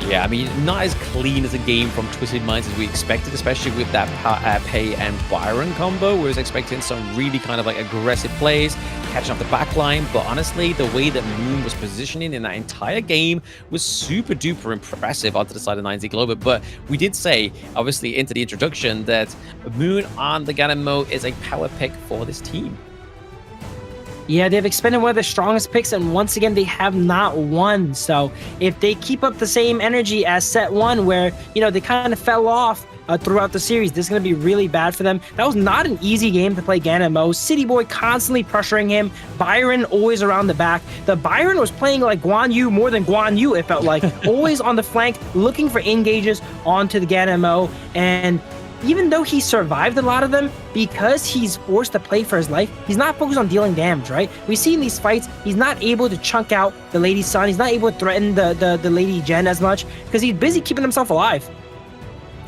Yeah, I mean, not as clean as a game from Twisted Minds as we expected, especially with that Pei and Byron combo. We was expecting some really kind of like aggressive plays, catching off the back line. But honestly, the way that Moon was positioning in that entire game was super duper impressive onto the side of 9Z Globant. But we did say, obviously, into the introduction that Moon on the Ganon mode is a power pick for this team. Yeah, they've expended one of the strongest picks, and once again, they have not won. So if they keep up the same energy as set 1, where, you know, they kind of fell off throughout the series, this is going to be really bad for them. That was not an easy game to play Ganon Mo. City Boy constantly pressuring him. Byron always around the back. The Byron was playing like Guan Yu more than Guan Yu, it felt like. Always on the flank, looking for engages onto the Ganon Mo. And even though he survived a lot of them, because he's forced to play for his life, he's not focused on dealing damage, right? We see in these fights, he's not able to chunk out the Lady Sun. He's not able to threaten the Lady Jen as much because he's busy keeping himself alive.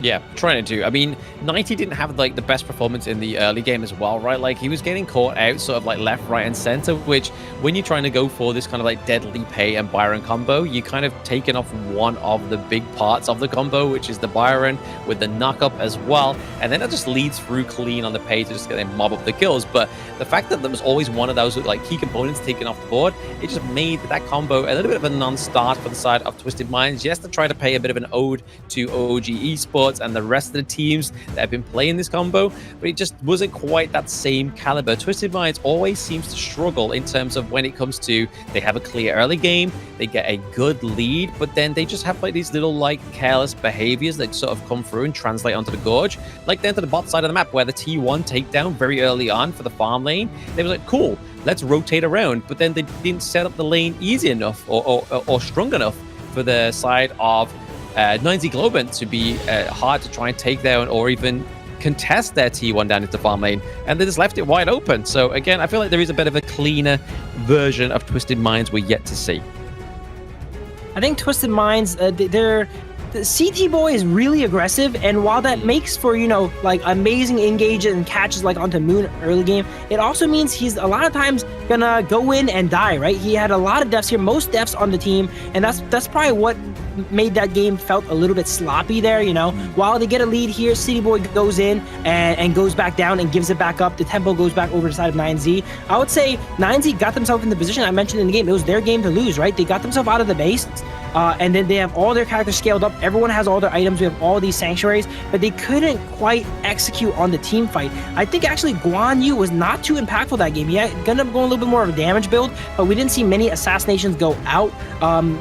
Yeah, trying to. I mean, 90 didn't have like the best performance in the early game as well, right? Like he was getting caught out sort of like left, right, and center, which when you're trying to go for this kind of like deadly Pei and Byron combo, you kind of taken off one of the big parts of the combo, which is the Byron with the knock-up as well. And then it just leads through clean on the Pei to just get them mob up the kills. But the fact that there was always one of those like key components taken off the board, it just made that combo a little bit of a non-start for the side of Twisted Minds. Yes, to try to pay a bit of an ode to OG Esports and the rest of the teams that have been playing this combo, but it just wasn't quite that same caliber. Twisted Minds always seems to struggle in terms of when it comes to, they have a clear early game, they get a good lead, but then they just have like these little like careless behaviors that sort of come through and translate onto the Gorge, like down to the bot side of the map where the T1 takedown very early on for the farm lane, they was like, cool, let's rotate around, but then they didn't set up the lane easy enough or strong enough for the side of 9Z Globant to be hard to try and take down or even contest their T1 down into farm lane, and they just left it wide open. So again, I feel like there is a bit of a cleaner version of Twisted Minds we're yet to see. I think Twisted Minds, the CT Boy is really aggressive, and while that makes for, you know, like amazing engages and catches like onto Moon early game, it also means he's a lot of times gonna go in and die, right? He had a lot of deaths here, most deaths on the team, and that's probably what made that game felt a little bit sloppy there, you know. While they get a lead here, City Boy goes in and goes back down and gives it back up. The tempo goes back over the side of 9Z. I would say 9Z got themselves in the position I mentioned in the game. It was their game to lose, right? They got themselves out of the base, and then they have all their characters scaled up. Everyone has all their items. We have all these sanctuaries, but they couldn't quite execute on the team fight. I think actually Guan Yu was not too impactful that game. He ended up going a little bit more of a damage build, but we didn't see many assassinations go out.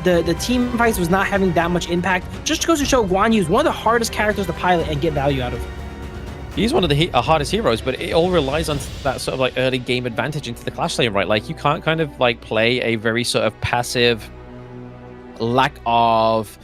The team fights was not having that much impact. Just goes to show Guan Yu is one of the hardest characters to pilot and get value out of. He's one of the hardest heroes, but it all relies on that sort of like early game advantage into the clash lane, right? Like you can't kind of like play a very sort of passive lack of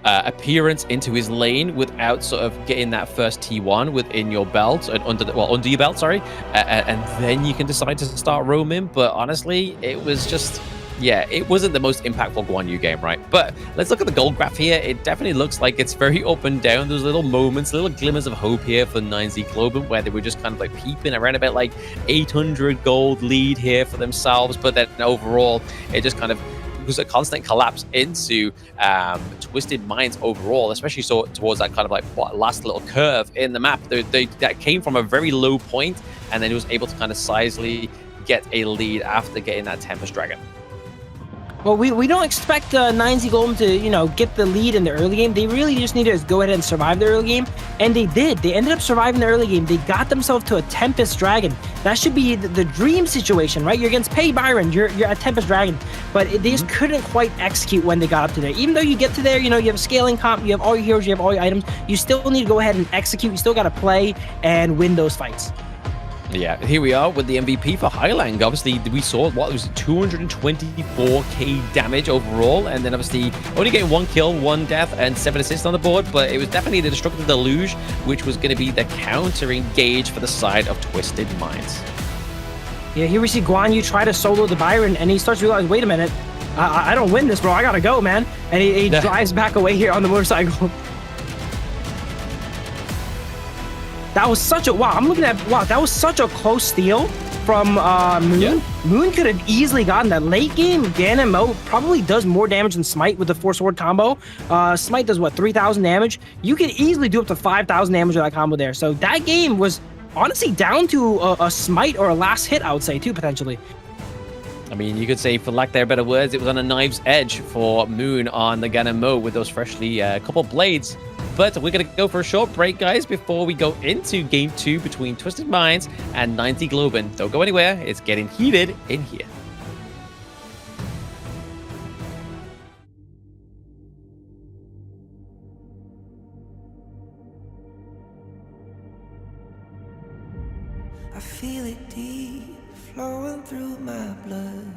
appearance into his lane without sort of getting that first T1 within your belt and under your belt, sorry, and then you can decide to start roaming. But honestly, it was just, yeah, it wasn't the most impactful Guan Yu game, right? But let's look at the gold graph here. It definitely looks like it's very up and down. There's little moments, little glimmers of hope here for 9Z Globant where they were just kind of like peeping around about like 800 gold lead here for themselves, but then overall it just kind of was a constant collapse into Twisted Minds overall, especially so towards that kind of like last little curve in the map. That came from a very low point, and then he was able to kind of sizely get a lead after getting that Tempest Dragon. Well, we don't expect 9Z Globant to, you know, get the lead in the early game. They really just need to go ahead and survive the early game, and they did. They ended up surviving the early game. They got themselves to a Tempest Dragon. That should be the dream situation, right? You're against Pei Byron, you're at Tempest Dragon, but they just couldn't quite execute when they got up to there. Even though you get to there, you know, you have a scaling comp, you have all your heroes, you have all your items, you still need to go ahead and execute. You still got to play and win those fights. Yeah, here we are with the MVP for Highlang. Obviously, we saw what was 224k damage overall, and then obviously only getting 1 kill, 1 death, and 7 assists on the board. But it was definitely the Destructive Deluge, which was going to be the counter engage for the side of Twisted Minds. Yeah, here we see Guan Yu try to solo the Byron, and he starts to realize, wait a minute, I don't win this, bro. I gotta go, man. And he drives back away here on the motorcycle. That was such a wow. I'm looking at wow. That was such a close steal from Moon. Yeah. Moon could have easily gotten that late game. KMW probably does more damage than Smite with the 4-sword combo. Smite does what, 3,000 damage? You could easily do up to 5,000 damage with that combo there. So that game was honestly down to a Smite or a last hit, I would say too, potentially. I mean, you could say, for lack of better words, it was on a knife's edge for Moon on the KMW with those freshly couple blades. But we're going to go for a short break, guys, before we go into Game 2 between Twisted Minds and 9Z Globant. Don't go anywhere. It's getting heated in here. I feel it deep flowing through my blood.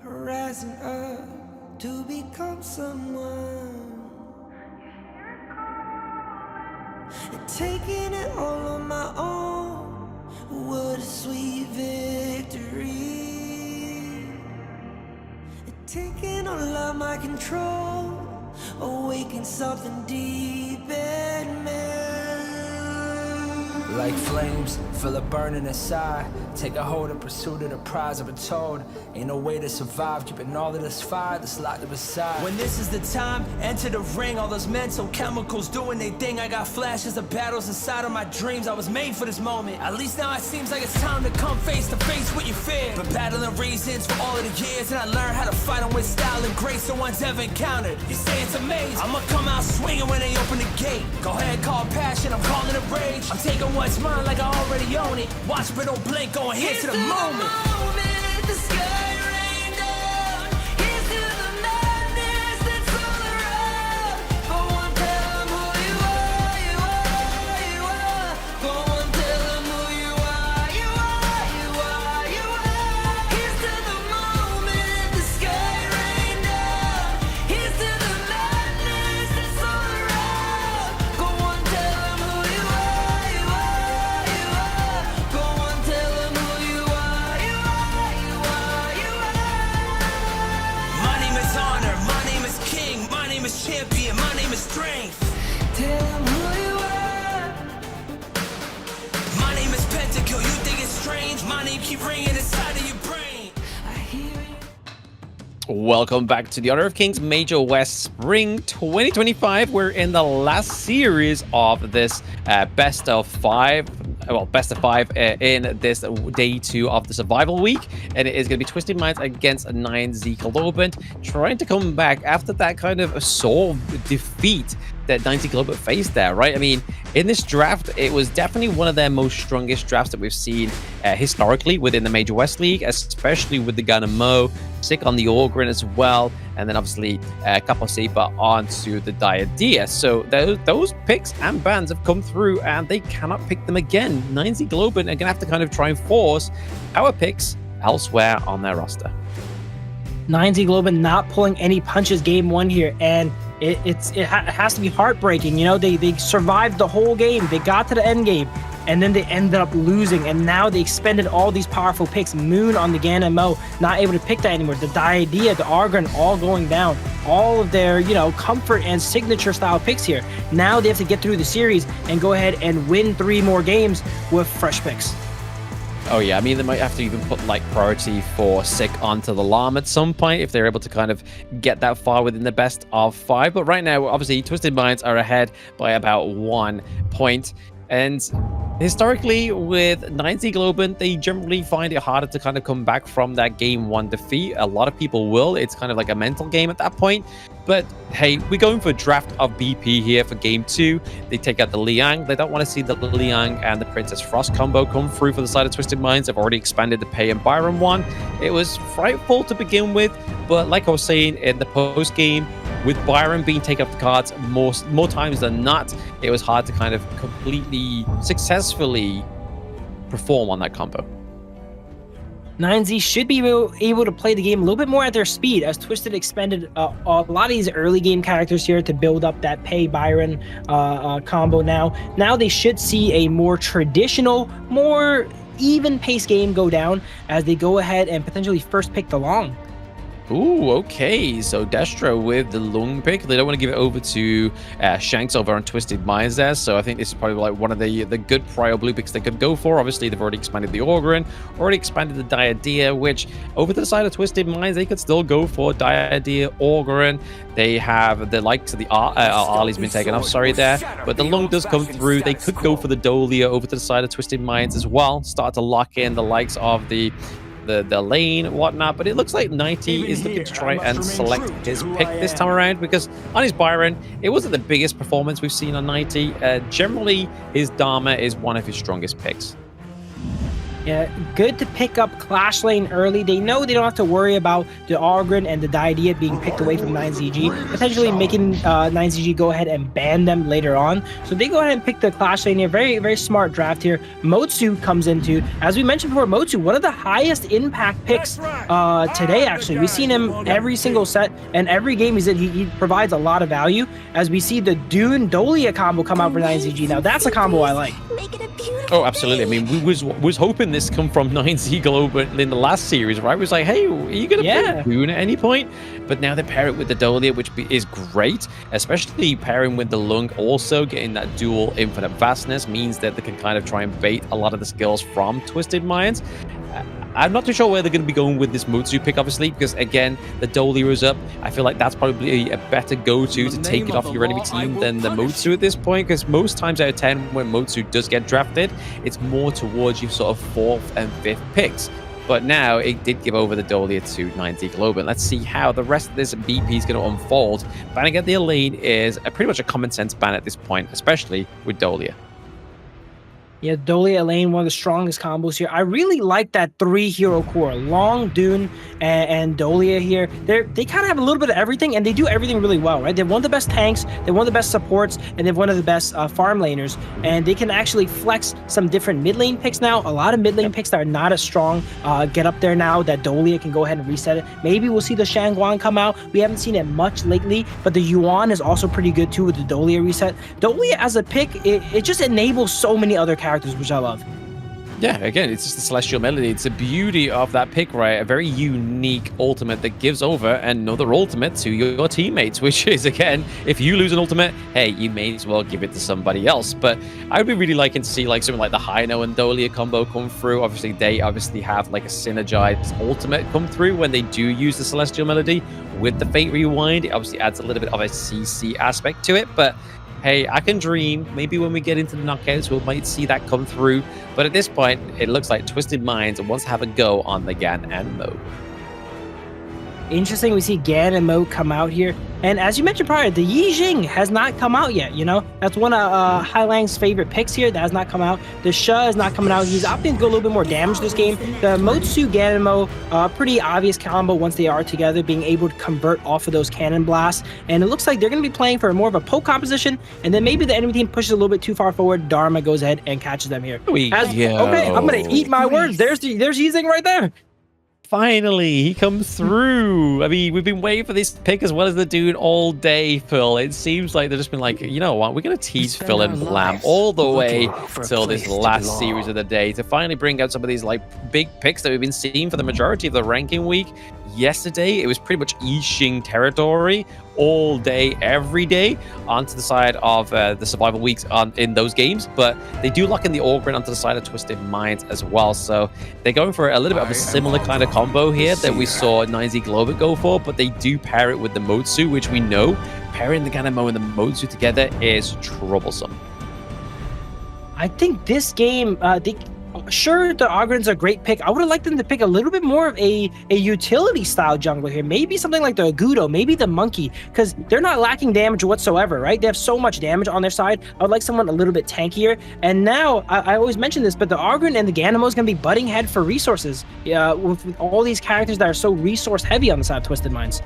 Rising up to become someone, and taking it all on my own. What a sweet victory. And taking all of my control, awaken something deep in me. Like flames, feel it burning inside. Take a hold of pursuit of the prize. I've been told ain't no way to survive, keeping all of this fire that's locked up aside. When this is the time, enter the ring. All those mental chemicals doing their thing. I got flashes of battles inside of my dreams. I was made for this moment. At least now it seems like it's time to come face to face with your fear. Been battling reasons for all of the years, and I learned how to fight them with style and grace no one's ever encountered. You say it's amazing, I'ma come out swinging when they open the gate. Go ahead, call passion, I'm calling it rage. I'm taking what's mine like I already own it. Watch but don't blink, going here to the moment. The sky rained down. Here's to the madness that's all around. Go on, tell them who you are, you are, you are. Go on, tell them who you are, you are, you are, you are. Here's to the moment, the sky rained down. Here's to the madness that's all around. Go on, tell them who you are, you are, you are. Go on, tell them who you are, you are, you are, you are. My name is honor, my name is king, my name is champion, my name is strength. Tell them who you are. My name is Pentakill, you think it's strange? My name keep ringing inside of your brain. Welcome back to the Honor of Kings Major West Spring 2025. We're in the last series of this best of five in this day 2 of the survival week, and it is going to be Twisted Minds against 9Z Globant, trying to come back after that kind of sore defeat that 9Z Globant faced there, right? I mean, in this draft, it was definitely one of their most strongest drafts that we've seen historically within the Major West League, especially with the KMW, Sick on the Orgrin as well, and then obviously Capo Sepa onto the Diadea. So those picks and bans have come through, and they cannot pick them again. 9Z Globant are going to have to kind of try and force our picks elsewhere on their roster. 9Z Globant not pulling any punches game 1 here, and it has to be heartbreaking. You know, they survived the whole game, they got to the end game, and then they ended up losing, and now they expended all these powerful picks. Moon on the KMW, not able to pick that anymore. The Diadea, the Argon, all going down. All of their, you know, comfort and signature style picks here. Now they have to get through the series and go ahead and win 3 more games with fresh picks. Oh yeah, I mean, they might have to even put like priority for Sick onto the Llama at some point if they're able to kind of get that far within the best of 5. But right now, obviously, Twisted Minds are ahead by about 1 point. And historically, with 9Z Globant, they generally find it harder to kind of come back from that game 1 defeat. A lot of people will. It's kind of like a mental game at that point. But hey, we're going for a draft of BP here for game 2. They take out the Liang. They don't want to see the Liang and the Princess Frost combo come through for the side of Twisted Minds. They've already expanded the Pei and Byron one. It was frightful to begin with, but like I was saying in the post game, with Byron being taken off the cards more times than not, it was hard to kind of completely successfully perform on that combo. 9Z should be able to play the game a little bit more at their speed, as Twisted expended a lot of these early game characters here to build up that Pei Byron combo. Now they should see a more traditional, more even pace game go down as they go ahead and potentially first pick the Long. Ooh, okay. So Destro with the Lung pick. They don't want to give it over to Shanks over on Twisted Minds there. So I think this is probably like one of the good prior blue picks they could go for. Obviously, they've already expanded the Orgrin, already expanded the Diadea, which over to the side of Twisted Minds, they could still go for Diadea, Orgrin. They have the likes of the Arlie's been taken off, sorry there. But the Lung does come through. They could go for the Dolia over to the side of Twisted Minds as well. Start to lock in the likes of the lane and whatnot, but it looks like 90 is looking to try and select his pick this time around, because on his Byron, it wasn't the biggest performance we've seen on 90. Generally, his Dharma is one of his strongest picks. Yeah, good to pick up Clash Lane early. They know they don't have to worry about the Orgrin and the Diadea being picked away from 9ZG, potentially making 9ZG go ahead and ban them later on. So they go ahead and pick the Clash Lane here. Very, very smart draft here. Motsu comes into, as we mentioned before, Motsu, one of the highest impact picks today, actually. We've seen him every single set and every game he's in. He provides a lot of value, as we see the Dune Dolia combo come out for 9ZG. Now, that's a combo I like. Oh, absolutely. I mean, we was hoping this come from 9Z Globant in the last series, right? It was like, hey, are you going to play Dune at any point? But now they pair it with the Dolia, which is great, especially pairing with the Lung. Also getting that dual infinite vastness means that they can kind of try and bait a lot of the skills from Twisted Minds. I'm not too sure where they're going to be going with this Motsu pick, obviously, because, again, the Dolia is up. I feel like that's probably a better go-to to take it off your enemy team than the Motsu at this point, because most times out of 10, when Motsu does get drafted, it's more towards your sort of 4th and 5th picks. But now it did give over the Dolia to 9Z Globant. Let's see how the rest of this BP is going to unfold. Banning at the lane is pretty much a common sense ban at this point, especially with Dolia. Yeah, Dolia lane, one of the strongest combos here. I really like that 3-hero core. Long, Dune, and Dolia here. They kind of have a little bit of everything, and they do everything really well, right? They have one of the best tanks, they have one of the best supports, and they have one of the best farm laners. And they can actually flex some different mid lane picks now. A lot of mid lane picks that are not as strong get up there now that Dolia can go ahead and reset it. Maybe we'll see the Shangguan come out. We haven't seen it much lately, but the Yuan is also pretty good too with the Dolia reset. Dolia as a pick, it just enables so many other characters, which I love. Yeah, again, it's just the Celestial Melody. It's the beauty of that pick, right? A very unique ultimate that gives over another ultimate to your teammates, which is, again, if you lose an ultimate, hey, you may as well give it to somebody else. But I would be really liking to see like something like the Hino and Dolia combo come through. Obviously, they have like a synergized ultimate come through when they do use the Celestial Melody with the Fate Rewind. It obviously adds a little bit of a CC aspect to it, but hey, I can dream. Maybe when we get into the knockouts, we might see that come through. But at this point, it looks like Twisted Minds wants to have a go on the Gan and Mo. Interesting, we see Gan and Mo come out here. And as you mentioned prior, the Yi Jing has not come out yet, you know? That's one of Hailang's favorite picks here. That has not come out. The Sha is not coming out. He's opting to go a little bit more damage this game. The Motsu, Gan and Mo, pretty obvious combo once they are together, being able to convert off of those cannon blasts. And it looks like they're going to be playing for more of a poke composition. And then maybe the enemy team pushes a little bit too far forward. Dharma goes ahead and catches them here. Okay, I'm going to eat my words. There's Yi Jing right there. Finally, he comes through. I mean, we've been waiting for this pick as well as the Dune all day, Phil. It seems like they've just been like, you know what, we're going to tease Phil and Blam all the way till this last series of the day to finally bring out some of these like big picks that we've been seeing for the majority of the ranking week. Yesterday, it was pretty much Yi Jing territory all day, every day, onto the side of the survival weeks in those games. But they do lock in the Orgrin onto the side of Twisted Minds as well. So they're going for a little bit of a similar kind of combo here that we saw 9Z Globant go for, but they do pair it with the Motsu, which we know pairing the Ganamo and the Motsu together is troublesome. I think this game, sure, the Ogryn's a great pick. I would have liked them to pick a little bit more of a utility style jungler here. Maybe something like the Agudo, maybe the Monkey, because they're not lacking damage whatsoever, right? They have so much damage on their side. I would like someone a little bit tankier. And now, I always mention this, but the Ogryn and the Ganamo is going to be butting head for resources with all these characters that are so resource heavy on the side of Twisted Minds.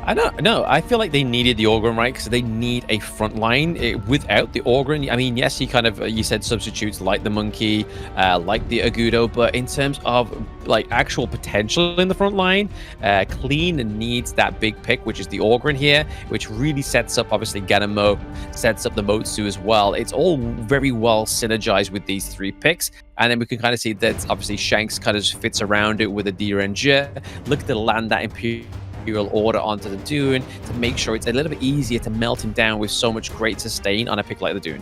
I don't know. I feel like they needed the Ogryn, right? Because they need a front line. Without the Ogryn, I mean, yes, you said substitutes like the Monkey, like the Agudo, but in terms of like actual potential in the front line, Clean needs that big pick, which is the Ogryn here, which really sets up, obviously, Ganamo, sets up the Motsu as well. It's all very well synergized with these 3 picks. And then we can kind of see that, obviously, Shanks kind of fits around it with a D-Ranger. Look to land that Imperial Order onto the Dune to make sure it's a little bit easier to melt him down with so much great sustain on a pick like the Dune.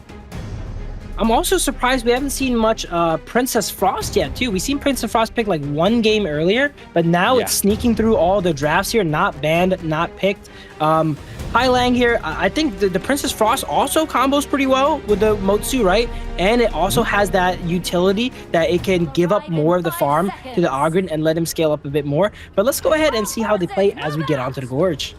I'm also surprised we haven't seen much Princess Frost yet, too. We've seen Princess Frost pick like 1 game earlier, but now it's sneaking through all the drafts here, not banned, not picked. Hai Lang here, I think the Princess Frost also combos pretty well with the Motsu, right? And it also has that utility that it can give up more of the farm to the Ogryn and let him scale up a bit more. But let's go ahead and see how they play as we get onto the Gorge.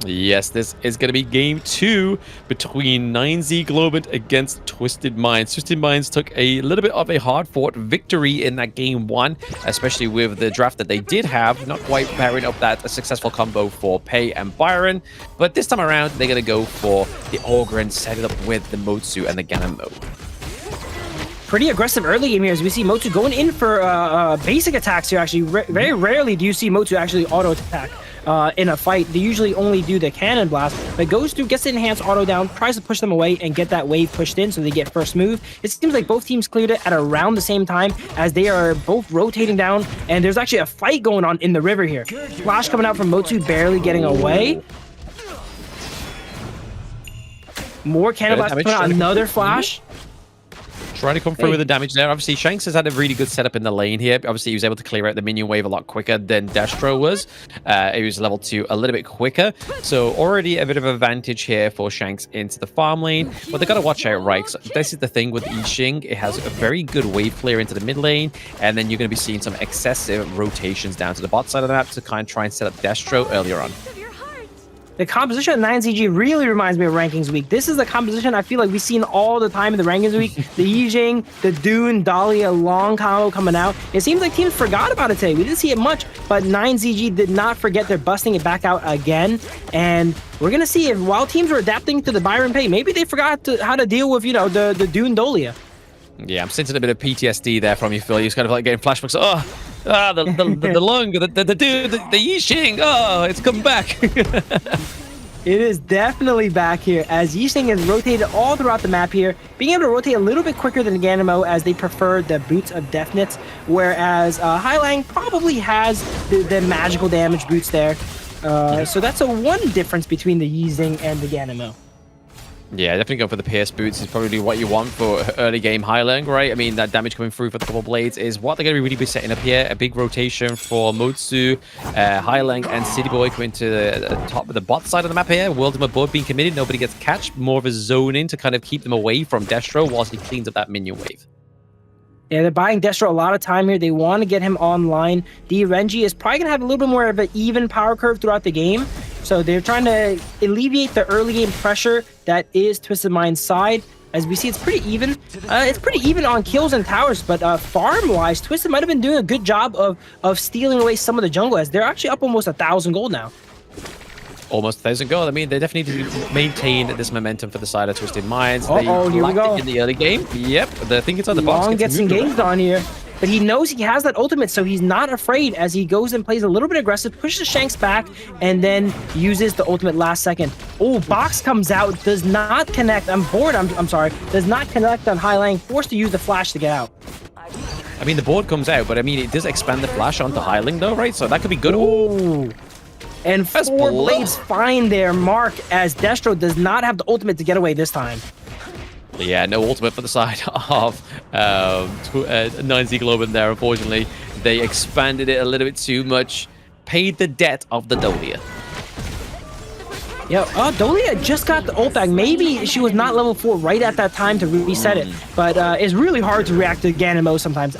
Yes, this is going to be game 2 between 9Z Globant against Twisted Minds. Twisted Minds took a little bit of a hard-fought victory in that game 1, especially with the draft that they did have, not quite pairing up that successful combo for Pei and Byron. But this time around, they're going to go for the Ogryn, set it up with the Motsu and the Ganamo. Pretty aggressive early game here as we see Motsu going in for basic attacks here, actually. Very rarely do you see Motsu actually auto-attack in a fight. They usually only do the cannon blast, but goes through, gets the enhanced auto down, tries to push them away and get that wave pushed in so they get first move. It seems like both teams cleared it at around the same time as they are both rotating down, and there's actually a fight going on in the river here. Flash coming out from Motsu, barely getting away. More cannon blast, put out another flash. Trying to come through with the damage there. Obviously, Shanks has had a really good setup in the lane here. Obviously, he was able to clear out the minion wave a lot quicker than Destro was. He was level 2 a little bit quicker. So already a bit of advantage here for Shanks into the farm lane. But they got to watch out, right? So this is the thing with Yixing. It has a very good wave clear into the mid lane. And then you're going to be seeing some excessive rotations down to the bot side of the map to kind of try and set up Destro earlier on. The composition of 9ZG really reminds me of Rankings Week. This is the composition I feel like we've seen all the time in the Rankings Week. The Yixing, the Dune, Dahlia, long combo coming out. It seems like teams forgot about it today. We didn't see it much, but 9ZG did not forget. They're busting it back out again. And we're going to see if while teams were adapting to the Byron Pei, maybe they forgot how to deal with, you know, the Dune Dahlia. Yeah, I'm sensing a bit of PTSD there from you, Phil. You're just kind of like getting flashbacks. The lung, the dude, the Yixing. Oh, it's come back. It is definitely back here as Yixing is rotated all throughout the map here, being able to rotate a little bit quicker than Ganamo as they prefer the Boots of Deafness, whereas Hai Lang probably has the magical damage boots there. So that's one difference between the Yixing and the Ganamo. Yeah, definitely go for the PS boots is probably what you want for early game Hai Lang, right? I mean, that damage coming through for the couple blades is what they're going to really be setting up here. A big rotation for Motsu, Hai Lang, and City Boy coming to the top of the bot side of the map here. World of Board being committed, nobody gets catch. More of a zone in to kind of keep them away from Destro whilst he cleans up that minion wave. Yeah, they're buying Destro a lot of time here. They want to get him online. The Renji is probably going to have a little bit more of an even power curve throughout the game. So they're trying to alleviate the early game pressure that is Twisted Mind's side. As we see, it's pretty even. It's pretty even on kills and towers, but farm-wise, Twisted might have been doing a good job of stealing away some of the jungle, as they're actually up almost 1,000 gold now. Almost 1,000 gold. I mean, they definitely need to maintain this momentum for the side of Twisted Minds. Uh-oh, here we go. In the early game. Yep, I think it's on the box. Long gets engaged on here. But he knows he has that ultimate, so he's not afraid as he goes and plays a little bit aggressive, pushes Shanks back, and then uses the ultimate last second. Oh, box comes out, does not connect. I'm bored, I'm sorry. Does not connect on Hai Lang, forced to use the flash to get out. I mean, the board comes out, but I mean, it does expand the flash onto Hai Lang though, right? So that could be good. Ooh. And 4 blades find their mark as Destro does not have the ultimate to get away this time. Yeah, no ultimate for the side of 9Z Globant there, unfortunately. They expanded it a little bit too much. Paid the debt of the Dahlia. Yeah, Dolia just got the ult back. Maybe she was not level 4 right at that time to reset it, but it's really hard to react to Ganemo sometimes.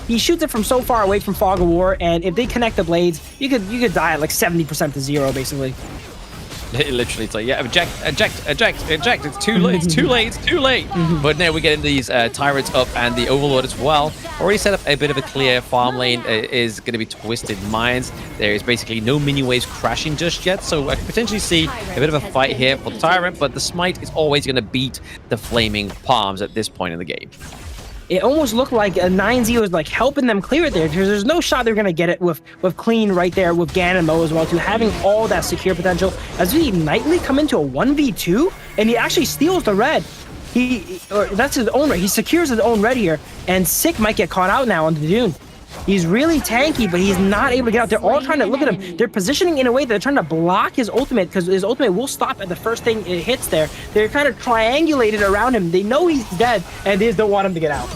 He shoots it from so far away from Fog of War, and if they connect the blades, you could die at like 70% to 0, basically. Literally, it's like, yeah, eject. It's too late. But now we get into these tyrants up and the Overlord as well. Already set up a bit of a clear farm lane is going to be Twisted Minds. There is basically no minion waves crashing just yet, so I could potentially see a bit of a fight here for the Tyrant, but the Smite is always going to beat the Flaming Palms at this point in the game. It almost looked like a 9Z was like helping them clear it there, because there's no shot they're going to get it with Clean right there with Ganemo as well, too, having all that secure potential. As we see Nightly come into a 1v2, and he actually steals the red. That's his own red. He secures his own red here, and Sick might get caught out now on the Dune. He's really tanky, but he's not able to get out. They're all trying to look at him. They're positioning in a way that they're trying to block his ultimate, because his ultimate will stop at the first thing it hits there. They're kind of triangulated around him. They know he's dead, and they just don't want him to get out.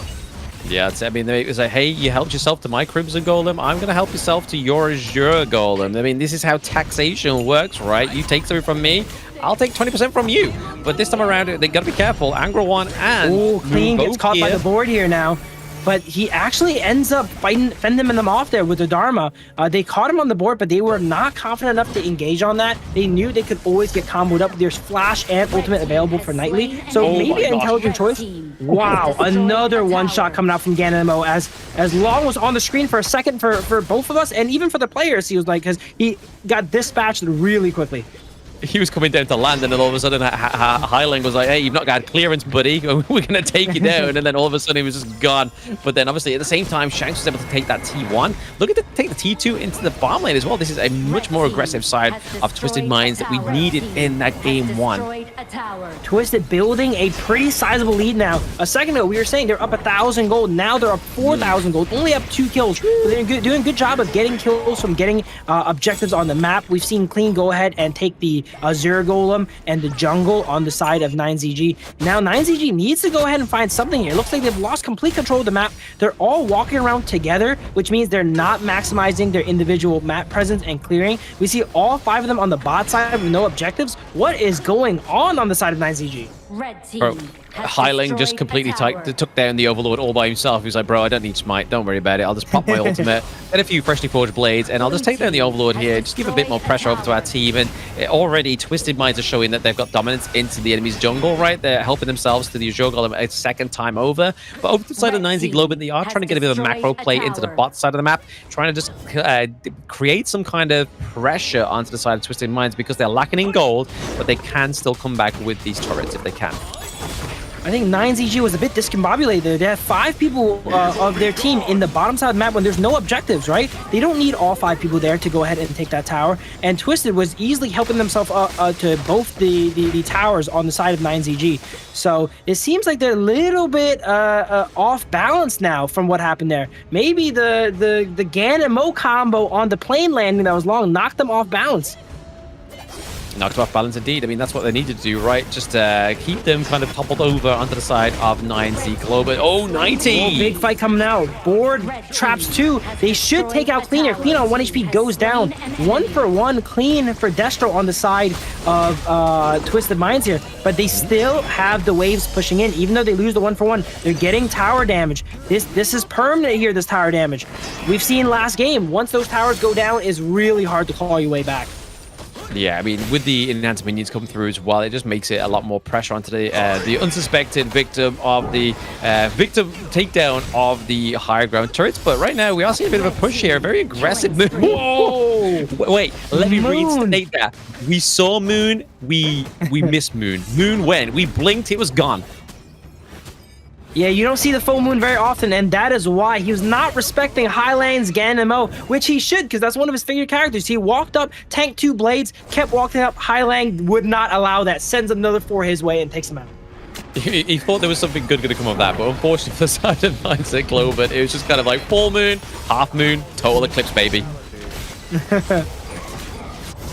Yeah, I mean, it was like, hey, you helped yourself to my Crimson Golem, I'm going to help yourself to your Azure Golem. I mean, this is how taxation works, right? You take something from me, I'll take 20% from you. But this time around, they got to be careful. Angro 1 and... Oh, Clean gets caught by the board here now. But he actually ends up fending them off there with the Dharma. They caught him on the board, but they were not confident enough to engage on that. They knew they could always get comboed up. There's Flash and Ultimate available for Nightly. So maybe an intelligent choice. Wow, another one-shot coming out from Ganemo as Long was on the screen for a second for both of us, and even for the players, he was like, because he got dispatched really quickly. He was coming down to land, and then all of a sudden Highling was like, hey, you've not got clearance, buddy. We're going to take you down. And then all of a sudden he was just gone. But then obviously at the same time, Shanks was able to take that T1. Looking to take the T2 into the farm lane as well. This is a much more aggressive side of Twisted Minds that we needed in that game 1. Twisted building a pretty sizable lead now. A second ago, we were saying they're up 1,000 gold. Now they're up 4,000 gold. Only up 2 kills. They're doing a good job of getting kills from getting objectives on the map. We've seen Clean go ahead and take the Azure Golem and the jungle on the side of 9ZG. Now 9ZG needs to go ahead and find something here. It looks like they've lost complete control of the map. They're all walking around together, which means they're not maximizing their individual map presence and clearing. We see all 5 of them on the bot side with no objectives. What is going on the side of 9ZG? Bro, Highling just completely took down the Overlord all by himself. He was like, bro, I don't need Smite. Don't worry about it. I'll just pop my ultimate, get a few freshly forged blades, and I'll just take down the Overlord here. Just give a bit more pressure over to our team. And already Twisted Minds are showing that they've got dominance into the enemy's jungle, right? They're helping themselves to the Azure Golem a second time over. But over to the side of 9Z Globant, they are trying to get a bit of a macro play into the bot side of the map, trying to just create some kind of pressure onto the side of Twisted Minds, because they're lacking in gold, but they can still come back with these turrets if they can. I think 9ZG was a bit discombobulated there. They have 5 people of their team in the bottom side of the map when there's no objectives, right? They don't need all 5 people there to go ahead and take that tower. And Twisted was easily helping themselves to both the towers on the side of 9ZG. So it seems like they're a little bit off balance now from what happened there. Maybe the Gan and Mo combo on the plane landing that was Long knocked them off balance. Knocked off balance indeed. I mean, that's what they needed to do, right? Just keep them kind of toppled over onto the side of 9Z Globant. Oh, 90! Oh, big fight coming out. Board traps 2. They should take out Cleaner. Clean on 1 HP goes down. 1-for-1 Clean for Destro on the side of Twisted Minds here. But they still have the waves pushing in. Even though they lose the 1-for-1, they're getting tower damage. This is permanent here, this tower damage. We've seen last game, once those towers go down, it's really hard to claw your way back. Yeah, I mean, with the enhanced minions coming through as well, it just makes it a lot more pressure onto the unsuspected victim of the takedown of the higher ground turrets. But right now, we are seeing a bit of a push here, a very aggressive move. Whoa! Wait, let me reinstate that. We saw Moon, we missed Moon. Moon when? We blinked, it was gone. Yeah, you don't see the full moon very often, and that is why he was not respecting Highland's Ganemo, which he should, because that's one of his favorite characters. He walked up, tanked 2 blades, kept walking up. Highland would not allow that, sends another 4 his way, and takes him out. He thought there was something good going to come of that, but unfortunately for the side of Mindset Globant, it was just kind of like full moon, half moon, total eclipse, baby.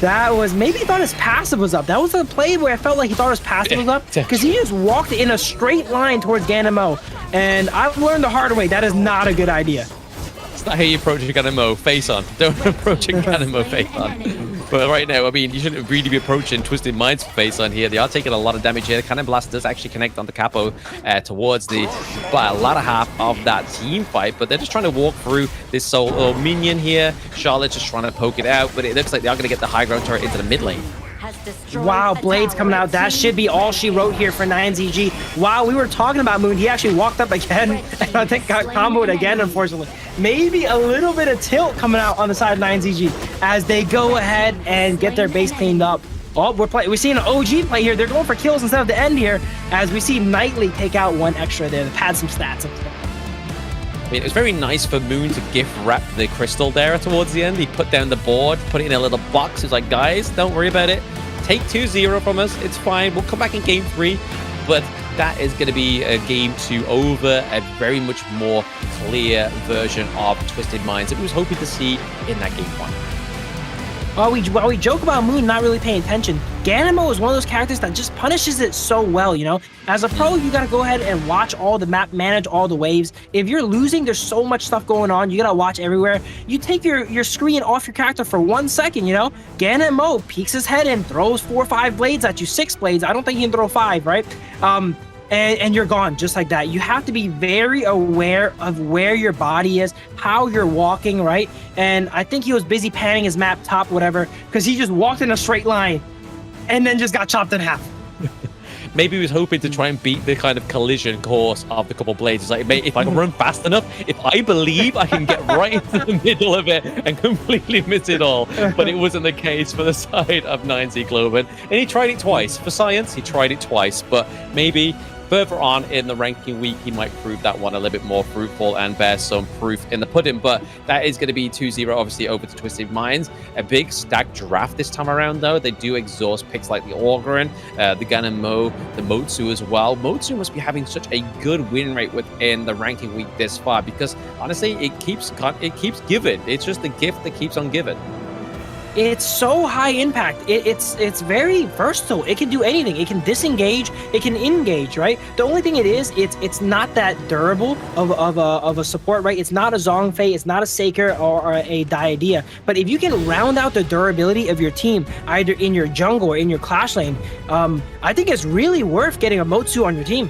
That was, maybe he thought his passive was up. That was a play where I felt like he thought his passive was up, because he just walked in a straight line towards Ganemo. And I've learned the hard way, that is not a good idea. That's not how you approach a KMW face on. Don't approach a KMW face on. But right now, I mean, you shouldn't really be approaching Twisted Minds face on here. They are taking a lot of damage here. Cannon Blast does actually connect on the Capo towards the latter half of that team fight, but they're just trying to walk through this solo minion here. Charlotte's just trying to poke it out, but it looks like they are going to get the high ground turret into the mid lane. Wow, Blades coming out. That should be all she wrote here for 9ZG. While we were talking about Moon, he actually walked up again, and I think got comboed again, unfortunately. Maybe a little bit of tilt coming out on the side of 9ZG as they go ahead and get their base cleaned up. Oh, we're seeing an OG play here. They're going for kills instead of the end here, as we see Knightley take out one extra there to pad some stats. I mean, it was very nice for Moon to gift wrap the crystal there towards the end. He put down the board, put it in a little box. He's like, guys, don't worry about it. Take 2-0 from us. It's fine. We'll come back in game 3. But that is going to be a game 2 over a very much more clear version of Twisted Minds that we was hoping to see in that game 1. While we joke about Moon not really paying attention, KMW is one of those characters that just punishes it so well, you know? As a pro, you gotta go ahead and watch all the map, manage all the waves. If you're losing, there's so much stuff going on, you gotta watch everywhere. You take your screen off your character for 1 second, you know? KMW peeks his head in, throws 4 or 5 blades at you, 6 blades. I don't think he can throw 5, right? And you're gone just like that. You have to be very aware of where your body is, how you're walking, right? And I think he was busy panning his map top, whatever, because he just walked in a straight line and then just got chopped in half. Maybe he was hoping to try and beat the kind of collision course of the couple blades. It's like, mate, if I can run fast enough, if I believe I can get right into the middle of it and completely miss it all. But it wasn't the case for the side of 9Z Globant. And he tried it twice. For science, he tried it twice. But maybe further on in the ranking week, he might prove that one a little bit more fruitful and bear some proof in the pudding. But that is going to be 2-0, obviously, over to Twisted Minds. A big stacked draft this time around, though. They do exhaust picks like the Orgarin, the KMW, the Motsu as well. Motsu must be having such a good win rate within the ranking week this far because, honestly, it keeps giving. It's just the gift that keeps on giving. It's so high impact. It's very versatile. It can do anything. It can disengage. It can engage, right? The only thing it's not that durable of a support, right? It's not a Zhongfei. It's not a Saker or a Diadea. But if you can round out the durability of your team, either in your jungle or in your clash lane, I think it's really worth getting a Motsu on your team.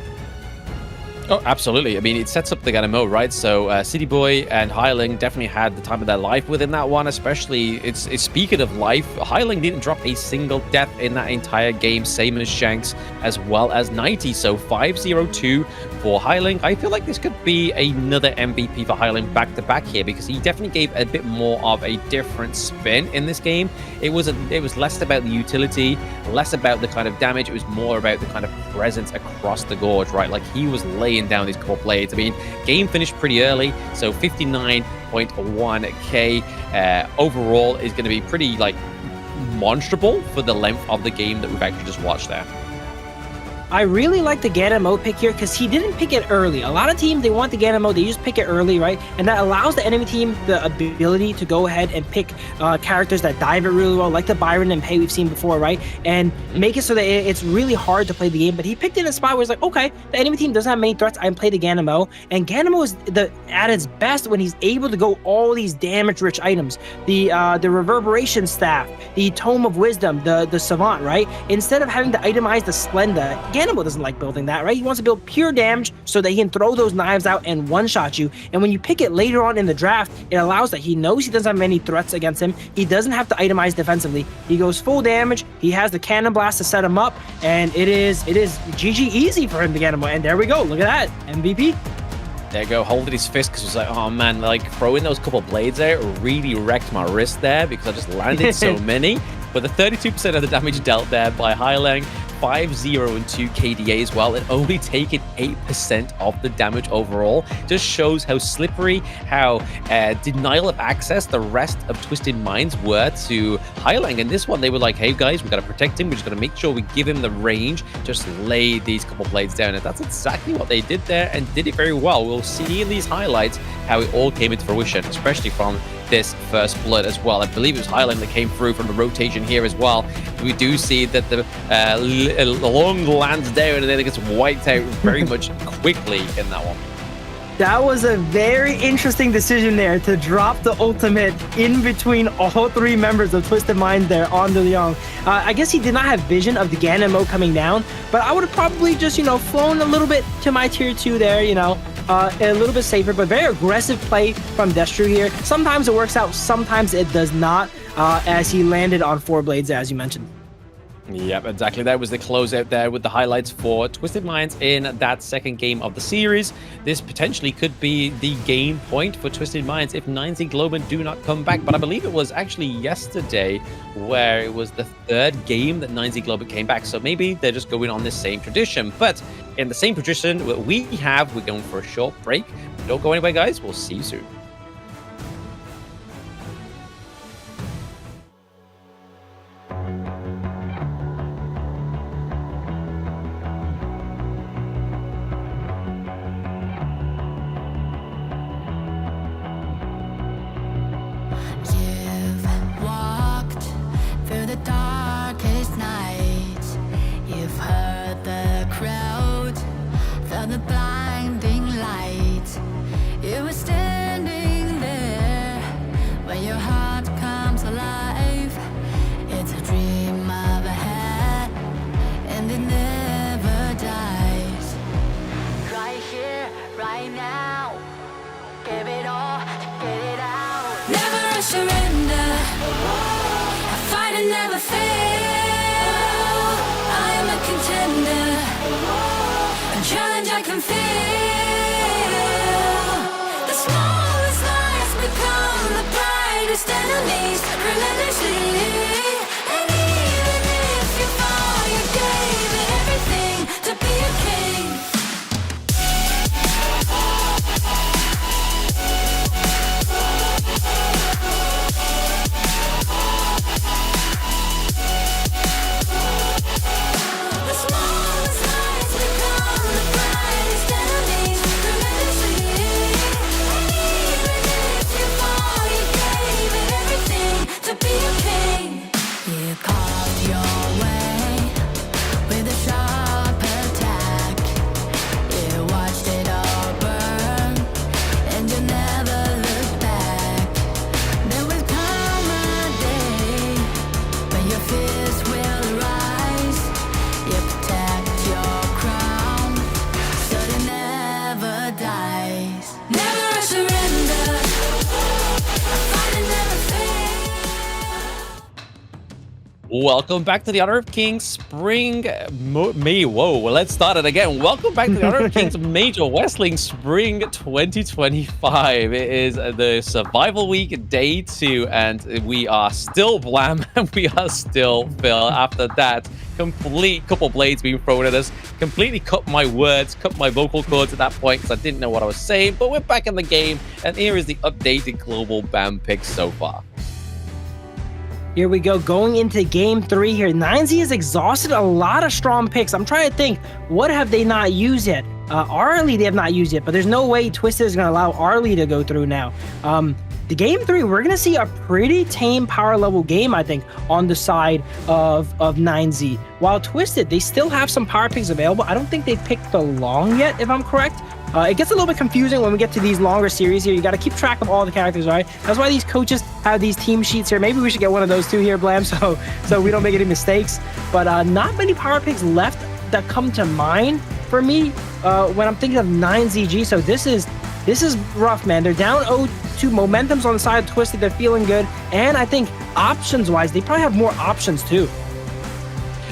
Oh, absolutely. I mean, it sets up the KMW, right? So City Boy and Highling definitely had the time of their life within that one, especially it's speaking of life, Highling didn't drop a single death in that entire game, same as Shanks, as well as 90. So 5-0-2 for Highling. I feel like this could be another MVP for Highling back-to-back here because he definitely gave a bit more of a different spin in this game. It was less about the utility, less about the kind of damage. It was more about the kind of presence across the gorge, right? Like he was laying down these couple blades. I mean, game finished pretty early, so 59.1k overall is going to be pretty like monstrable for the length of the game that we've actually just watched there. I really like the KMW pick here because he didn't pick it early. A lot of teams, they want the KMW, they just pick it early, right? And that allows the enemy team the ability to go ahead and pick characters that dive it really well, like the Byron and Pei we've seen before, right? And make it so that it's really hard to play the game. But he picked it in a spot where it's like, okay, the enemy team doesn't have many threats, I can play the KMW. And KMW is at its best when he's able to go all these damage-rich items. The Reverberation Staff, the Tome of Wisdom, the Savant, right? Instead of having to itemize the Splenda, KMW doesn't like building that, right? He wants to build pure damage so that he can throw those knives out and one-shot you. And when you pick it later on in the draft, it allows that he knows he doesn't have many threats against him. He doesn't have to itemize defensively. He goes full damage. He has the Cannon Blast to set him up, and it is GG easy for him to get him. And there we go. Look at that. MVP. There you go, holding his fist because he's like, oh man, like throwing those couple blades there really wrecked my wrist there because I just landed so many. But the 32% of the damage dealt there by Highling, 5-0 and 2 KDA as well, and only taking 8% of the damage overall. Just shows how slippery, how denial of access the rest of Twisted Minds were to Highling. And this one, they were like, hey guys, we got to protect him. We're just going to make sure we give him the range, just lay these couple blades down. And that's exactly what they did there and did it very well. We'll see in these highlights how it all came into fruition, especially from this first blood as well. I believe it was Highland that came through from the rotation here as well. We do see that the long lands down and then it gets wiped out very much quickly in that one. That was a very interesting decision there to drop the ultimate in between all three members of Twisted Minds there on De Leon. I guess he did not have vision of the Ganon mode coming down, but I would have probably just, flown a little bit to my tier 2 there, a little bit safer, but very aggressive play from Destru here. Sometimes it works out, sometimes it does not, as he landed on 4 blades, as you mentioned. Yep, exactly. That was the closeout there with the highlights for Twisted Minds in that second game of the series. This potentially could be the game point for Twisted Minds if 9Z Globant do not come back. But I believe it was actually yesterday where it was the third game that 9Z Globant came back. So maybe they're just going on this same tradition. But in the same tradition that we're going for a short break. Don't go anywhere, guys. We'll see you soon. Welcome back to the Honor of Kings Spring let's start it again. Welcome back to the Honor of Kings Major Wrestling Spring 2025. It is the Survival Week Day 2, and we are still Blam and we are still Phil. After that complete couple blades being thrown at us, completely cut my words, cut my vocal cords at that point because I didn't know what I was saying, but we're back in the game, and here is the updated global BAM picks so far. Here we go, going into game 3 here. 9Z has exhausted a lot of strong picks. I'm trying to think, what have they not used yet? Arlie they have not used yet, but there's no way Twisted is going to allow Arlie to go through now. The game 3, we're going to see a pretty tame power level game, I think, on the side of 9Z. While Twisted, they still have some power picks available. I don't think they've picked the long yet, if I'm correct. It gets a little bit confusing when we get to these longer series here. You got to keep track of all the characters, right? That's why these coaches have these team sheets here. Maybe we should get one of those too here, Blam, so we don't make any mistakes. But not many power picks left that come to mind for me when I'm thinking of 9ZG. So this is rough, man. They're down 0-2. Momentum's on the side of Twisted. They're feeling good. And I think options-wise, they probably have more options too.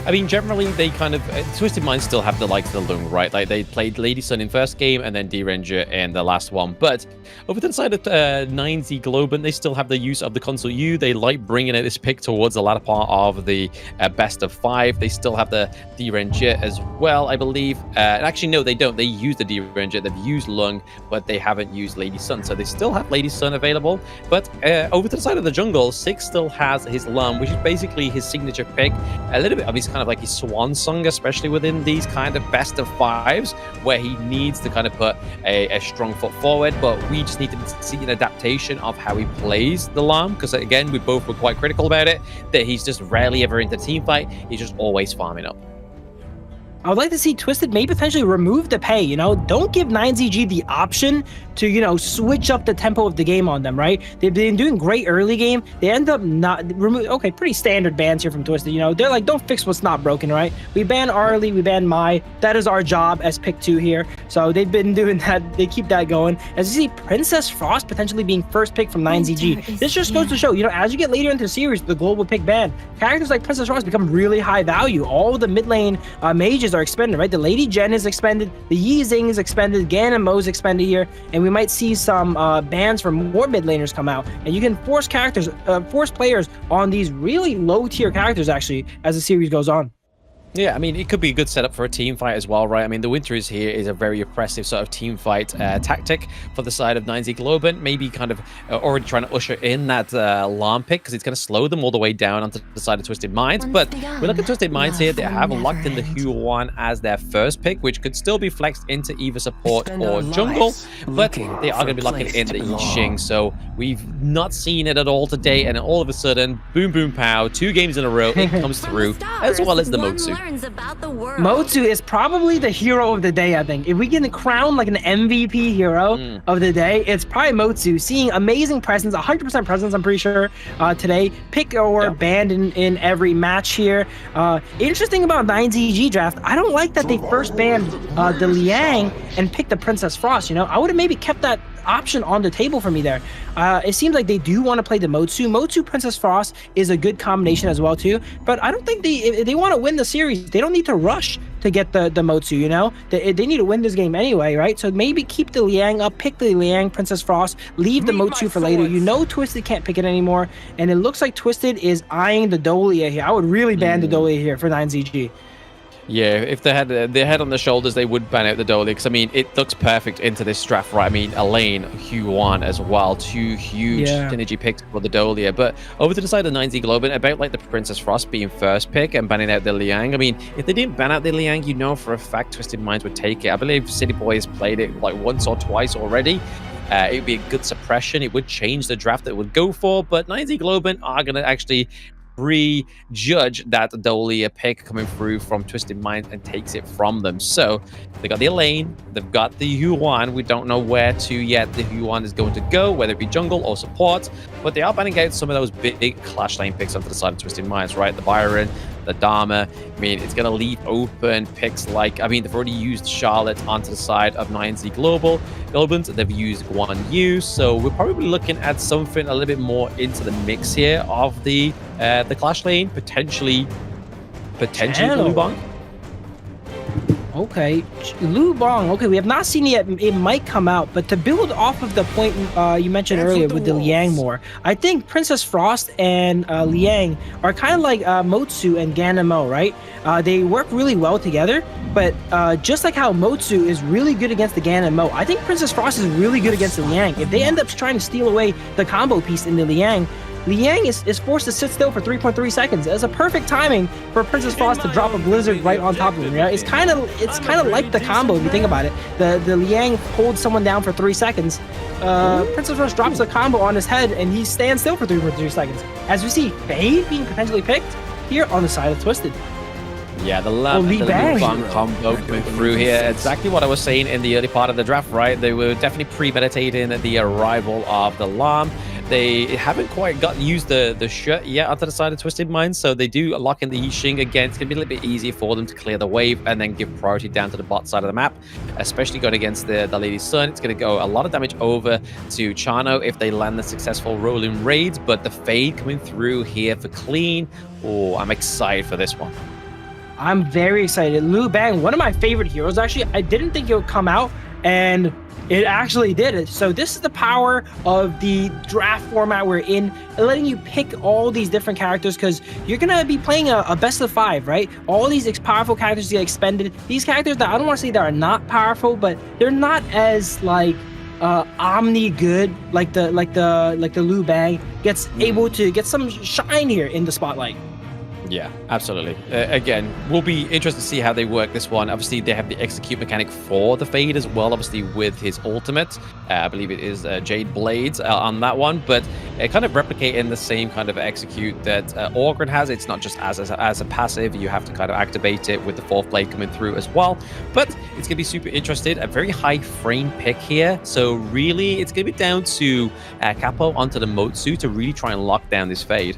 I mean, generally, they kind of... Twisted Minds still have the likes of the Lung, right? Like, they played Lady Sun in first game and then D-Ranger in the last one. But over to the side of 9Z Globant, they still have the use of the Console U. They like bringing this pick towards the latter part of the best of 5. They still have the D-Ranger as well, I believe. Actually, no, they don't. They use the D-Ranger. They've used Lung, but they haven't used Lady Sun. So they still have Lady Sun available. But over to the side of the jungle, Six still has his Lum, which is basically his signature pick. A little bit of his kind of like his swan song, especially within these kind of best of 5s, where he needs to kind of put a strong foot forward. But we just need to see an adaptation of how he plays the Lum, because again, we both were quite critical about it, that he's just rarely ever into team fight. He's just always farming up. I would like to see Twisted maybe potentially remove the pay, you know? Don't give 9ZG the option to, you know, switch up the tempo of the game on them, right? They've been doing great early game. They end up not remove. Okay, pretty standard bans here from Twisted, you know? They're like, don't fix what's not broken, right? We ban Arlie, we ban Mai. That is our job as pick 2 here. So they've been doing that. They keep that going. As you see, Princess Frost potentially being first pick from 9ZG. This just goes to show, you know, as you get later into the series, the global pick ban, characters like Princess Frost become really high value. All the mid lane mages are expended, right? The Lady Jen is expended, the Yi Zing is expended, Gan and Mo is expended here, and we might see some bans for more mid laners come out, and you can force players on these really low tier characters actually as the series goes on. Yeah, I mean, it could be a good setup for a team fight as well, right? I mean, the Winter is here is a very oppressive sort of team fight tactic for the side of 9Z Globant, maybe kind of already trying to usher in that alarm pick because it's going to slow them all the way down onto the side of Twisted Minds. But we look at Twisted Minds here, they have locked in the Huan as their first pick, which could still be flexed into either support or jungle, but they are going to be locking in the Yixing. So we've not seen it at all today, and all of a sudden, boom, boom, pow, 2 games in a row, it comes through, as well as the Motsu. Motsu is probably the hero of the day, I think. If we can crown like an MVP hero of the day, it's probably Motsu. Seeing amazing presence, 100% presence, I'm pretty sure, today. Pick or banned in every match here. Interesting about 9ZG draft, I don't like that they first banned the Liang and picked the Princess Frost, you know? I would have maybe kept that option on the table for me there. It seems like they do want to play the Motsu. Motsu Princess Frost is a good combination as well too, but I don't think if they want to win the series, they don't need to rush to get the Motsu, you know? They need to win this game anyway, right? So maybe keep the Liang up, pick the Liang Princess Frost, leave the Motsu for later. You know Twisted can't pick it anymore, and it looks like Twisted is eyeing the Dolia here. I would really ban the Dolia here for 9ZG. Yeah, if they had their head on their shoulders, they would ban out the Dolia, because I mean, it looks perfect into this draft, right? I mean, Elaine, Huan as well, 2 huge synergy picks for the Dolia. But over to the side of 9Z Globant, about like the Princess Frost being first pick and banning out the Liang. I mean, if they didn't ban out the Liang, you know for a fact Twisted Minds would take it. I believe City Boy has played it like once or twice already. It would be a good suppression. It would change the draft that it would go for, but 9Z Globant are going to actually prejudge that Dolia pick coming through from Twisted Minds and takes it from them. So they got the Elaine, they've got the Huan. We don't know where to yet the Huan is going to go, whether it be jungle or support, but they are banning out some of those big clash lane picks onto the side of Twisted Minds, right? The Byron, the Dharma. I mean, it's going to leave open picks like, I mean, they've already used Charlotte onto the side of 9Z Globant. They've used Guan Yu, so we're probably looking at something a little bit more into the mix here of the clash lane, potentially Lu Bang. Okay, Lu Bang. Okay, we have not seen it yet. It might come out, but to build off of the point you mentioned earlier with the Liang more, I think Princess Frost and Liang are kind of like Motsu and Gan and Mo, right? They work really well together, but just like how Motsu is really good against the Gan and Mo, I think Princess Frost is really good against the Liang. If they end up trying to steal away the combo piece in the Liang is forced to sit still for 3.3 seconds. That's a perfect timing for Princess Frost to drop a blizzard right on top of him. Yeah? It's kind of like the combo if you think about it. The Liang holds someone down for 3 seconds. Princess Frost drops a combo on his head and he stands still for 3.3 seconds. As we see, Fade being potentially picked here on the side of Twisted. Yeah, the Lamb and the Lu Bang combo coming through here. Exactly what I was saying in the early part of the draft, right? They were definitely premeditating the arrival of the Lamb. They haven't quite used the shirt yet onto the side of Twisted Minds, so they do lock in the Yixing again. It's going to be a little bit easier for them to clear the wave and then give priority down to the bot side of the map, especially going against the Lady Sun. It's going to go a lot of damage over to Chano if they land the successful rolling raids, but the Fade coming through here for clean. Oh, I'm excited for this one. I'm very excited. Lu Bang, one of my favorite heroes. Actually, I didn't think it would come out, and it actually did it. So this is the power of the draft format we're in, letting you pick all these different characters, because you're going to be playing a best of 5, right? All these powerful characters get expended. These characters that I don't want to say that are not powerful, but they're not as like omni good like the Lu Bang gets able to get some shine here in the spotlight. Yeah, absolutely. Again, we'll be interested to see how they work this one. Obviously, they have the execute mechanic for the Fade as well, obviously with his ultimate. I believe it is Jade Blades on that one, but kind of replicating the same kind of execute that Orgren has. It's not just as a passive. You have to kind of activate it with the 4th blade coming through as well. But it's going to be super interesting. A very high frame pick here. So really, it's going to be down to Capo onto the Motsu to really try and lock down this Fade.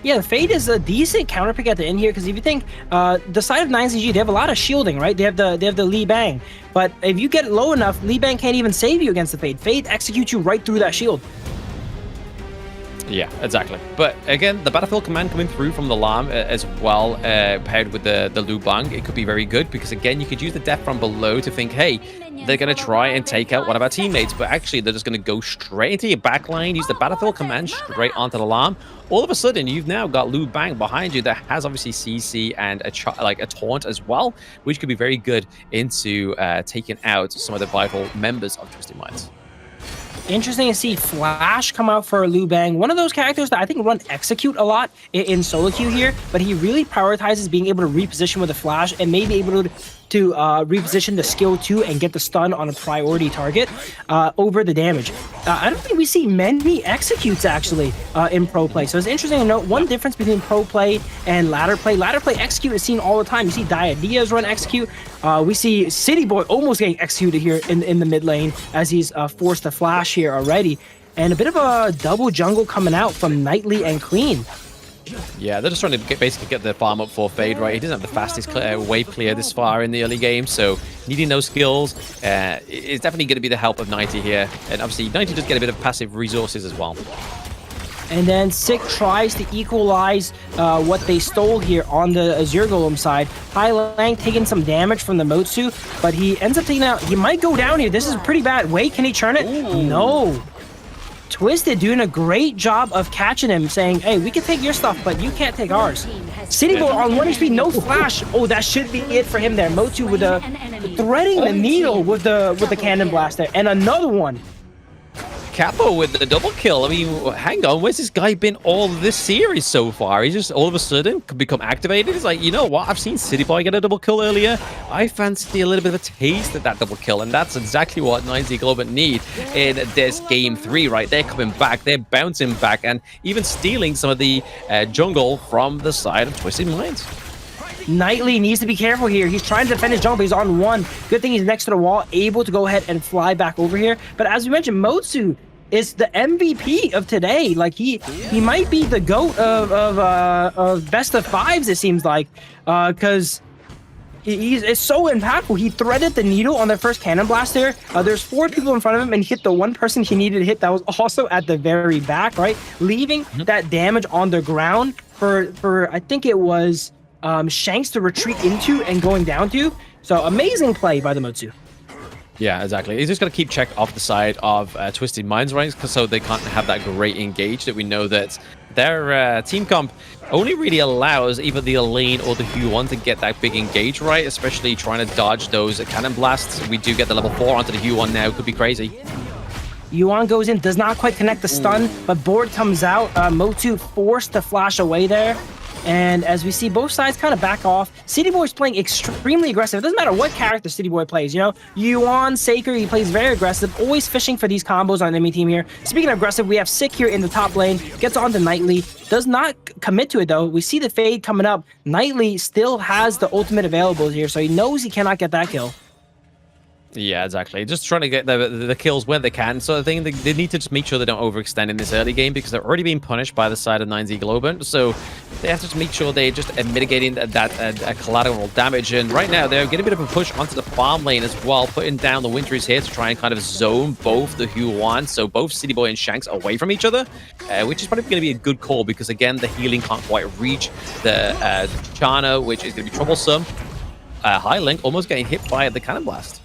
Yeah, the Fade is a decent counter pick at the end here, because if you think the side of 9ZG, they have a lot of shielding, right? They have the Li Bang, but if you get low enough, Li Bang can't even save you against the Fade. Fade executes you right through that shield. Yeah, exactly. But again, the battlefield command coming through from the Lam as well, paired with the Lu Bang, it could be very good, because again, you could use the death from below to think, hey, they're going to try and take out one of our teammates, but actually they're just going to go straight into your backline, use the battlefield command straight onto the Lam. All of a sudden, you've now got Lu Bang behind you that has obviously CC and a taunt as well, which could be very good into taking out some of the vital members of Twisted Minds. Interesting to see Flash come out for Lu Bang, one of those characters that I think run execute a lot in solo queue here, but he really prioritizes being able to reposition with a Flash and maybe able to reposition the skill 2 and get the stun on a priority target over the damage. I don't think we see many executes actually in pro play, so it's interesting to note one difference between pro play and ladder play. Ladder play execute is seen all the time. You see Diaz run execute. We see City Boy almost getting executed here in the mid lane as he's forced to flash here already. And a bit of a double jungle coming out from Knightly and Clean. Yeah, they're just trying to basically get the farm up for Fade, right? He doesn't have the fastest wave clear this far in the early game, so needing those skills is definitely going to be the help of 90 here. And obviously, 90 does get a bit of passive resources as well. And then Sick tries to equalize what they stole here on the Azure Golem side. Hai Lang taking some damage from the Motsu, but he ends up taking out... He might go down here. This is pretty bad. Wait, can he churn it? Ooh. No. Twisted doing a great job of catching him, saying, hey, we can take your stuff, but you can't take ours. City Boy on 1 HP, no flash. Oh, that should be it for him there. Motsu with threading the needle with the cannon blast there. And another one. Capo with the double kill. I mean, hang on, where's this guy been all this series so far? He's just all of a sudden become activated. He's like, you know what? I've seen City Boy get a double kill earlier. I fancy a little bit of a taste of that double kill, and that's exactly what 9Z Globant need in this game 3, right? They're coming back, they're bouncing back, and even stealing some of the jungle from the side of Twisted Minds. Knightly needs to be careful here. He's trying to defend his jungle, but he's on 1. Good thing he's next to the wall, able to go ahead and fly back over here. But as we mentioned, Motsu is the MVP of today. Like he might be the GOAT of best of 5s, it seems like, because it's so impactful. He threaded the needle on their first cannon blast there. There's 4 people in front of him and hit the one person he needed to hit that was also at the very back, right? Leaving that damage on the ground for I think it was Shanks to retreat into and going down to. So amazing play by the Motsu. Yeah, exactly. He's just got to keep check off the side of Twisted Minds, right? So they can't have that great engage that we know that their team comp only really allows either the Elaine or the Huon to get that big engage, right? Especially trying to dodge those cannon blasts. We do get the level 4 onto the Huon now. Could be crazy. Yuan goes in, does not quite connect the stun, but board comes out. Motsu forced to flash away there. And as we see both sides kind of back off, City Boy's playing extremely aggressive. It doesn't matter what character City Boy plays, you know? Yuan, Saker, he plays very aggressive, always fishing for these combos on the enemy team here. Speaking of aggressive, we have Sick here in the top lane, gets on to Knightly, does not commit to it though. We see the Fade coming up. Knightly still has the ultimate available here, so he knows he cannot get that kill. Yeah, exactly. Just trying to get the kills where they can. So I think they need to just make sure they don't overextend in this early game because they're already being punished by the side of 9Z Globant. So they have to just make sure they're just mitigating that collateral damage. And right now, they're getting a bit of a push onto the farm lane as well, putting down the Winters here to try and kind of zone both the Huon, so both City Boy and Shanks away from each other, which is probably going to be a good call because, again, the healing can't quite reach the Chana, which is going to be troublesome. High Link almost getting hit by the Cannon Blast.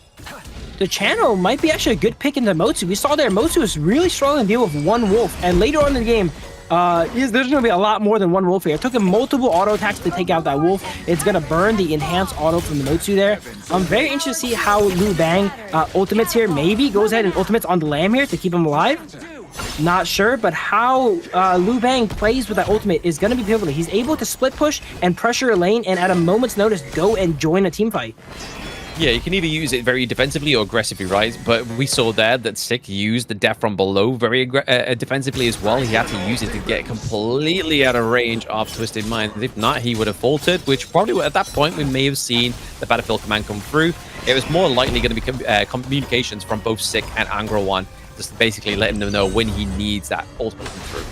The channel might be actually a good pick into Motsu. We saw there Motsu is really struggling to deal with one wolf, and later on in the game, there's going to be a lot more than one wolf here. It took him multiple auto attacks to take out that wolf. It's going to burn the enhanced auto from the Motsu there. I'm very interested to see how Lu Bang ultimates here. Maybe goes ahead and ultimates on the Lamb here to keep him alive. Not sure, but how Liu Bang plays with that ultimate is going to be pivotal. He's able to split push and pressure a lane and at a moment's notice go and join a team fight. Yeah, you can either use it very defensively or aggressively, right? But we saw there that Sick used the death from below very defensively as well. He had to use it to get completely out of range of Twisted Minds. If not, he would have faltered, which probably at that point we may have seen the Battlefield command come through. It was more likely going to be communications from both Sick and Angro One, just to basically letting them know when he needs that ultimate come through.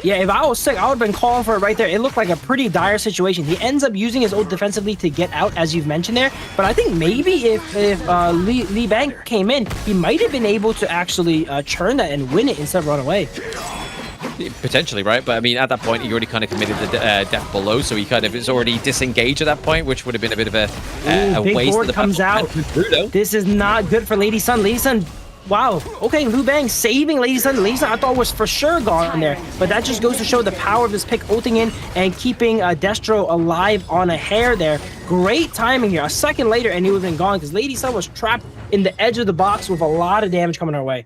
Yeah, if I was Sick, I would have been calling for it right there. It looked like a pretty dire situation. He ends up using his ult defensively to get out, as you've mentioned there. But I think maybe if Liu Bang came in, he might have been able to actually churn that and win it instead of run away. Potentially, right? But I mean, at that point, he already kind of committed the death below, so he kind of is already disengaged at that point, which would have been a bit of a big waste. board comes out. This is not good for Lady Sun. Lady Sun. Wow, okay, Liu Bang saving Lady Sun. Lady Sun I thought was for sure gone there, but that just goes to show the power of this pick ulting in and keeping Destro alive on a hair there. Great timing here. A second later and he would have been gone because Lady Sun was trapped in the edge of the box with a lot of damage coming our way.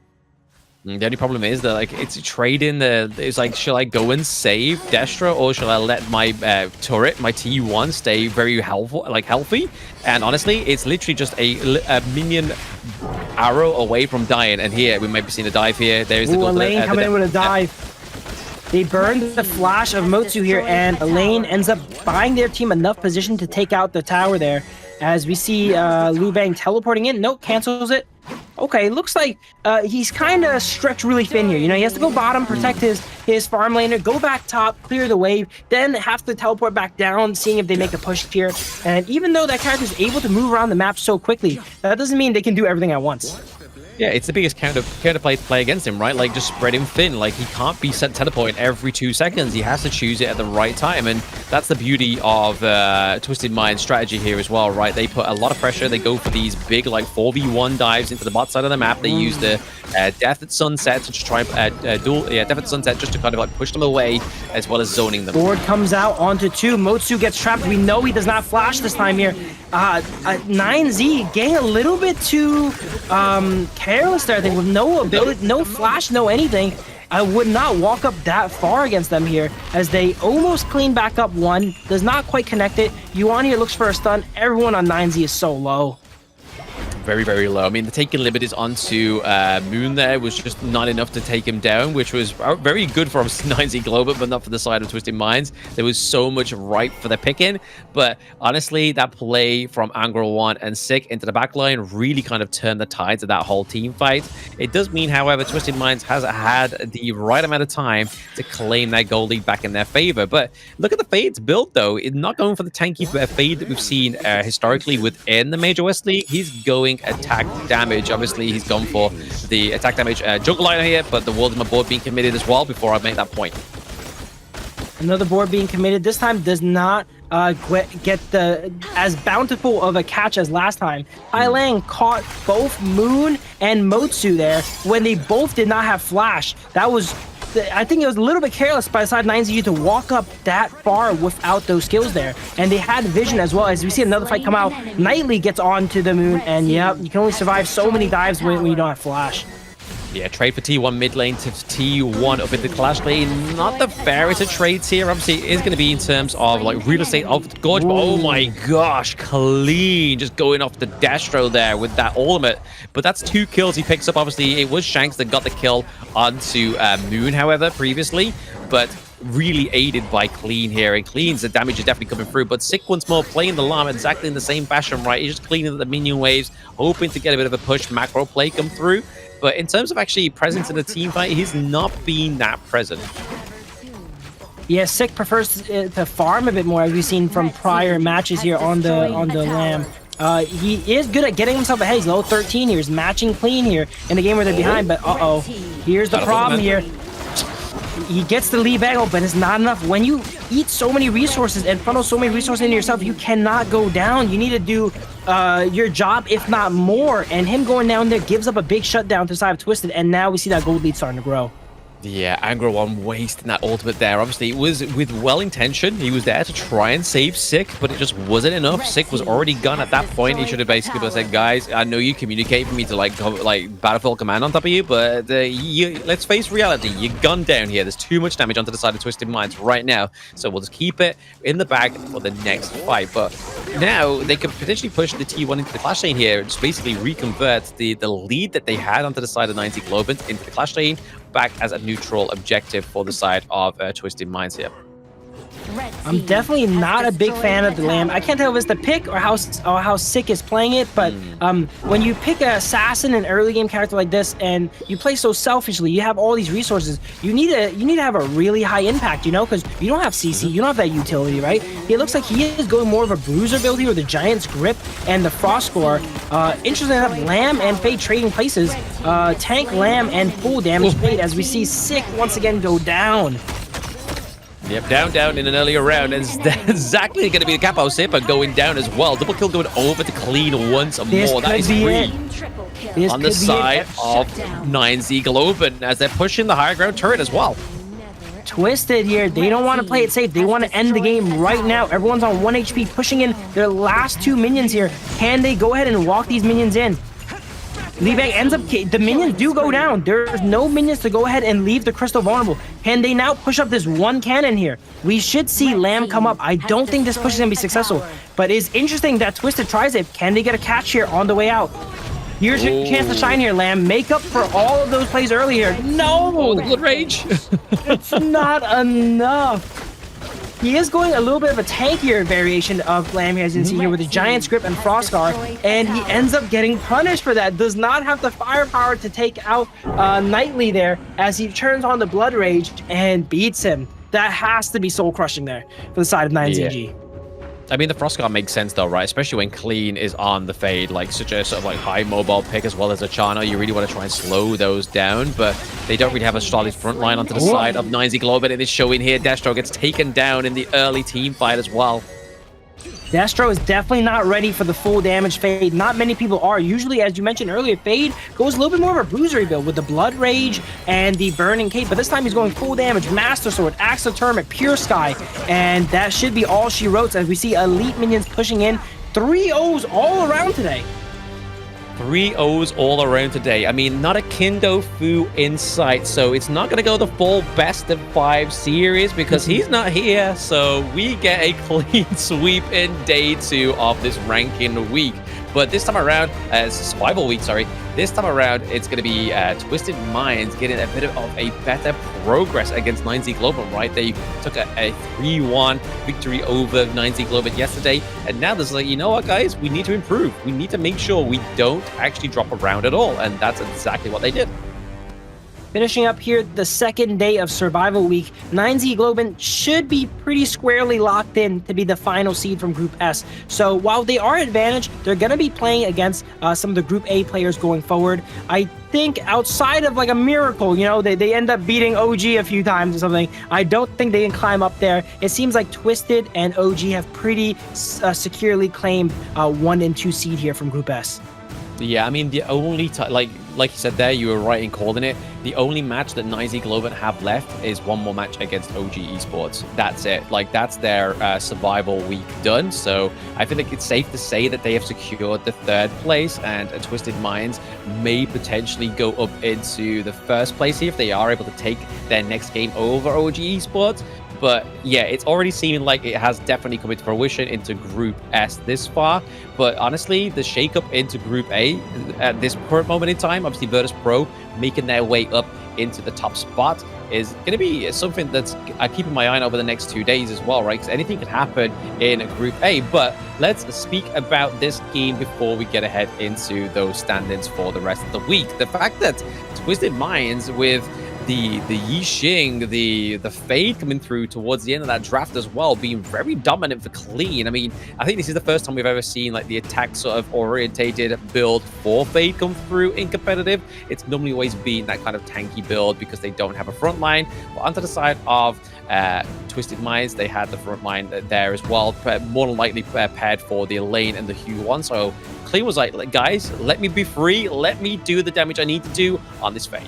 The only problem is that like it's trading it's like, shall I go and save Destro or shall I let my turret, my T1 stay very healthy? And honestly, it's literally just a minion arrow away from dying. And here we might be seeing a dive here. There's the Elaine coming in with a dive. They burned the flash of Motsu here, and Elaine ends up buying their team enough position to take out the tower there. As we see Liu Bang teleporting in. Nope, cancels it. Okay, looks like he's kind of stretched really thin here. You know, he has to go bottom, protect his farm laner, go back top, clear the wave, then have to teleport back down, seeing if they make a push here. And even though that character is able to move around the map so quickly, that doesn't mean they can do everything at once. Yeah, it's the biggest counterplay to play against him, right? Like, just spread him thin. Like, he can't be sent teleporting every 2 seconds. He has to choose it at the right time, and that's the beauty of Twisted Mind's strategy here as well, right? They put a lot of pressure. They go for these big, like, 4v1 dives into the bot side of the map. They use the Death at Sunset to just try Death at Sunset just to kind of, like, push them away, as well as zoning them. Board comes out onto 2. Motsu gets trapped. We know he does not flash this time here. 9Z getting a little bit too careless there, I think, with no ability, no flash, no anything. I would not walk up that far against them here, as they almost clean back up one. Does not quite connect it. Yuan here looks for a stun. Everyone on 9Z is so low. Very, very low. I mean, the taking limit onto Moon there was just not enough to take him down, which was very good for 9Z Globant, but not for the side of Twisted Minds. There was so much ripe for the picking, but honestly, that play from Angro One and Sick into the backline really kind of turned the tides of that whole team fight. It does mean, however, Twisted Minds has had the right amount of time to claim that goal lead back in their favor. But look at the Fade's build, though. It's not going for the tanky Fade that we've seen historically within the Major West League. He's going attack damage. Obviously, he's gone for the attack damage jungle liner here, but the world is my board being committed as well before I make that point. Another board being committed. This time does not get the as bountiful of a catch as last time. Lang caught both Moon and Motsu there when they both did not have flash. That was, I think it was a little bit careless by the side 9ZU to walk up that far without those skills there. And they had vision as well. As we see another fight come out, Knightley gets onto the Moon, and yep, you can only survive so many dives when you don't have flash. Yeah, trade for T1 mid lane to T1 up into Clash lane. Not the fairest of trades here. Obviously, it is going to be in terms of like real estate of the Gorge. But oh my gosh, clean. Just going off the Destro there with that ultimate. But that's 2 kills he picks up. Obviously, it was Shanks that got the kill onto Moon, however, previously. But really aided by Clean here. And Clean's the damage is definitely coming through. But Sick once more playing the Llama exactly in the same fashion, right? He's just cleaning the minion waves, hoping to get a bit of a push macro play come through. But in terms of actually presence in the team fight, he's not been that present. Yeah, Sick prefers to farm a bit more, as we've seen from prior matches here on the Lamb. He is good at getting himself ahead. He's level 13 here. He's matching Clean here in the game where they're behind. But here's the problem here. He gets the lead angle, but it's not enough. When you eat so many resources and funnel so many resources into yourself, you cannot go down. You need to do your job, if not more. And him going down there gives up a big shutdown to the side of Twisted, and now we see that gold lead starting to grow. Yeah, Angra 1 wasting that ultimate there. Obviously, it was with well-intention. He was there to try and save Sick, but it just wasn't enough. Sick was already gone at that point. He should have basically said, guys, I know you communicate for me to like Battlefield Command on top of you, but let's face reality. You're gunned down here. There's too much damage onto the side of Twisted Minds right now, so we'll just keep it in the bag for the next fight. But now they could potentially push the T1 into the Clash lane here, just basically reconvert the lead that they had onto the side of 90 Globant into the Clash lane, back as a neutral objective for the side of Twisted Minds here. I'm definitely not a big fan of the Lamb. I can't tell if it's the pick or how Sick is playing it, but when you pick an assassin, an early game character like this, and you play so selfishly, you have all these resources. You need to have a really high impact, you know, because you don't have CC, you don't have that utility, right? It looks like he is going more of a bruiser build here with the Giant's Grip and the Frost Score. Interesting enough, Lamb and Fade trading places. Tank Lamb and full damage Fade as we see Sick once again go down. Yep, down in an earlier round, and that's exactly going to be the Capo Sipper going down as well. Double kill going over to Clean once more. That is free on the side of 9Z Globant as they're pushing the higher ground turret as well. Twisted here, they don't want to play it safe. They want to end the game right now. Everyone's on 1 HP, pushing in their last 2 minions here. Can they go ahead and walk these minions in? Leebang ends up, the minions do go down. There's no minions to go ahead and leave the crystal vulnerable. Can they now push up this one cannon here? We should see Lamb come up. I don't think this push is going to be successful, but it's interesting that Twisted tries it. Can they get a catch here on the way out? Here's your chance to shine here, Lamb. Make up for all of those plays earlier. No! Oh, the Blood Rage. It's not enough. He is going a little bit of a tankier variation of Lamb here, as you can see here, with the Giant's Grip and Frostscar, and he ends up getting punished for that. Does not have the firepower to take out Knightley there, as he turns on the Blood Rage and beats him. That has to be soul-crushing there for the side of 9ZG. Yeah. I mean, the Frostguard makes sense though, right? Especially when Clean is on the Fade, like such a sort of like high mobile pick as well as a Chano. You really want to try and slow those down, but they don't really have a solid front line onto the side of 9Z Globant. It is showing here. Destro gets taken down in the early team fight as well. Destro is definitely not ready for the full damage Fade. Not many people are. Usually, as you mentioned earlier, Fade goes a little bit more of a bruisery build with the Blood Rage and the Burning Cape, but this time he's going full damage, Master Sword, Axe of Tournament, Pure Sky, and that should be all she wrote as we see elite minions pushing in. 3 O's all around today. 3 O's all around today. I mean, not a Kindo Fu in sight, so it's not going to go the full best of 5 series because he's not here. So we get a clean sweep in day 2 of this ranking week. But this time around, survival week, sorry. This time around, it's going to be Twisted Minds getting a bit of a better progress against 9Z Globant, right? They took a 3-1 victory over 9Z Globant yesterday. And now there's like, you know what, guys? We need to improve. We need to make sure we don't actually drop a round at all. And that's exactly what they did. Finishing up here the second day of Survival Week, 9Z Globant should be pretty squarely locked in to be the final seed from Group S. So while they are advantaged, they're going to be playing against some of the Group A players going forward. I think outside of like a miracle, you know, they end up beating OG a few times or something. I don't think they can climb up there. It seems like Twisted and OG have pretty securely claimed 1 and 2 seed here from Group S. Yeah, I mean, the only like you said there, you were right in calling it. The only match that 9Z Globant have left is one more match against OG Esports. That's it. Like, that's their survival week done. So I feel like it's safe to say that they have secured the 3rd place, and Twisted Minds may potentially go up into the 1st place here if they are able to take their next game over OG Esports. But yeah, it's already seeming like it has definitely come into fruition into Group S this far. But honestly, the shakeup into Group A at this current moment in time, obviously Virtus.pro making their way up into the top spot is going to be something that's I'm keeping my eye on over the next 2 days as well, right? Because anything could happen in Group A. But let's speak about this game before we get ahead into those standings for the rest of the week. The fact that Twisted Minds with the Yixing, the Fade coming through towards the end of that draft as well, being very dominant for Clean. I mean, I think this is the first time we've ever seen like the attack sort of orientated build for Fade come through in competitive. It's normally always been that kind of tanky build because they don't have a front line. But onto the side of Twisted Minds, they had the front line there as well, more than likely paired for the lane and the Hue one. So Clean was like, guys, let me be free. Let me do the damage I need to do on this Fade.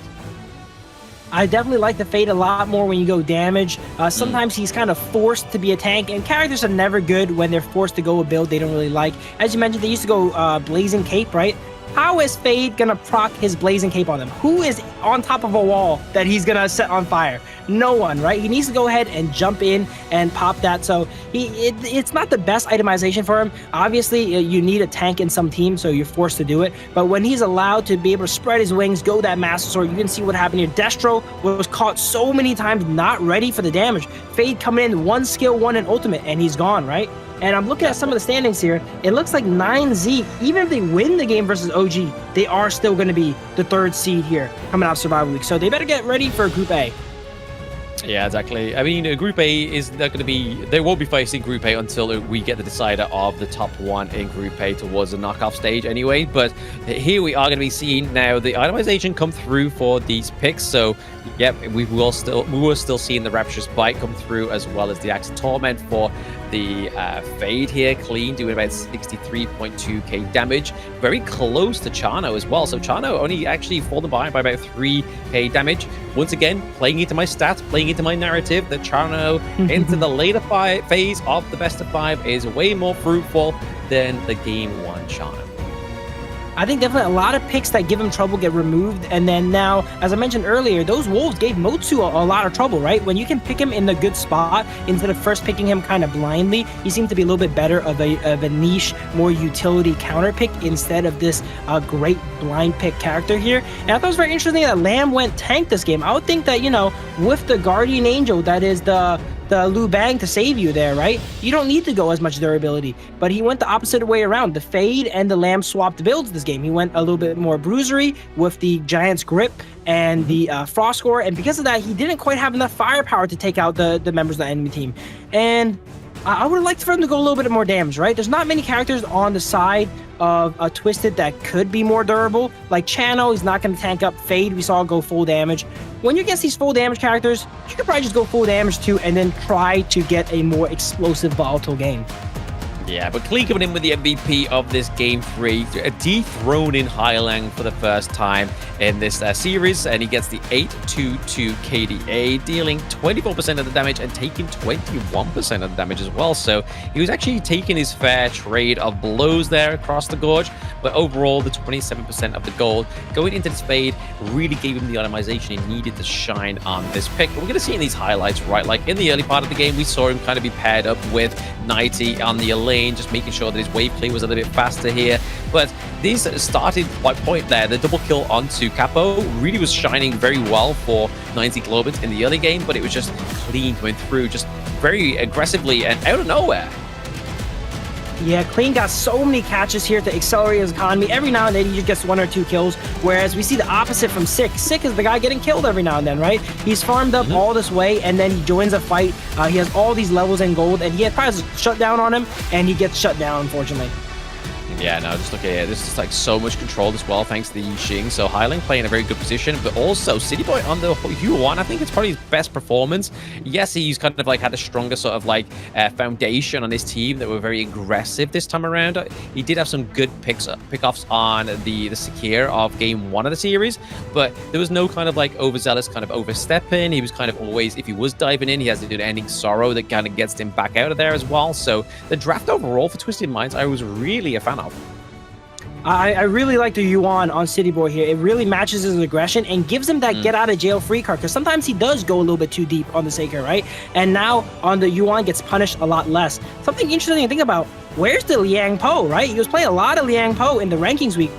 I definitely like the Fade a lot more when you go damage. Sometimes he's kind of forced to be a tank, and characters are never good when they're forced to go a build they don't really like. As you mentioned, they used to go Blazing Cape, right? How is Fade gonna proc his Blazing Cape on them? Who is on top of a wall that he's gonna set on fire? No one, right? He needs to go ahead and jump in and pop that. So it's not the best itemization for him. Obviously, you need a tank in some teams, so you're forced to do it. But when he's allowed to be able to spread his wings, go that Master Sword, you can see what happened here. Destro was caught so many times not ready for the damage. Fade coming in, 1 skill, 1 in ultimate, and he's gone, right? And I'm looking at some of the standings here. It looks like 9Z, even if they win the game versus OG, they are still going to be the 3rd seed here coming out of Survival Week. So they better get ready for Group A. Yeah, exactly. I mean, Group A is not going to be... They won't be facing Group A until we get the decider of the top 1 in Group A towards the knockoff stage anyway. But here we are going to be seeing now the itemization come through for these picks. So, yep, we were still seeing the Rapturous Bite come through, as well as the Axe of Torment for the Fade here. Clean, doing about 63.2k damage. Very close to Chano as well. So Chano only actually fallen behind by about 3k damage. Once again, playing into my stats, playing into my narrative that Chano into the later phase of the best of 5 is way more fruitful than the game 1 Chano. I think definitely a lot of picks that give him trouble get removed. And then now, as I mentioned earlier, those wolves gave Motsu a lot of trouble, right? When you can pick him in the good spot instead of first picking him kind of blindly, he seems to be a little bit better of a niche, more utility counter pick instead of this great blind pick character here. And I thought it was very interesting that Lamb went tank this game. I would think that, you know, with the Guardian Angel, that is the Liu Bang to save you there, right? You don't need to go as much durability, but he went the opposite way around. The Fade and the Lamb swapped builds this game. He went a little bit more bruisery with the Giant's Grip and the Frost Core, and because of that, he didn't quite have enough firepower to take out the members of the enemy team. And I would have liked for him to go a little bit more damage, right? There's not many characters on the side of a Twisted that could be more durable. Like Chano, he's not going to tank up. Fade, we saw go full damage. When you're against these full damage characters, you could probably just go full damage too and then try to get a more explosive, volatile game. Yeah, but Klee coming in with the MVP of this Game 3, dethroning Hylang for the first time in this series, and he gets the 822 KDA, dealing 24% of the damage and taking 21% of the damage as well. So he was actually taking his fair trade of blows there across the gorge, but overall the 27% of the gold going into this Fade really gave him the itemization he needed to shine on this pick. But we're going to see in these highlights, right, like in the early part of the game, we saw him kind of be paired up with 90 on the lane, just making sure that his wave play was a little bit faster here. But these started by point there. The double kill onto Capo really was shining very well for 90 Globant in the early game, but it was just Clean going through just very aggressively and out of nowhere. Yeah, Clean got so many catches here to accelerate his economy. Every now and then he just gets 1 or 2 kills, whereas we see the opposite from Sick. Sick is the guy getting killed every now and then, right? He's farmed up all this way, and then he joins a fight. He has all these levels in gold, and he probably has a shutdown on him, and he gets shut down, unfortunately. Yeah, no, just look at it. This is like so much control as well, thanks to the Yixing. So Hyling playing a very good position, but also City Boy on the Hu1. I think it's probably his best performance. Yes, he's kind of like had a stronger sort of like foundation on his team that were very aggressive this time around. He did have some good pickoffs on the Sekir of Game 1 of the series, but there was no kind of like overzealous kind of overstepping. He was kind of always, if he was diving in, he has to do the Ending Sorrow that kind of gets him back out of there as well. So the draft overall for Twisted Minds, I was really a fan of. I really like the Yuan on City Boy here. It really matches his aggression and gives him that get out of jail free card, because sometimes he does go a little bit too deep on the Seeker, right? And now on the Yuan gets punished a lot less. Something interesting to think about, where's the Liang Po, right? He was playing a lot of Liang Po in the rankings week.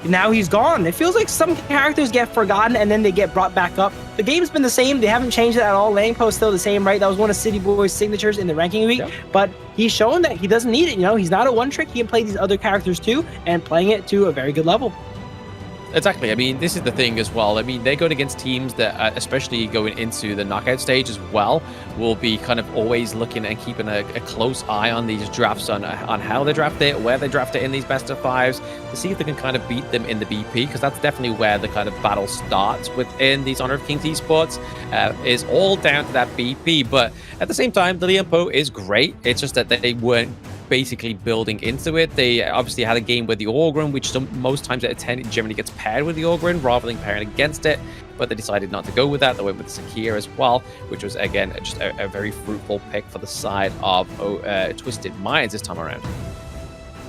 Now he's gone. It feels like some characters get forgotten and then they get brought back up. The game's been the same. They haven't changed it at all. Liang Po is still the same, right? That was one of City Boy's signatures in the ranking week. Yep. But he's shown that he doesn't need it. You know, he's not a one-trick. He can play these other characters too, and playing it to a very good level. Exactly. I mean, this is the thing as well. I mean, they're going against teams that, especially going into the knockout stage as well, will be kind of always looking and keeping a close eye on these drafts, on how they draft it, where they draft it in these best of 5s, to see if they can kind of beat them in the BP, because that's definitely where the kind of battle starts within these Honor of Kings esports, is all down to that BP. But at the same time, the Liang Po is great. It's just that they weren't basically building into it. They obviously had a game with the Orgrim, which most times it generally gets paired with the Orgrim rather than pairing against it. but they decided not to go with that. They went with Sakir as well, which was, again, just a very fruitful pick for the side of Twisted Minds this time around.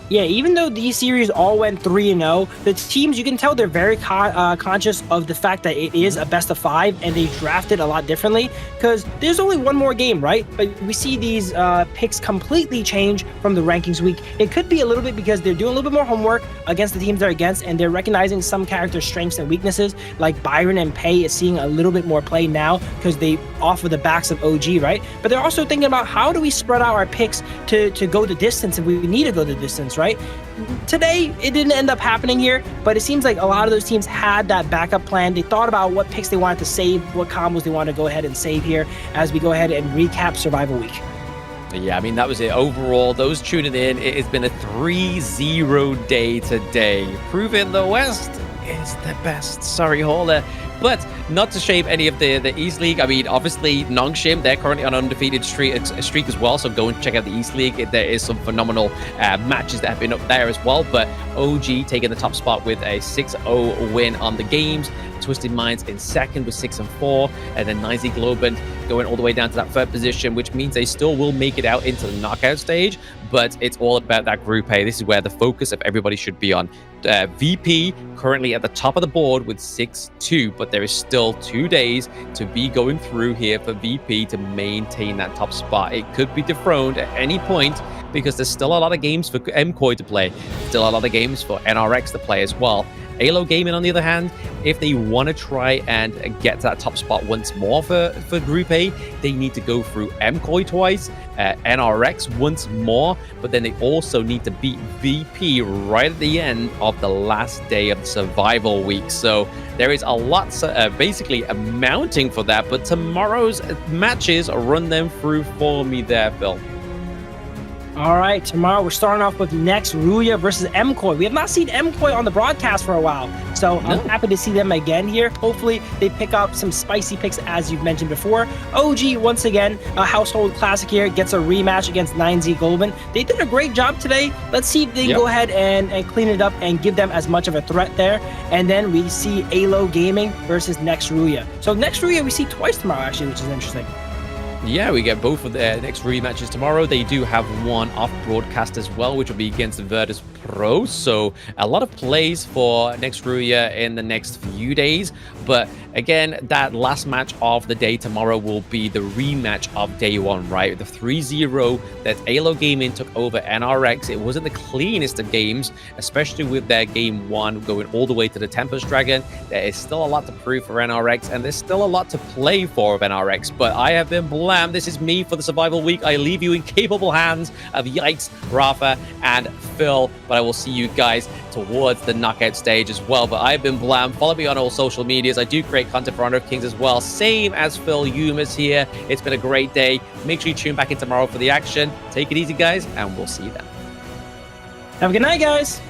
Yeah, even though these series all went 3-0, the teams, you can tell they're very conscious of the fact that it is a best of 5 and they drafted a lot differently because there's only one more game, right? But we see these picks completely change from the rankings week. It could be a little bit because they're doing a little bit more homework against the teams they're against and they're recognizing some characters' strengths and weaknesses, like Byron and Pei is seeing a little bit more play now because they offer the backs of OG, right? But they're also thinking about how do we spread out our picks to go the distance if we need to go the distance, right? Today, it didn't end up happening here, but it seems like a lot of those teams had that backup plan. They thought about what picks they wanted to save, what combos they wanted to go ahead and save here as we go ahead and recap Survival Week. Yeah, I mean, that was it. Overall, those tuning in, it has been a 3-0 day today. Proving the West is the best. Sorry, Hauler. But not to shame any of the East League. I mean, obviously, Nongshim, they're currently on an undefeated streak as well. So go and check out the East League. There is some phenomenal matches that have been up there as well. But OG taking the top spot with a 6-0 win on the games. Twisted Minds in second with 6-4. And then Nizy Globant going all the way down to that third position, which means they still will make it out into the knockout stage. But it's all about that Group A. This is where the focus of everybody should be on. VP currently at the top of the board with 6-2, but there is still 2 days to be going through here for VP to maintain that top spot. It could be dethroned at any point because there's still a lot of games for MKOI to play, still a lot of games for NRX to play as well. AYLO Gaming, on the other hand, if they want to try and get to that top spot once more for Group A, they need to go through MKOI twice, NRX once more, but then they also need to beat VP right at the end of the last day of the Survival Week. So there is a lot basically amounting for that, but tomorrow's matches, run them through for me there, Phil. All right, tomorrow we're starting off with Next Ruya versus MKOI. We have not seen MKOI on the broadcast for a while, so I'm happy to see them again here. Hopefully, they pick up some spicy picks, as you've mentioned before. OG, once again, a household classic here, gets a rematch against Nizy Globant. They did a great job today. Let's see if they can go ahead and clean it up and give them as much of a threat there. And then we see AYLO Gaming versus Next Ruya. So Next Ruya we see twice tomorrow, actually, which is interesting. Yeah, we get both of their next rematches tomorrow. They do have one off broadcast as well, which will be against Virtus.pro. So a lot of plays for Next Ruya in the next few days. But again, that last match of the day tomorrow will be the rematch of day one, right? The 3-0 that AYLO Gaming took over NRX. It wasn't the cleanest of games, especially with their game one going all the way to the Tempest Dragon. There is still a lot to prove for NRX, and there's still a lot to play for of NRX. But I have been blessed. This is me for the Survival Week. I leave you in capable hands of Yikes, Rafa, and Phil. But I will see you guys towards the knockout stage as well. But I've been Blam. Follow me on all social medias. I do create content for Honor of Kings as well. Same as Phil Youmuus here. It's been a great day. Make sure you tune back in tomorrow for the action. Take it easy, guys, and we'll see you then. Have a good night, guys.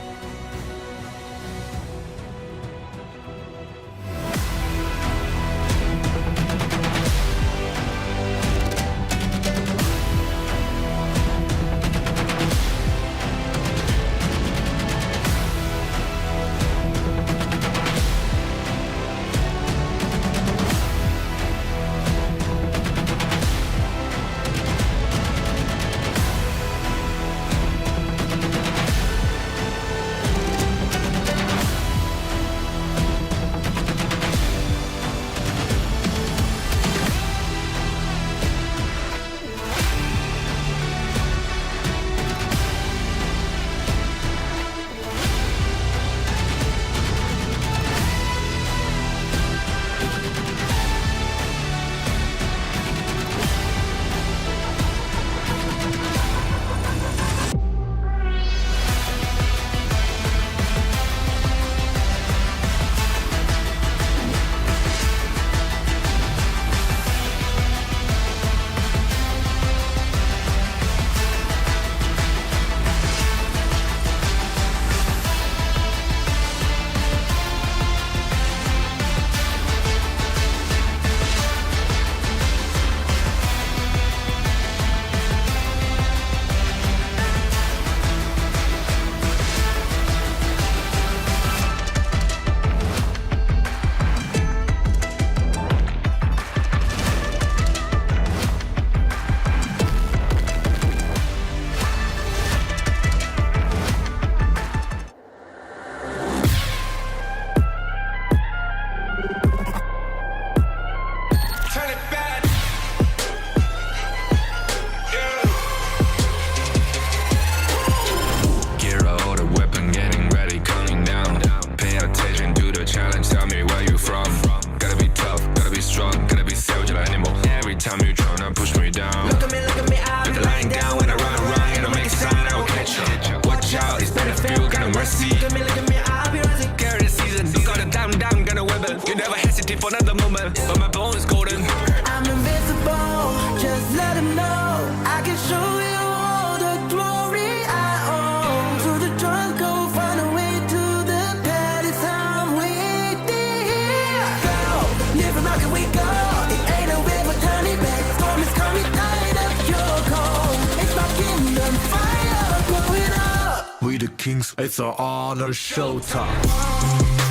Kings, it's an honor showtime.